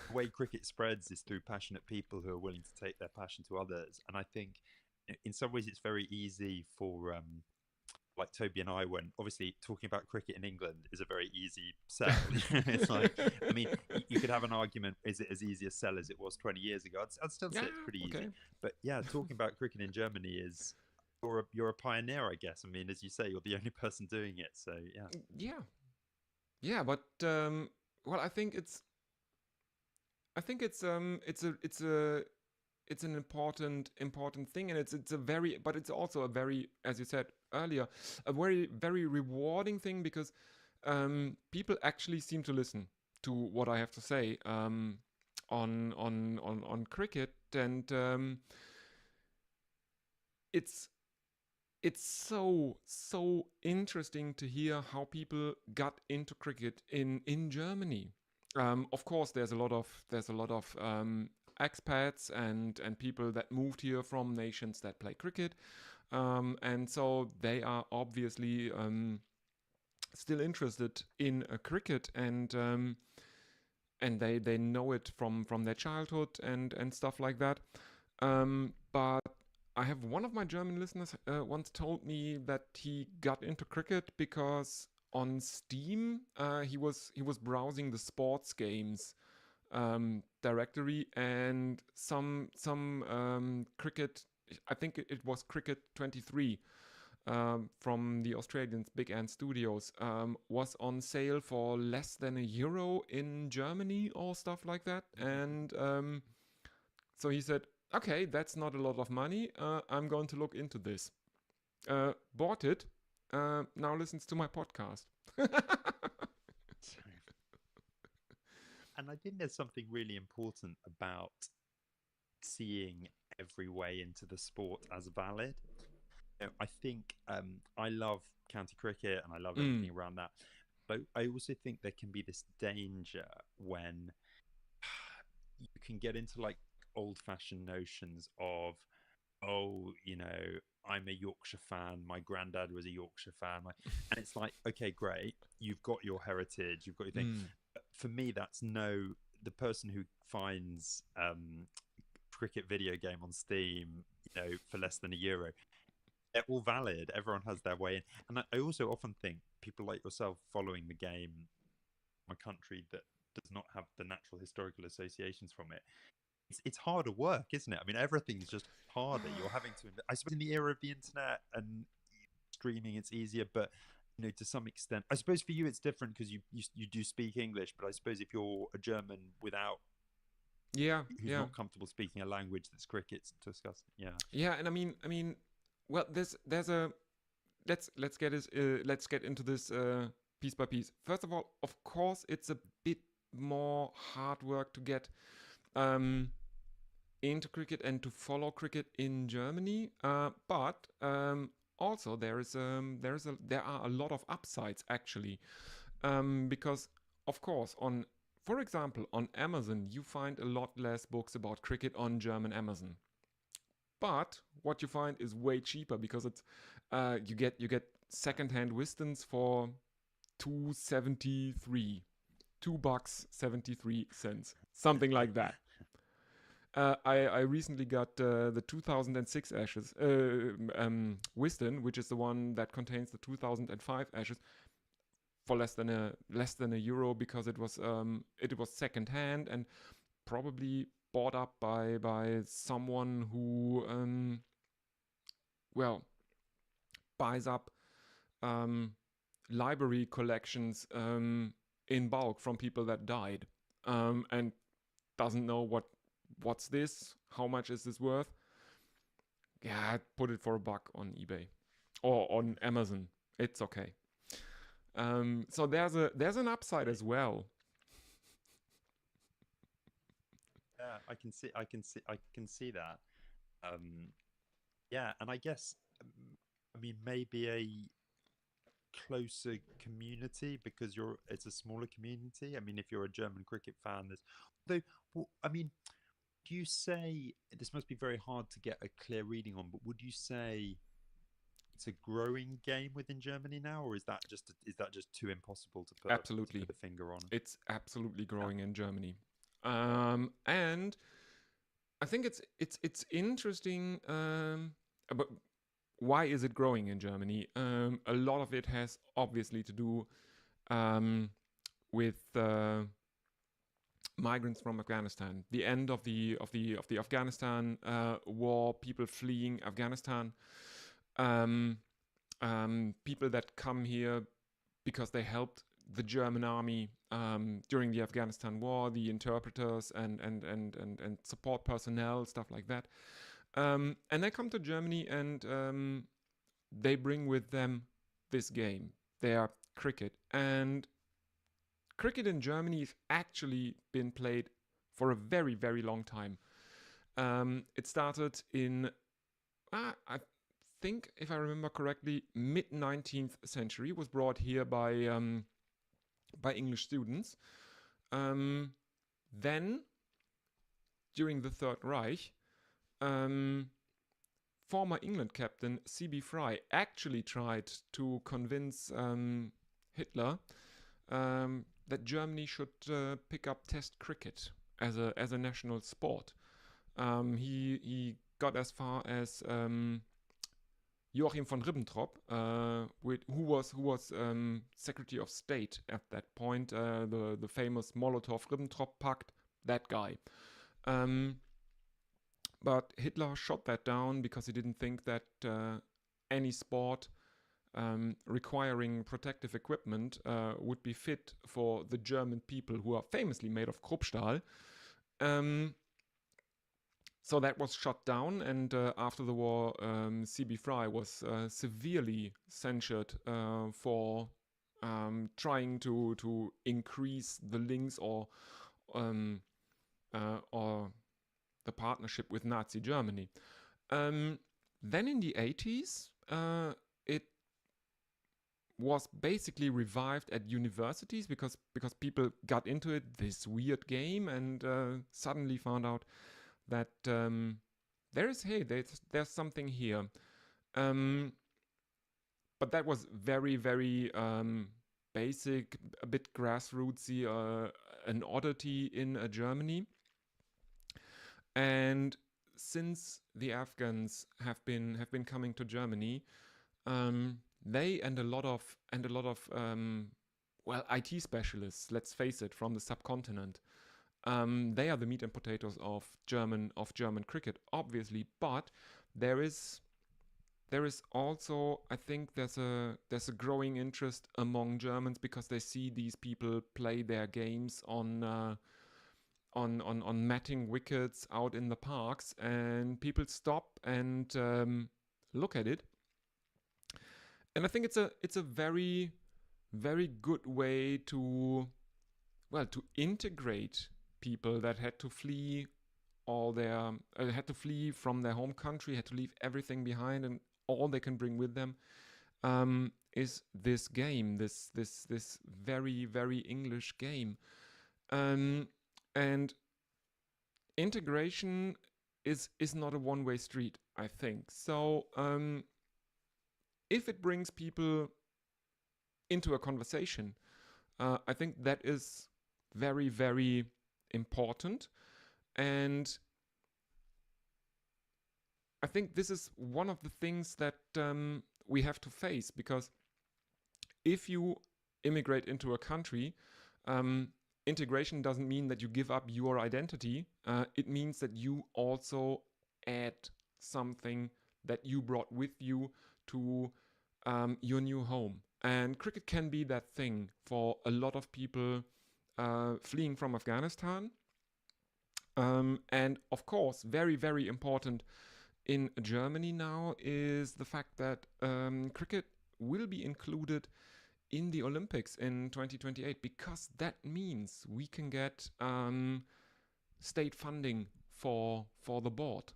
the way cricket spreads is through passionate people who are willing to take their passion to others. And I think in some ways it's very easy for like Toby and I, when obviously talking about cricket in England is a very easy sell. It's like, I mean, you could have an argument: is it as easy a sell as it was 20 years ago? I'd still say it's pretty easy. But yeah, talking about cricket in Germany is you're a pioneer, I guess. I mean, as you say, you're the only person doing it. So yeah. Yeah. But well, I think it's an important thing, and it's also a very, as you said earlier, a very rewarding thing because people actually seem to listen to what I have to say on cricket, and it's so interesting to hear how people got into cricket in Germany. Of course, there's a lot of expats and people that moved here from nations that play cricket, and so they are obviously still interested in cricket, and they know it from their childhood and stuff like that. But I have one of my German listeners once told me that he got into cricket because on Steam he was browsing the sports games directory, and some cricket. I think it was Cricket 23 from the Australians Big Ant Studios was on sale for less than €1 in Germany or stuff like that, and so he said, okay, that's not a lot of money. I'm going to look into this. Bought it. Now listens to my podcast. And I think there's something really important about seeing every way into the sport as valid. You know, I think I love county cricket and I love everything around that. But I also think there can be this danger when you can get into like old-fashioned notions of, oh, you know, I'm a Yorkshire fan, my granddad was a Yorkshire fan, and it's like, okay, great, you've got your heritage, you've got your thing. But for me, that's the person who finds cricket video game on Steam, you know, for less than €1, they're all valid. Everyone has their way in. And I also often think people like yourself following the game, a country that does not have the natural historical associations from it, it's harder work, isn't it? I mean, everything's just harder. You're having to, I suppose in the era of the internet and streaming, it's easier, but you know, to some extent, I suppose for you it's different because you do speak English, but I suppose if you're a German who's not comfortable speaking a language that's cricket's discussing. And I mean, well, there's a let's get into this piece by piece. First of all, of course, it's a bit more hard work to get into cricket and to follow cricket in Germany, but also there are a lot of upsides actually, because of course for example on Amazon you find a lot less books about cricket on German Amazon, but what you find is way cheaper because it's you get secondhand Wistons for $2.73, something like that. I recently got the 2006 Ashes Wisdom, which is the one that contains the 2005 Ashes, for less than €1 because it was second hand and probably bought up by someone who buys up library collections in bulk from people that died, and doesn't know what's this, how much is this worth. Yeah, I'd put it for $1 on eBay or on Amazon. It's okay. So there's an upside as well. Yeah, I can see that. Yeah, and I guess, I mean, maybe a closer community because it's a smaller community. I mean, if you're a German cricket fan, I mean, do you say this must be very hard to get a clear reading on, but would you say it's a growing game within Germany now, or is that just too impossible to put Absolutely. a finger on? It's absolutely growing in Germany. And I think it's interesting. But why is it growing in Germany? A lot of it has obviously to do with migrants from Afghanistan. The end of the Afghanistan war, people fleeing Afghanistan, people that come here because they helped the German army during the Afghanistan war, the interpreters and support personnel, stuff like that. And they come to Germany and they bring with them this game, their cricket. And cricket in Germany has actually been played for a very, very long time. It started in, I think, if I remember correctly, mid-19th century, was brought here by English students. Then, during the Third Reich, former England captain C.B. Fry actually tried to convince Hitler that Germany should pick up Test cricket as a national sport. He got as far as Joachim von Ribbentrop, who was Secretary of State at that point, the famous Molotov-Ribbentrop Pact, that guy. But Hitler shot that down because he didn't think that any sport requiring protective equipment would be fit for the German people, who are famously made of Kruppstahl. So that was shot down, and after the war, C.B. Fry was severely censured for trying to increase the links or the partnership with Nazi Germany. Then in the 80s, it was basically revived at universities because people got into it, this weird game, and suddenly found out that there's something here. But that was very, very basic, a bit grassrootsy, an oddity in Germany. And since the Afghans have been coming to Germany, they and a lot of IT specialists, let's face it, from the subcontinent, they are the meat and potatoes of German cricket, obviously. But there is also, I think, there's a growing interest among Germans because they see these people play their games on matting wickets out in the parks, and people stop and look at it. And I think it's a very, very good way to integrate people that had to flee from their home country, had to leave everything behind, and all they can bring with them is this game, this very, very English game. And integration is not a one-way street, I think. So if it brings people into a conversation, I think that is very, very important. And I think this is one of the things that we have to face, because if you immigrate into a country, integration doesn't mean that you give up your identity. It means that you also add something that you brought with you to your new home. And cricket can be that thing for a lot of people fleeing from Afghanistan. And of course, very, very important in Germany now is the fact that cricket will be included in the Olympics in 2028, because that means we can get state funding for the board.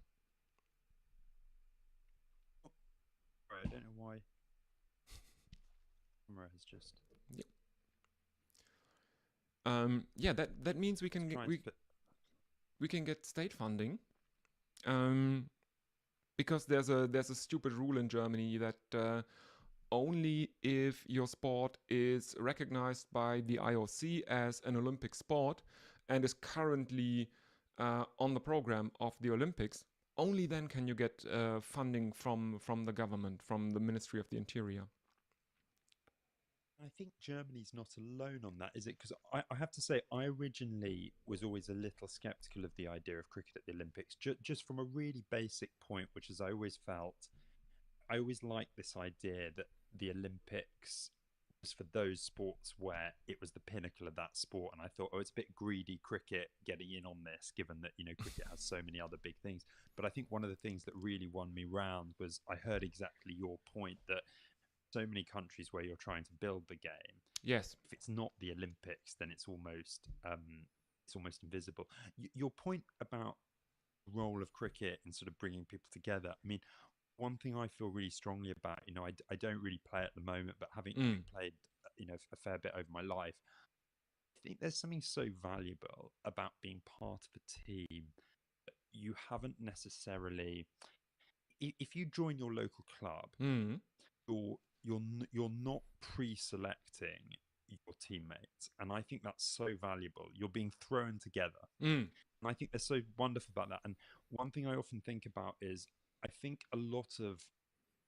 Right, I don't know why. Camera has just Yeah, that means we can trying to fit. we can get state funding, because there's a stupid rule in Germany that only if your sport is recognized by the IOC as an Olympic sport and is currently on the program of the Olympics, only then can you get funding from the government, from the Ministry of the Interior. I think Germany's not alone on that, is it? Because I have to say, I originally was always a little skeptical of the idea of cricket at the Olympics, just from a really basic point, which is I always liked this idea that the Olympics was for those sports where it was the pinnacle of that sport. And I thought, oh, it's a bit greedy cricket getting in on this, given that, cricket has so many other big things. But I think one of the things that really won me round was I heard exactly your point that so many countries where you're trying to build the game. Yes. If it's not the Olympics, then it's almost invisible. Your point about the role of cricket in sort of bringing people together. I mean, one thing I feel really strongly about, I don't really play at the moment, but having played, a fair bit over my life, I think there's something so valuable about being part of a team that you haven't necessarily. If you join your local club, you're not pre-selecting your teammates, and I think that's so valuable. You're being thrown together, and I think they're so wonderful about that. And one thing I often think about is I think a lot of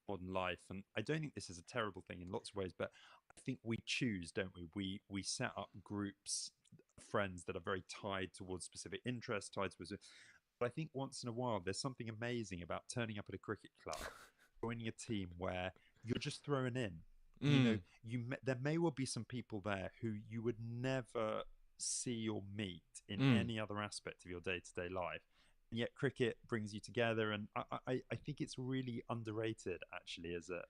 modern life, and I don't think this is a terrible thing in lots of ways, but I think we choose, don't we? We set up groups of friends that are very tied towards specific interests, tied towards. But I think once in a while, there's something amazing about turning up at a cricket club, joining a team where you're just thrown in. There may well be some people there who you would never see or meet in any other aspect of your day-to-day life. And yet cricket brings you together, and I think it's really underrated actually as a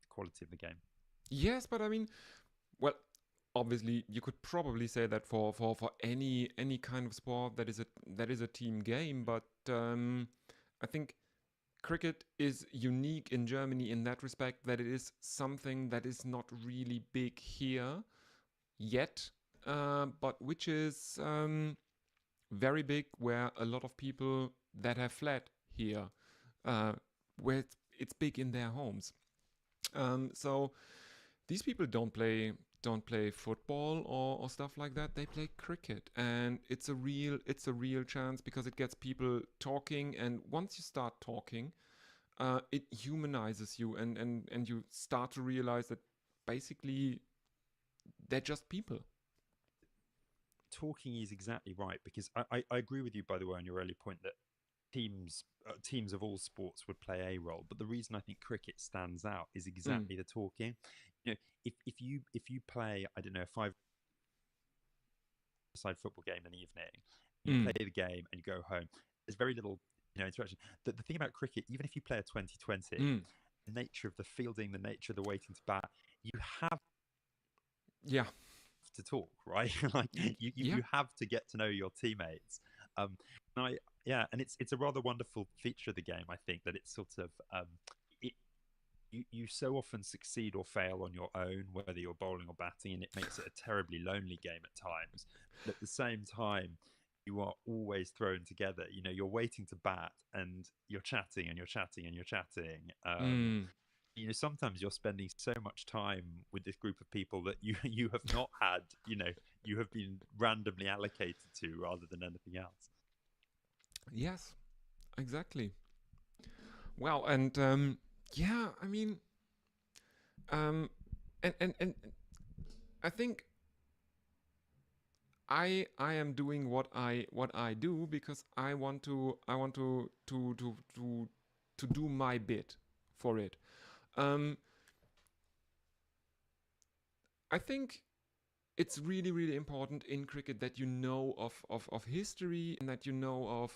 quality of the game. Yes, but I mean, well, obviously you could probably say that for any kind of sport that is a team game, but I think cricket is unique in Germany in that respect, that it is something that is not really big here yet, but which is very big where a lot of people that have fled here, where it's big in their homes. So these people don't play football or stuff like that. They play cricket, and it's a real chance because it gets people talking. And once you start talking, it humanizes you, and you start to realize that basically they're just people. Talking is exactly right, because I agree with you, by the way, on your earlier point that teams of all sports would play a role, but the reason I think cricket stands out is exactly the talking. If you play, I don't know, a 5-side football game in the evening, you play the game and you go home, there's very little interaction. The thing about cricket, even if you play a 20-20, the nature of the fielding, the nature of the waiting to bat, you have to talk, right? Like you have to get to know your teammates. And it's a rather wonderful feature of the game, I think, that it's sort of you so often succeed or fail on your own, whether you're bowling or batting, and it makes it a terribly lonely game at times. But at the same time, you are always thrown together. You're waiting to bat, and you're chatting and you're chatting and you're chatting. Sometimes you're spending so much time with this group of people that you have not had, you have been randomly allocated to rather than anything else. Yes, exactly. Well, and I mean, and I think I am doing what I do because I want to do my bit for it. I think it's really, really important in cricket that you know of history, and that you know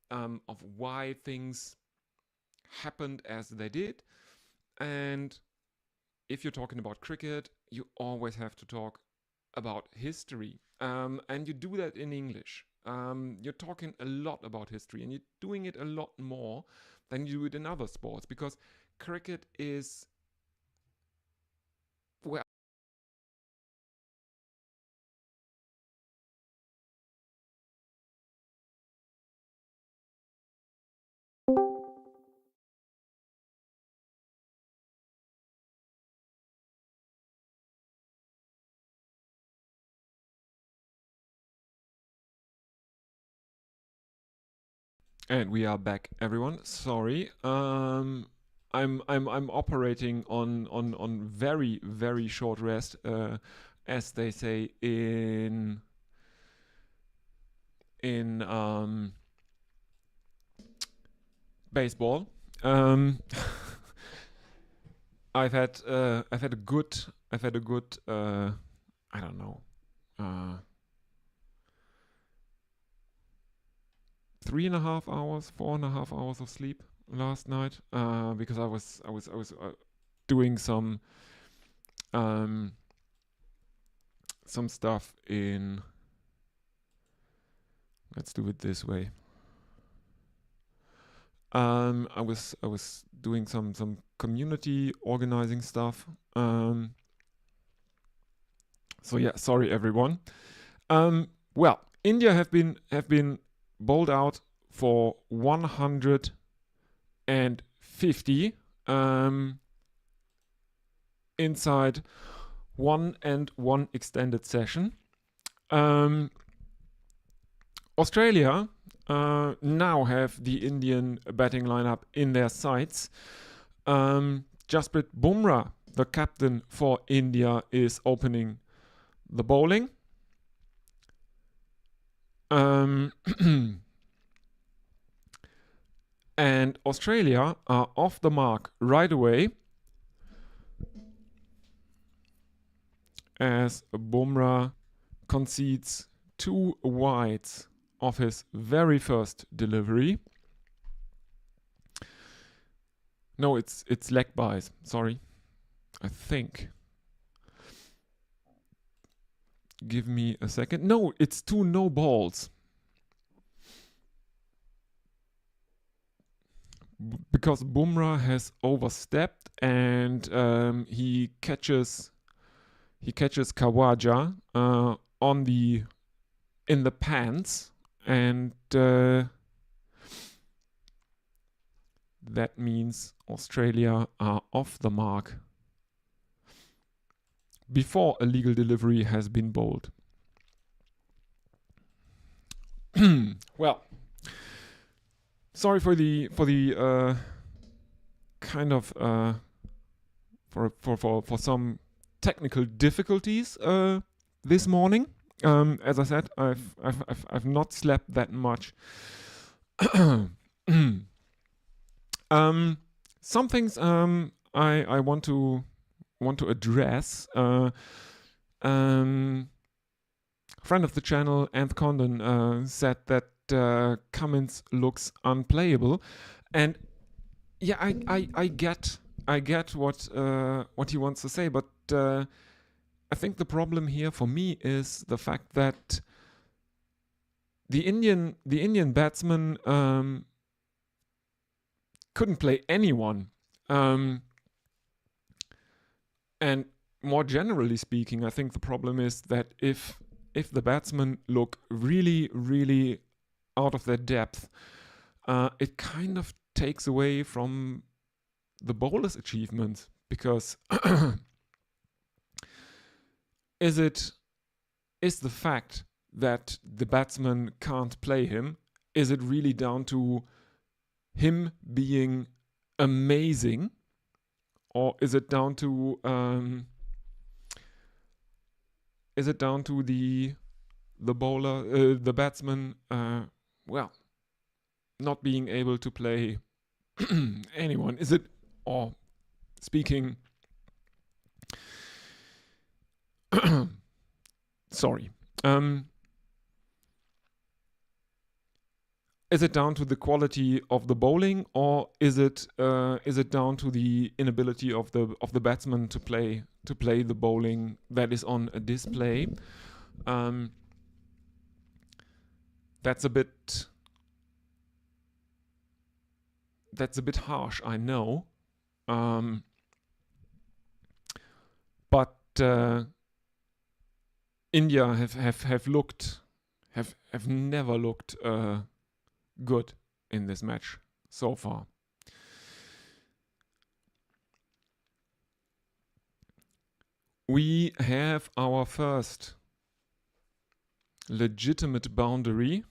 of why things happened as they did. And if you're talking about cricket, you always have to talk about history. And you do that in English. you're talking a lot about history, and you're doing it a lot more than you do it in other sports, because cricket is, well, and we are back, everyone. Sorry. I'm operating on very, very short rest, as they say in baseball. I've had a good I don't know, 3.5 hours, 4.5 hours of sleep last night, because I was doing some stuff in. Let's do it this way. I was doing some community organizing stuff. So yeah, sorry everyone. Well, India have been bowled out for 150 inside 1 and 1 extended session. Australia now have the Indian batting lineup in their sights. Jasprit Bumrah, the captain for India, is opening the bowling. And Australia are off the mark right away, as Bumrah concedes 2 wides of his very first delivery. No, it's leg byes. Sorry, I think. Give me a second. No, it's 2 no balls. Because Bumrah has overstepped, and he catches Khawaja in the pants, and that means Australia are off the mark before a legal delivery has been bowled. Well, sorry for the kind of for some technical difficulties this morning. As I said, I've not slept that much. Some things I want to address. Friend of the channel, Anth Condon, said that Cummins looks unplayable, and yeah, I get what he wants to say, but I think the problem here for me is the fact that the Indian batsman couldn't play anyone, and more generally speaking, I think the problem is that if the batsmen look really, really out of their depth, it kind of takes away from the bowler's achievements, because is the fact that the batsman can't play him, is it really down to him being amazing, or is it down to the bowler, the batsman, well, not being able to play anyone? Is it, or speaking, sorry, is it down to the quality of the bowling, or is it down to the inability of the batsman to play the bowling that is on a display? That's a bit harsh, I know. But India have never looked good in this match so far. We have our first legitimate boundary,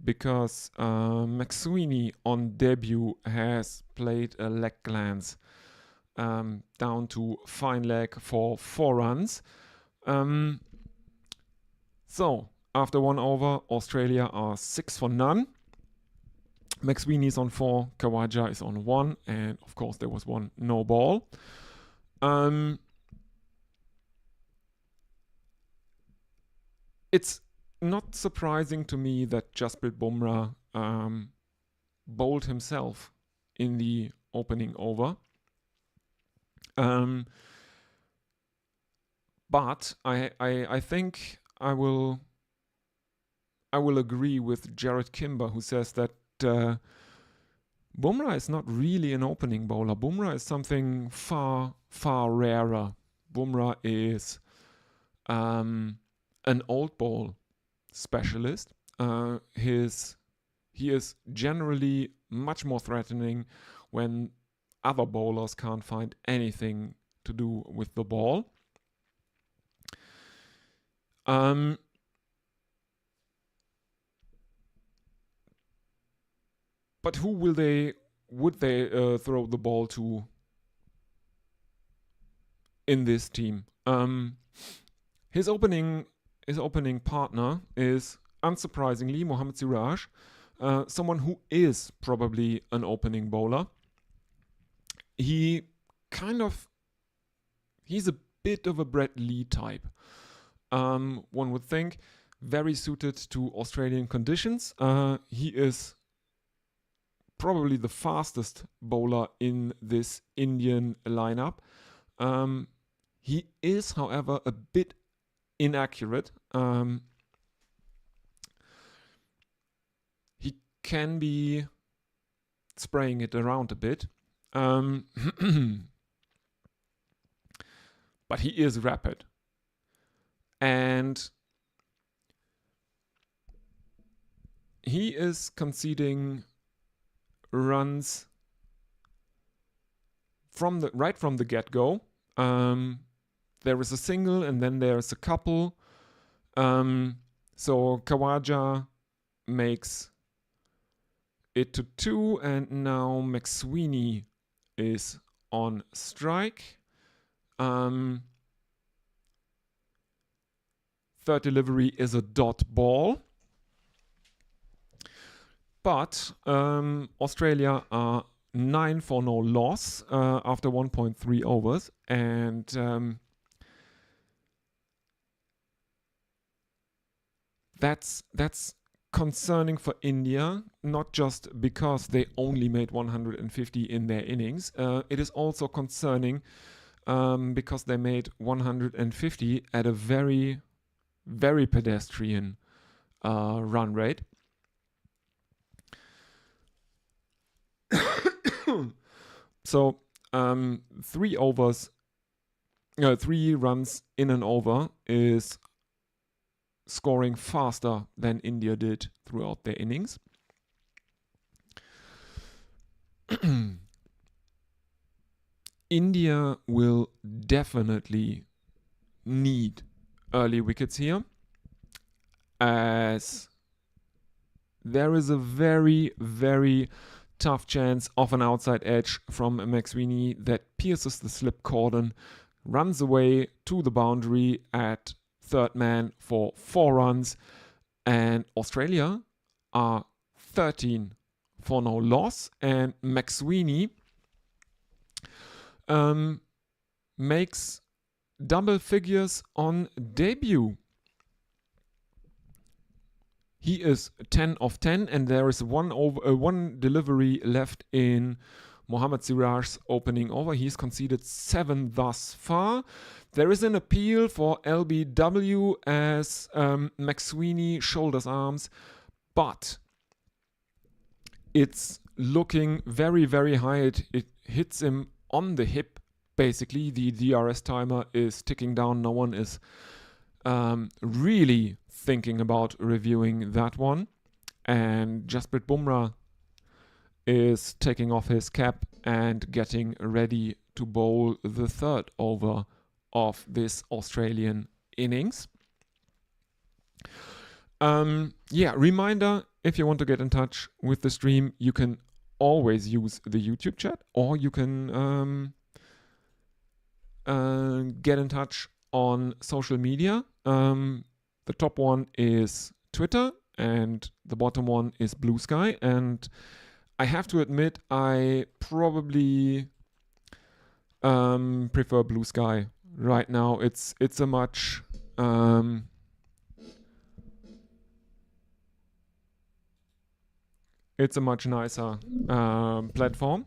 because McSweeney on debut has played a leg glance down to fine leg for 4 runs. So after 1 over, Australia are 6 for none. McSweeney is on 4, Khawaja is on 1, and of course there was 1 no ball. It's not surprising to me that Jasprit Bumrah bowled himself in the opening over. But I think I will agree with Jared Kimber, who says that Bumrah is not really an opening bowler. Bumrah is something far, far rarer. Bumrah is an old ball specialist. He is generally much more threatening when other bowlers can't find anything to do with the ball. But who would they throw the ball to in this team? His opening partner is, unsurprisingly, Mohammad Siraj, someone who is probably an opening bowler. He's a bit of a Brett Lee type. One would think very suited to Australian conditions. He is probably the fastest bowler in this Indian lineup. He is, however, a bit inaccurate. He can be spraying it around a bit. But he is rapid. And he is conceding runs right from the get-go. There is a single and then there's a couple. So Khawaja makes it to 2, and now McSweeney is on strike. Third delivery is a dot ball. But Australia are 9 for no loss after 1.3 overs. And that's concerning for India, not just because they only made 150 in their innings. It is also concerning because they made 150 at a very, very pedestrian run rate. So 3 runs in an over is scoring faster than India did throughout their innings. India will definitely need early wickets here, as there is a very, very tough chance of an outside edge from McSweeney that pierces the slip cordon, runs away to the boundary at third man for 4 runs, and Australia are 13 for no loss, and McSweeney makes double figures on debut. He is 10 of 10, and there is one delivery left in Mohammad Siraj's opening over. He's conceded 7 thus far. There is an appeal for LBW as McSweeney shoulders arms, but it's looking very, very high. It hits him on the hip, basically. The DRS timer is ticking down. No one is really thinking about reviewing that one. And Jasprit Bumrah is taking off his cap and getting ready to bowl the third over of this Australian innings. Reminder, if you want to get in touch with the stream, you can always use the YouTube chat, or you can get in touch on social media. The top one is Twitter and the bottom one is Blue Sky. And I have to admit, I probably prefer Blue Sky right now. It's a much nicer platform,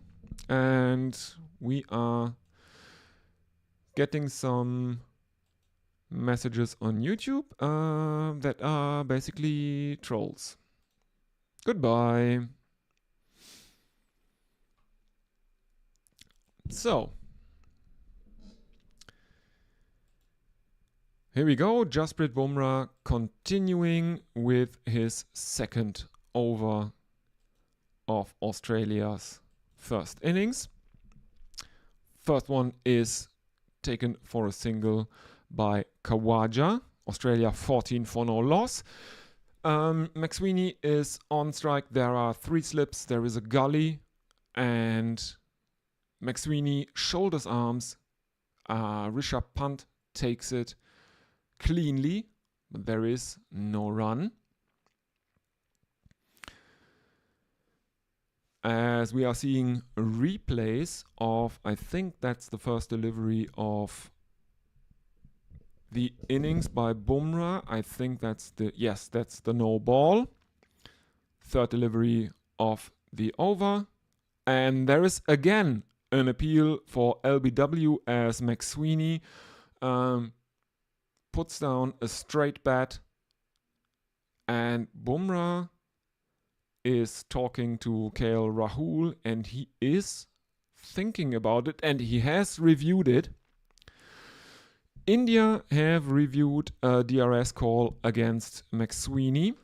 and we are getting some messages on YouTube that are basically trolls. Goodbye. So, here we go. Jasprit Bumrah continuing with his second over of Australia's first innings. First one is taken for a single by Khawaja. Australia 14 for no loss. McSweeney is on strike. There are 3 slips. There is a gully, and McSweeney shoulders arms. Rishabh Pant takes it cleanly, but there is no run. As we are seeing replays of, I think that's the first delivery of the innings by Bumrah. I think that's the no ball. Third delivery of the over. And there is again an appeal for LBW as McSweeney puts down a straight bat, and Bumrah is talking to KL Rahul, and he is thinking about it, and he has reviewed it. India have reviewed a DRS call against McSweeney.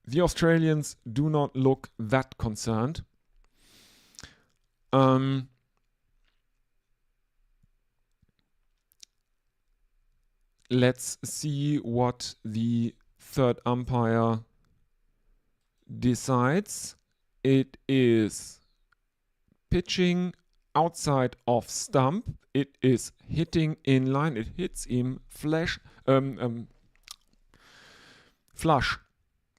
The Australians do not look that concerned. Let's see what the third umpire decides. It is pitching outside of stump. It is hitting in line. It hits him flush.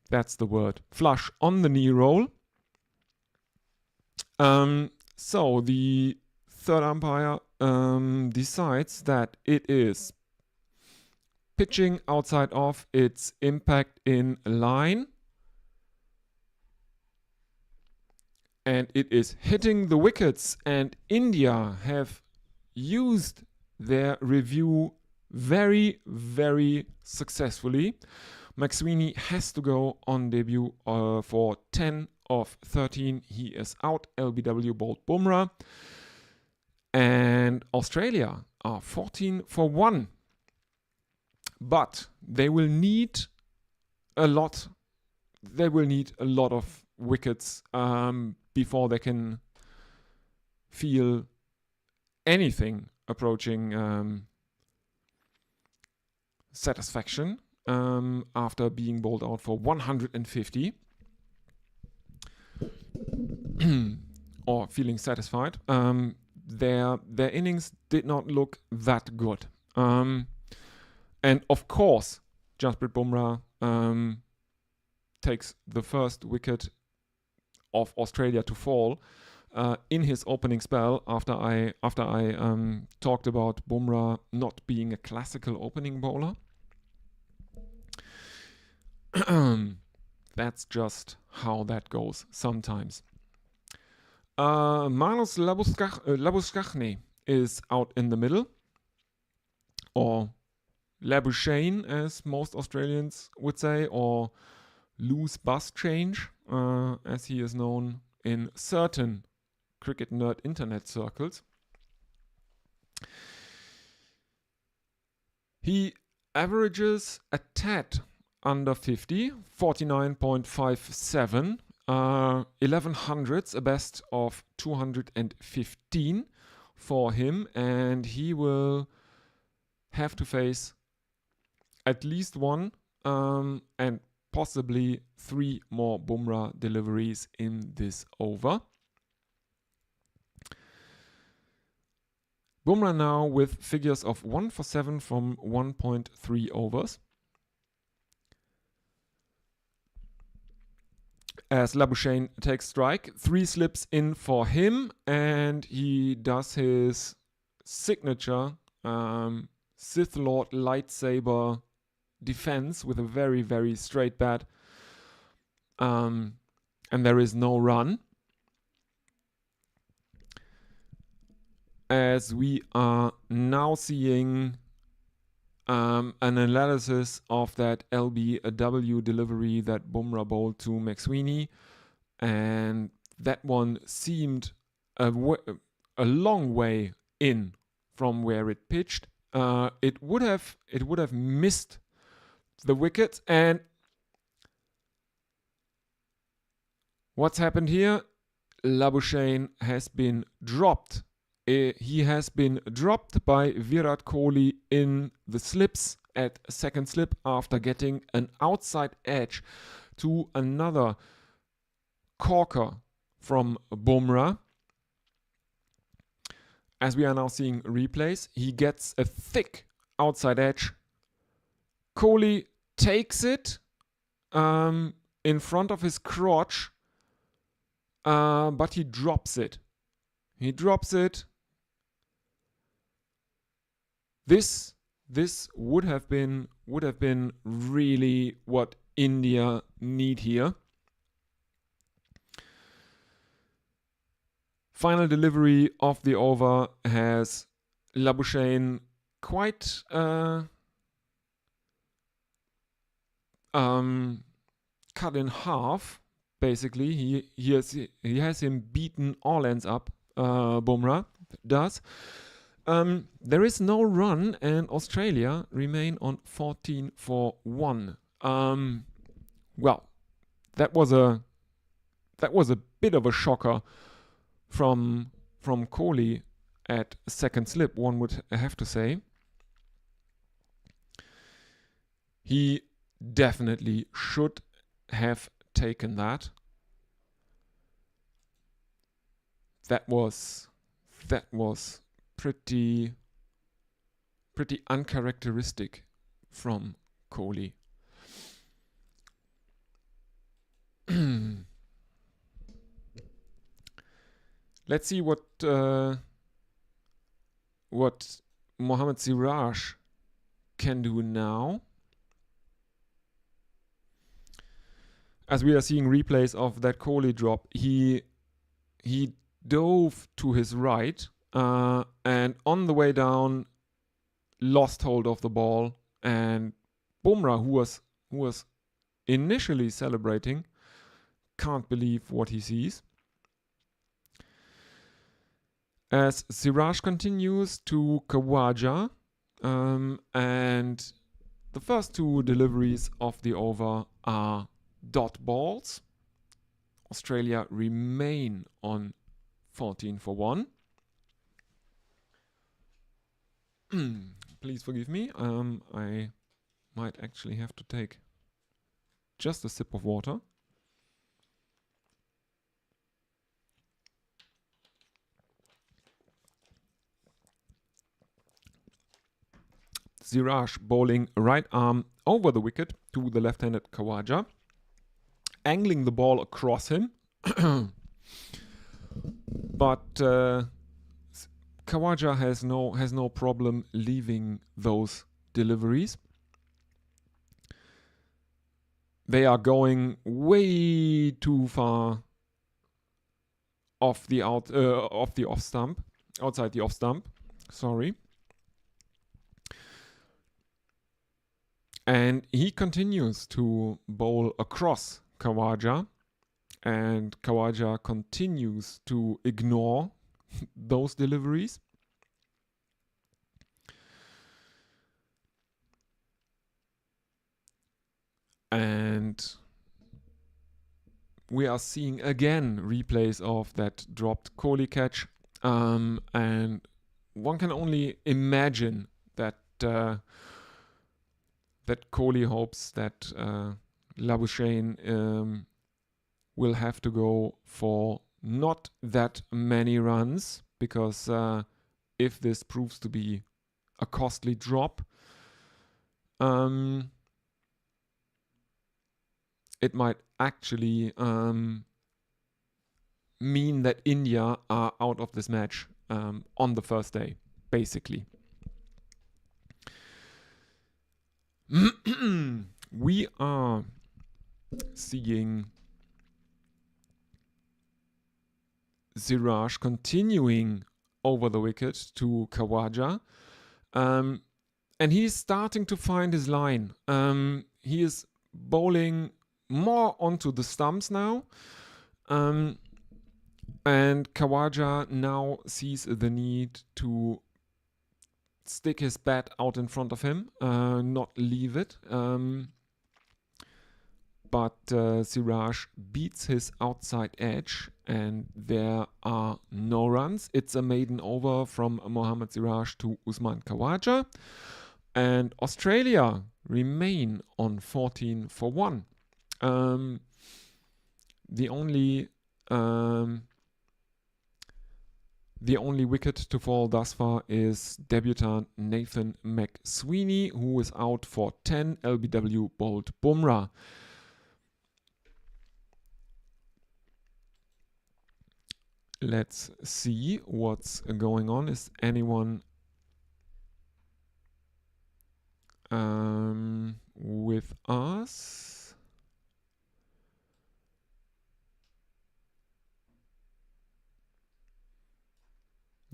That's the word. Flush on the knee roll. So the third umpire decides that it is pitching outside of its impact in line, and it is hitting the wickets, and India have used their review very, very successfully. McSweeney has to go on debut for 10 of 13. He is out. LBW bowled Bumrah, and Australia are 14 for 1. But they will need a lot. They will need a lot of wickets before they can feel anything approaching satisfaction after being bowled out for 150 or feeling satisfied. Their innings did not look that good. And of course, Jasprit Bumrah takes the first wicket of Australia to fall in his opening spell. After I talked about Bumrah not being a classical opening bowler, that's just how that goes sometimes. Manus Labuschagne is out in the middle, or Labuschagne, as most Australians would say, or loose bus change, as he is known in certain cricket nerd internet circles. He averages a tad under 50, 49.57, 11 hundredths, a best of 215 for him, and he will have to face at least one and possibly 3 more Bumrah deliveries in this over. Bumrah now with figures of 1 for 7 from 1.3 overs. As Labuschagne takes strike, 3 slips in for him, and he does his signature Sith Lord lightsaber defense with a very, very straight bat. And there is no run. As we are now seeing an analysis of that LBW delivery that Bumrah bowled to McSweeney, and that one seemed a long way in from where it pitched. It would have missed the wicket, and what's happened here? Labuschagne has been dropped. He has been dropped by Virat Kohli in the slips at second slip after getting an outside edge to another corker from Bumrah. As we are now seeing replays, he gets a thick outside edge. Kohli takes it in front of his crotch, but he drops it. This would have been really what India need here. Final delivery of the over has Labuschagne quite cut in half. Basically, he has him beaten all ends up. Bumrah does. There is no run, and Australia remain on 14 for 1. Well, that was a bit of a shocker from Kohli at second slip, one would have to say. He definitely should have taken that. That was pretty uncharacteristic from Kohli. Let's see what Mohammad Siraj can do now. As we are seeing replays of that Kohli drop, he dove to his right, and on the way down lost hold of the ball, and Bumrah, who was initially celebrating, can't believe what he sees. As Siraj continues to Khawaja, and the first 2 deliveries of the over are dot balls. Australia remain on 14 for 1. Please forgive me. I might actually have to take just a sip of water. Siraj bowling right arm over the wicket to the left-handed Khawaja, angling the ball across him. But Khawaja has no problem leaving those deliveries. They are going way too far off the off stump, outside the off stump. Sorry. And he continues to bowl across Khawaja, and Khawaja continues to ignore those deliveries. And we are seeing again replays of that dropped Kohli catch. And one can only imagine that that Kohli hopes that Labuschagne will have to go for not that many runs, because if this proves to be a costly drop, it might actually mean that India are out of this match on the first day, basically. We are seeing Siraj continuing over the wicket to Khawaja, and he's starting to find his line. He is bowling more onto the stumps now, and Khawaja now sees the need to stick his bat out in front of him, not leave it. But Siraj beats his outside edge, and there are no runs. It's a maiden over from Mohammad Siraj to Usman Khawaja, and Australia remain on 14 for 1. The only wicket to fall thus far is debutant Nathan McSweeney, who is out for 10. LBW bowled Bumrah. Let's see what's going on. Is anyone with us?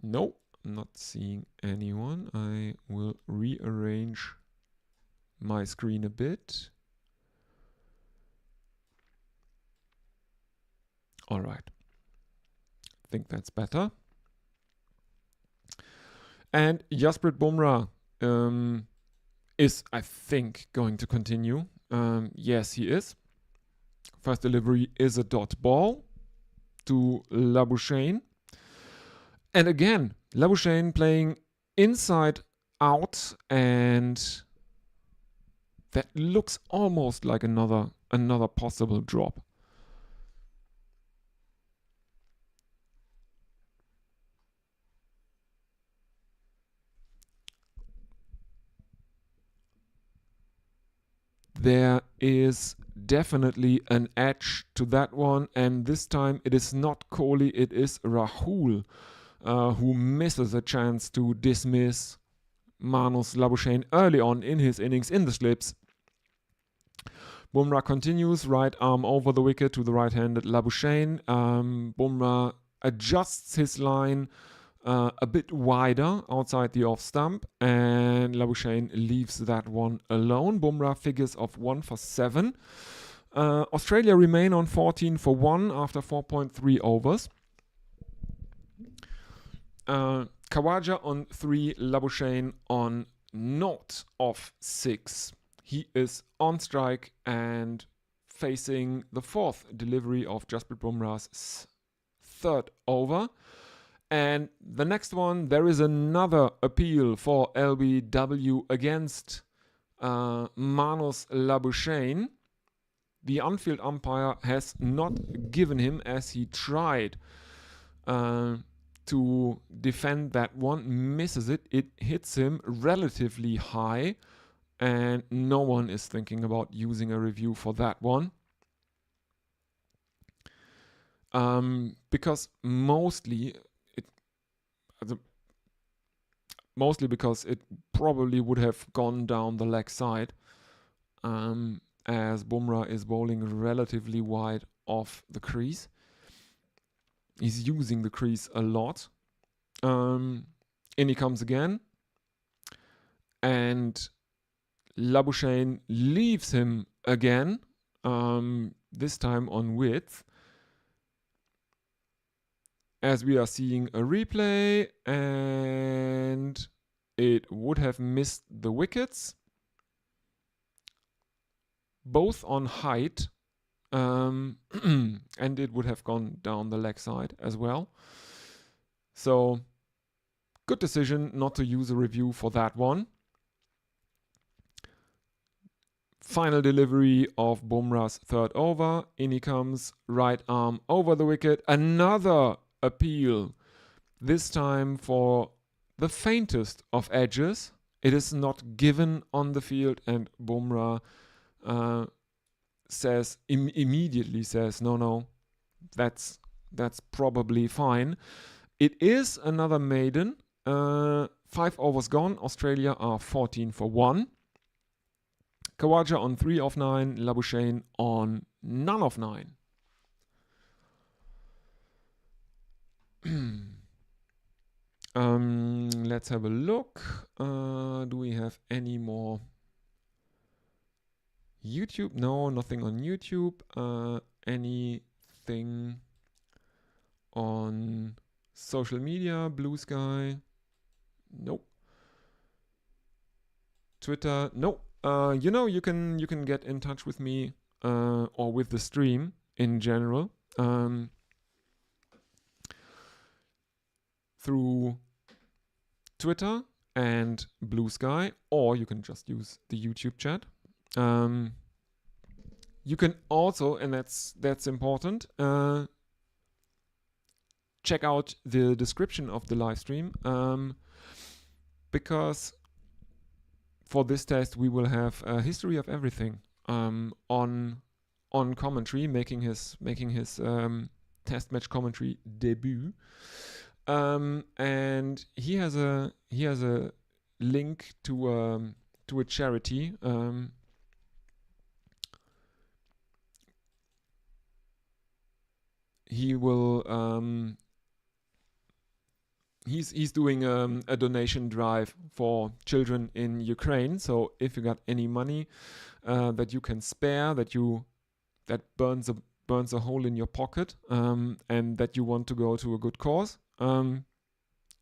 No, not seeing anyone. I will rearrange my screen a bit. All right. I think that's better. And Jasprit Bumrah is, I think, going to continue. Yes, he is. First delivery is a dot ball to Labuschagne. And again, Labuschagne playing inside out, and that looks almost like another possible drop. There is definitely an edge to that one, and this time it is not Kohli, it is Rahul who misses a chance to dismiss Manus Labuschagne early on in his innings in the slips. Bumrah continues, right arm over the wicket to the right-handed Labuschagne. Bumrah adjusts his line a bit wider outside the off stump, and Labuschagne leaves that one alone. Bumrah figures of 1 for 7. Australia remain on 14 for 1 after 4.3 overs. Khawaja on 3, Labuschagne on 0 of 6. He is on strike and facing the 4th delivery of Jasprit Bumrah's 3rd over. And the next one, there is another appeal for LBW against Manus Labuschagne. The on-field umpire has not given him, as he tried to defend that one, misses it. It hits him relatively high, and no one is thinking about using a review for that one. Because mostly because it probably would have gone down the leg side, as Bumrah is bowling relatively wide off the crease. He's using the crease a lot. In he comes again. And Labuschagne leaves him again, this time on width. As we are seeing a replay, and it would have missed the wickets. Both on height, and it would have gone down the leg side as well. So, good decision not to use a review for that one. Final delivery of Bumrah's third over. In he comes, right arm over the wicket. Another appeal, this time for the faintest of edges. It is not given on the field, and Bumrah immediately says, no, that's probably fine. It is another maiden. 5 overs gone. Australia are 14 for 1. Khawaja on 3 of 9. Labuschagne on none of 9. Let's have a look. Do we have any more YouTube? No, nothing on YouTube. Anything on social media? Blue Sky? Nope. Twitter? Nope. You can get in touch with me or with the stream in general through Twitter and Blue Sky, or you can just use the YouTube chat. You can also, and that's important, check out the description of the live stream, because for this test we will have a history of everything on commentary, making his test match commentary debut. And he has a link to a charity. He will he's doing a donation drive for children in Ukraine. So if you got any money that you can spare, that burns a hole in your pocket, and that you want to go to a good cause,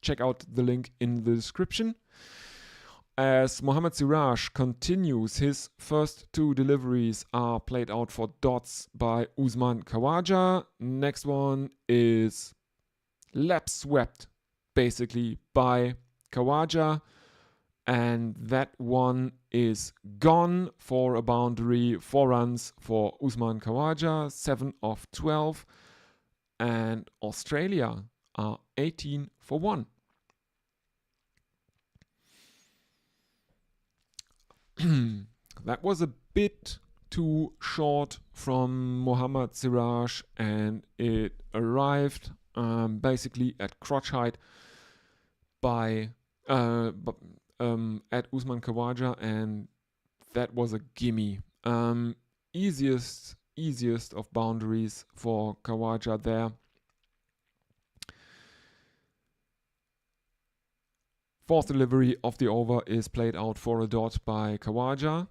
check out the link in the description. As Mohammad Siraj continues, his first 2 deliveries are played out for dots by Usman Khawaja. Next one is lap swept, basically, by Khawaja. And that one is gone for a boundary. 4 runs for Usman Khawaja, 7 of 12. And Australia are 18 for 1. That was a bit too short from Mohammad Siraj, and it arrived basically at crotch height by at Usman Khawaja, and that was a gimme. Easiest of boundaries for Khawaja there. Fourth delivery of the over is played out for a dot by Khawaja.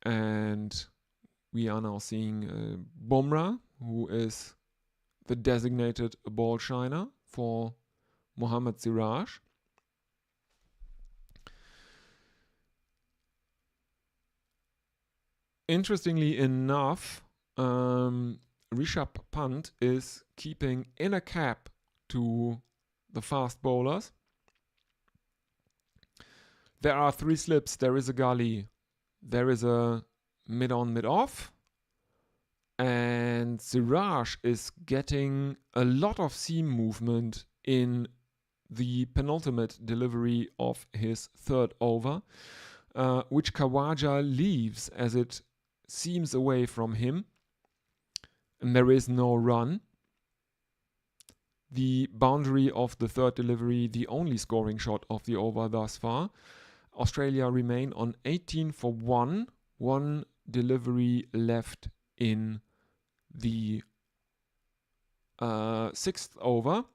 And we are now seeing Bumrah, who is the designated ball shiner for Mohammad Siraj. Interestingly enough, Rishabh Pant is keeping in a cap to the fast bowlers. There are 3 slips. There is a gully. There is a mid-on, mid-off. And Siraj is getting a lot of seam movement in the penultimate delivery of his 3rd over, which Khawaja leaves as it seems away from him. And there is no run. The boundary of the 3rd delivery, the only scoring shot of the over thus far. Australia remain on 18 for 1. 1 delivery left in the sixth over.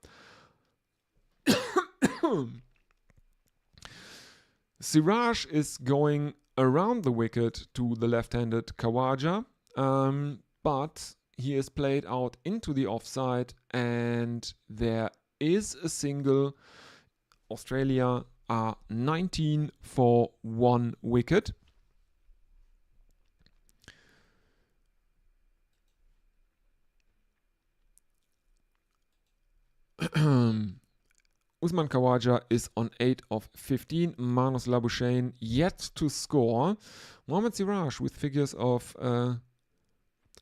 Siraj is going around the wicket to the left-handed Khawaja, but he is played out into the offside, and there is a single. Australia are 19 for 1 wicket. Usman Khawaja is on 8 of 15. Manus Labuschagne yet to score. Mohammad Siraj with figures of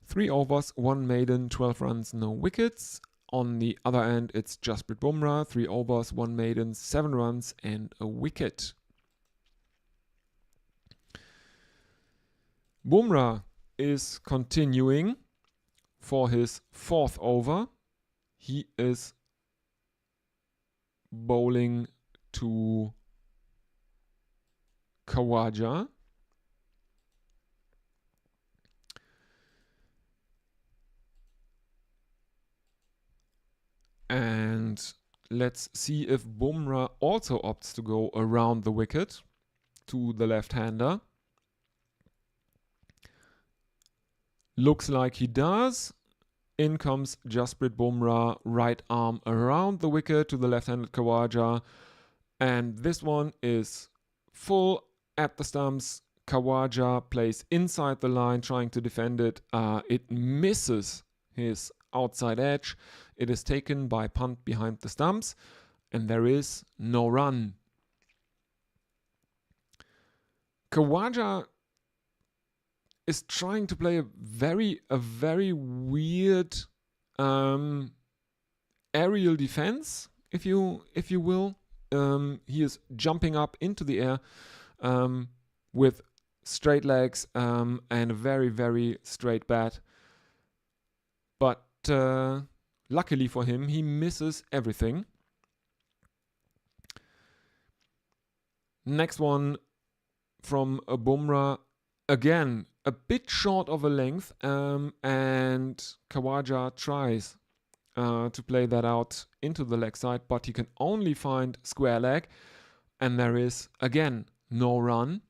3 overs, 1 maiden, 12 runs, no wickets. On the other end, it's Jasprit Bumrah, 3 overs, 1 maiden, 7 runs, and a wicket. Bumrah is continuing for his 4th over. He is bowling to Khawaja. And let's see if Bumrah also opts to go around the wicket to the left-hander. Looks like he does. In comes Jasprit Bumrah, right arm around the wicket to the left-handed Khawaja. And this one is full at the stumps. Khawaja plays inside the line trying to defend it. It misses his outside edge. It is taken by punt behind the stumps, and there is no run. Khawaja is trying to play a very weird aerial defense, if you will. He is jumping up into the air with straight legs and a very straight bat. But luckily for him, he misses everything. Next one from a Bumrah. Again, a bit short of a length, and Khawaja tries to play that out into the leg side, but he can only find square leg, and there is, again, no run.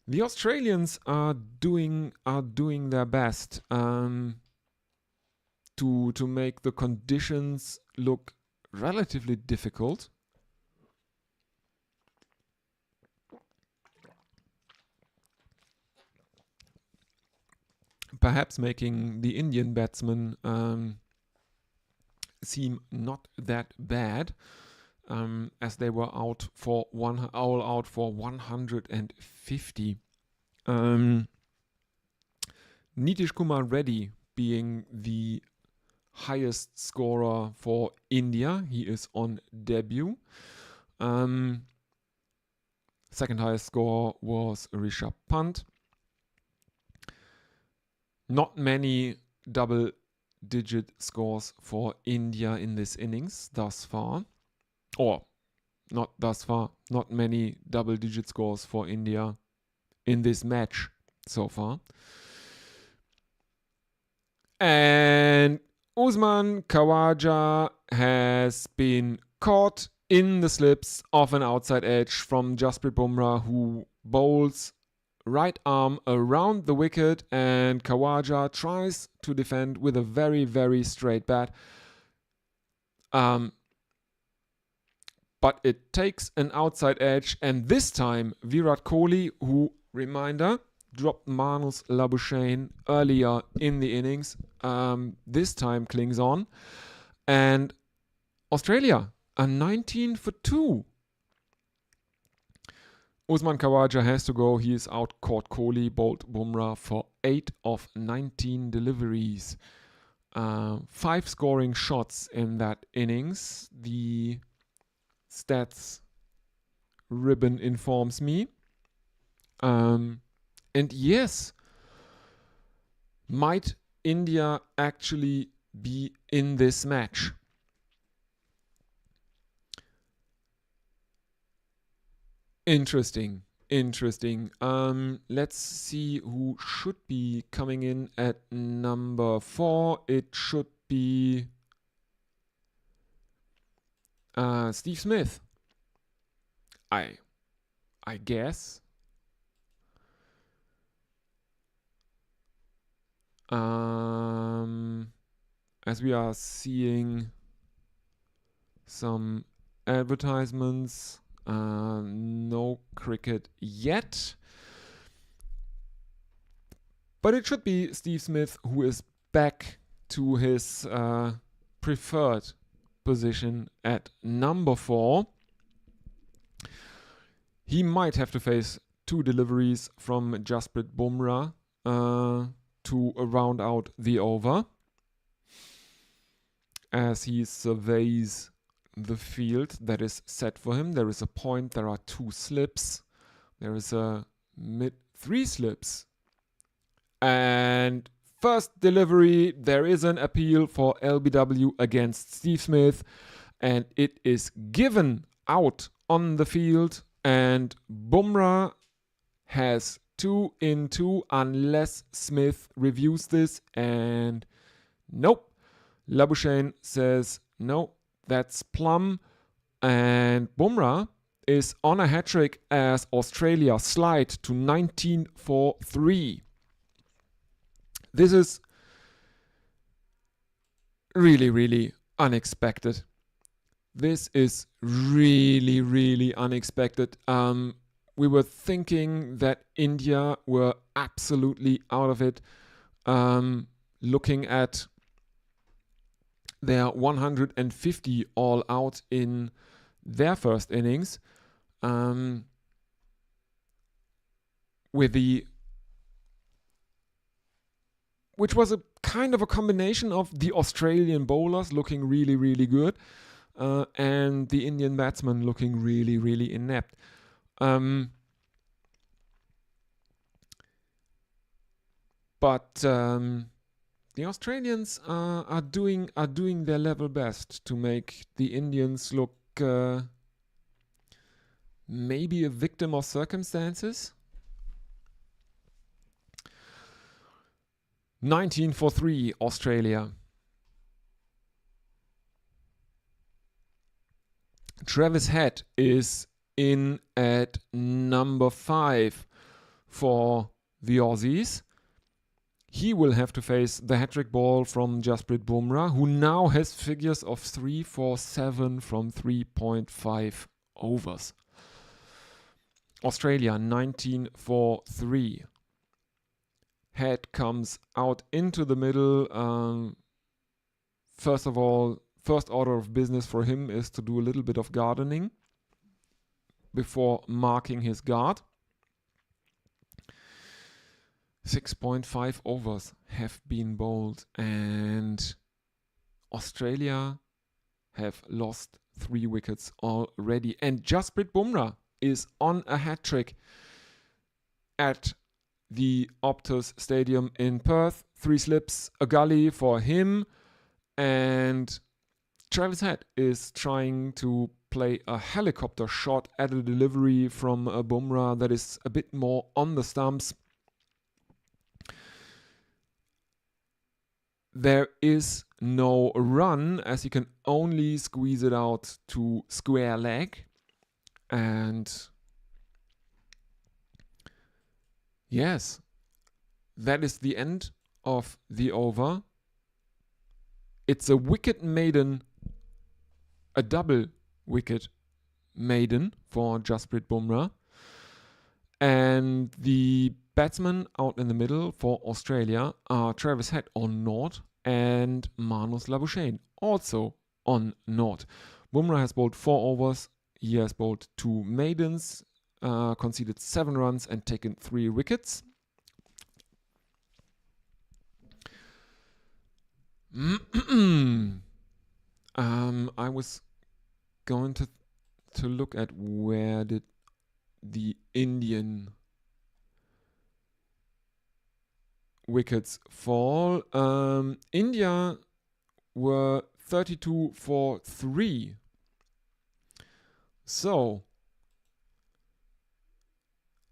The Australians are doing their best to make the conditions look relatively difficult. Perhaps making the Indian batsmen seem not that bad, as they were all out for 150. Nitish Kumar Reddy being the highest scorer for India. He is on debut. Second highest score was Rishabh Pant. Not many double-digit scores for India in this innings thus far. Or, not thus far, not many double-digit scores for India in this match so far. And Usman Khawaja has been caught in the slips of an outside edge from Jasprit Bumrah, who bowls right arm around the wicket, and Khawaja tries to defend with a very straight bat. But it takes an outside edge, and this time Virat Kohli, who, reminder, dropped Manus Labuschagne earlier in the innings, this time clings on. And Australia are 19 for 2. Usman Khawaja has to go. He is out caught Kohli, bowled Bumrah for 8 of 19 deliveries. 5 scoring shots in that innings. The stats ribbon informs me. And yes, might India actually be in this match? Interesting. Interesting. Let's see who should be coming in at number 4. It should be Steve Smith. I guess. As we are seeing some advertisements, no cricket yet. But it should be Steve Smith who is back to his preferred position at number 4. He might have to face 2 deliveries from Jasprit Bumrah to round out the over as he surveys the field that is set for him. There is a point, there are 2 slips, there is a mid 3 slips, and first delivery, there is an appeal for LBW against Steve Smith, and it is given out on the field, and Bumrah has 2 in 2 unless Smith reviews this, and nope. Labuschagne says no, that's plumb, and Bumrah is on a hat-trick as Australia slide to 19 for 3. This is really, really unexpected. This is really, really unexpected. We were thinking that India were absolutely out of it. Looking at their 150 all out in their first innings, which was a kind of a combination of the Australian bowlers looking really, really good and the Indian batsmen looking really, really inept. But the Australians are doing their level best to make the Indians look maybe a victim of circumstances. 19 for 3, Australia. Travis Head is in at number 5 for the Aussies. He will have to face the hat-trick ball from Jasprit Bumrah, who now has figures of 3 for 7 from 3.5 overs. Australia 19 for 3. Head comes out into the middle. First of all, first order of business for him is to do a little bit of gardening before marking his guard. 6.5 overs have been bowled, and Australia have lost 3 wickets already. And Jasprit Bumrah is on a hat-trick at the Optus Stadium in Perth. 3 slips, a gully for him, and Travis Head is trying to play a helicopter shot at a delivery from a Bumrah that is a bit more on the stumps. There is no run, as you can only squeeze it out to square leg. And yes, that is the end of the over. It's a wicket maiden, a double wicket maiden for Jasprit Bumrah. And the batsmen out in the middle for Australia are Travis Head on naught and Marnus Labuschagne also on naught. Bumrah has bowled 4 overs. He has bowled 2 maidens, conceded 7 runs and taken 3 wickets. I was going to look at where did the Indian wickets fall. India were 32 for 3. So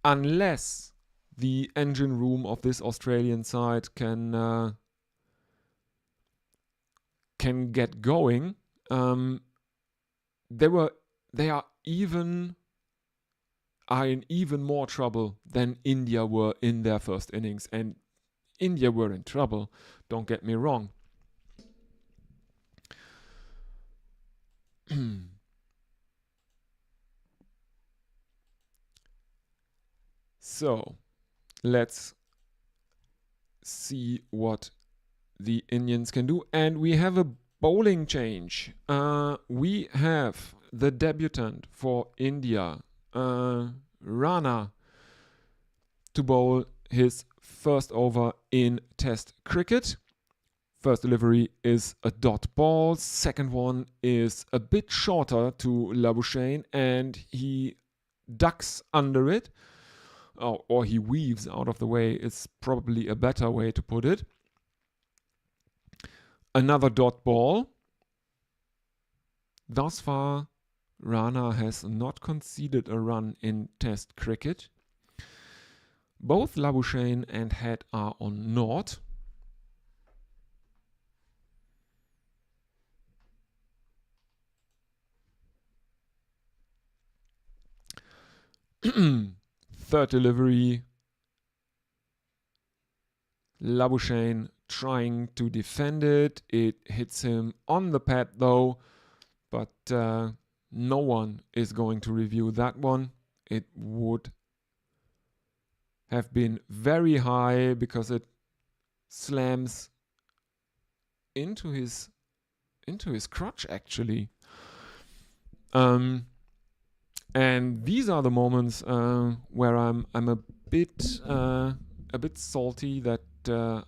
unless the engine room of this Australian side can get going, they are in even more trouble than India were in their first innings. And India were in trouble, don't get me wrong. So, let's see what the Indians can do. And we have a bowling change. We have the debutant for India, Rana, to bowl his first over in Test cricket. First delivery is a dot ball. Second one is a bit shorter to Labuschagne, and he ducks under it. Or he weaves out of the way is probably a better way to put it. Another dot ball. Thus far, Rana has not conceded a run in Test cricket. Both Labuschagne and Head are on naught. Third delivery. Labuschagne trying to defend it. It hits him on the pad though, but no one is going to review that one. It would have been very high because it slams into his crotch actually. And these are the moments where I'm a bit salty that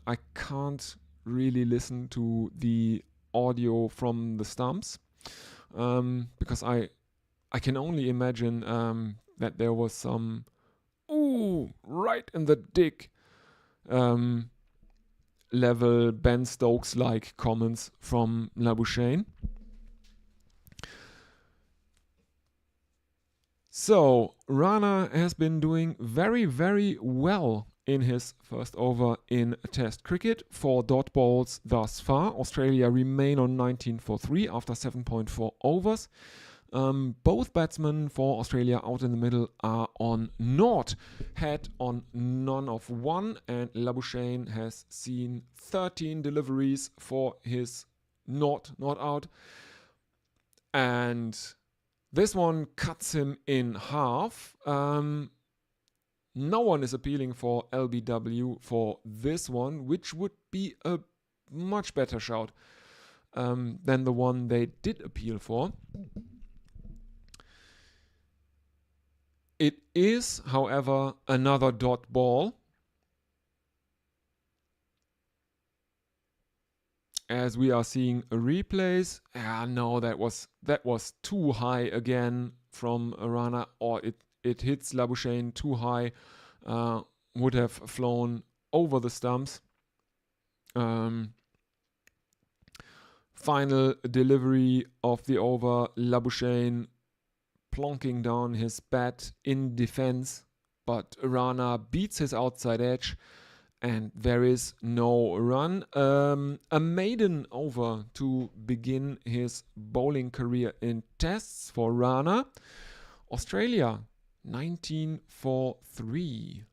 I can't really listen to the audio from the stumps, because I can only imagine that there was some right in the dick level Ben Stokes like comments from Labuschagne. So, Rana has been doing very, very well in his first over in Test cricket. 4 dot balls thus far. Australia remain on 19 for 3 after 7.4 overs. Both batsmen for Australia out in the middle are on naught. Head on none of one, and Labuschagne has seen 13 deliveries for his not out. And this one cuts him in half. No one is appealing for LBW for this one, which would be a much better shout than the one they did appeal for. It is, however, another dot ball. As we are seeing replays, no, that was too high again from Rana, or it hits Labuschagne too high, would have flown over the stumps. Final delivery of the over, Labuschagne plonking down his bat in defense, but Rana beats his outside edge, and there is no run. A maiden over to begin his bowling career in Tests for Rana. Australia, 19 for 3.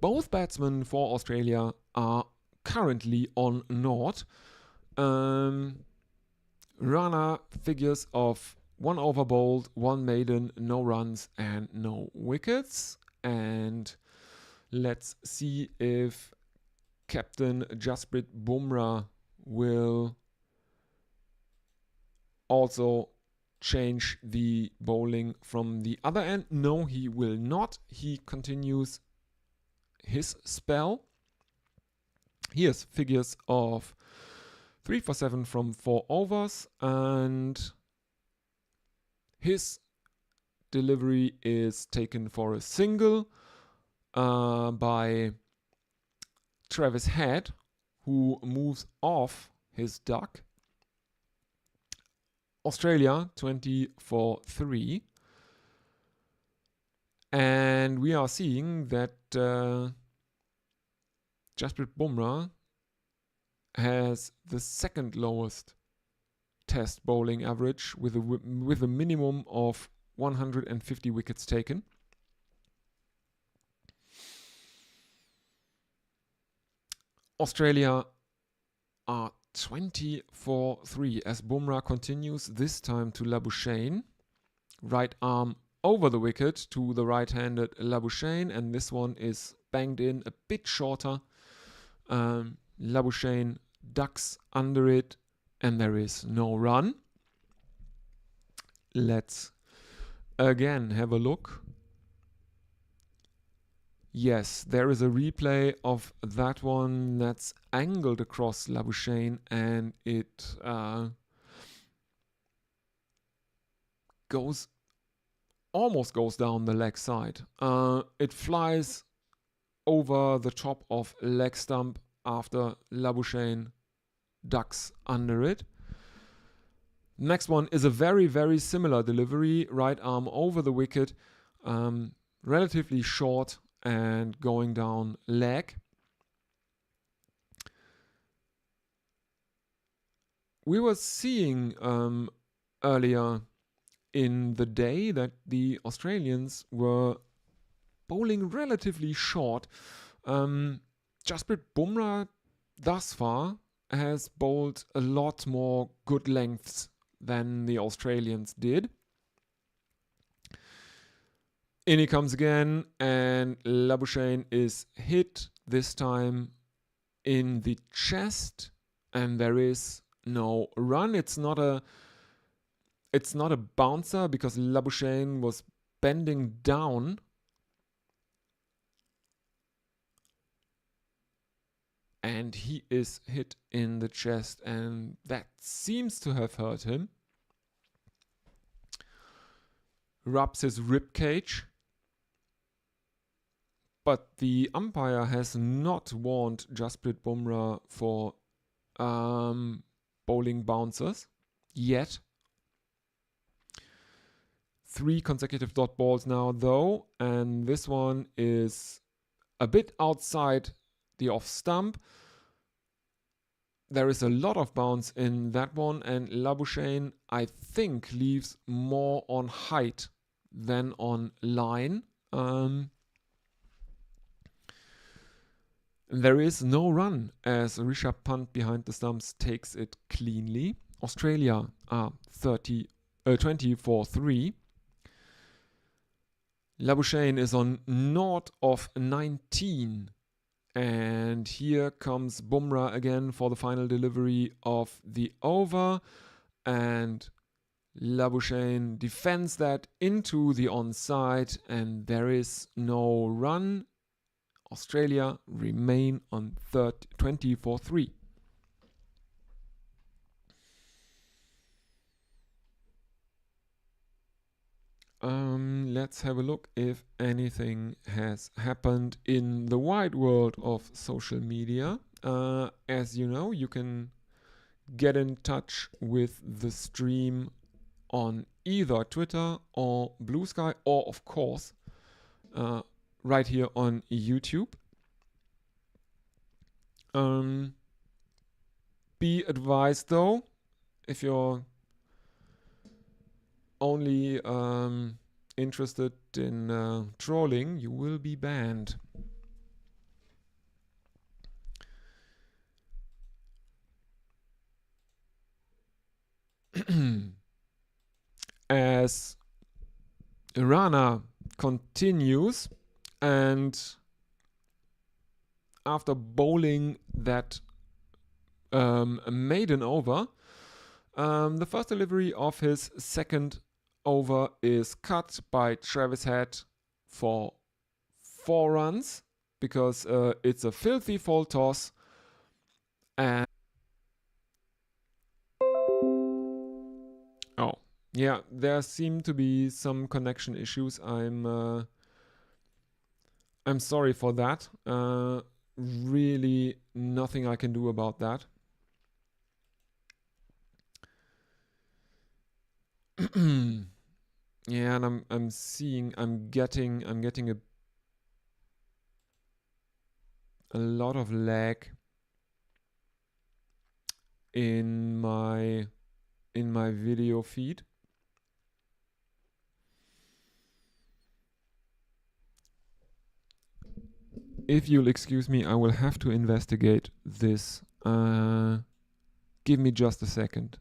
Both batsmen for Australia are currently on naught. Rana figures of 1 over bowled, 1 maiden, no runs and no wickets. And let's see if Captain Jasprit Bumrah will also change the bowling from the other end. No, he will not. He continues his spell. He has figures of 3 for 7 from 4 overs, and his delivery is taken for a single by Travis Head, who moves off his duck. Australia 24-3. And we are seeing that Jasprit Bumrah has the second lowest test bowling average with a minimum of 150 wickets taken. Australia are 24-3 as Bumrah continues, this time to Labuschagne. Right arm over the wicket to the right-handed Labuschagne, and this one is banged in a bit shorter. Labuschagne ducks under it, and there is no run. Let's again have a look. Yes, there is a replay of that one that's angled across Labuschagne, and it almost goes down the leg side. It flies over the top of leg stump after Labuschagne ducks under it. Next one is a very, very similar delivery. Right arm over the wicket, relatively short and going down leg. We were seeing earlier in the day that the Australians were bowling relatively short. Jasprit Bumrah thus far has bowled a lot more good lengths than the Australians did. In he comes again, and Labuschagne is hit, this time in the chest, and there is no run. It's not a bouncer because Labuschagne was bending down. And he is hit in the chest, and that seems to have hurt him. Rubs his rib cage. But the umpire has not warned Jasprit Bumrah for bowling bouncers yet. 3 consecutive dot balls now though, and this one is a bit outside the off stump. There is a lot of bounce in that one, and Labuschagne, I think, leaves more on height than on line. There is no run as Rishabh Pant behind the stumps takes it cleanly. Australia are 24-3. Labuschagne is on naught of 19. And here comes Bumrah again for the final delivery of the over. And Labuschagne defends that into the onside, and there is no run. Australia remain on 24-3. Let's have a look if anything has happened in the wide world of social media. As you know, you can get in touch with the stream on either Twitter or Blue Sky, or of course right here on YouTube. Be advised though, if you're only interested in trolling, you will be banned. As Irana continues, and after bowling that maiden over, the first delivery of his second over is cut by Travis Head for 4 runs because it's a filthy fall toss. And oh yeah, there seem to be some connection issues. I'm sorry for that. Really nothing I can do about that. Yeah, and I'm getting a lot of lag in my video feed. If you'll excuse me, I will have to investigate this. Give me just a second.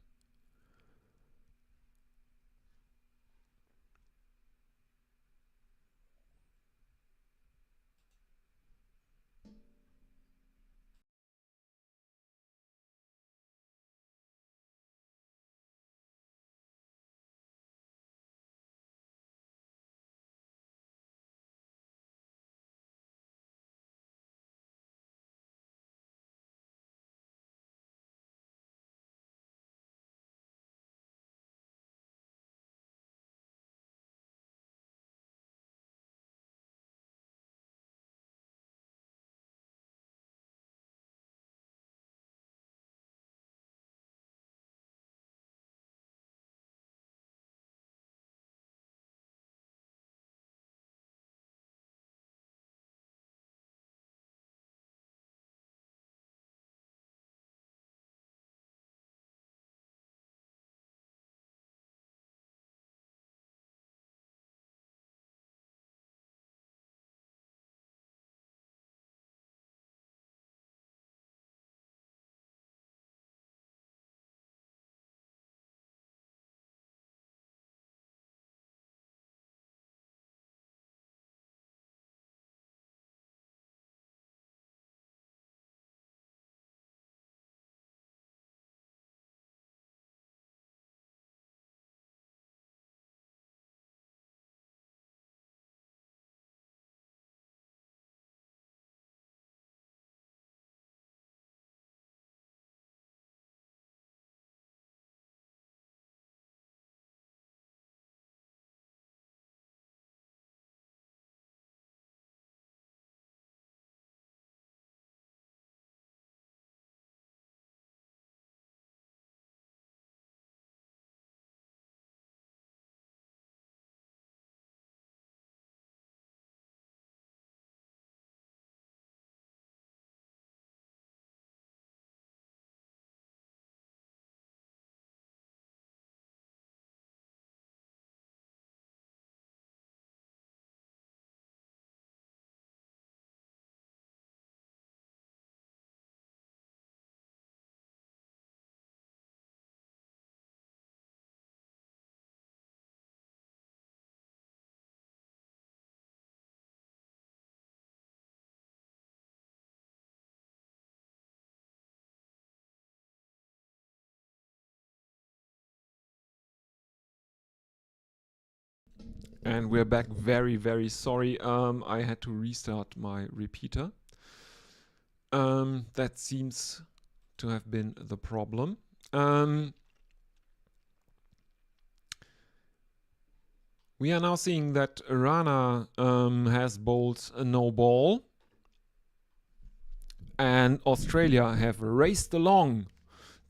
And we're back. Very, very sorry. I had to restart my repeater. That seems to have been the problem. We are now seeing that Rana has bowled a no ball, and Australia have raced along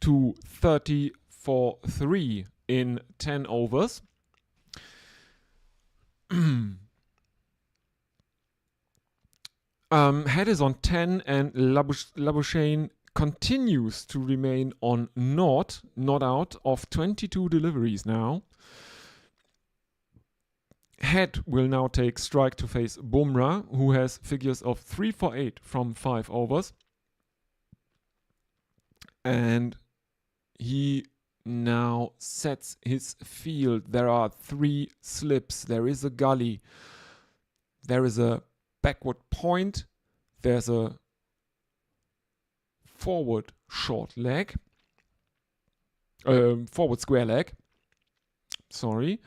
to 30 for 3 in 10 overs. Head is on 10 and Labuschagne continues to remain on not out of 22 deliveries now. Head will now take strike to face Bumrah, who has figures of 3 for 8 from 5 overs. And he now sets his field. There are 3 slips. There is a gully. There is a backward point. There's a forward short leg. Forward square leg. Sorry.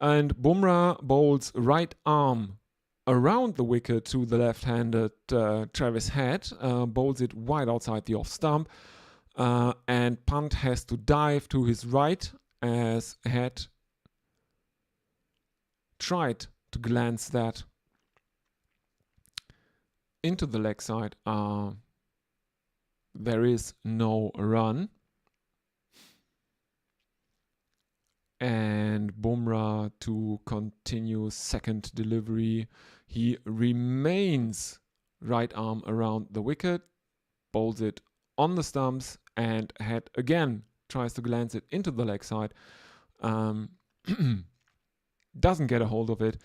And Bumrah bowls right arm around the wicket to the left-handed Travis Head. Bowls it wide outside the off stump. And Punt has to dive to his right as Head tried to glance that into the leg side. There is no run. And Bumrah to continue second delivery. He remains right arm around the wicket, bowls it on the stumps, and Head again tries to glance it into the leg side. Doesn't get a hold of it,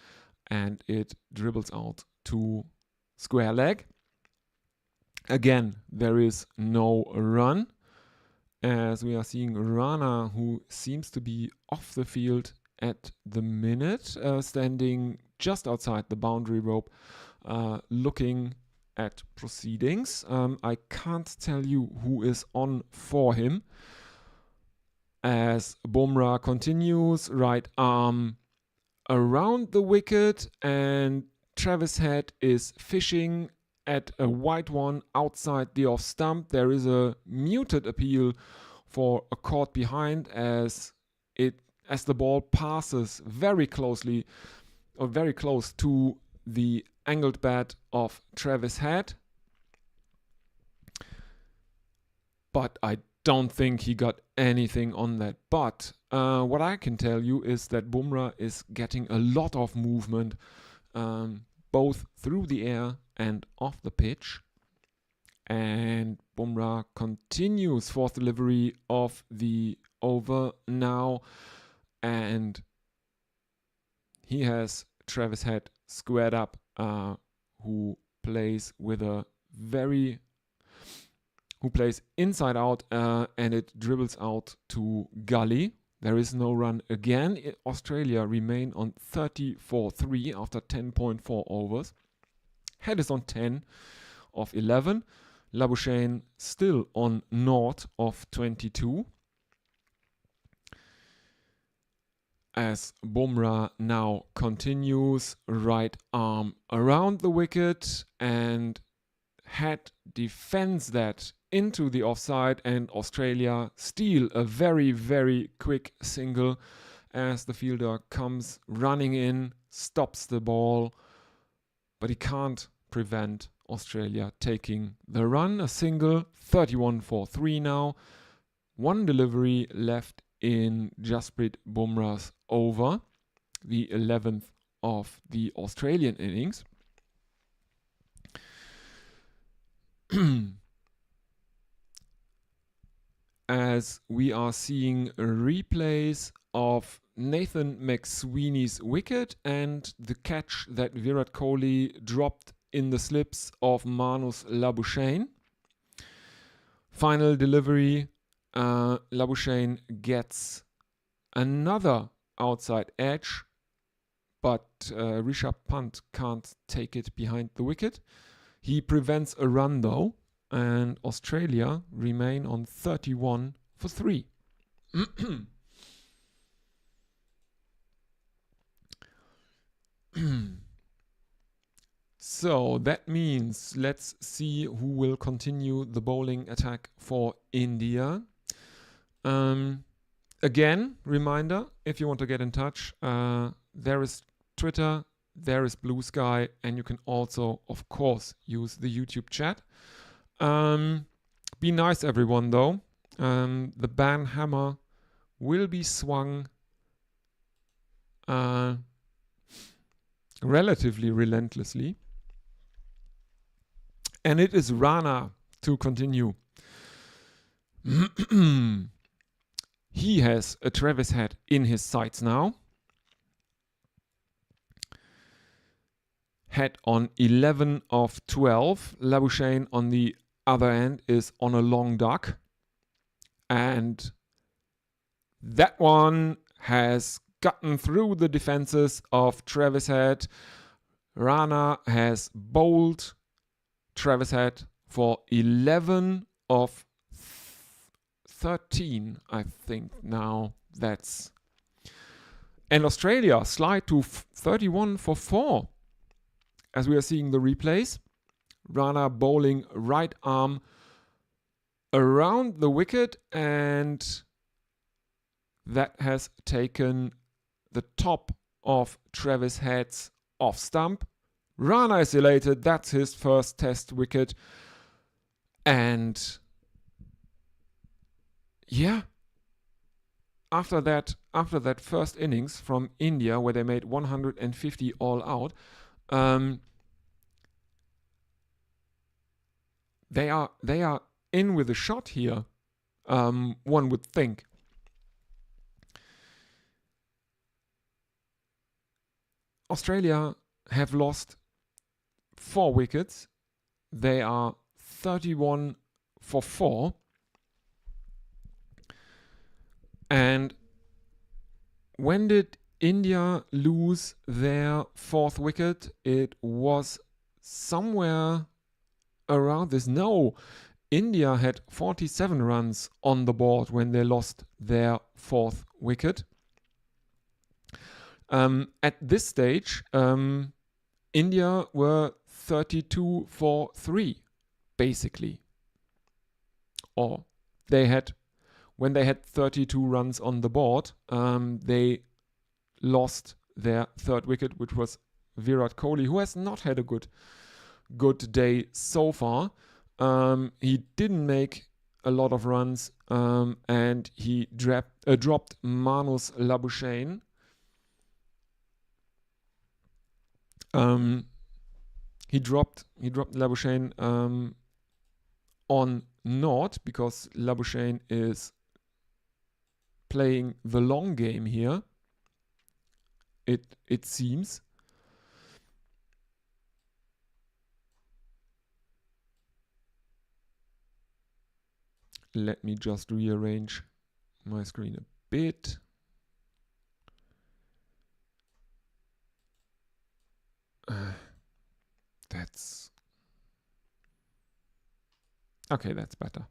and it dribbles out to square leg. Again, there is no run, as we are seeing Rana, who seems to be off the field at the minute, standing just outside the boundary rope, looking at proceedings. I can't tell you who is on for him, as Bumrah continues, right arm around the wicket, and Travis Head is fishing at a wide one outside the off stump. There is a muted appeal for a caught behind, as the ball passes very closely or very close to the angled bat of Travis Head. But I don't think he got anything on that. But what I can tell you is that Bumrah is getting a lot of movement, both through the air and off the pitch. And Bumrah continues fourth delivery of the over now. And he has Travis Head squared up, who plays inside out, and it dribbles out to Gully. There is no run again. Australia remain on 34-3 after 10.4 overs. Head is on 10 of 11. Labuschagne still on 0 of 22. As Bumrah now continues, right arm around the wicket, and Head defends that into the offside, and Australia steal a very, very quick single as the fielder comes running in, stops the ball, but he can't prevent Australia taking the run. A single, 31 for 3 now. One delivery left in Jasprit Bumrah's over, the 11th of the Australian innings. As we are seeing replays of Nathan McSweeney's wicket and the catch that Virat Kohli dropped in the slips of Manus Labuschagne. Final delivery, Labuschagne gets another outside edge, but Rishabh Pant can't take it behind the wicket. He prevents a run though, and Australia remain on 31 for 3. So that means let's see who will continue the bowling attack for India. Again, reminder, if you want to get in touch, there is Twitter, there is Blue Sky, and you can also, of course, use the YouTube chat. Be nice, everyone, though. The ban hammer will be swung relatively relentlessly. And it is Rana to continue. He has a Travis Head in his sights now. Head on 11 of 12. Labuschagne on the other end is on a long duck. And that one has gotten through the defenses of Travis Head. Rana has bowled Travis Head for 11 of 13, I think now. That's... And Australia slide to 31 for 4. As we are seeing the replays, Rana bowling right arm around the wicket, and that has taken the top of Travis Head's off stump. Rana is elated. That's his first test wicket. And yeah, after that, after that first innings from India, where they made 150 all out, they are in with a shot here. One would think. Australia have lost 4 wickets. They are 31 for 4. And when did India lose their 4th wicket? It was somewhere around this. No, India had 47 runs on the board when they lost their 4th wicket. At this stage, India were 32 for 3, basically. Or when they had 32 runs on the board, they lost their 3rd wicket, which was Virat Kohli, who has not had a good day so far. He didn't make a lot of runs, and he dropped Manus Labuschagne. He dropped Labuschagne on Nord, because Labuschagne is playing the long game here. It seems. Let me just rearrange my screen a bit. That's okay, that's better.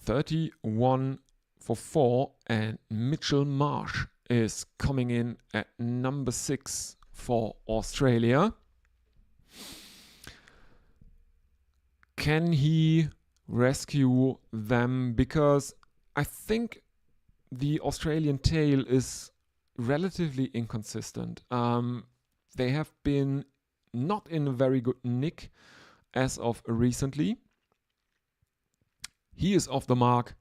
31 for 4, and Mitchell Marsh is coming in at number 6 for Australia. Can he rescue them? Because I think the Australian tail is relatively inconsistent. They have been not in a very good nick as of recently. He is off the mark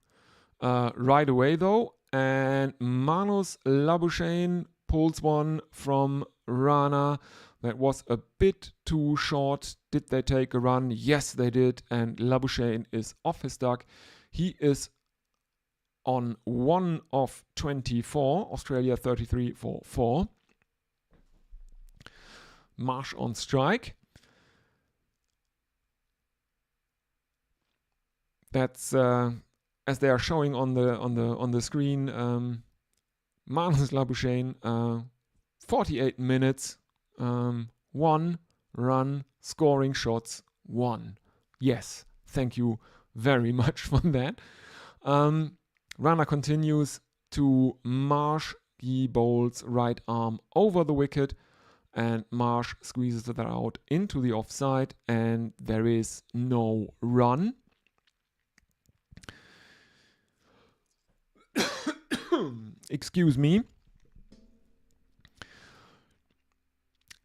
right away though, and Manus Labuschagne pulls one from Rana. That was a bit too short. Did they take a run? Yes, they did, and Labuschagne is off his duck. He is on 1 of 24, Australia 33 for 4. Marsh on strike. That's as they are showing on the screen. Manus Labuschagne, 48 minutes, 1 run, scoring shots, 1. Yes, thank you very much for that. Rana continues to Marsh. He bowls right arm over the wicket, and Marsh squeezes it out into the offside, and there is no run. Excuse me.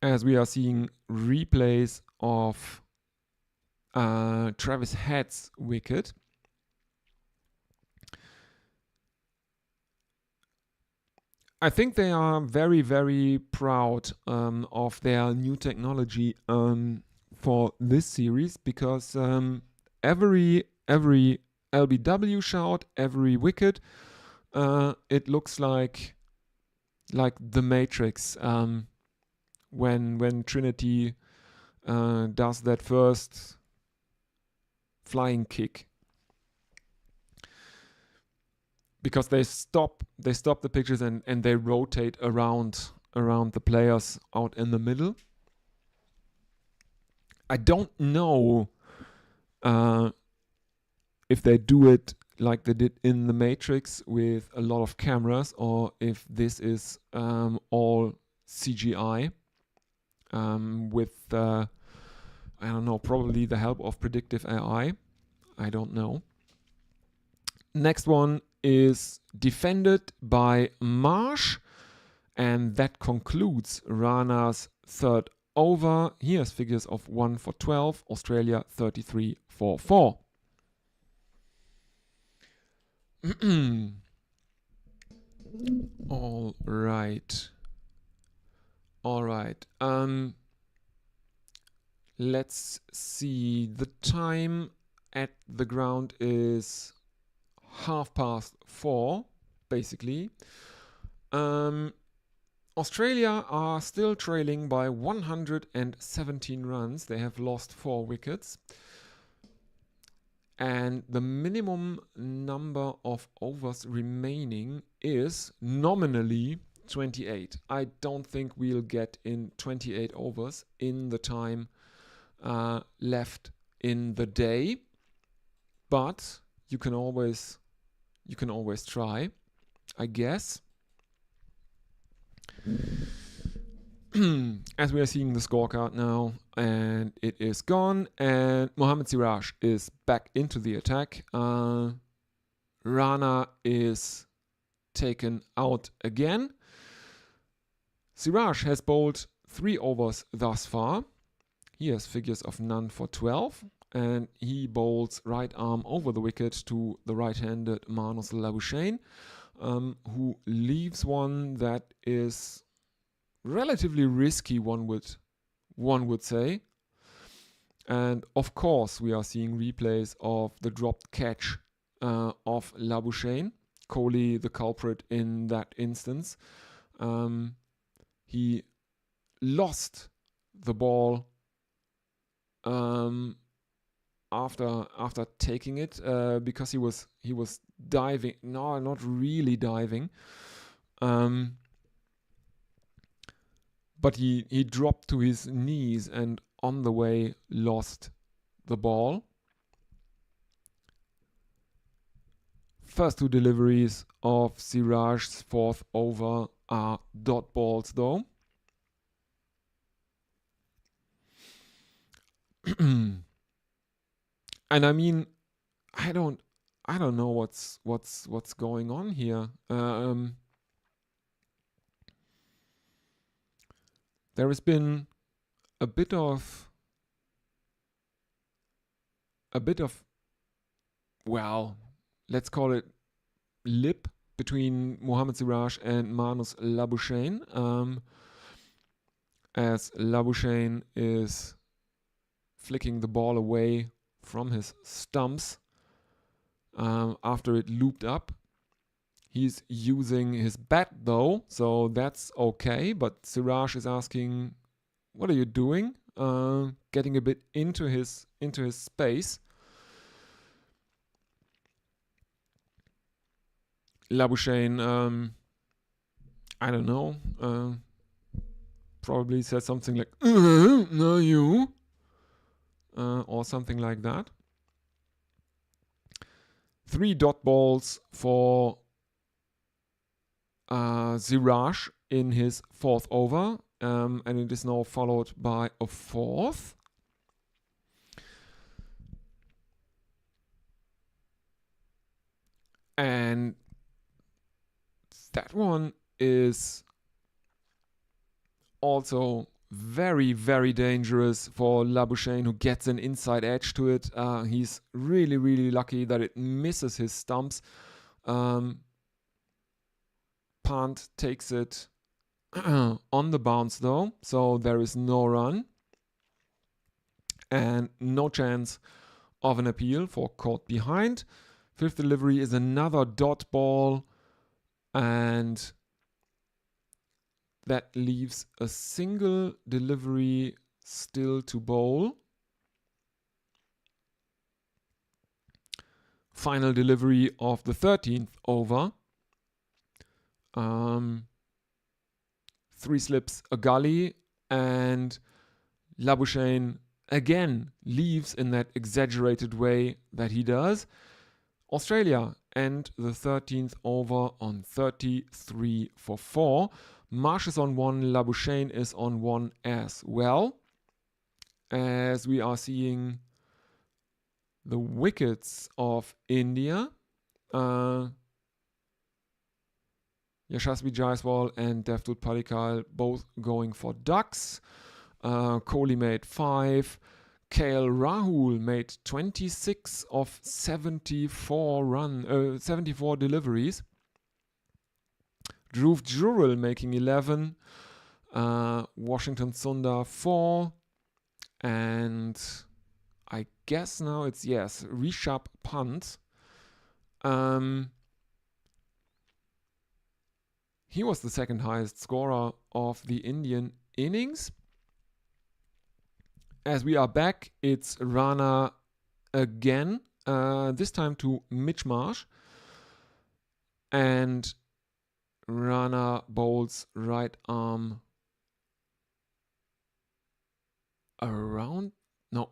As we are seeing replays of Travis Head's wicket. I think they are very, very proud of their new technology for this series, because every LBW shot, every wicket, it looks like the Matrix when Trinity does that first flying kick. Because they stop the pictures and they rotate around the players out in the middle. I don't know if they do it like they did in the Matrix with a lot of cameras, or if this is all CGI with I don't know, probably the help of predictive AI. I don't know. Next one is defended by Marsh, and that concludes Rana's third over. He has figures of 1 for 12, Australia 33 for 4. All right. All right. Let's see. The time at the ground is 4:30, basically. Australia are still trailing by 117 runs. They have lost 4 wickets. And the minimum number of overs remaining is nominally 28. I don't think we'll get in 28 overs in the time left in the day, but you can always try, I guess. As we are seeing the scorecard now, and it is gone, and Mohammad Siraj is back into the attack. Rana is taken out again. Siraj has bowled 3 overs thus far. He has figures of none for 12, and he bowls right arm over the wicket to the right-handed Manus Labuschagne, who leaves one that is relatively risky, one would say. And of course, we are seeing replays of the dropped catch of Labuschagne. Kohli, the culprit in that instance. He lost the ball after taking it because he was diving. No, not really diving. But he dropped to his knees and on the way lost the ball. First 2 deliveries of Siraj's 4th over are dot balls though. And I mean, I don't know what's going on here. There has been a bit of, well, let's call it lip between Mohammad Siraj and Manus Labuschagne, as Labuschagne is flicking the ball away from his stumps after it looped up. He's using his bat though, so that's okay. But Siraj is asking, "What are you doing?" Getting a bit into his space. Labuschagne, I don't know, probably says something like "No, you," or something like that. 3 dot balls for Siraj in his 4th over, and it is now followed by a 4th. And that one is also very, very dangerous for Labuschagne, who gets an inside edge to it. He's really, really lucky that it misses his stumps. Pant takes it on the bounce though, so there is no run and no chance of an appeal for caught behind. 5th delivery is another dot ball, and that leaves a single delivery still to bowl. Final delivery of the 13th over. 3 slips a gully, and Labuschagne again leaves in that exaggerated way that he does. Australia end the 13th over on 33 for 4. Marsh is on 1, Labuschagne is on 1 as well. As we are seeing the wickets of India. Yashasvi Jaiswal and Devdutt Padikkal both going for ducks. Kohli made 5. KL Rahul made 26 of 74 deliveries. Dhruv Jurel making 11. Washington Sundar 4. And I guess now it's, yes, Rishabh Pant. He was the second highest scorer of the Indian innings. As we are back, it's Rana again, this time to Mitch Marsh. And Rana bowls right arm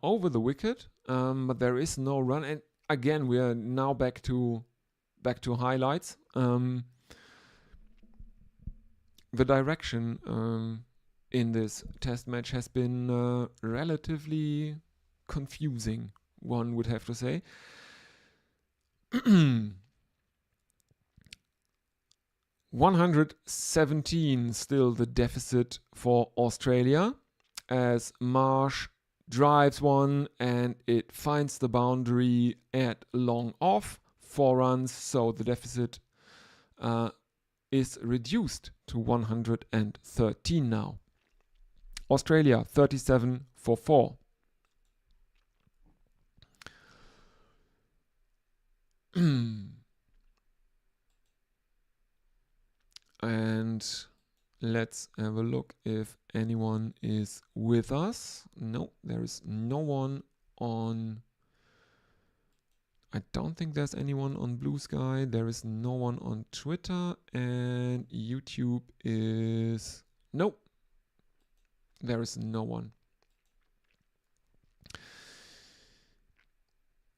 over the wicket, but there is no run. And again, we are now back to highlights. The direction in this test match has been relatively confusing, one would have to say. 117 still the deficit for Australia, as Marsh drives one and it finds the boundary at long off, 4 runs, so the deficit is reduced to 113 now. Australia 37 for 4. And let's have a look if anyone is with us. No, there is no one on. I don't think there's anyone on Blue Sky. There is no one on Twitter, and YouTube is. Nope. There is no one.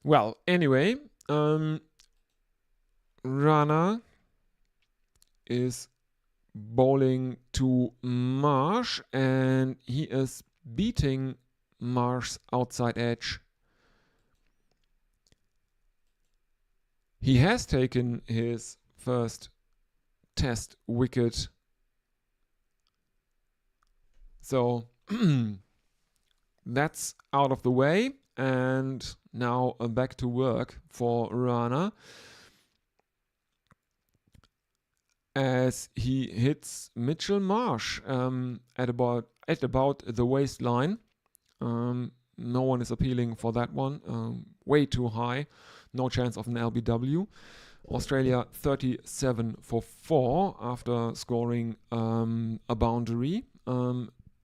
Well, anyway, Rana is bowling to Marsh, and he is beating Marsh's outside edge. He has taken his first test wicket. So that's out of the way, and now back to work for Rana, as he hits Mitchell Marsh at about the waistline. No one is appealing for that one. Way too high. No chance of an LBW. Australia 37 for 4 after scoring a boundary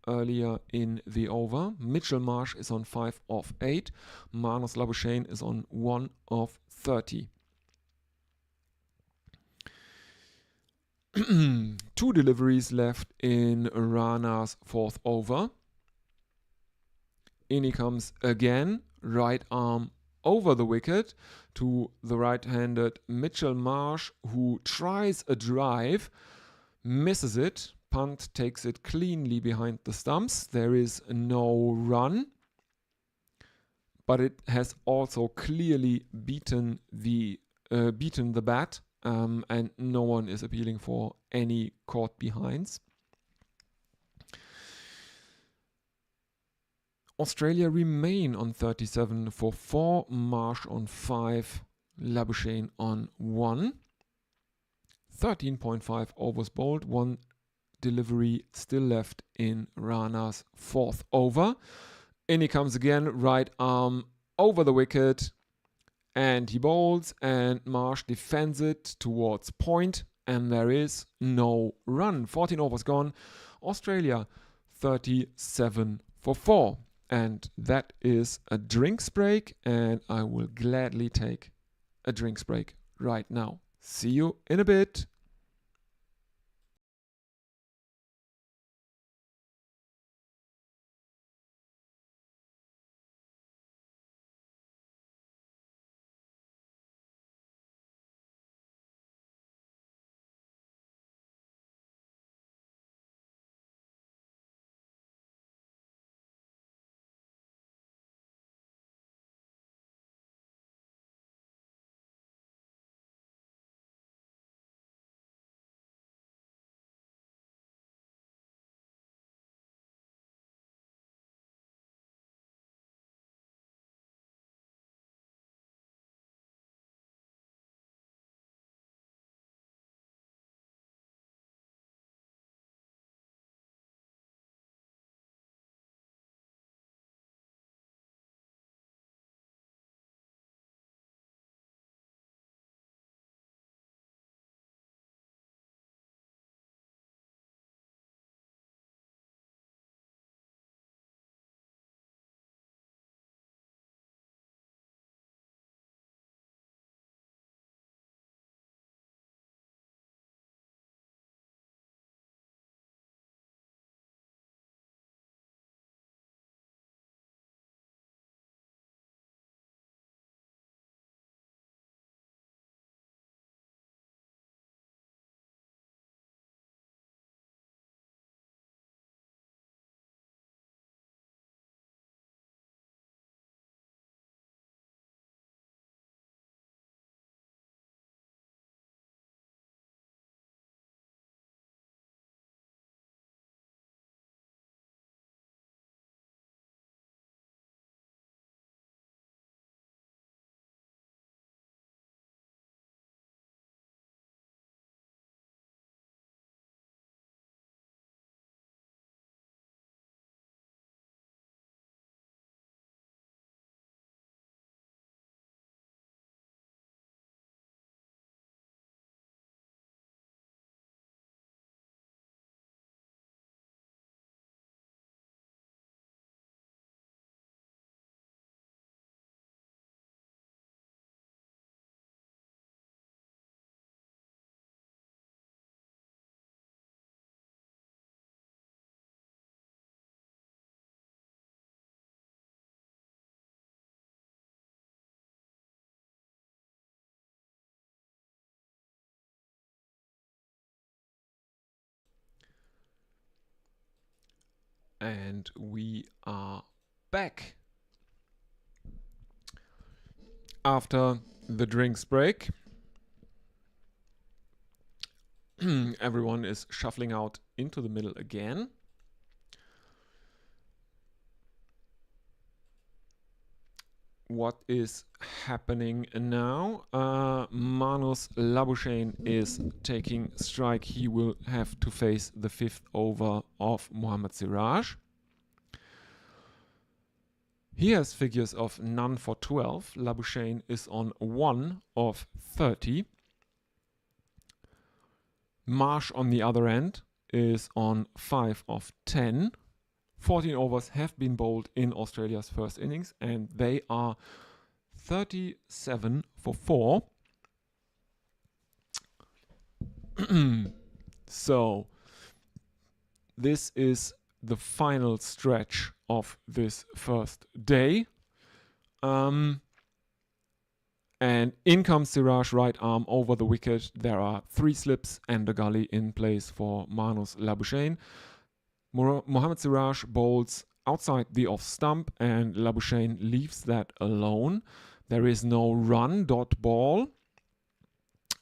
earlier in the over. Mitchell Marsh is on 5 of 8. Marnus Labuschagne is on 1 of 30. 2 deliveries left in Rana's 4th over. In he comes again, right arm over the wicket to the right-handed Mitchell Marsh, who tries a drive, misses it. Punt takes it cleanly behind the stumps. There is no run, but it has also clearly beaten the bat, and no one is appealing for any caught behinds. Australia remain on 37 for 4, Marsh on 5, Labuschagne on 1. 13.5 overs bowled, 1 delivery still left in Rana's 4th over. In he comes again, right arm over the wicket, and he bowls, and Marsh defends it towards point, and there is no run. 14 overs gone. Australia 37 for 4. And that is a drinks break, and I will gladly take a drinks break right now. See you in a bit. And we are back. After the drinks break, everyone is shuffling out into the middle again. What is happening now? Manus Labuschagne is taking strike. He will have to face the 5th over of Mohammad Siraj. He has figures of none for 12. Labuschagne is on 1 of 30. Marsh on the other end is on 5 of 10. 14 overs have been bowled in Australia's first innings, and they are 37 for 4. So, this is the final stretch of this first day. And in comes Siraj, right arm over the wicket. There are 3 slips and a gully in place for Manus Labuschagne. Mohammad Siraj bowls outside the off stump and Labuschagne leaves that alone. There is no run, dot ball.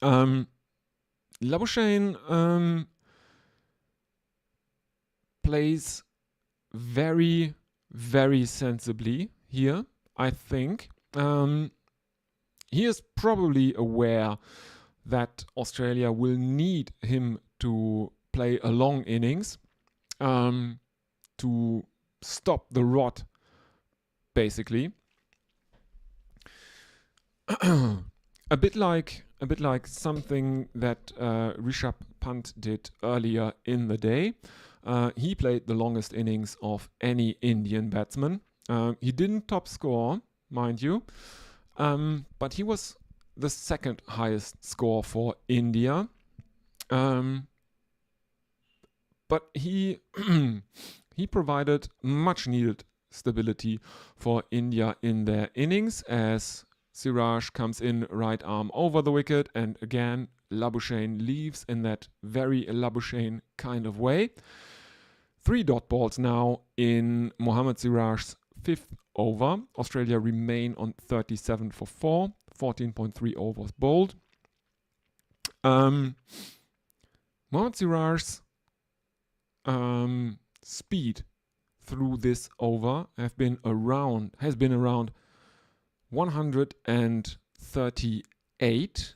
Labuschagne plays very, very sensibly here, I think. He is probably aware that Australia will need him to play a long innings to stop the rot, basically. a bit like something that Rishabh Pant did earlier in the day. He played the longest innings of any Indian batsman. He didn't top score, mind you, but he was the 2nd highest score for India. But he he provided much needed stability for India in their innings as Siraj comes in right arm over the wicket, and again Labuschagne leaves in that very Labuschagne kind of way. 3 dot balls now in Mohammad Siraj's 5th over. Australia remain on 37 for 4, 14.3 overs bowled. Mohammad Siraj's speed through this over has been around 138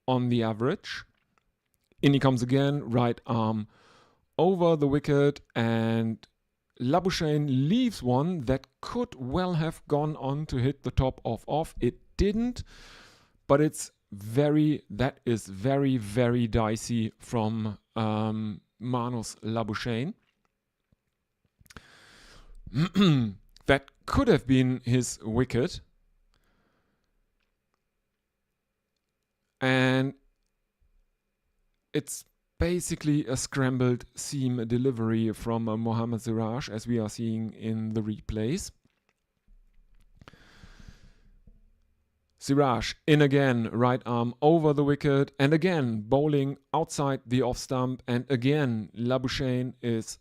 on the average. In he comes again, right arm over the wicket, and Labuschagne leaves one that could well have gone on to hit the top of off. It didn't, but that is very, very dicey from Manus Labuschagne. That could have been his wicket. And it's basically a scrambled seam delivery from Mohammad Siraj, as we are seeing in the replays. Siraj in again, right arm over the wicket, and again bowling outside the off stump, and again Labuschagne is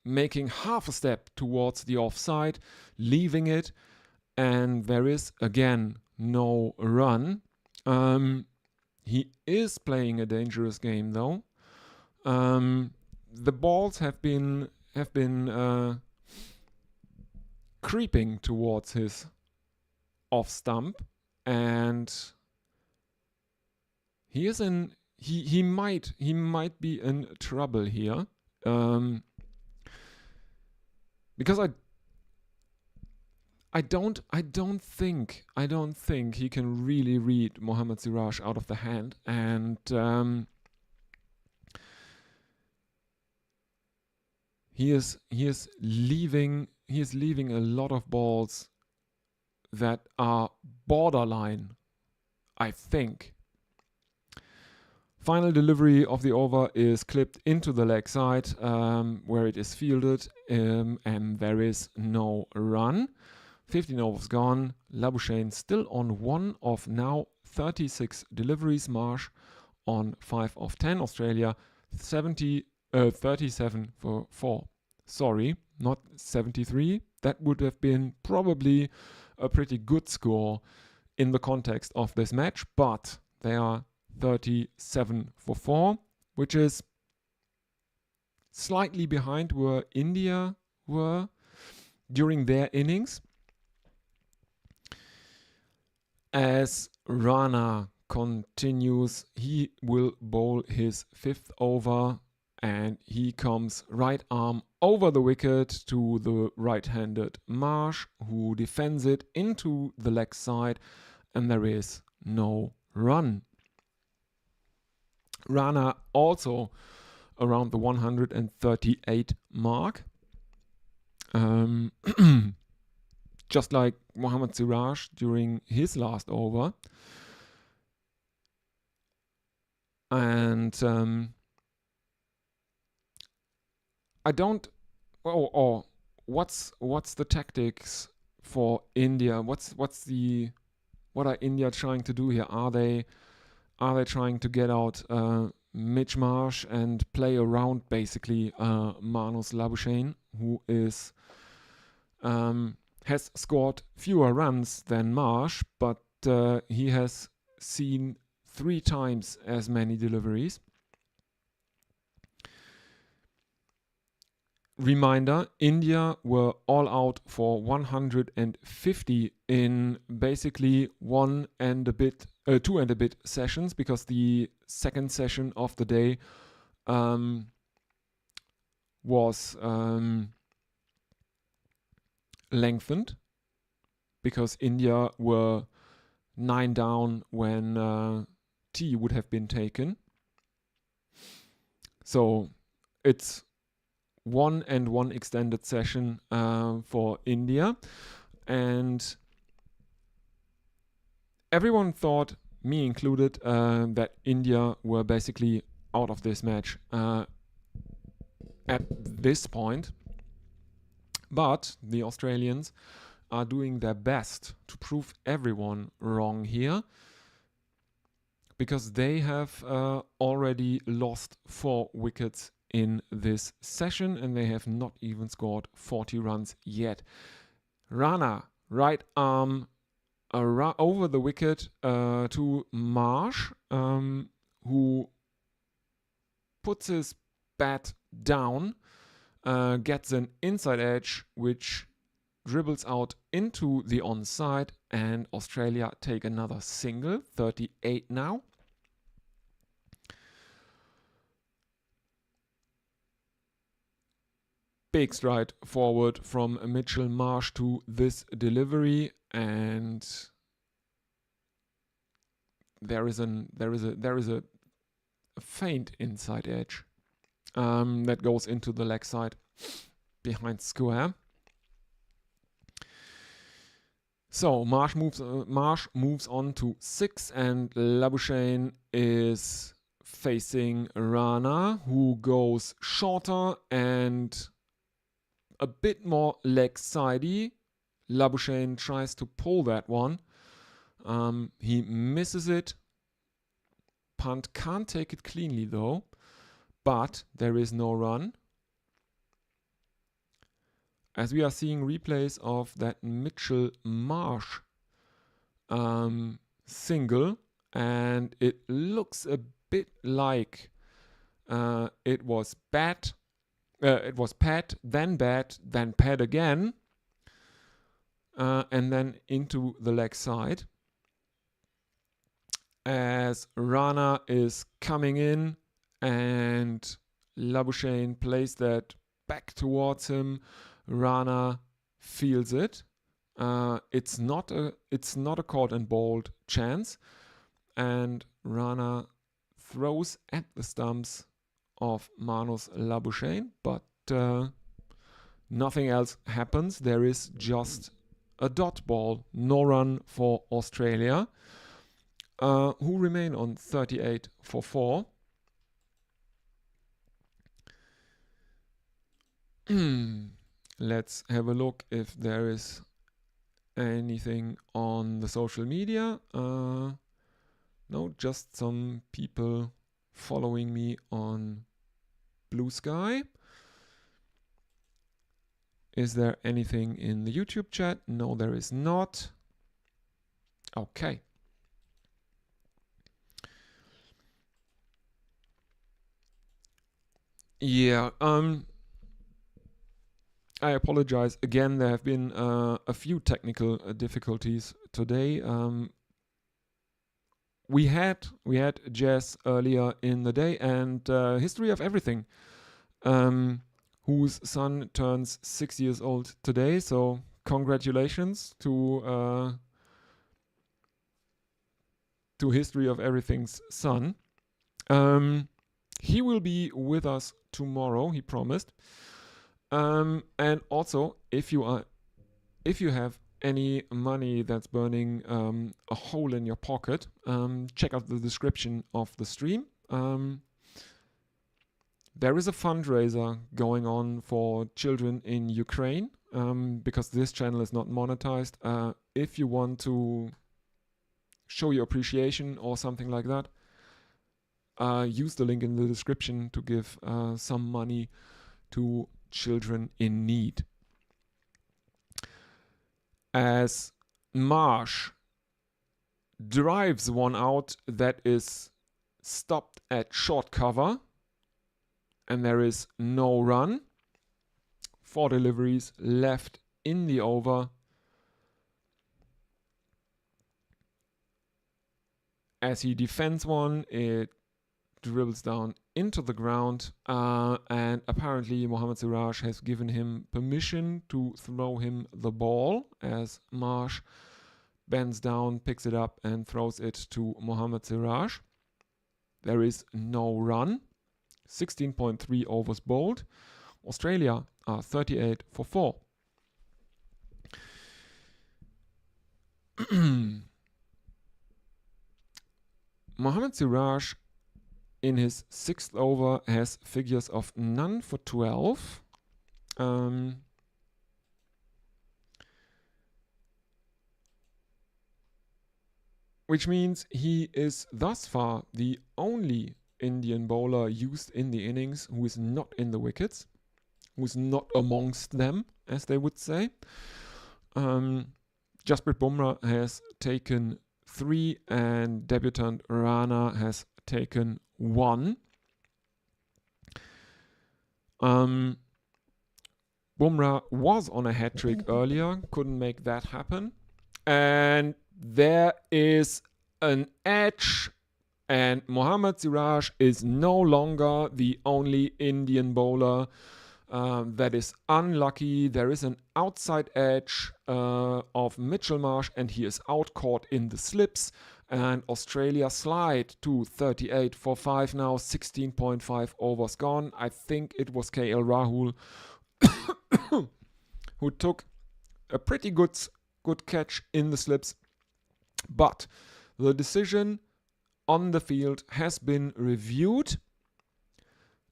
making half a step towards the offside, leaving it, and there is again no run. He is playing a dangerous game though. The balls have been creeping towards his off stump, and he might be in trouble here, because I don't think he can really read Mohammad Siraj out of the hand, and he is leaving a lot of balls that are borderline, I think. Final delivery of the over is clipped into the leg side, where it is fielded, and there is no run. 15 overs gone. Labuschagne still on 1 of now 36 deliveries. Marsh on 5 of 10. Australia 70 37 for 4. Sorry, not 73. That would have been probably a pretty good score in the context of this match, but they are 37 for 4, which is slightly behind where India were during their innings. As Rana continues, he will bowl his 5th over and he comes right arm over the wicket to the right-handed Marsh, who defends it into the leg side, and there is no run. Rana also around the 138 mark. Just like Mohammad Siraj during his last over. And I don't. What's the tactics for India? What are India trying to do here? Are they trying to get out Mitch Marsh and play around basically Manus Labuschagne, who is has scored fewer runs than Marsh, but he has seen 3 times as many deliveries. Reminder, India were all out for 150 in basically 2 and a bit sessions, because the second session of the day was lengthened because India were 9 down when tea would have been taken. So it's 1 and 1 extended session for India, and everyone thought, me included, that India were basically out of this match at this point. But the Australians are doing their best to prove everyone wrong here, because they have already lost 4 wickets in this session and they have not even scored 40 runs yet. Rana, right arm over the wicket to Marsh, who puts his bat down, gets an inside edge, which dribbles out into the onside, and Australia take another single, 38 now. Big stride forward from Mitchell Marsh to this delivery, and there is a faint inside edge that goes into the leg side behind square. So Marsh moves on to 6, and Labuschagne is facing Rana, who goes shorter and a bit more leg-sidey. Labuschagne tries to pull that one. He misses it. Punt can't take it cleanly though, but there is no run. As we are seeing replays of that Mitchell Marsh single, and it looks a bit like it was bat, then bat, then pad again, and then into the leg side. As Rana is coming in and Labuschagne plays that back towards him, Rana feels it. It's not a caught and bowled chance, and Rana throws at the stumps of Manus Labuschagne, but nothing else happens. There is just a dot ball, no run for Australia, who remain on 38 for 4. Let's have a look if there is anything on the social media. No, just some people following me on Blue Sky. Is there anything in the YouTube chat? No, there is not. Okay. Yeah, I apologize. Again, there have been a few technical difficulties today. We had Jess earlier in the day, and History of Everything, whose son turns 6 years old today. So congratulations to History of Everything's son. He will be with us tomorrow, he promised. And also, if you have any money that's burning a hole in your pocket, check out the description of the stream. There is a fundraiser going on for children in Ukraine, because this channel is not monetized. If you want to show your appreciation or something like that, use the link in the description to give some money to children in need. As Marsh drives one out that is stopped at short cover, and there is no run. 4 deliveries left in the over. As he defends one, it dribbles down into the ground, and apparently Mohammad Siraj has given him permission to throw him the ball, as Marsh bends down, picks it up and throws it to Mohammad Siraj. There is no run. 16.3 overs bowled. Australia are 38 for 4. Mohammad Siraj in his 6th over has figures of none for 12. Which means he is thus far the only Indian bowler used in the innings who is not in the wickets, who is not amongst them, as they would say. Jasprit Bumrah has taken 3 and debutant Rana has taken 1. Bumrah was on a hat-trick earlier, couldn't make that happen. And there is an edge, and Mohammad Siraj is no longer the only Indian bowler that is unlucky. There is an outside edge of Mitchell Marsh, and he is out caught in the slips. And Australia slide to 38 for 5 now, 16.5 overs gone. I think it was KL Rahul who took a pretty good catch in the slips. But the decision on the field has been reviewed.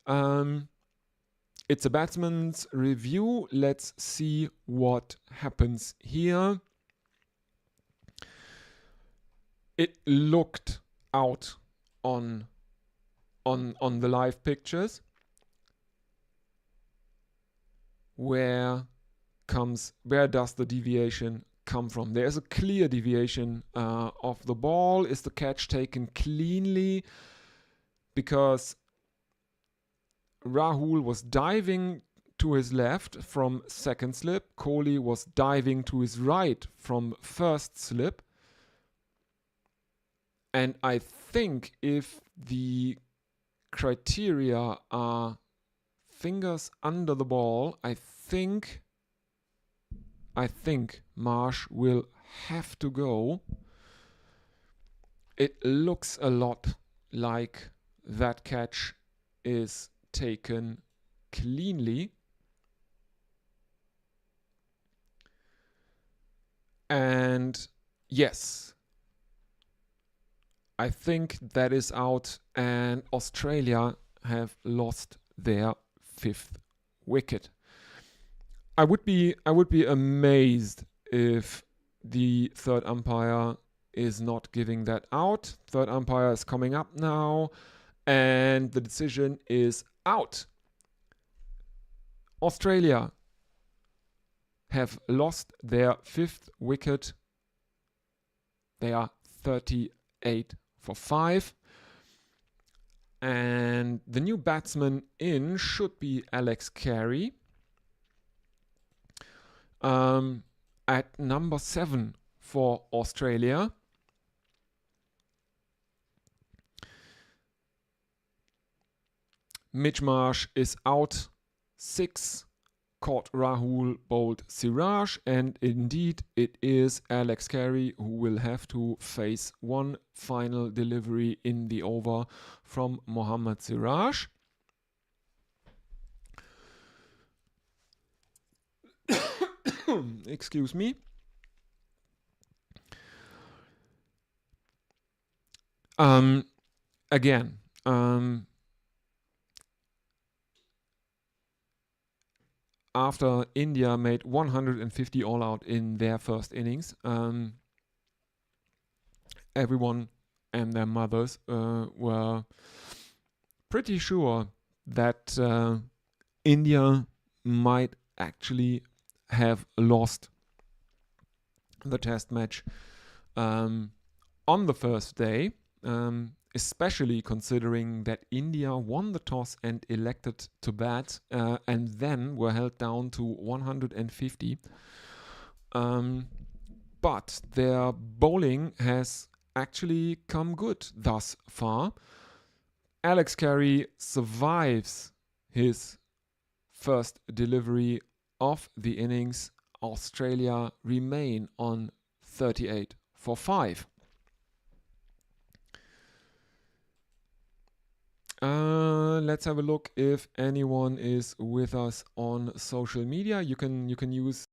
It's a batsman's review. Let's see what happens here. It looked out on the live pictures. Where does the deviation come from? There's a clear deviation of the ball. Is the catch taken cleanly? Because Rahul was diving to his left from second slip. Kohli was diving to his right from first slip. And I think if the criteria are fingers under the ball, I think Marsh will have to go. It looks a lot like that catch is taken cleanly. And yes, I think that is out, and Australia have lost their 5th wicket. I would be amazed if the third umpire is not giving that out. Third umpire is coming up now, and the decision is out. Australia have lost their 5th wicket. They are 38 for 5. And the new batsman in should be Alex Carey. At number 7 for Australia. Mitch Marsh is out. 6. Caught Rahul bowled Siraj, and indeed it is Alex Carey who will have to face one final delivery in the over from Mohammad Siraj. Excuse me. Again, after India made 150 all out in their first innings, everyone and their mothers were pretty sure that India might actually have lost the test match on the first day, especially considering that India won the toss and elected to bat and then were held down to 150. But their bowling has actually come good thus far. Alex Carey survives his first delivery of the innings. Australia remain on 38 for 5. Let's have a look if anyone is with us on social media. You can use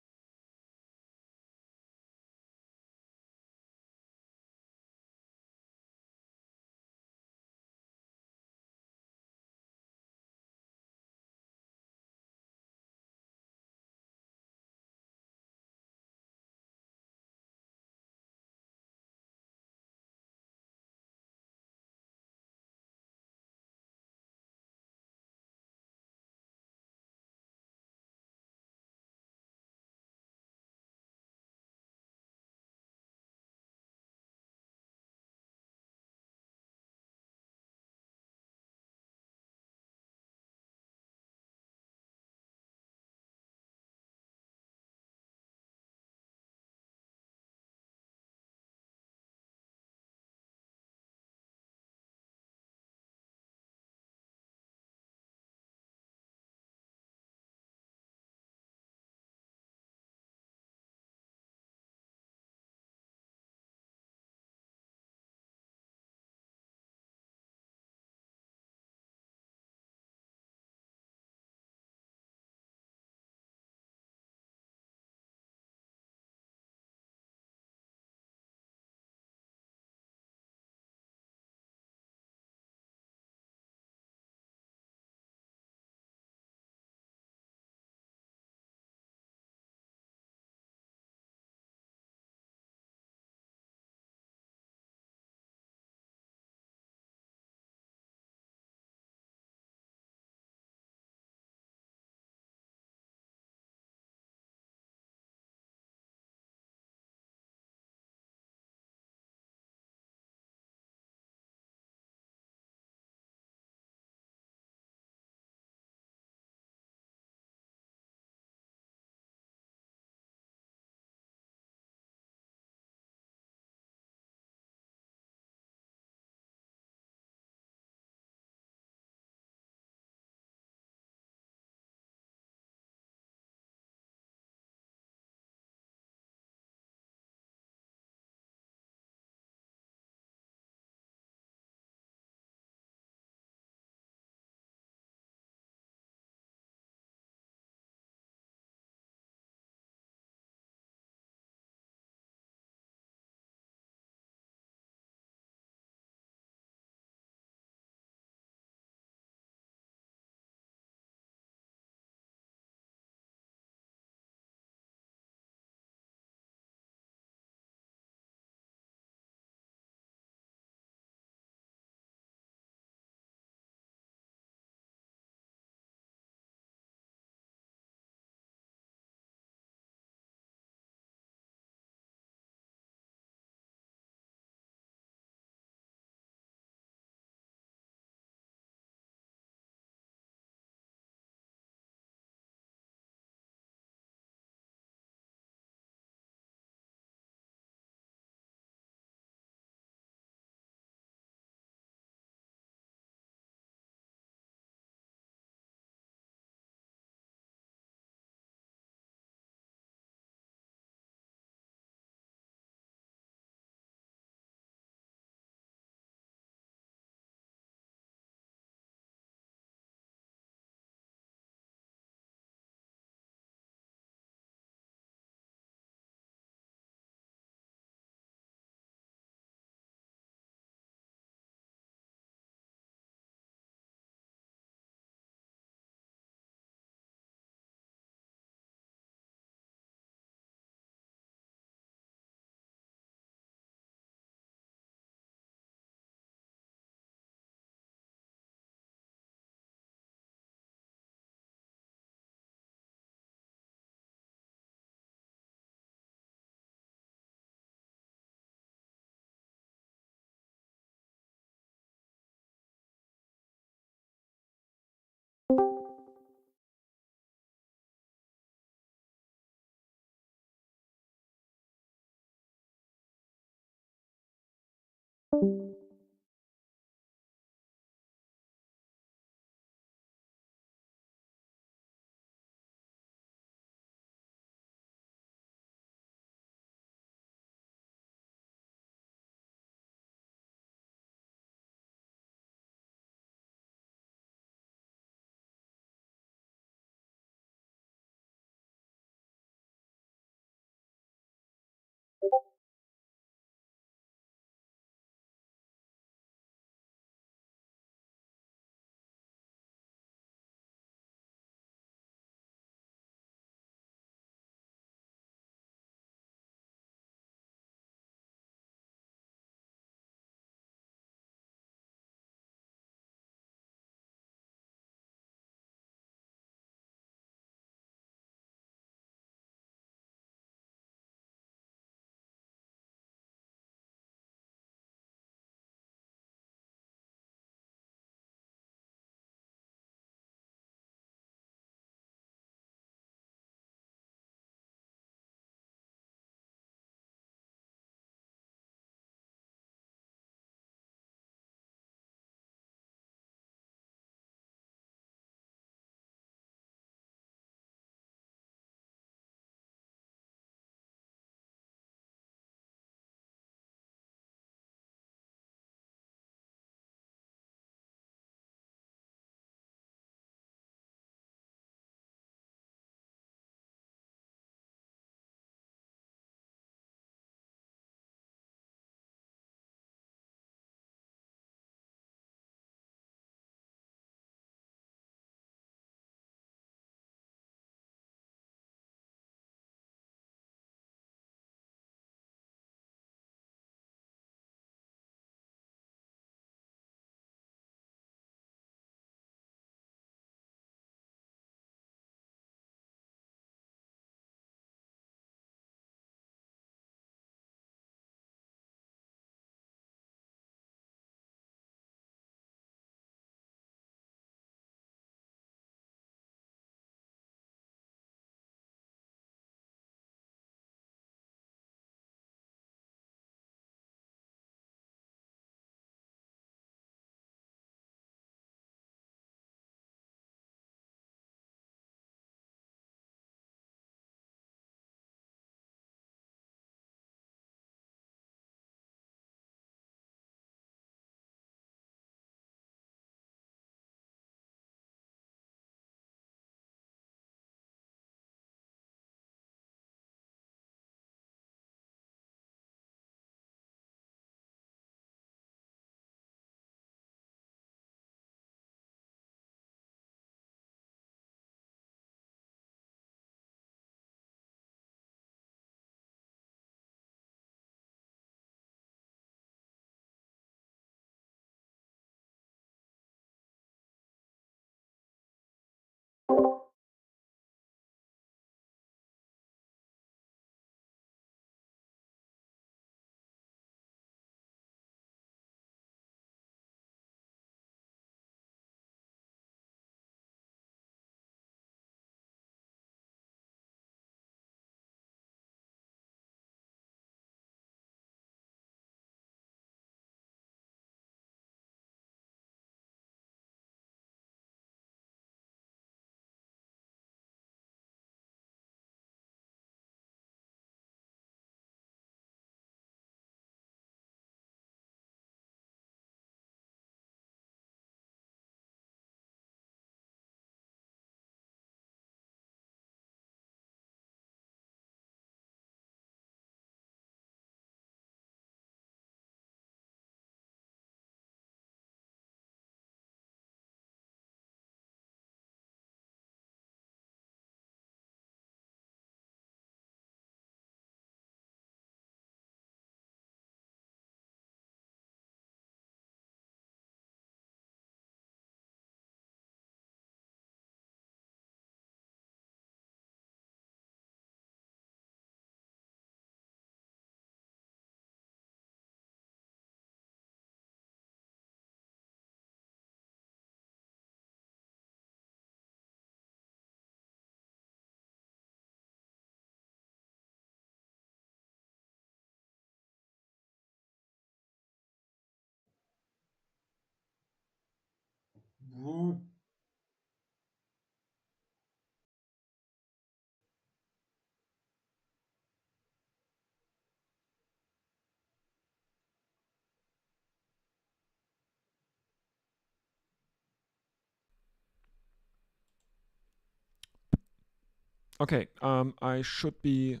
Okay, I should be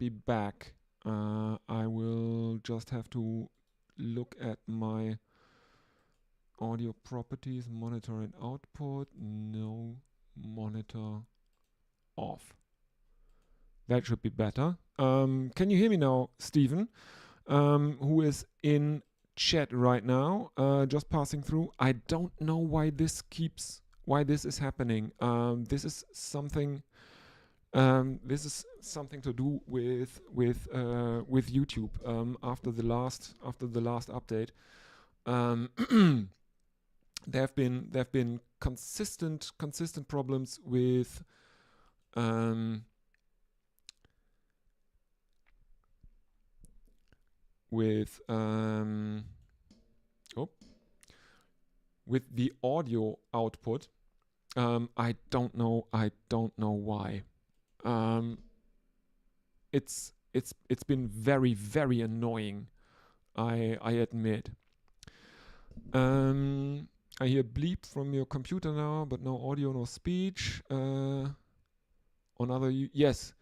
back. I will just have to look at my audio properties, monitor and output. No, monitor off. That should be better. Can you hear me now, Stephen? Who is in chat right now? Just passing through. I don't know why this is happening. This is something to do with YouTube. After the last update, there have been consistent problems with the audio output. I don't know why. It's been very, very annoying. I admit. I hear bleep from your computer now, but no audio, no speech. Yes,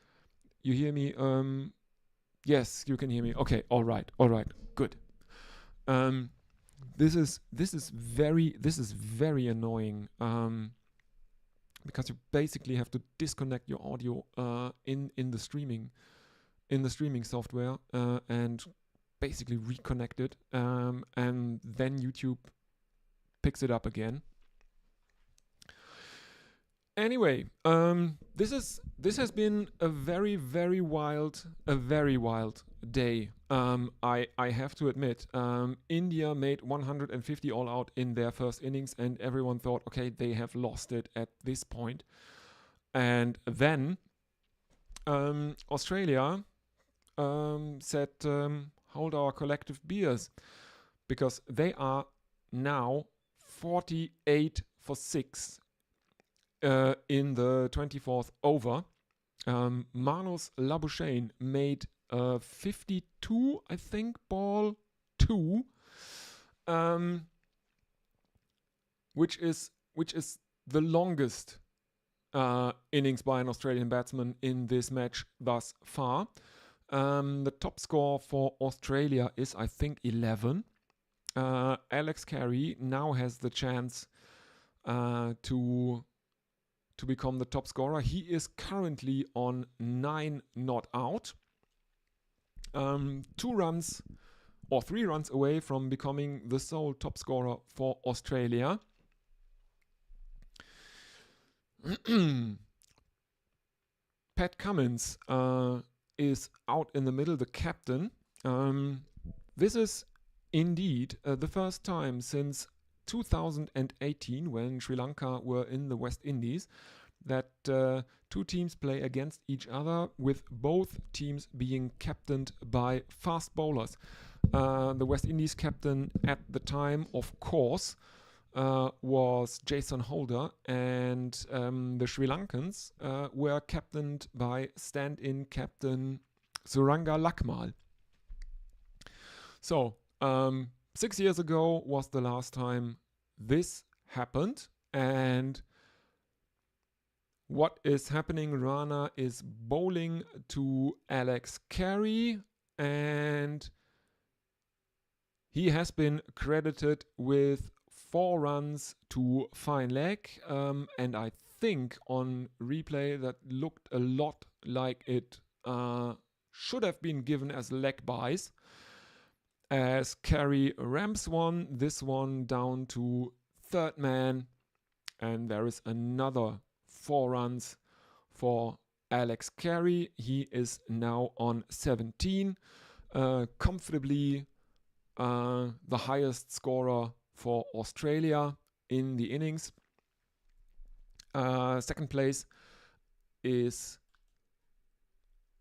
you hear me. Yes, you can hear me. Okay, all right, good. This is very annoying. Because you basically have to disconnect your audio in the streaming software and basically reconnect it, and then YouTube picks it up again. Anyway, this has been a very, very wild day. I have to admit, India made 150 all out in their first innings, and everyone thought, okay, they have lost it at this point. And then Australia said, hold our collective beers, because they are now 48 for 6 in the 24th over. Manus Labuschagne made 52, I think, ball 2, which is the longest innings by an Australian batsman in this match thus far. The top score for Australia is, I think, 11. Alex Carey now has the chance to become the top scorer. He is currently on 9 not out. 2 runs or 3 runs away from becoming the sole top scorer for Australia. Pat Cummins is out in the middle, the captain. This is indeed the first time since 2018, when Sri Lanka were in the West Indies, that 2 teams play against each other, with both teams being captained by fast bowlers. The West Indies captain at the time, of course, was Jason Holder, and the Sri Lankans were captained by stand-in captain Suranga Lakmal. So, 6 years ago was the last time this happened, and what is happening? Rana is bowling to Alex Carey, and he has been credited with 4 runs to fine leg, and I think on replay that looked a lot like it should have been given as leg buys, as Carey ramps this one down to third man, and there is another 4 runs for Alex Carey. He is now on 17, comfortably the highest scorer for Australia in the innings. Second place is,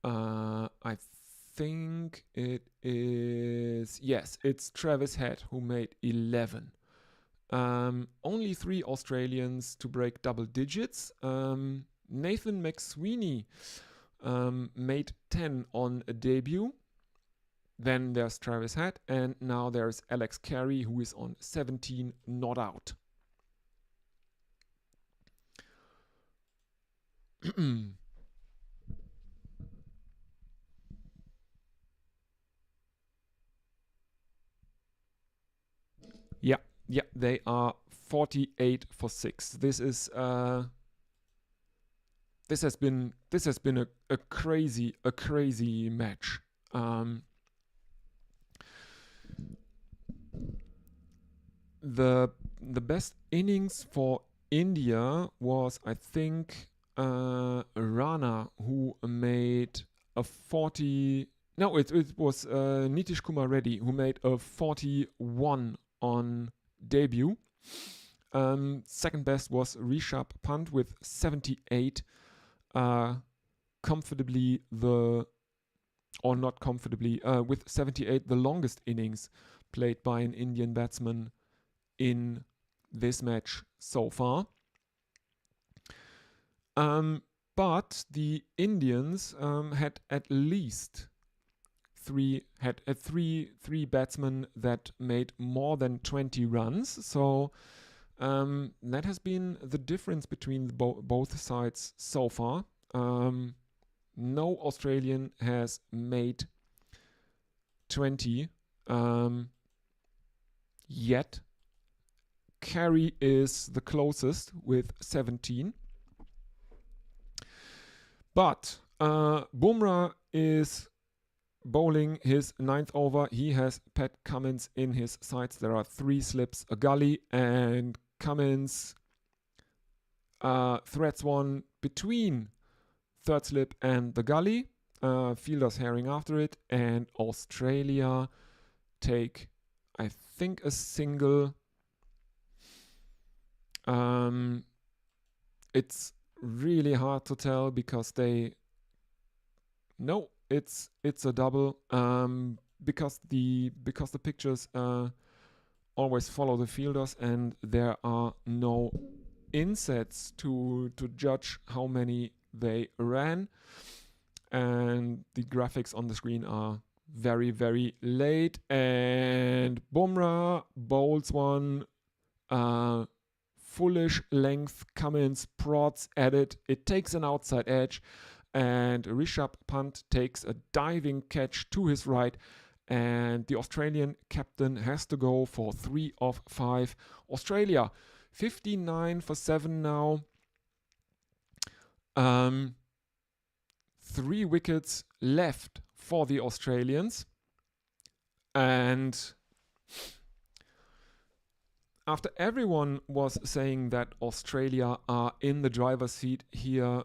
I think it is, yes, it's Travis Head, who made 11. Only 3 Australians to break double digits. Nathan McSweeney made 10 on a debut. Then there's Travis Head, and now there's Alex Carey, who is on 17 not out. Yeah, they are 48 for 6. This has been a crazy match. The best innings for India was, I think, Rana, who made a 40. No, it was Nitish Kumar Reddy, who made a 41 on debut. Second best was Rishabh Pant with 78. Comfortably not comfortably, with 78, the longest innings played by an Indian batsman in this match so far. But the Indians had at least three batsmen that made more than 20 runs. So that has been the difference between both sides so far. No Australian has made 20 yet. Carey is the closest with 17. But Bumrah is bowling his 9th over. He has Pat Cummins in his sights. There are 3 slips, a gully, and Cummins threads one between third slip and the gully. Fielders herring after it, and Australia take, I think, a single. It's really hard to tell because it's a double, because the pictures always follow the fielders, and there are no insets to judge how many they ran, and the graphics on the screen are very, very late, and Bumrah bowls one fullish length. Cummins prods at it. It takes an outside edge, and Rishabh Pant takes a diving catch to his right, and the Australian captain has to go for 3 of 5. Australia 59 for 7 now. 3 wickets left for the Australians, and after everyone was saying that Australia are in the driver's seat here,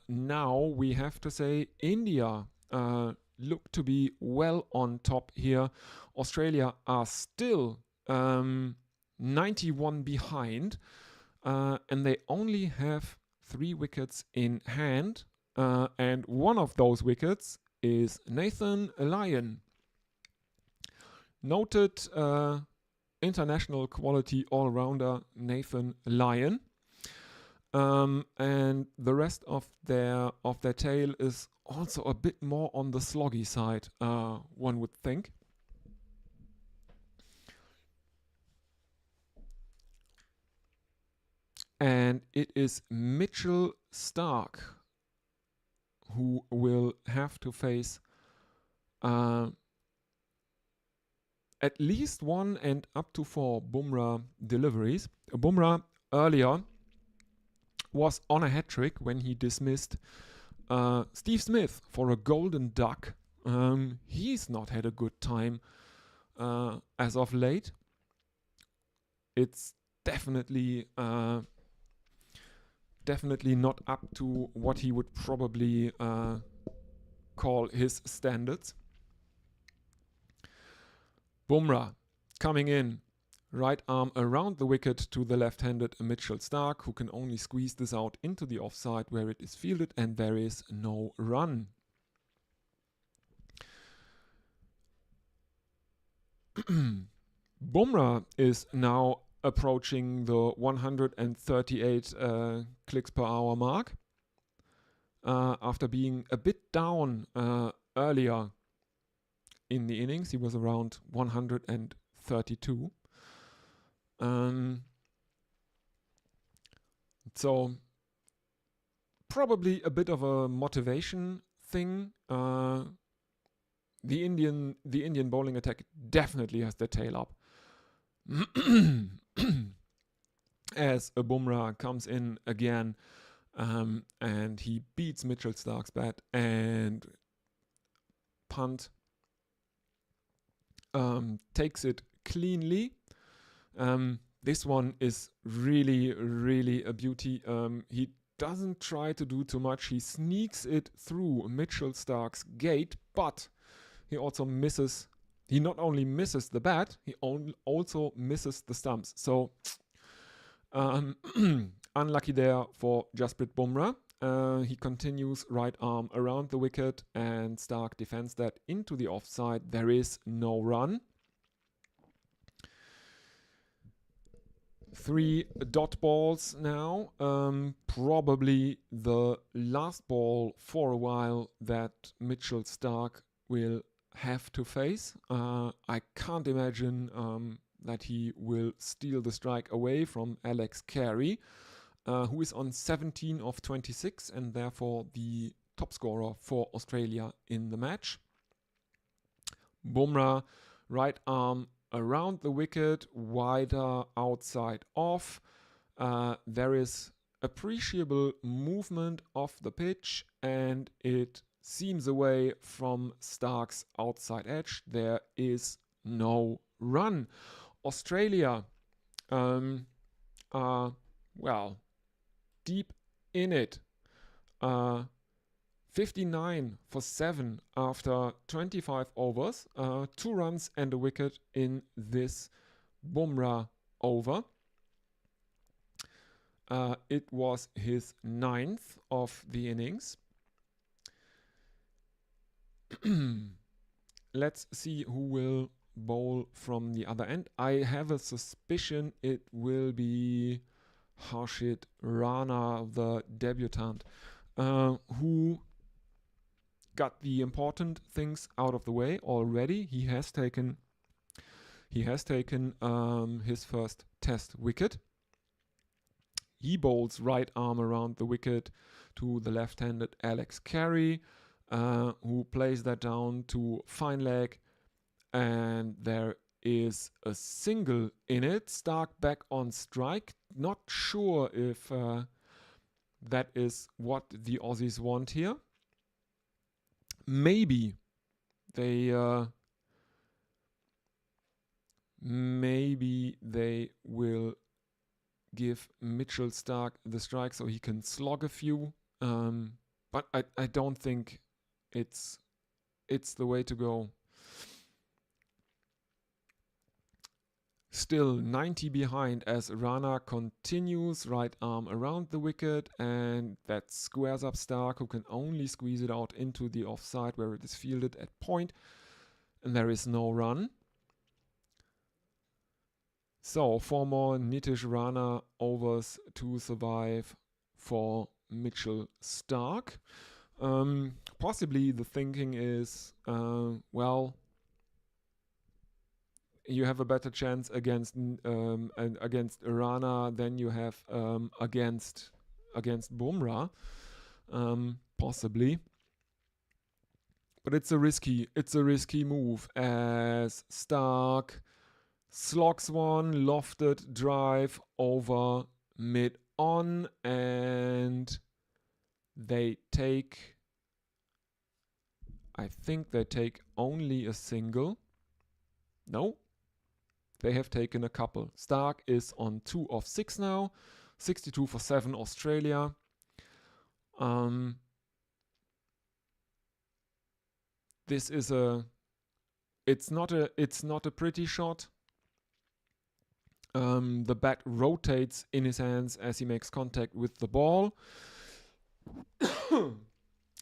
now we have to say India look to be well on top here. Australia are still 91 behind, and they only have 3 wickets in hand, and one of those wickets is Nathan Lyon. Noted international quality all-rounder Nathan Lyon, and the rest of their tail is also a bit more on the sloggy side, one would think. And it is Mitchell Starc who will have to face at least 1 and up to 4 Bumrah deliveries. Bumrah earlier was on a hat trick when he dismissed Steve Smith for a golden duck. He's not had a good time as of late. It's definitely not up to what he would probably call his standards. Bumrah coming in, right arm around the wicket to the left-handed Mitchell Starc, who can only squeeze this out into the offside where it is fielded, and there is no run. Bumrah is now approaching the 138 clicks per hour mark after being a bit down earlier in the innings. He was around 132. So probably a bit of a motivation thing. The Indian bowling attack definitely has their tail up. As a Bumrah comes in again, and he beats Mitchell Stark's bat and punt, takes it cleanly. This one is really, really a beauty. He doesn't try to do too much. He sneaks it through Mitchell Stark's gate, but he also misses. He not only misses the bat, he also misses the stumps. So unlucky there for Jasprit Bumrah. He continues right arm around the wicket, and Stark defends that into the offside. There is no run. 3 dot balls now. Probably the last ball for a while that Mitchell Stark will have to face. I can't imagine that he will steal the strike away from Alex Carey, who is on 17 of 26 and therefore the top scorer for Australia in the match. Bumrah, right arm around the wicket, wider outside off. There is appreciable movement off the pitch, and it seems away from Stark's outside edge. There is no run. Australia are, well, deep in it. 59 for 7 after 25 overs. 2 runs and a wicket in this Bumrah over. It was his 9th of the innings. Let's see who will bowl from the other end. I have a suspicion it will be Harshit Rana, the debutant, who got the important things out of the way already. He has taken his first test wicket. He bowls right arm around the wicket to the left-handed Alex Carey, who plays that down to fine leg, and there is a single in it. Stark back on strike. Not sure if that is what the Aussies want here. Maybe they will give Mitchell Stark the strike so he can slog a few. But I don't think it's the way to go. Still 90 behind as Rana continues right arm around the wicket, and that squares up Stark, who can only squeeze it out into the offside where it is fielded at point, and there is no run. So 4 more Nitish Rana overs to survive for Mitchell Stark. Possibly the thinking is, well, you have a better chance against Rana than you have against Bumrah, possibly. But it's a risky move as Stark slogs one lofted drive over mid on, and I think they take only a single. No, they have taken a couple. Stark is on 2 of 6 now, 62 for 7 Australia. This is it's not a pretty shot. The bat rotates in his hands as he makes contact with the ball.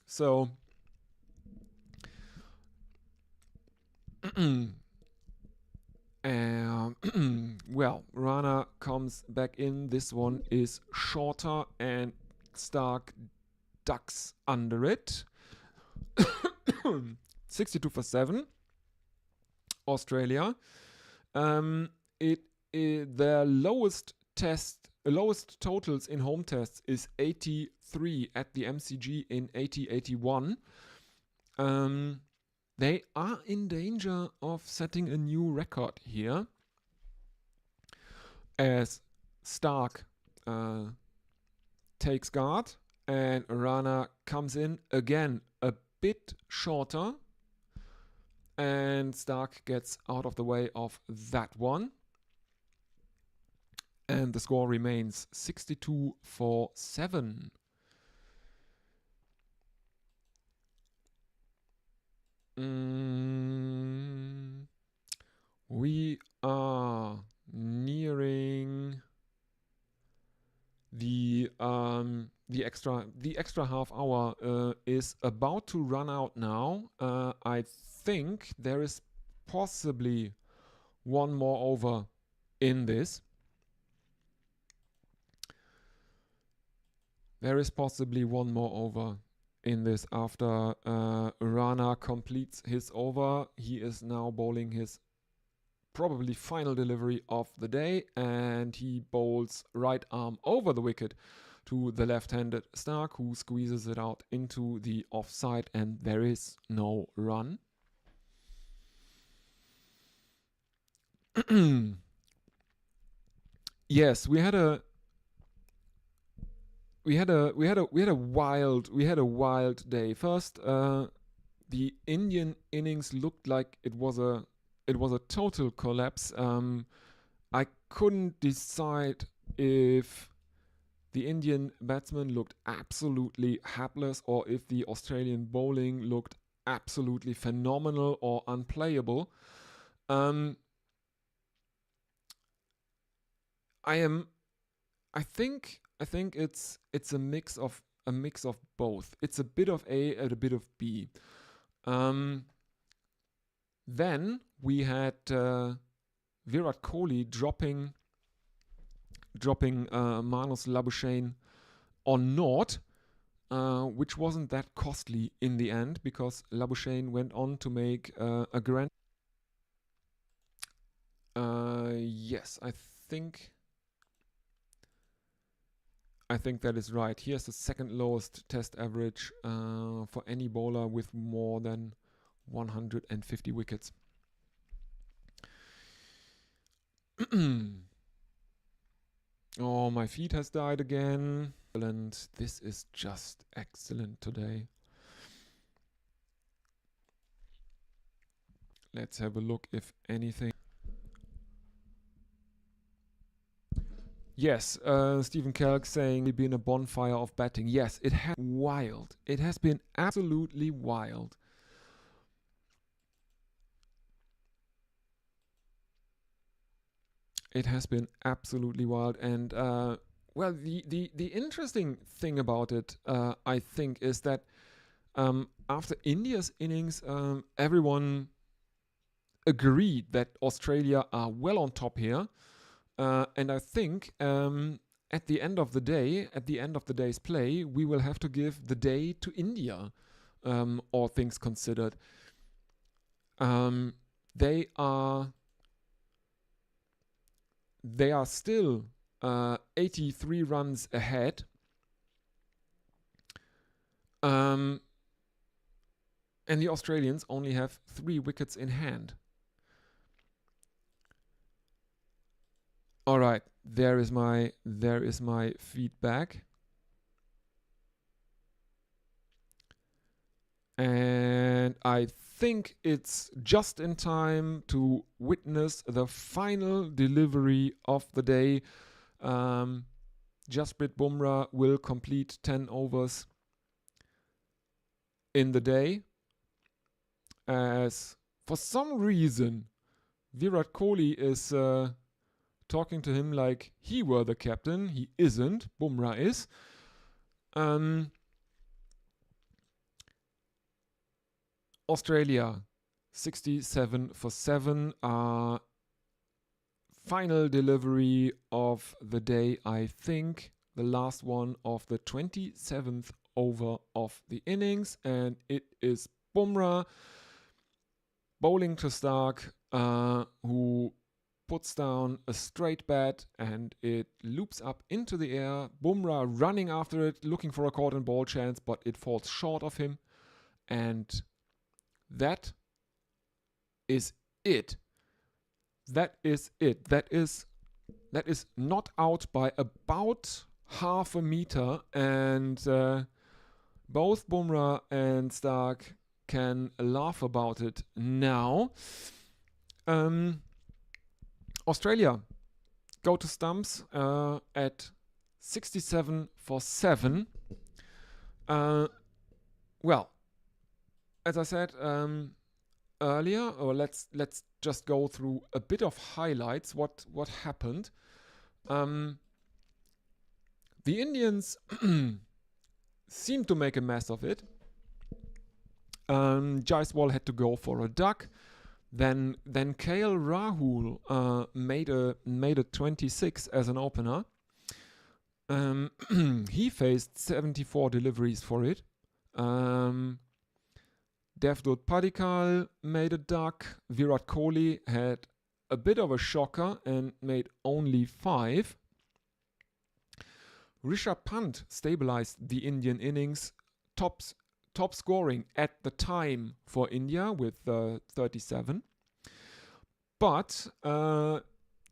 So Well, Rana comes back in. This one is shorter and Stark ducks under it. 62 for 7. Australia. Their lowest totals in home tests is 83 at the MCG in 80-81. They are in danger of setting a new record here, as Stark takes guard and Rana comes in again a bit shorter, and Stark gets out of the way of that one. And the score remains 62 for 7. We are nearing the extra half hour is about to run out now. I think there is possibly one more over in this. There is possibly one more over in this after Rana completes his over. He is now bowling his probably final delivery of the day, and he bowls right arm over the wicket to the left-handed Stark, who squeezes it out into the offside, and there is no run. Yes, we had a wild day. First, the Indian innings looked like it was a total collapse. I couldn't decide if the Indian batsmen looked absolutely hapless or if the Australian bowling looked absolutely phenomenal or unplayable. I think it's a mix of both. It's a bit of A and a bit of B. Then we had Virat Kohli dropping Manus Labuschagne on naught, which wasn't that costly in the end because Labuschagne went on to make a grand. Yes, I think that is right. Here's the second lowest test average for any bowler with more than 150 wickets. Oh, my feed has died again. Excellent. This is just excellent today. Let's have a look if anything. Yes, Stephen Kelk saying it's been a bonfire of batting. Yes, it has been wild. It has been absolutely wild. It has been absolutely wild. And, well, the interesting thing about it, I think, is that after India's innings, everyone agreed that Australia are well on top here. And I think at the end of the day, at the end of the day's play, we will have to give the day to India, all things considered. They are still 83 runs ahead. And the Australians only have 3 wickets in hand. All right, there is my feedback. And I think it's just in time to witness the final delivery of the day. Jasprit Bumrah will complete 10 overs in the day. As for some reason, Virat Kohli is talking to him like he were the captain. He isn't. Bumrah is. Australia, 67 for 7. final delivery of the day, I think, the last one of the 27th over of the innings, and it is Bumrah bowling to Stark, who puts down a straight bat and it loops up into the air. Bumrah running after it, looking for a caught and ball chance, but it falls short of him, and that is it. That is it. That is not out by about half a meter, and both Bumrah and Stark can laugh about it now. Australia go to stumps at 67 for 7. Well, as I said earlier, or let's just go through a bit of highlights. What happened? The Indians seemed to make a mess of it. Jaiswal had to go for a duck. Then KL Rahul made a 26 as an opener. He faced 74 deliveries for it. Devdutt Padikkal made a duck. Virat Kohli had a bit of a shocker and made only 5. Rishabh Pant stabilized the Indian innings, top scoring at the time for India with 37. But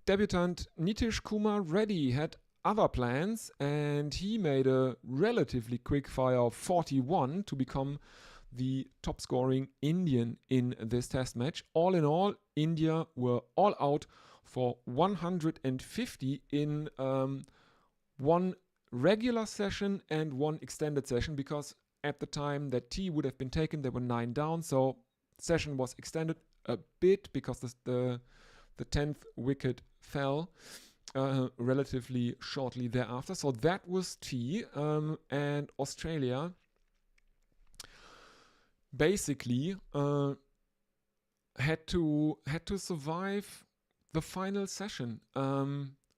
debutant Nitish Kumar Reddy had other plans, and he made a relatively quick fire of 41 to become the top scoring Indian in this test match. All in all, India were all out for 150 in one regular session and one extended session, because at the time that tea would have been taken, there were 9 down, so session was extended a bit because the 10th wicket fell relatively shortly thereafter. So that was tea, and Australia basically had to survive the final session,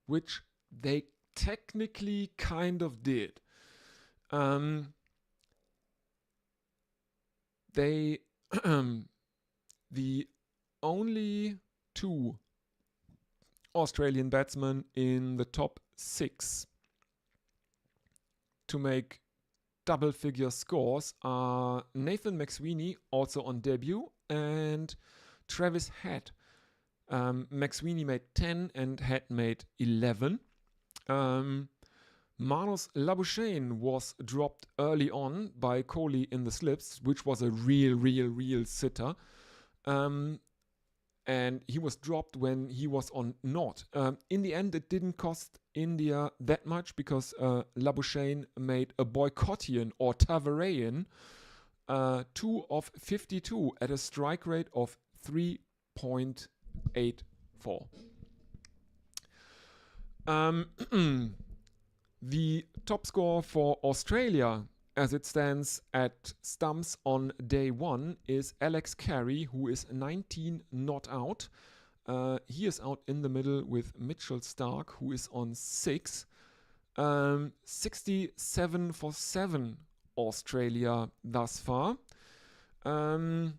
which they technically kind of did. They the only 2 Australian batsmen in the top 6 to make double-figure scores are Nathan McSweeney, also on debut, and Travis Head. McSweeney made 10 and Head made 11. Marnus Labuschagne was dropped early on by Kohli in the slips, which was a real sitter. And he was dropped when he was on naught. In the end, it didn't cost India that much because Labuschagne made a Boycottian or Tavarean 2 of 52 at a strike rate of 3.84. The top score for Australia, as it stands at stumps on day 1, is Alex Carey, who is 19 not out. He is out in the middle with Mitchell Stark, who is on 6. 67 for 7 Australia thus far. The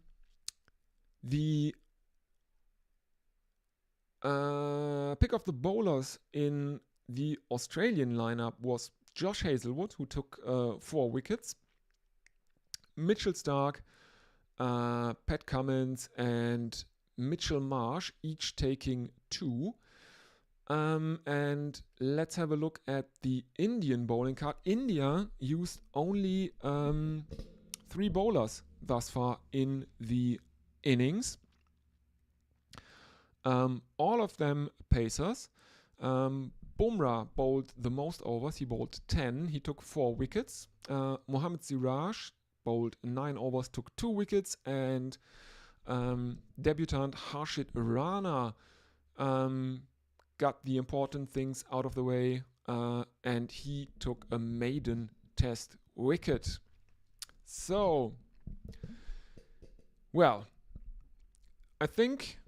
pick of the bowlers in the Australian lineup was Josh Hazlewood, who took 4 wickets. Mitchell Stark, Pat Cummins, and Mitchell Marsh, each taking 2. And let's have a look at the Indian bowling card. India used only 3 bowlers thus far in the innings. All of them pacers. Bumrah bowled the most overs. He bowled 10. He took 4 wickets. Mohammad Siraj bowled 9 overs, took 2 wickets. And debutant Harshit Rana got the important things out of the way, and he took a maiden test wicket. So, well, I think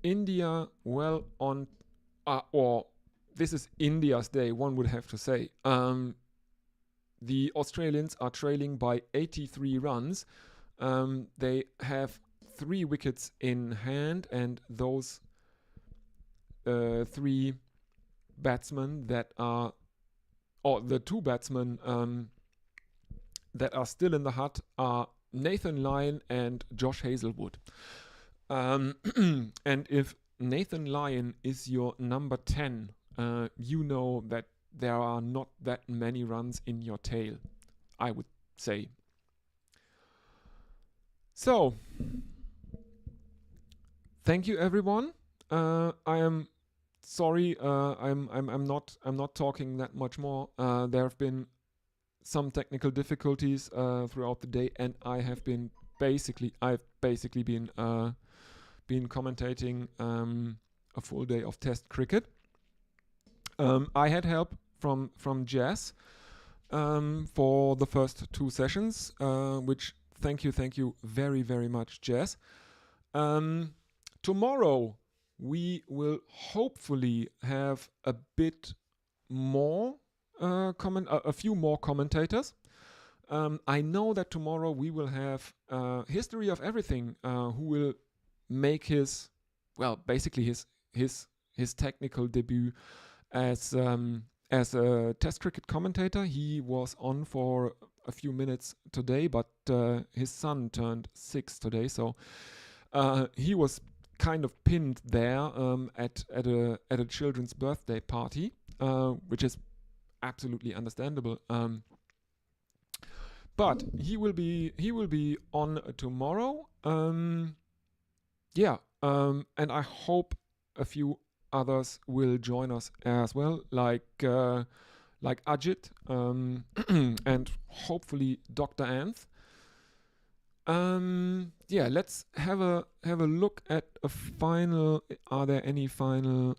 India well on or this is India's day, one would have to say. The Australians are trailing by 83 runs. They have 3 wickets in hand, and those 3 batsmen that are, or the 2 batsmen that are still in the hut are Nathan Lyon and Josh Hazlewood. And if Nathan Lyon is your number 10, you know that there are not that many runs in your tail, I would say. So, thank you everyone. I am sorry, I'm not talking that much more. There have been some technical difficulties throughout the day, and I've basically been commentating a full day of Test cricket. I had help from Jess for the first 2 sessions, which thank you very, very much, Jess. Tomorrow we will hopefully have a bit more a few more commentators. I know that tomorrow we will have History of Everything, who will make his technical debut as a Test cricket commentator. He was on for a few minutes today, but his son turned 6 today, so he was kind of pinned there at a children's birthday party, which is absolutely understandable. But he will be on tomorrow. And I hope a few others will join us as well, like Ajit, and hopefully Dr. Anth. Let's have a look at a final. Are there any final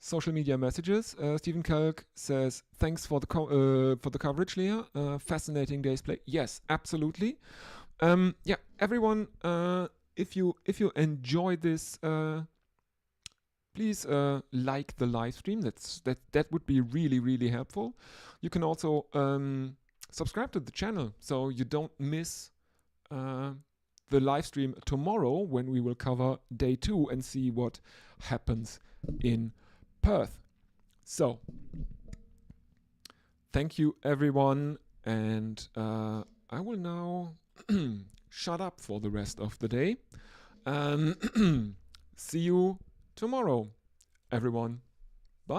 social media messages? Stephen Kalk says, thanks for the coverage, Leah. Fascinating day's play. Yes, absolutely. Everyone, if you enjoy this, please like the live stream. That would be really, really helpful. You can also subscribe to the channel so you don't miss the live stream tomorrow, when we will cover day 2 and see what happens in Perth. So, thank you everyone, and I will now shut up for the rest of the day. See you tomorrow, everyone.